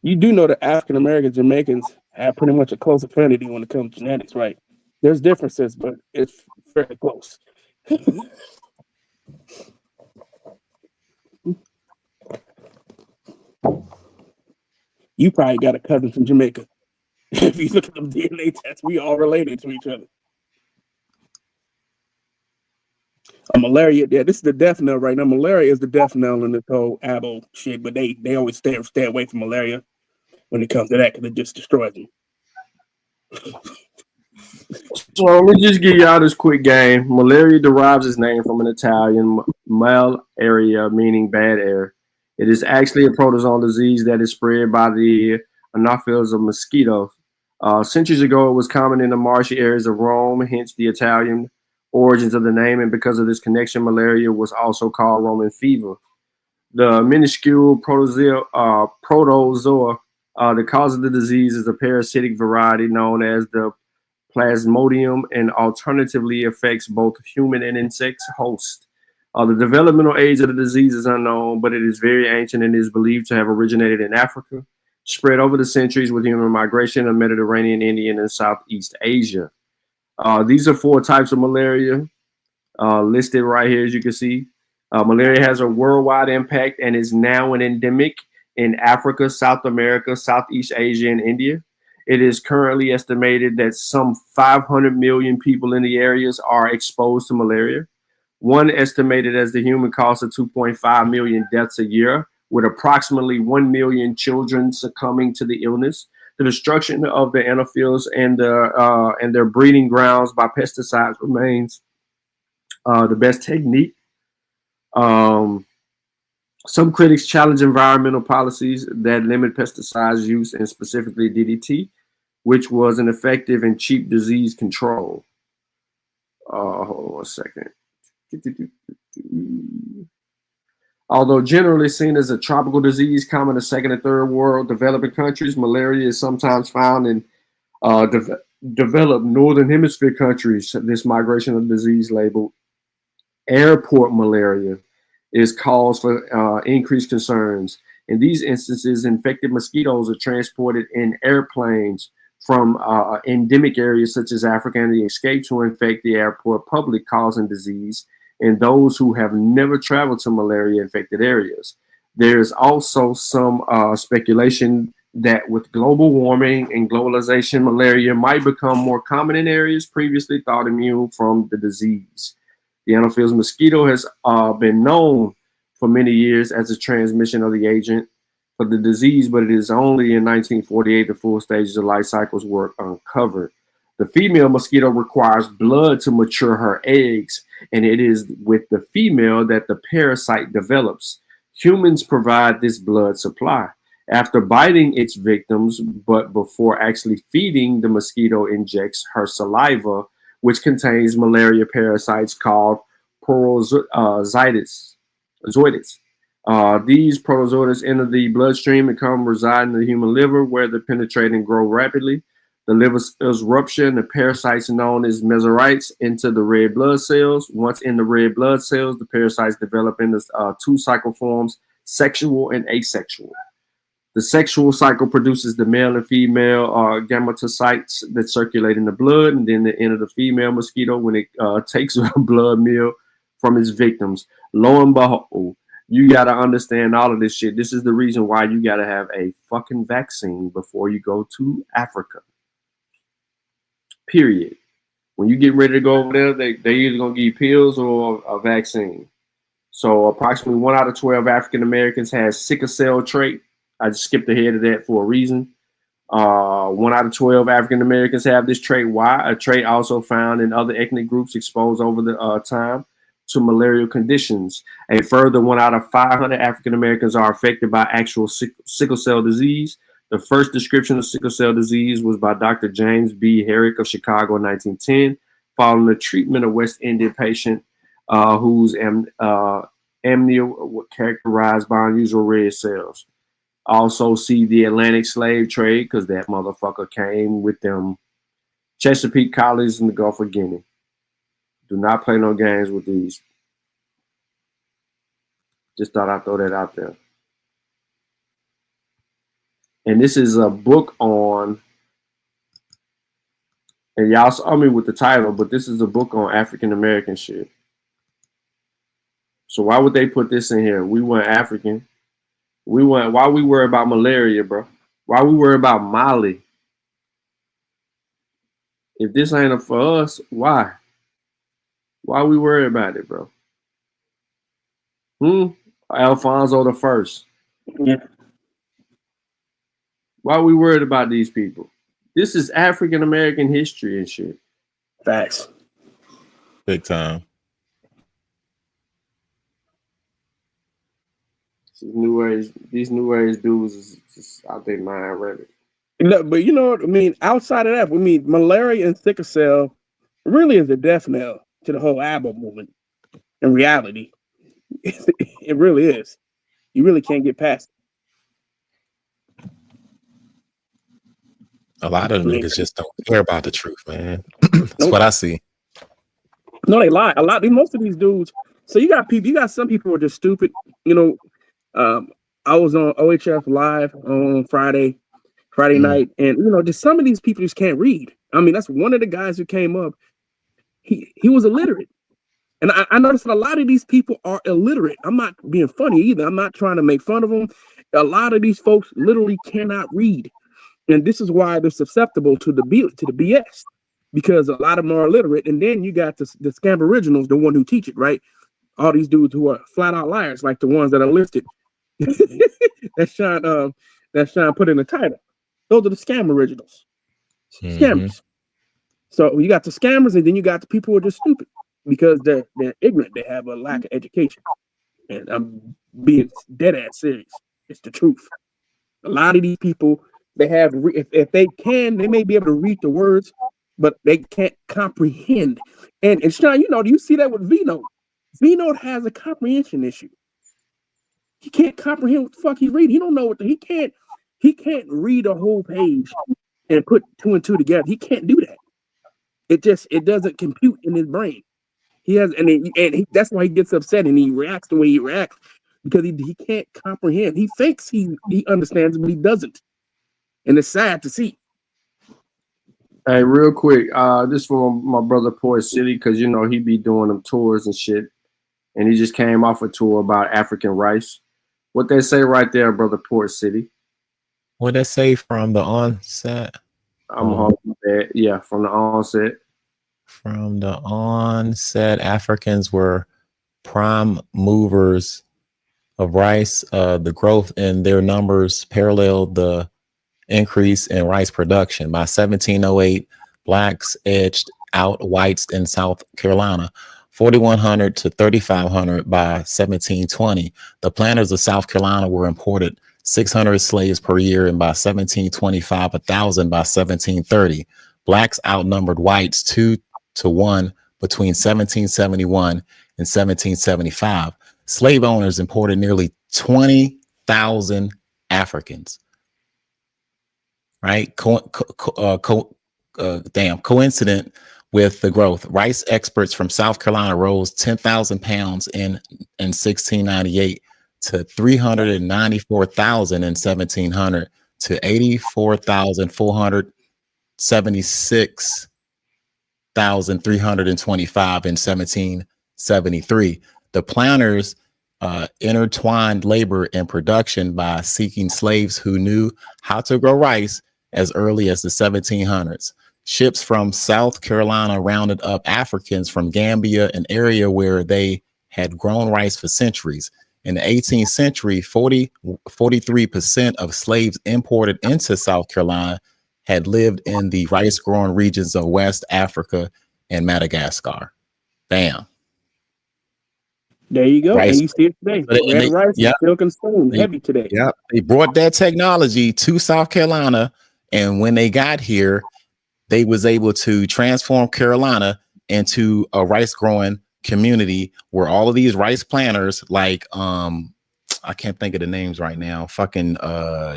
You do know that African American Jamaicans have pretty much a close affinity when it comes to genetics, right? There's differences, but it's very close. You probably got a cousin from Jamaica. If you look at them DNA tests, we all related to each other. Malaria, yeah, this is the death knell right now. Malaria is the death knell in this whole abo shit, but they always stay away from malaria when it comes to that because it just destroys them. So let me just give y'all this quick game. Malaria derives its name from an Italian mal area, meaning bad air. It is actually a protozoal disease that is spread by the anopheles of mosquitoes. Centuries ago, it was common in the marshy areas of Rome, hence the Italian origins of the name, and because of this connection, malaria was also called Roman fever. The minuscule protozoa, the cause of the disease is a parasitic variety known as the Plasmodium, and alternatively affects both human and insect hosts. The developmental age of the disease is unknown, but it is very ancient and is believed to have originated in Africa, spread over the centuries with human migration of Mediterranean, Indian, and Southeast Asia. These are 4 types of malaria listed right here, as you can see. Malaria has a worldwide impact and is now an endemic in Africa, South America, Southeast Asia, and India. It is currently estimated that some 500 million people in the areas are exposed to malaria. One estimated as the human cause of 2.5 million deaths a year, with approximately 1 million children succumbing to the illness. The destruction of the anopheles and their breeding grounds by pesticides remains the best technique. Some critics challenge environmental policies that limit pesticides use and specifically DDT, which was an effective and cheap disease control. Hold on a second. Although generally seen as a tropical disease common to second and third world developing countries, malaria is sometimes found in developed northern hemisphere countries. This migration of disease labeled airport malaria is cause for increased concerns. In these instances, infected mosquitoes are transported in airplanes from endemic areas such as Africa and they escape to infect the airport public, causing disease in those who have never traveled to malaria-infected areas. There's also some speculation that with global warming and globalization, malaria might become more common in areas previously thought immune from the disease. The Anopheles mosquito has been known for many years as a transmission of the agent for the disease, but it is only in 1948 the full stages of life cycles were uncovered. The female mosquito requires blood to mature her eggs, and it is with the female that the parasite develops. Humans provide this blood supply. After biting its victims, but before actually feeding, the mosquito injects her saliva, which contains malaria parasites called zoidids. These protozoids enter the bloodstream and come reside in the human liver, where they penetrate and grow rapidly. The liver cells rupture and the parasites known as mesorites into the red blood cells. Once in the red blood cells, the parasites develop into two cycle forms, sexual and asexual. The sexual cycle produces the male and female gametocytes that circulate in the blood, and then the end of the female mosquito when it takes a blood meal from its victims. Lo and behold, you got to understand all of this shit. This is the reason why you got to have a fucking vaccine before you go to Africa. Period. When you get ready to go over there, they either going to give you pills or a vaccine. So approximately 1 out of 12 African Americans has sickle cell trait. I just skipped ahead of that for a reason. 1 out of 12 African Americans have this trait. Why? A trait also found in other ethnic groups exposed over the time to malarial conditions. A further 1 out of 500 African Americans are affected by actual sickle cell disease. The first description of sickle cell disease was by Dr. James B. Herrick of Chicago in 1910, following the treatment of West Indian patient whose amnesia was characterized by unusual red cells. Also see the Atlantic slave trade, because that motherfucker came with them Chesapeake colonies in the Gulf of Guinea. Do not play no games with these. Just thought I'd throw that out there. And this is a book on, and y'all saw me with the title, but this is a book on African American shit. So why would they put this in here? We weren't African. Why we worry about malaria, bro? Why we worry about Mali? If this ain't for us, why? Why we worry about it, bro? Alfonso the First. Yeah. Why we worried about these people? This is African American history and shit. Facts. Big time. These new age dudes is just out their mind ready. No, but you know what I mean? Outside of that, malaria and sickle cell really is a death knell to the whole ABBA movement. In reality, it really is. You really can't get past it. A lot of them niggas just don't care about the truth, man. That's what I see. No, they lie. Most of these dudes. So you got some people who are just stupid. You know, I was on OHF Live on Friday night, and you know, just some of these people just can't read. I mean, that's one of the guys who came up. He was illiterate, and I noticed that a lot of these people are illiterate. I'm not being funny either. I'm not trying to make fun of them. A lot of these folks literally cannot read, and this is why they're susceptible to the BS, because a lot of them are illiterate. And then you got the scam originals, the one who teach it, right? All these dudes who are flat out liars, like the ones that are listed. that Sean put in the title. Those are the scam originals. Scammers. So you got the scammers, and then you got the people who are just stupid because they're ignorant. They have a lack of education. And I'm being dead ass serious. It's the truth. A lot of these people, they have, if they can, they may be able to read the words, but they can't comprehend. And Sean, you know, do you see that with V-Note? V-Note has a comprehension issue. He can't comprehend what the fuck he's reading. He don't know he can't read a whole page and put 2 and 2 together. He can't do that. It doesn't compute in his brain. He has, that's why he gets upset and he reacts the way he reacts, because he can't comprehend. He thinks he understands, but he doesn't. And it's sad to see. Hey, real quick, this from my brother Port City, because you know he be doing them tours and shit, and he just came off a tour about African rice. What they say right there, brother Port City? What they say from the onset? I'm hoping that, yeah, from the onset. From the onset, Africans were prime movers of rice. The growth in their numbers paralleled the increase in rice production. By 1708, blacks edged out whites in South Carolina. 4,100 to 3,500 by 1720. The planters of South Carolina were imported 600 slaves per year, and by 1725, 1,000 by 1730. Blacks outnumbered whites 2 to 1 between 1771 and 1775. Slave owners imported nearly 20,000 Africans. Right? Coincident with the growth. Rice exports from South Carolina rose 10,000 pounds in 1698 to 394,000 in 1700 to 84,476,325 in 1773. The planters intertwined labor and production by seeking slaves who knew how to grow rice as early as the 1700s. Ships from South Carolina rounded up Africans from Gambia, an area where they had grown rice for centuries. In the 18th century, 43% of slaves imported into South Carolina had lived in the rice-growing regions of West Africa and Madagascar. Bam. There you go. Rice. And you see it today. Red rice is still consumed heavy today. Yeah, they brought that technology to South Carolina, and when they got here, they was able to transform Carolina into a rice-growing community where all of these rice planters, like I can't think of the names right now. Fucking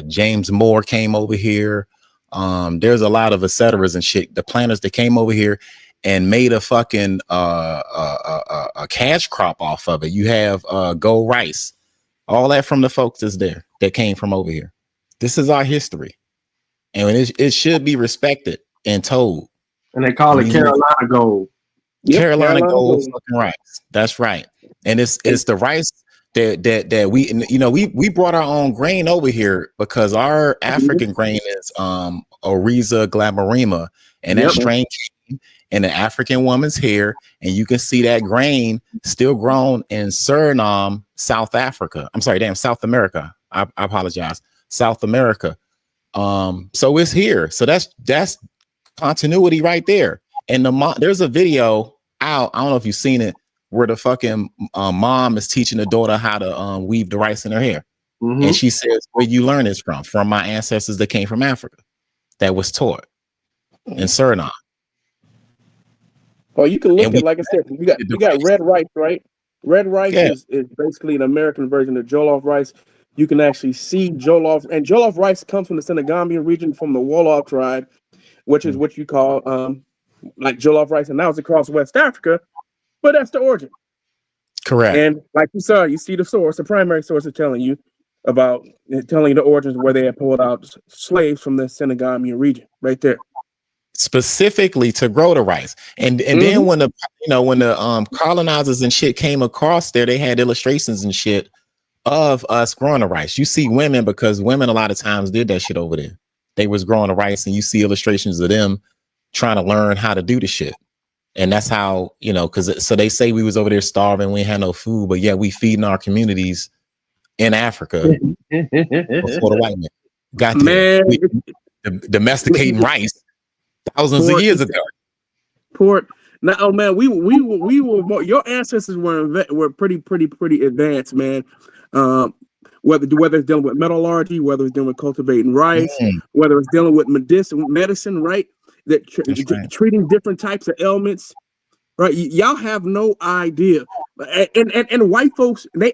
James Moore came over here. There's a lot of et ceteras and shit. The planters that came over here and made a fucking a cash crop off of it. You have gold rice, all that from the folks that's there that came from over here. This is our history, and it should be respected and told. And they call it Carolina gold. Yep, Carolina gold fucking rice. That's right. And it's the rice that we, you know, we brought our own grain over here because our African grain is Oriza glamourima, and that strain came in an African woman's hair, and you can see that grain still grown in Suriname, South Africa. I'm sorry, South America. I apologize, South America. So it's here. So that's continuity right there. And there's a video out, I don't know if you've seen it, where the fucking mom is teaching the daughter how to weave the rice in her hair. And she says, where you learn this from my ancestors that came from Africa, that was taught in Suriname. Well, you can look at, like I said, you got red rice, right? Red rice is basically an American version of jollof rice. You can actually see jollof, and jollof rice comes from the Senegambian region, from the Wolof tribe, which is what you call like jollof rice, and now it's across West Africa, but that's the origin. Correct. And like you see the source, the primary source is telling you the origins where they had pulled out slaves from the Senegambian region, right there. Specifically to grow the rice, and then when the colonizers and shit came across there, they had illustrations and shit of us growing the rice. You see women, because women a lot of times did that shit over there. They was growing the rice, and you see illustrations of them trying to learn how to do the shit. And that's how, so they say we was over there starving, we had no food, but yeah, we feeding our communities in Africa before the white man got there. Domesticating rice thousands of years ago. Port, Now, oh man, we were more, your ancestors were pretty advanced, man. Whether it's dealing with metallurgy, whether it's dealing with cultivating rice, whether it's dealing with medicine, right? Treating different types of ailments, right? Y'all have no idea. And white folks, they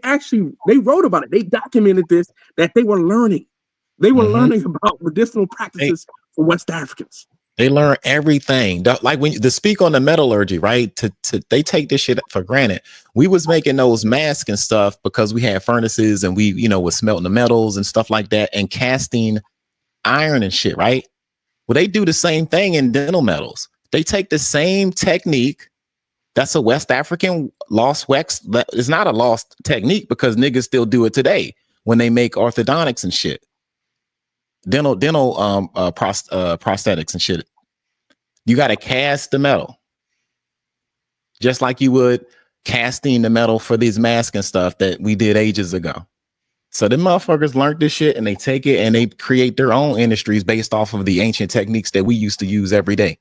wrote about it. They documented this, that they were learning. They were learning about medicinal practices for West Africans. They learn everything. Like when to speak on the metallurgy, right? They take this shit for granted. We was making those masks and stuff because we had furnaces and we, was smelting the metals and stuff like that and casting iron and shit, right? Well, they do the same thing in dental metals. They take the same technique. That's a West African lost wax. It's not a lost technique because niggas still do it today when they make orthodontics and shit. Dental prosthetics and shit. You got to cast the metal just like you would casting the metal for these masks and stuff that we did ages ago. So them motherfuckers learned this shit and they take it and they create their own industries based off of the ancient techniques that we used to use every day.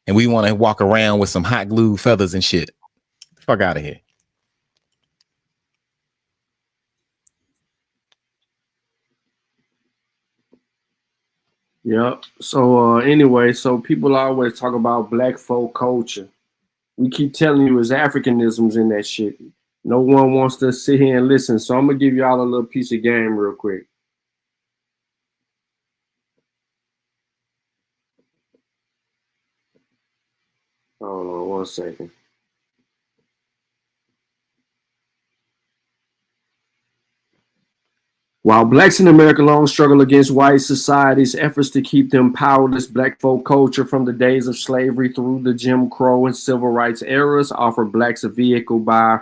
And we want to walk around with some hot glue feathers and shit. Fuck out of here. Yep. So anyway, so people always talk about black folk culture. We keep telling you it's Africanisms in that shit. No one wants to sit here and listen. So I'm gonna give y'all a little piece of game real quick. Hold on 1 second. While blacks in America long struggle against white society's efforts to keep them powerless, black folk culture from the days of slavery through the Jim Crow and civil rights eras offer blacks a vehicle by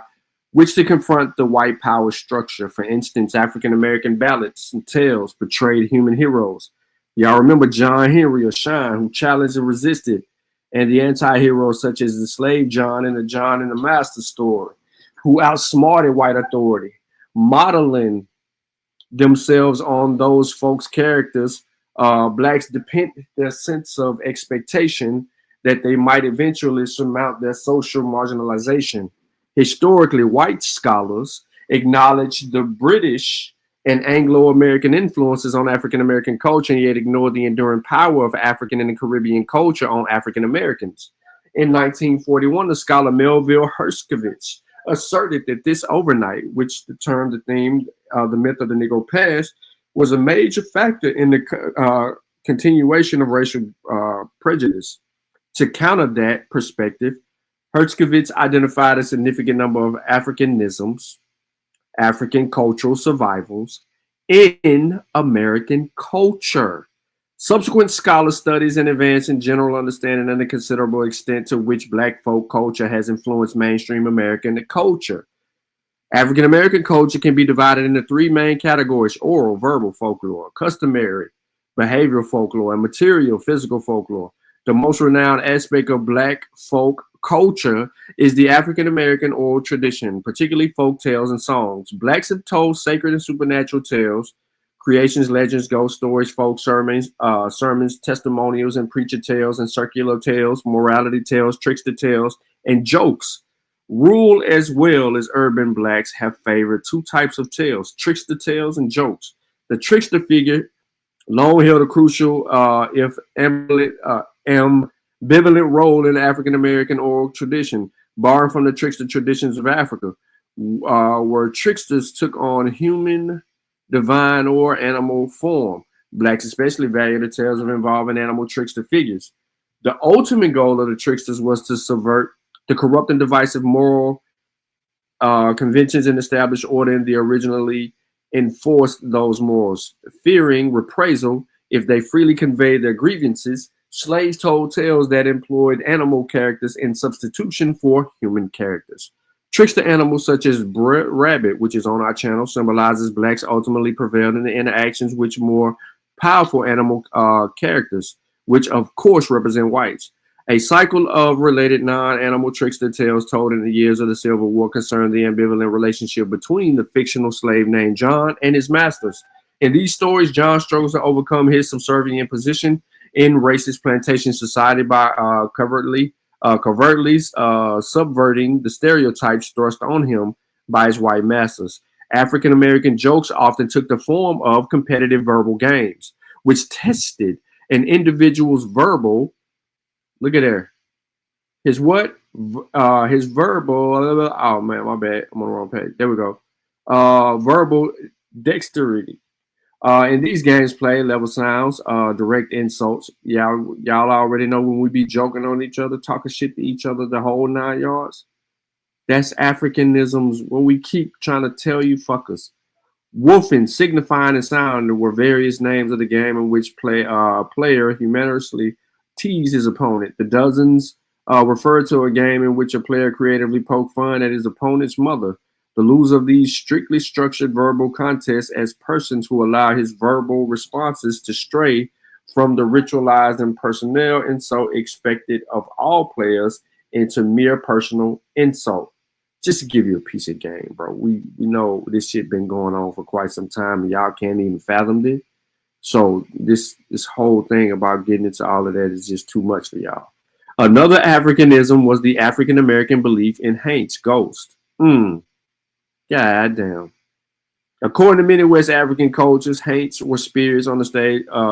which to confront the white power structure. For instance, African-American ballads and tales portrayed human heroes. Y'all remember John Henry or Shine, who challenged and resisted, and the anti-heroes such as the slave John and the John and the Master story, who outsmarted white authority, modeling themselves on those folks' characters. Blacks depend their sense of expectation that they might eventually surmount their social marginalization. Historically, white scholars acknowledge the British and Anglo-American influences on African-American culture, and yet ignore the enduring power of African and Caribbean culture on African-Americans. In 1941, the scholar Melville Herskovich asserted that this overnight, which termed the theme, the myth of the Negro past, was a major factor in the continuation of racial prejudice. To counter that perspective, Herskovich identified a significant number of Africanisms, African cultural survivals, in American culture. Subsequent scholar studies and advance in general understanding and the considerable extent to which black folk culture has influenced mainstream American culture. African American culture can be divided into three main categories: oral, verbal folklore, customary, behavioral folklore, and material, physical folklore. The most renowned aspect of black folk culture is the African American oral tradition, particularly folk tales and songs. Blacks have told sacred and supernatural tales, creations, legends, ghost stories, folk sermons, testimonials, and preacher tales, and circular tales, morality tales, trickster tales, and jokes. Rural as well as urban blacks have favored two types of tales: trickster tales and jokes. The trickster figure long held a crucial, if ambivalent role in the African American oral tradition, borrowing from the trickster traditions of Africa, where tricksters took on human, divine, or animal form. Blacks especially value the tales of involving animal trickster figures. The ultimate goal of the tricksters was to subvert the corrupt and divisive moral conventions and establish order in the originally enforced those morals. Fearing reprisal if they freely conveyed their grievances, slaves told tales that employed animal characters in substitution for human characters. Trickster animals such as rabbit, which is on our channel, symbolizes blacks ultimately prevailed in the interactions with more powerful animal characters, which of course represent whites. A cycle of related non-animal trickster tales told in the years of the Civil War concerned the ambivalent relationship between the fictional slave named John and his masters. In these stories, John struggles to overcome his subservient position in racist plantation society by covertly subverting the stereotypes thrust on him by his white masters. African American jokes often took the form of competitive verbal games, which tested an individual's verbal. Look at there. His what? His verbal. Oh man, my bad. I'm on the wrong page. There we go. Verbal dexterity. In these games, play level sounds, direct insults. Y'all already know when we be joking on each other, talking shit to each other, the whole 9 yards. That's Africanisms. What we keep trying to tell you, fuckers. Wolfing, signifying, and sound were various names of the game in which player humorously teased his opponent. The dozens refer to a game in which a player creatively poked fun at his opponent's mother. The loser of these strictly structured verbal contests as persons who allow his verbal responses to stray from the ritualized and personnel insult expected of all players into mere personal insult. Just to give you a piece of game, bro. We know this shit been going on for quite some time and y'all can't even fathom it. So this whole thing about getting into all of that is just too much for y'all. Another Africanism was the African American belief in Haint's ghost. God damn. According to many West African cultures, Haints were spirits on the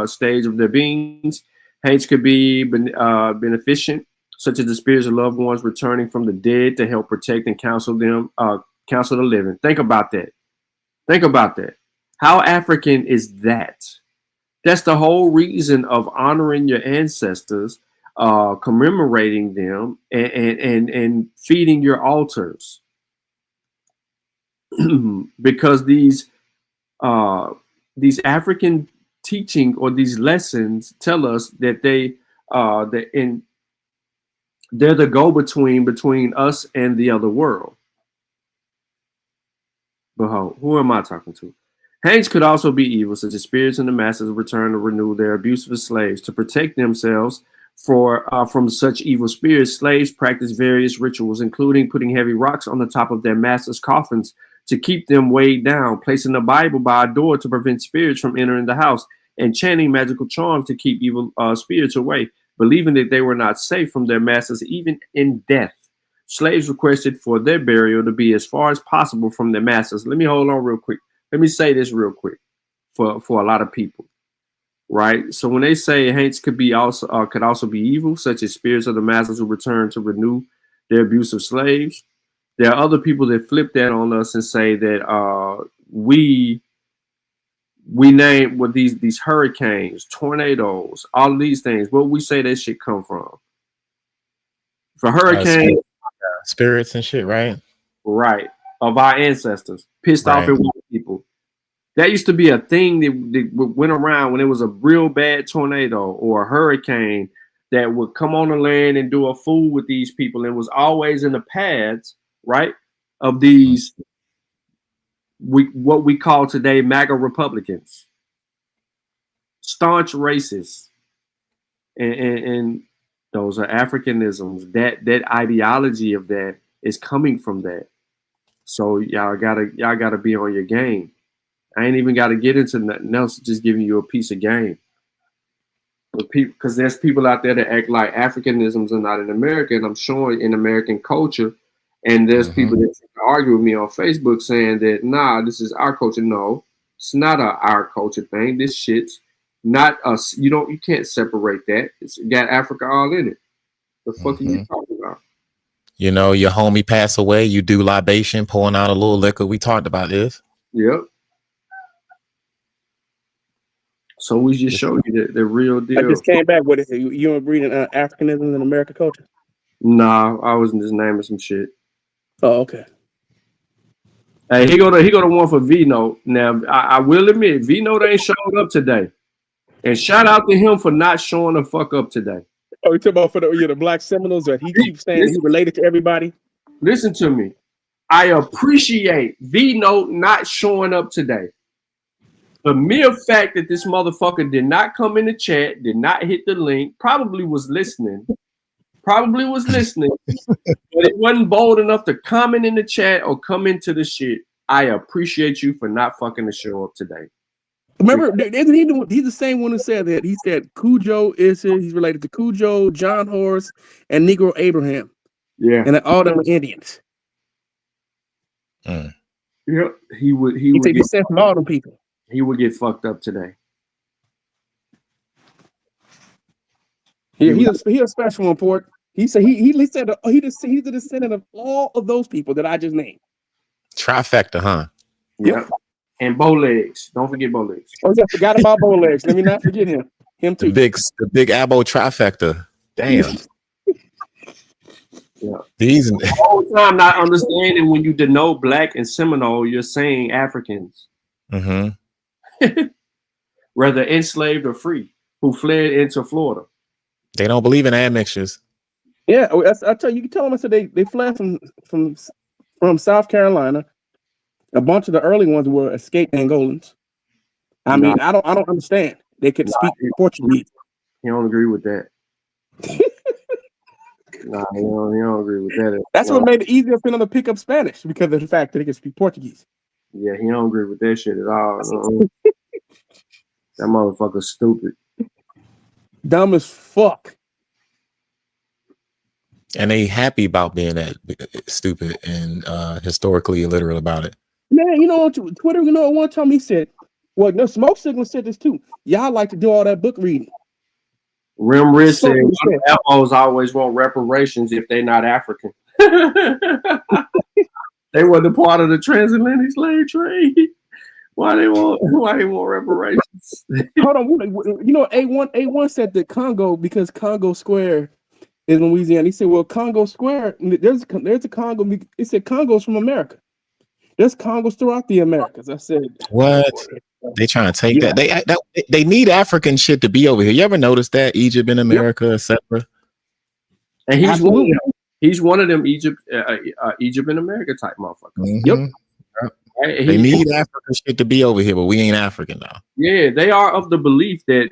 stage of their beings. Haints could be beneficent, such as the spirits of loved ones returning from the dead to help protect and counsel the living. Think about that. Think about that. How African is that? That's the whole reason of honoring your ancestors, commemorating them, and feeding your altars. Because these African teaching or these lessons tell us that they're the go-between between us and the other world. Behold, who am I talking to? Haints could also be evil, such as spirits in the masses return to renew their abuse of slaves. To protect themselves from such evil spirits, slaves practice various rituals, including putting heavy rocks on the top of their masters' coffins to keep them weighed down, placing the Bible by a door to prevent spirits from entering the house, and chanting magical charms to keep evil spirits away, believing that they were not safe from their masters even in death. Slaves requested for their burial to be as far as possible from their masters. Let me hold on real quick. Let me say this real quick for a lot of people, right? So when they say Haints could also be evil, such as spirits of the masters who return to renew their abuse of slaves, there are other people that flip that on us and say that we name what these hurricanes, tornadoes, all of these things. What we say that shit come from? For hurricanes, spirits and shit, right? Right, of our ancestors pissed off at white people. That used to be a thing that went around when it was a real bad tornado or a hurricane that would come on the land and do a fool with these people, and was always in the paths, right, of these what we call today MAGA Republicans, staunch racists, and those are Africanisms. That ideology of that is coming from that. So y'all gotta be on your game. I ain't even got to get into nothing else, just giving you a piece of game. Because there's people out there that act like Africanisms are not in America, and I'm showing in American culture. And there's people that argue with me on Facebook saying that, nah, this is our culture. No, it's not our culture thing. This shit's not us. You can't separate that. It's got Africa all in it. The fuck are you talking about? You know, your homie pass away, you do libation, pouring out a little liquor. We talked about this. Yep. So we just showed you the real deal. I just came back with it. You reading Africanism in American culture? Nah, I was just naming some shit. Oh, okay. Hey, he go to one for V Note. Now I will admit, V Note ain't showed up today, and shout out to him for not showing the fuck up today. Oh, you talking about for the Black Seminoles? That he keeps saying he related to everybody. Listen to me. I appreciate V Note not showing up today. The mere fact that this motherfucker did not come in the chat, did not hit the link, probably was listening, but it wasn't bold enough to comment in the chat or come into the shit. I appreciate you for not fucking to show up today. Remember, isn't he's the same one who said that? He said Cujo he's related to Cujo, John Horse, and Negro Abraham. Yeah. And all them are Indians. Yep. He would take get descent from all them people. He would get fucked up today. Yeah, he's a special one, Port. He said he's the descendant of all of those people that I just named. Trifecta, huh? Yeah. And Bowlegs. Don't forget Bowlegs. Oh, yeah, I forgot about Bowlegs. Let me not forget him. Him too. The big Abo trifecta. Damn. Yeah. These the whole time not understanding when you denote Black and Seminole, you're saying Africans. Mm-hmm. Whether enslaved or free, who fled into Florida. They don't believe in admixtures. Yeah, I tell you, you can tell them. I said they fled from South Carolina. A bunch of the early ones were escaped Angolans. I mean, I don't understand. They could speak Portuguese. You don't agree with that. Nah, you don't agree with that. That's what made it easier for them to pick up Spanish, because of the fact that they can speak Portuguese. Yeah, he don't agree with that shit at all. That motherfucker's stupid. Dumb as fuck. And they happy about being that stupid and historically illiterate about it. Man, you know what? Twitter, one time he said, well, no, Smoke Signal said this too. Y'all like to do all that book reading. Rim Riz said, Elmos always want reparations if they're not African. They were the part of the transatlantic slave trade. Why they want reparations? Hold on, A1 said that Congo, because Congo Square is in Louisiana. He said, well, Congo Square, there's a Congo. He said Congo's from America. There's Congos throughout the Americas. I said, what? They trying to take that. They need African shit to be over here. You ever notice that? Egypt in America, etc. And he's one of them Egypt in America type motherfuckers. Mm-hmm. Yep. They need African shit to be over here, but we ain't African now. Yeah, they are of the belief that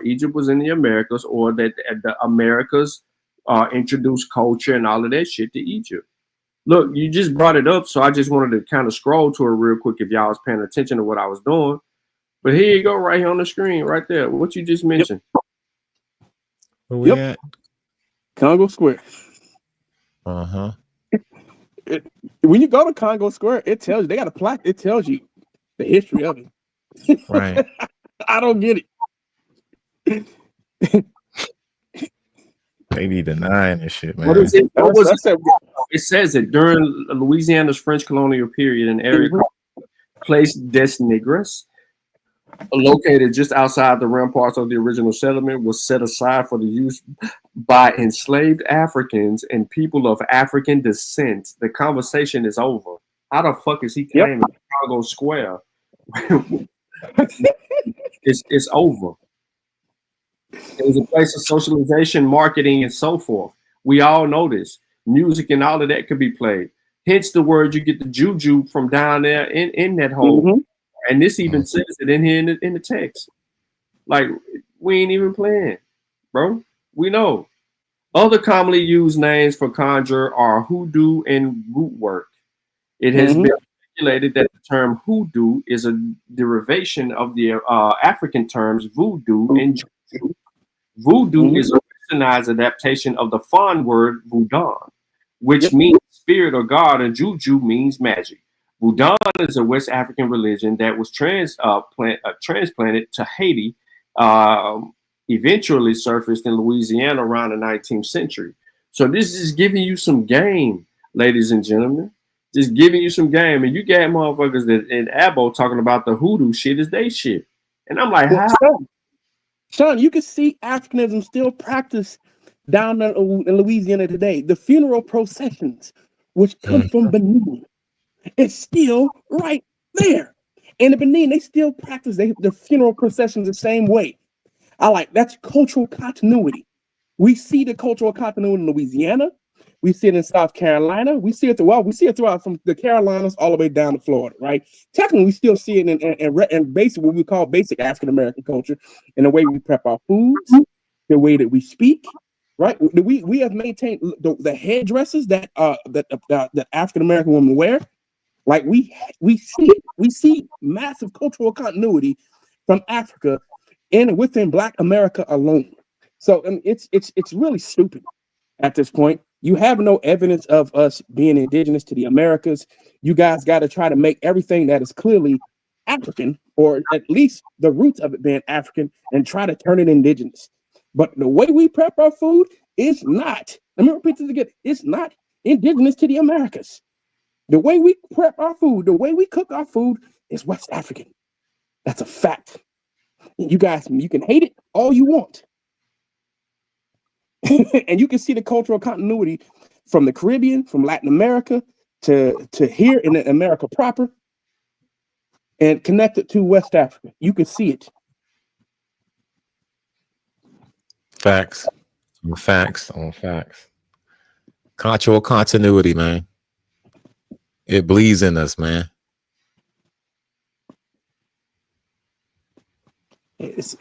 Egypt was in the Americas, or that the Americas introduced culture and all of that shit to Egypt. Look, you just brought it up, so I just wanted to kind of scroll to it real quick if y'all was paying attention to what I was doing. But here you go, right here on the screen, right there. What you just mentioned. Where we at? Congo Square. Uh-huh. When you go to Congo Square, it tells you, they got a plaque. It tells you the history of it. Right. I don't get it. They be denying this shit, man. What is it? It says that during Louisiana's French colonial period, an area called Place des Negres, located just outside the ramparts of the original settlement, was set aside for the use by enslaved Africans and people of African descent. The conversation is over. How the fuck is he claiming Congo Square? It's over. It was a place of socialization, marketing, and so forth. We all know this. Music and all of that could be played. Hence the word you get the juju from down there in that hole. Mm-hmm. And this even says it in here in the text. Like, we ain't even playing, bro. We know. Other commonly used names for conjure are hoodoo and root work. It has been speculated that the term hoodoo is a derivation of the African terms voodoo and juju. Voodoo is a westernized adaptation of the Fon word voodoo, which means spirit or god, and juju means magic. Voodoo is a West African religion that was transplanted to Haiti, eventually surfaced in Louisiana around the 19th century. So this is giving you some game, ladies and gentlemen. Just giving you some game. And you got motherfuckers that in Abo talking about the hoodoo shit is they shit. And I'm like, how? Sean, you can see Africanism still practiced down there in Louisiana today. The funeral processions, which come from Benin, it's still right there. In the Benin, they still practice the funeral processions the same way. That's cultural continuity. We see the cultural continuity in Louisiana. We see it in South Carolina. We see it throughout from the Carolinas all the way down to Florida, right? Technically, we still see it in basic, what we call basic African American culture, in the way we prep our foods, the way that we speak, right? We have maintained the headdresses that African American women wear. Like we see massive cultural continuity from Africa and within Black America alone. So I mean, it's really stupid at this point. You have no evidence of us being indigenous to the Americas. You guys got to try to make everything that is clearly African, or at least the roots of it being African, and try to turn it indigenous. But the way we prep our food is not, let me repeat this again, it's not indigenous to the Americas. The way we prep our food, the way we cook our food is West African. That's a fact. You guys, you can hate it all you want. And you can see the cultural continuity from the Caribbean, from Latin America to here in America proper, and connected to West Africa. You can see it. Facts on facts on facts. Cultural continuity, man. It bleeds in us, man. It's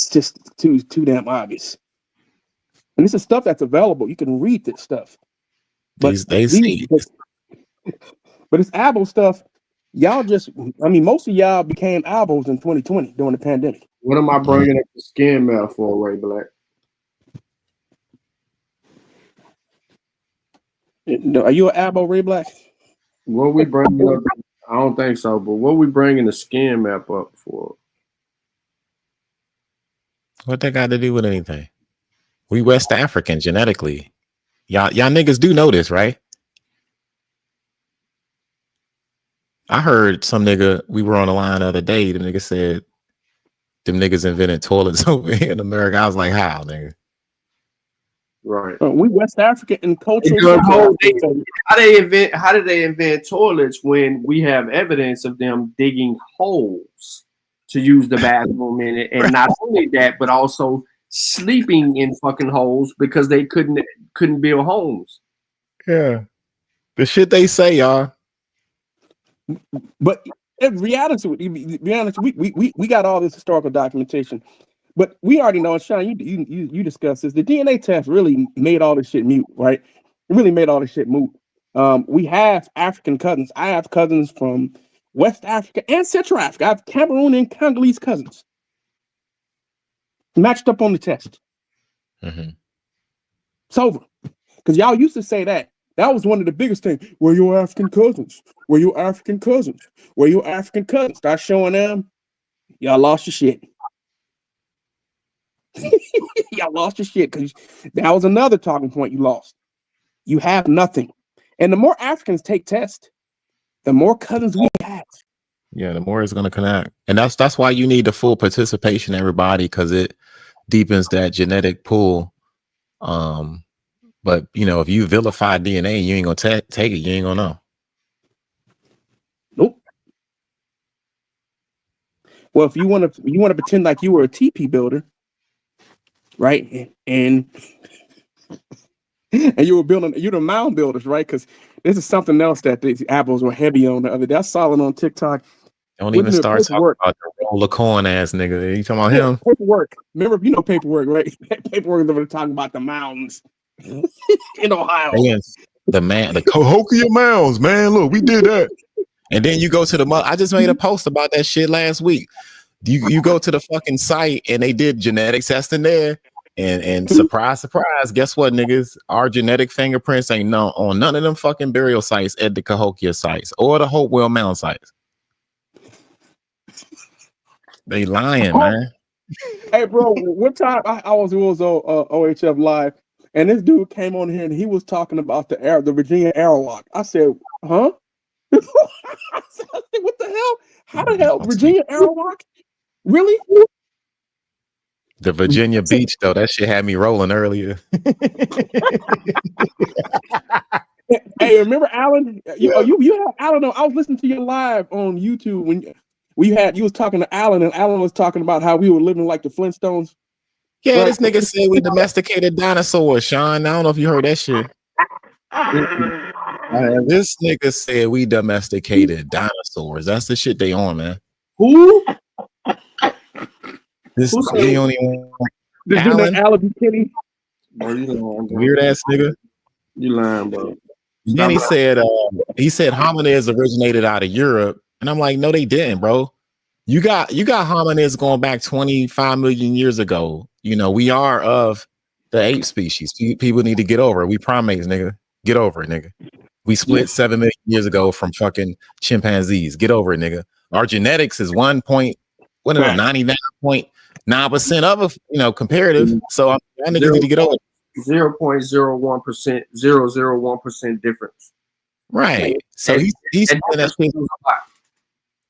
just too damn obvious. And this is stuff that's available. You can read this stuff. But they see. But it's abo stuff. Y'all just, I mean, most of y'all became albos in 2020 during the pandemic. What am I bringing up the skin metaphor, Ray Black? Are you an abo, Ray Black? What we bringing up? I don't think so. But what we bringing the skin map up for? What that got to do with anything? We West African genetically. Y'all niggas do know this, right? I heard some nigga, we were on the line the other day, the nigga said them niggas invented toilets over here in America. I was like, how, nigga? Right. We West African and culture. How did they invent toilets when we have evidence of them digging holes to use the bathroom in it? And not only that, but also sleeping in fucking holes because they couldn't build homes. Yeah. The shit they say, y'all. But in reality, be honest, we got all this historical documentation, but we already know. And Sean, you discussed this. The DNA test really made all this shit mute, right? It really made all this shit mute. We have African cousins. I have cousins from West Africa and Central Africa. I have Cameroon and Congolese cousins matched up on the test. Mm-hmm. It's over. Because y'all used to say that. That was one of the biggest things. Were your African cousins? Were your African cousins? Were your African cousins? Start showing them. Y'all lost your shit. Y'all lost your shit because that was another talking point you lost. You have nothing. And the more Africans take tests, the more cousins we have. Yeah, the more it's going to connect. And that's why you need the full participation, everybody, because it deepens that genetic pool. But you know, if you vilify DNA, you ain't gonna take it. You ain't gonna know. Nope. Well, if you want to pretend like you were a TP builder, right? And you were building, you're the mound builders, right? Because this is something else that these apples were heavy on the other day. I saw it on TikTok. Don't even start talking about the roll of corn ass nigga. You talking about him? Paperwork. Remember, you know paperwork, right? Paperwork that we're talking about the mounds. In Ohio, the Cahokia Mounds, man. Look, we did that. And then you go to the I just made a post about that shit last week. You go to the fucking site and they did genetic testing there, and surprise, surprise, guess what, niggas? Our genetic fingerprints ain't on none of them fucking burial sites at the Cahokia sites or the Hopewell Mound sites. They lying, man. Hey, bro, one time I was on OHF Live. And this dude came on here and he was talking about the Virginia airlock. I said, huh? I said, what the hell? How the hell Virginia airlock? Really? The Virginia Beach, though, that shit had me rolling earlier. Hey, remember Alan? You had Alan. I was listening to your live on YouTube when you was talking to Alan, and Alan was talking about how we were living like the Flintstones. Yeah, right. This nigga said we domesticated dinosaurs, Sean. I don't know if you heard that shit. This nigga said we domesticated dinosaurs. That's the shit they on, man. Who? This they only Alan Kenny. Weird ass nigga. You lying, bro. Then he said he said hominids originated out of Europe, and I'm like, no, they didn't, bro. You got hominids going back 25 million years ago. You know, we are of the ape species. People need to get over it. We primates, nigga. Get over it, nigga. We split 7 million years ago from fucking chimpanzees. Get over it, nigga. Our genetics is 99.9% of comparative. So I niggas need to get over it. 0.01%, 0.001% difference. Right. So he's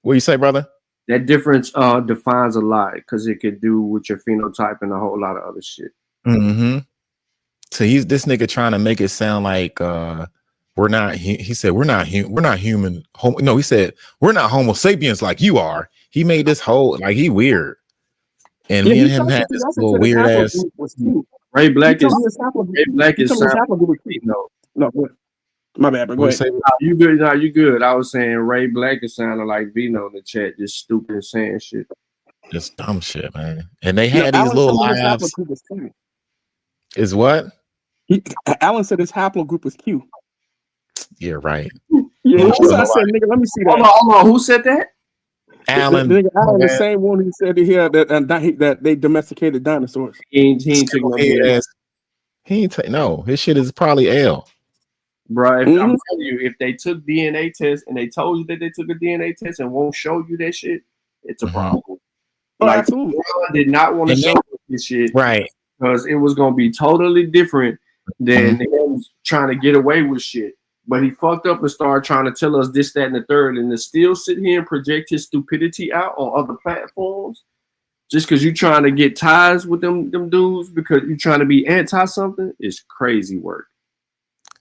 what you say, brother? That difference defines a lot because it could do with your phenotype and a whole lot of other shit. Mm-hmm. So this nigga trying to make it sound like we're not. He said we're not human. No, he said we're not Homo sapiens like you are. He made this whole like he weird, and me and him had this little weird ass. Ray Black is no. My bad, bro. Go ahead. You good? No, you good. I was saying Ray Black is sounding like Vino in the chat, just stupid saying shit. Just dumb shit, man. And they had these little lives. Is what? Alan said his haplogroup was Q. Yeah, right. Yeah, I said, nigga, let me see that. Hold on. Who said that? Alan. Alan, the same one who said here that they domesticated dinosaurs. He ain't took no DNA. No, his shit is probably L. Bro, I'm telling you, if they took DNA tests and they told you that they took a DNA test and won't show you that shit, it's a problem. Like, absolutely. Did not want to show this shit, right? Because it was gonna be totally different than him trying to get away with shit. But he fucked up and started trying to tell us this, that, and the third, and to still sit here and project his stupidity out on other platforms just because you're trying to get ties with them dudes because you're trying to be anti something is crazy work.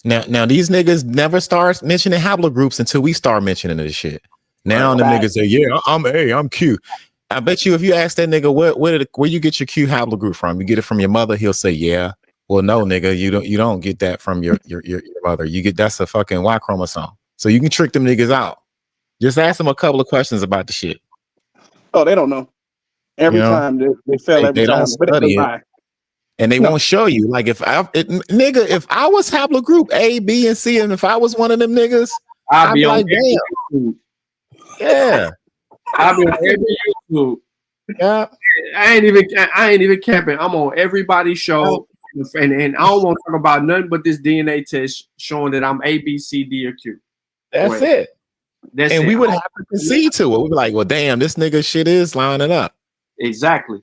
Now these niggas never start mentioning haplogroups until we start mentioning this shit. Now them niggas say, yeah, I'm A, I'm Q. I bet you if you ask that nigga where you get your Q haplogroup from, you get it from your mother, he'll say, yeah. Well, no, nigga, you don't get that from your mother. You get that's a fucking Y chromosome. So you can trick them niggas out. Just ask them a couple of questions about the shit. Oh, they don't know. Every time they fail every time. Don't study it. And they won't show you. Like if I was haplogroup A, B, and C, and if I was one of them niggas, I'd be like, damn. Yeah. I'll be on every YouTube. Yeah. I ain't even capping. I'm on everybody's show. And I don't want to talk about nothing but this DNA test showing that I'm A, B, C, D, or Q. That's it. We would have to concede to it. We'd be like, well, damn, this nigga shit is lining up. Exactly.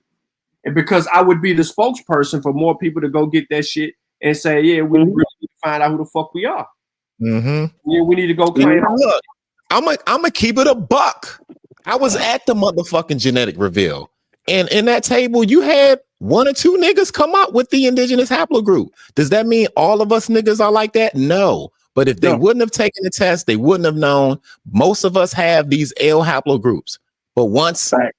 And because I would be the spokesperson for more people to go get that shit and say, yeah, we really need to find out who the fuck we are. Mm-hmm. Yeah, we need to go claim. Look, I'm gonna keep it a buck. I was at the motherfucking genetic reveal. And in that table, you had one or two niggas come up with the indigenous haplogroup. Does that mean all of us niggas are like that? No. But if they wouldn't have taken the test, they wouldn't have known. Most of us have these L haplogroups. But once, out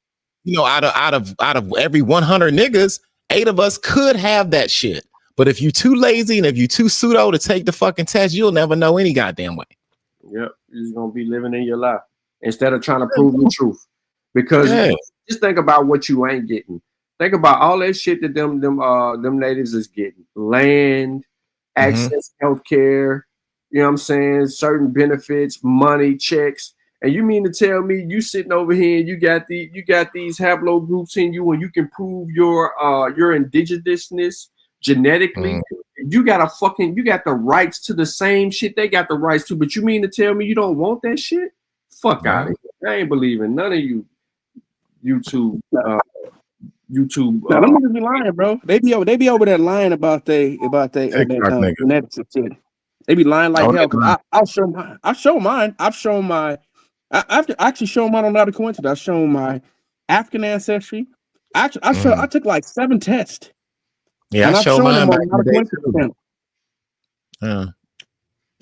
of every 100 niggas, 8 of us could have that shit. But if you're too lazy and if you're too pseudo to take the fucking test, you'll never know any goddamn way. Yep. You're just gonna be living in your life instead of trying to prove the truth. Because just think about what you ain't getting. Think about all that shit that them natives is getting. Land, access, healthcare, you know what I'm saying? Certain benefits, money, checks. And you mean to tell me you sitting over here and you got these haplogroups in you and you can prove your indigenousness genetically? You got the rights to the same shit they got the rights to, but you mean to tell me you don't want that shit? Fuck out of here. I ain't believing none of you YouTube. Now, them niggas be lying, bro. They be over there lying about they genetics and shit. They be lying like hell. Cause I'll show mine. I've shown mine. I've actually shown mine on Not a Coincidence. I've shown my African ancestry. I took like 7 tests. Yeah, and I showed mine back on in the day.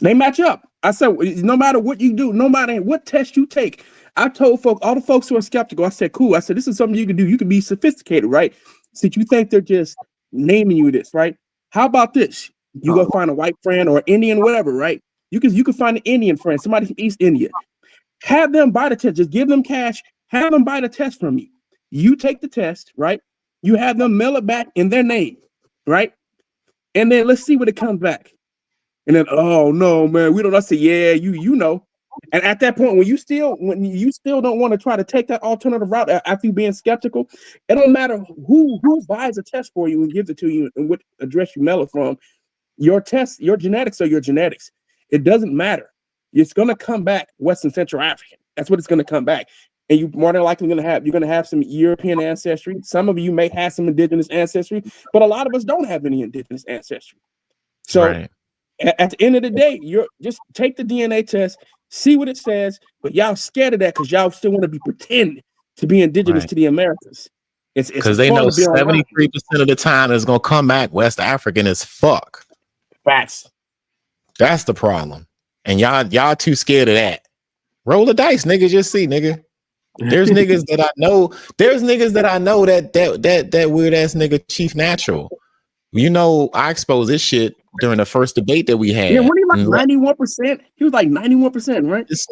They match up. I said, no matter what you do, no matter what test you take, I told all the folks who are skeptical, I said, cool. I said, this is something you can do. You can be sophisticated, right? Since you think they're just naming you this, right? How about this? You go find a white friend or Indian, whatever, right? You can find an Indian friend, somebody from East India. Have them buy the test. Just give them cash. Have them buy the test from you. You take the test, right? You have them mail it back in their name, right? And then let's see what it comes back. And then, oh no, man, we don't. I say, yeah, you know. And at that point, when you still don't want to try to take that alternative route after you being skeptical, it don't matter who buys a test for you and gives it to you and what address you mail it from. Your test, your genetics are your genetics. It doesn't matter. It's gonna come back Western Central African. That's what it's gonna come back. And you more than likely you're gonna have some European ancestry. Some of you may have some indigenous ancestry, but a lot of us don't have any indigenous ancestry. So Right. at the end of the day, you're just take the DNA test, see what it says, but y'all scared of that because y'all still want to be pretend to be indigenous Right. to the Americas. It's Because they fun know to be online. 73% of the time it's gonna come back West African as fuck. Facts. That's the problem. And y'all too scared of that. Roll the dice, nigga. Just see, nigga. There's niggas that I know. There's niggas that I know that weird ass nigga Chief Natural. You know, I exposed this shit during the first debate that we had. Yeah, when he like 91%, he was like 91%, right? This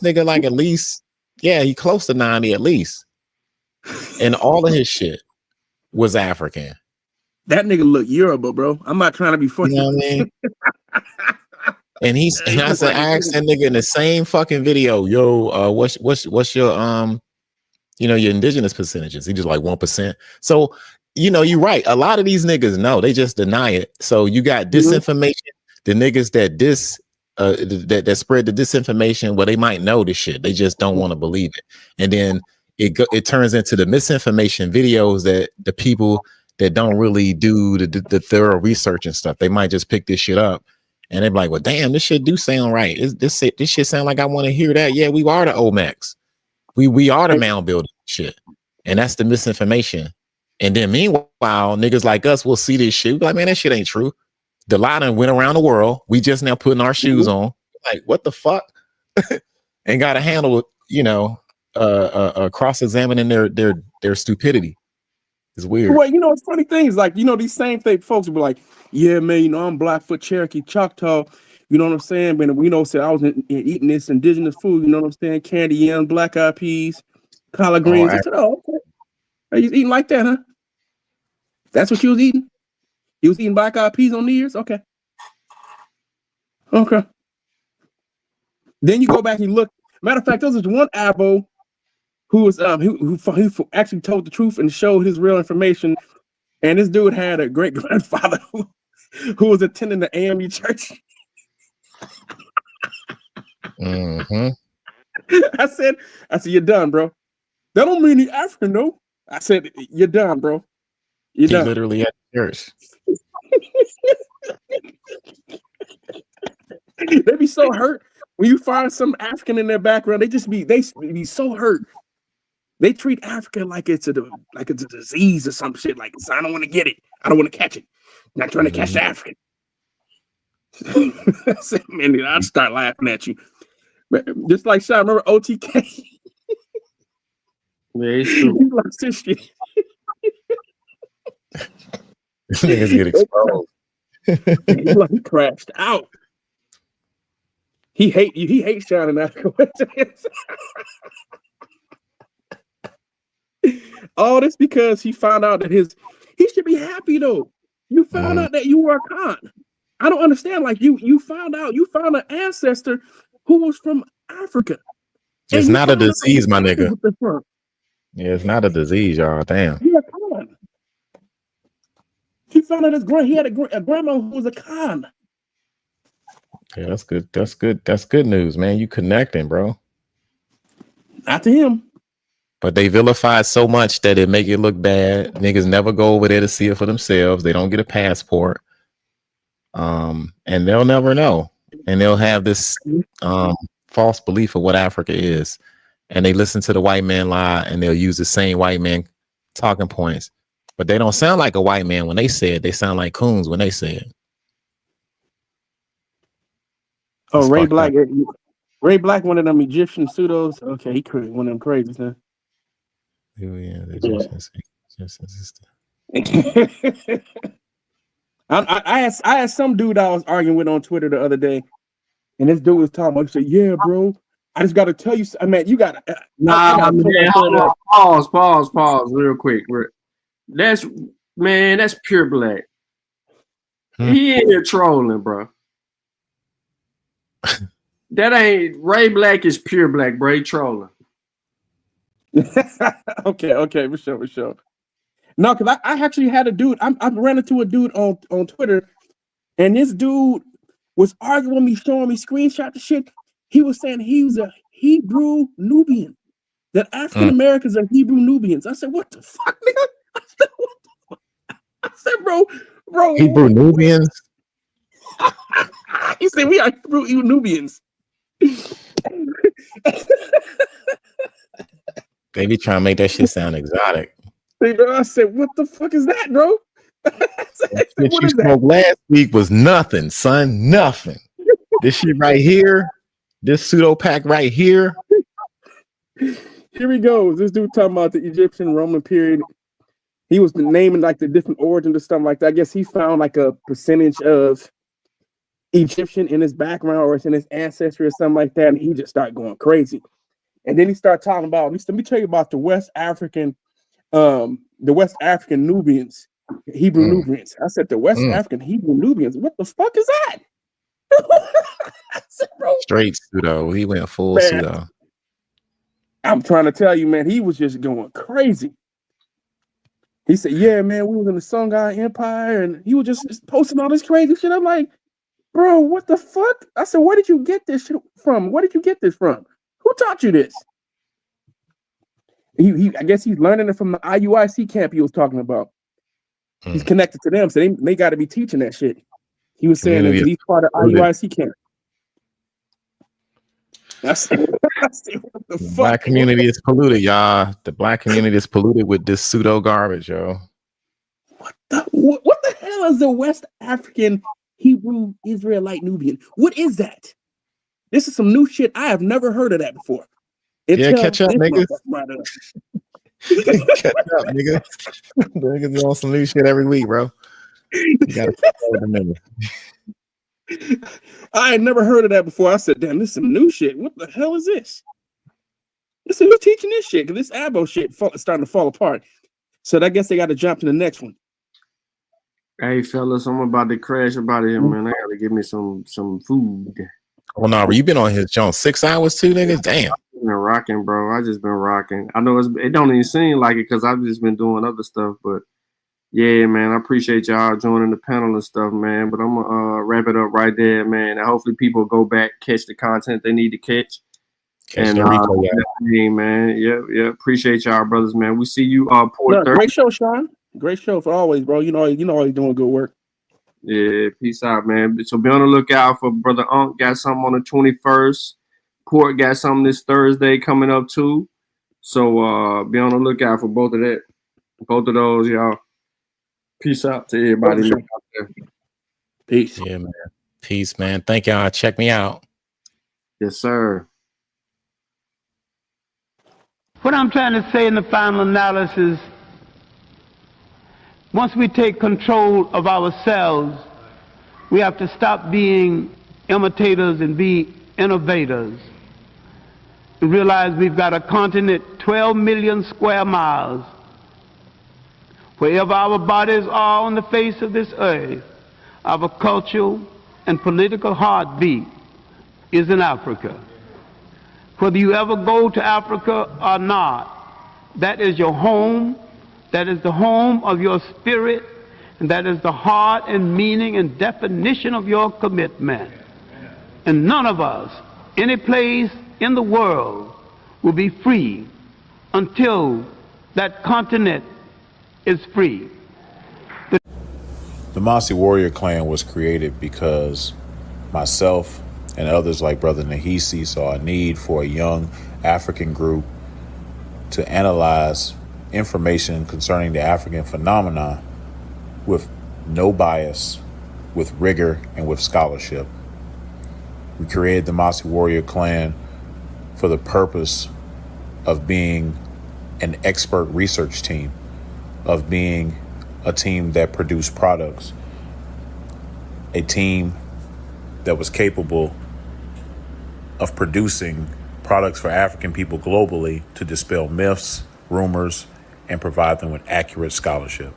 nigga like at least, yeah, he close to 90 at least. And all of his shit was African. That nigga look Yoruba, bro. I'm not trying to be funny. You know what I mean? And I said, I asked that nigga in the same fucking video, yo, what's your your indigenous percentages? He just like 1%. So, you're right. A lot of these niggas know, they just deny it. So you got disinformation, the niggas that spread the disinformation, well, they might know this shit. They just don't want to believe it. And then it turns into the misinformation videos that the people that don't really do the thorough research and stuff, they might just pick this shit up. And they're like, well, damn, this shit do sound right. This shit sound like I want to hear that. Yeah, we are the Olmecs. We are the mound building shit. And that's the misinformation. And then meanwhile, niggas like us will see this shit. We're like, man, that shit ain't true. The lie done went around the world. We just now putting our shoes on. Like, what the fuck? And got to handle, cross-examining their stupidity. It's weird. Well, it's funny things like, these same folks will be like, yeah, man, I'm Blackfoot, Cherokee, Choctaw. You know what I'm saying? But, said I was eating this indigenous food. You know what I'm saying? Candy yams, black-eyed peas, collard greens. I said, oh, okay. Are you eating like that, huh? That's what you was eating? You was eating black-eyed peas on New Year's? Okay. Okay. Then you go back and look. Matter of fact, there was one Abo who was who actually told the truth and showed his real information. And this dude had a great grandfather who was attending the AME church. Mm-hmm. I said, you're done, bro. That don't mean he's African, though. I said, you're done, bro. You're done. Literally at church. They be so hurt when you find some African in their background. They be so hurt. They treat Africa like it's a disease or some shit. Like, I don't want to get it. I don't want to catch it. I'm not trying to catch the African. I said, man, I'd start laughing at you. Just like Sean, remember OTK? Yeah, it's true. He lost his shit. Niggas get exposed. He crashed out. He hates Sean in Africa. All this because he found out that he should be happy though. You found out that you were a con. I don't understand. Like you found an ancestor who was from Africa. It's not a disease, my nigga. Yeah, it's not a disease, y'all. Damn. He a con. He found out he had a grandma who was a con. Yeah, that's good. That's good. That's good news, man. You connecting, bro. Not to him. But they vilify so much that it make it look bad. Niggas never go over there to see it for themselves. They don't get a passport. And they'll never know. And they'll have this false belief of what Africa is. And they listen to the white man lie, and they'll use the same white man talking points. But they don't sound like a white man when they say it. They sound like coons when they say it. Oh, Ray Black. Ray Black, one of them Egyptian pseudos. Okay, he created one of them crazy stuff. Yeah, I asked some dude I was arguing with on Twitter the other day, and this dude was talking about. He said, "Yeah, bro, I just got to tell you, I mean, you got Pause, real quick. That's pure black. He in here trolling, bro. That ain't Ray Black is pure black, bro. He trolling. Okay, for sure. No, because I actually had a dude. I ran into a dude on Twitter, and this dude was arguing with me, showing me screenshots of shit. He was saying he was a Hebrew Nubian, that African Americans are Hebrew Nubians. I said, what the fuck, nigga? I said, bro. Hebrew Nubians? He said, we are Hebrew Nubians. They be trying to make that shit sound exotic. I said, what the fuck is that, bro? What you smoked last week was nothing, son. Nothing. This shit right here, this pseudo pack right here. Here we go. This dude talking about the Egyptian Roman period. He was naming like the different origins and stuff like that. I guess he found like a percentage of Egyptian in his background or it's in his ancestry or something like that. And he just started going crazy. And then he started talking about, let me tell you about the West African Nubians, Hebrew Nubians. I said, the West African Hebrew Nubians. What the fuck is that? I said, bro, straight pseudo. He went full man, pseudo. I'm trying to tell you, man, he was just going crazy. He said, yeah, man, we was in the Songhai Empire, and he was just posting all this crazy shit. I'm like, bro, what the fuck? I said, where did you get this shit from? Where did you get this from? Who taught you this? I guess he's learning it from the IUIC camp he was talking about. He's connected to them, so they got to be teaching that shit. He was saying that he's part of IUIC camp. I said, what the fuck? Black community is polluted, y'all. The black community is polluted with this pseudo garbage, yo. What the hell is the West African Hebrew Israelite Nubian? What is that? This is some new shit. I have never heard of that before. Catch up, niggas. Catch up, nigga. Niggas on some new shit every week, bro. You gotta remember. I had never heard of that before. I said, damn, this is some new shit. What the hell is this? I said, who's teaching this shit? Because this Abo shit is starting to fall apart. So I guess they got to jump to the next one. Hey, fellas, I'm about to crash about here, man. I got to give me some food. Oh, no, you been on his John 6 hours too, niggas? Damn. I've been rocking, bro. I just been rocking. I know it don't even seem like it because I've just been doing other stuff, but yeah, man, I appreciate y'all joining the panel and stuff, man. But I'm gonna wrap it up right there, man. And hopefully people go back, catch the content they need to catch. And man, yeah, appreciate y'all, brothers, man. We see you Port Thursday. Great show, Sean. Great show for always, bro. You know you're doing good work. Yeah, peace out, man. So be on the lookout for Brother Unk. Got something on the 21st. Port got something this Thursday coming up too. So be on the lookout for both of those, y'all. Peace out to everybody. Peace. Yeah, man. Peace, man. Thank y'all. Check me out. Yes, sir. What I'm trying to say in the final analysis, once we take control of ourselves, we have to stop being imitators and be innovators. And realize we've got a continent 12 million square miles. Wherever our bodies are on the face of this earth, our cultural and political heartbeat is in Africa. Whether you ever go to Africa or not, that is your home, that is the home of your spirit, and that is the heart and meaning and definition of your commitment. And none of us, any place in the world, will be free until that continent is free. The Mossi warrior clan was created because myself and others like Brother Nahisi saw a need for a young African group to analyze information concerning the African phenomenon with no bias, with rigor, and with scholarship. We created the Mossi warrior clan for the purpose of being an expert research team, of being a team that produced products, a team that was capable of producing products for African people globally to dispel myths, rumors, and provide them with accurate scholarship.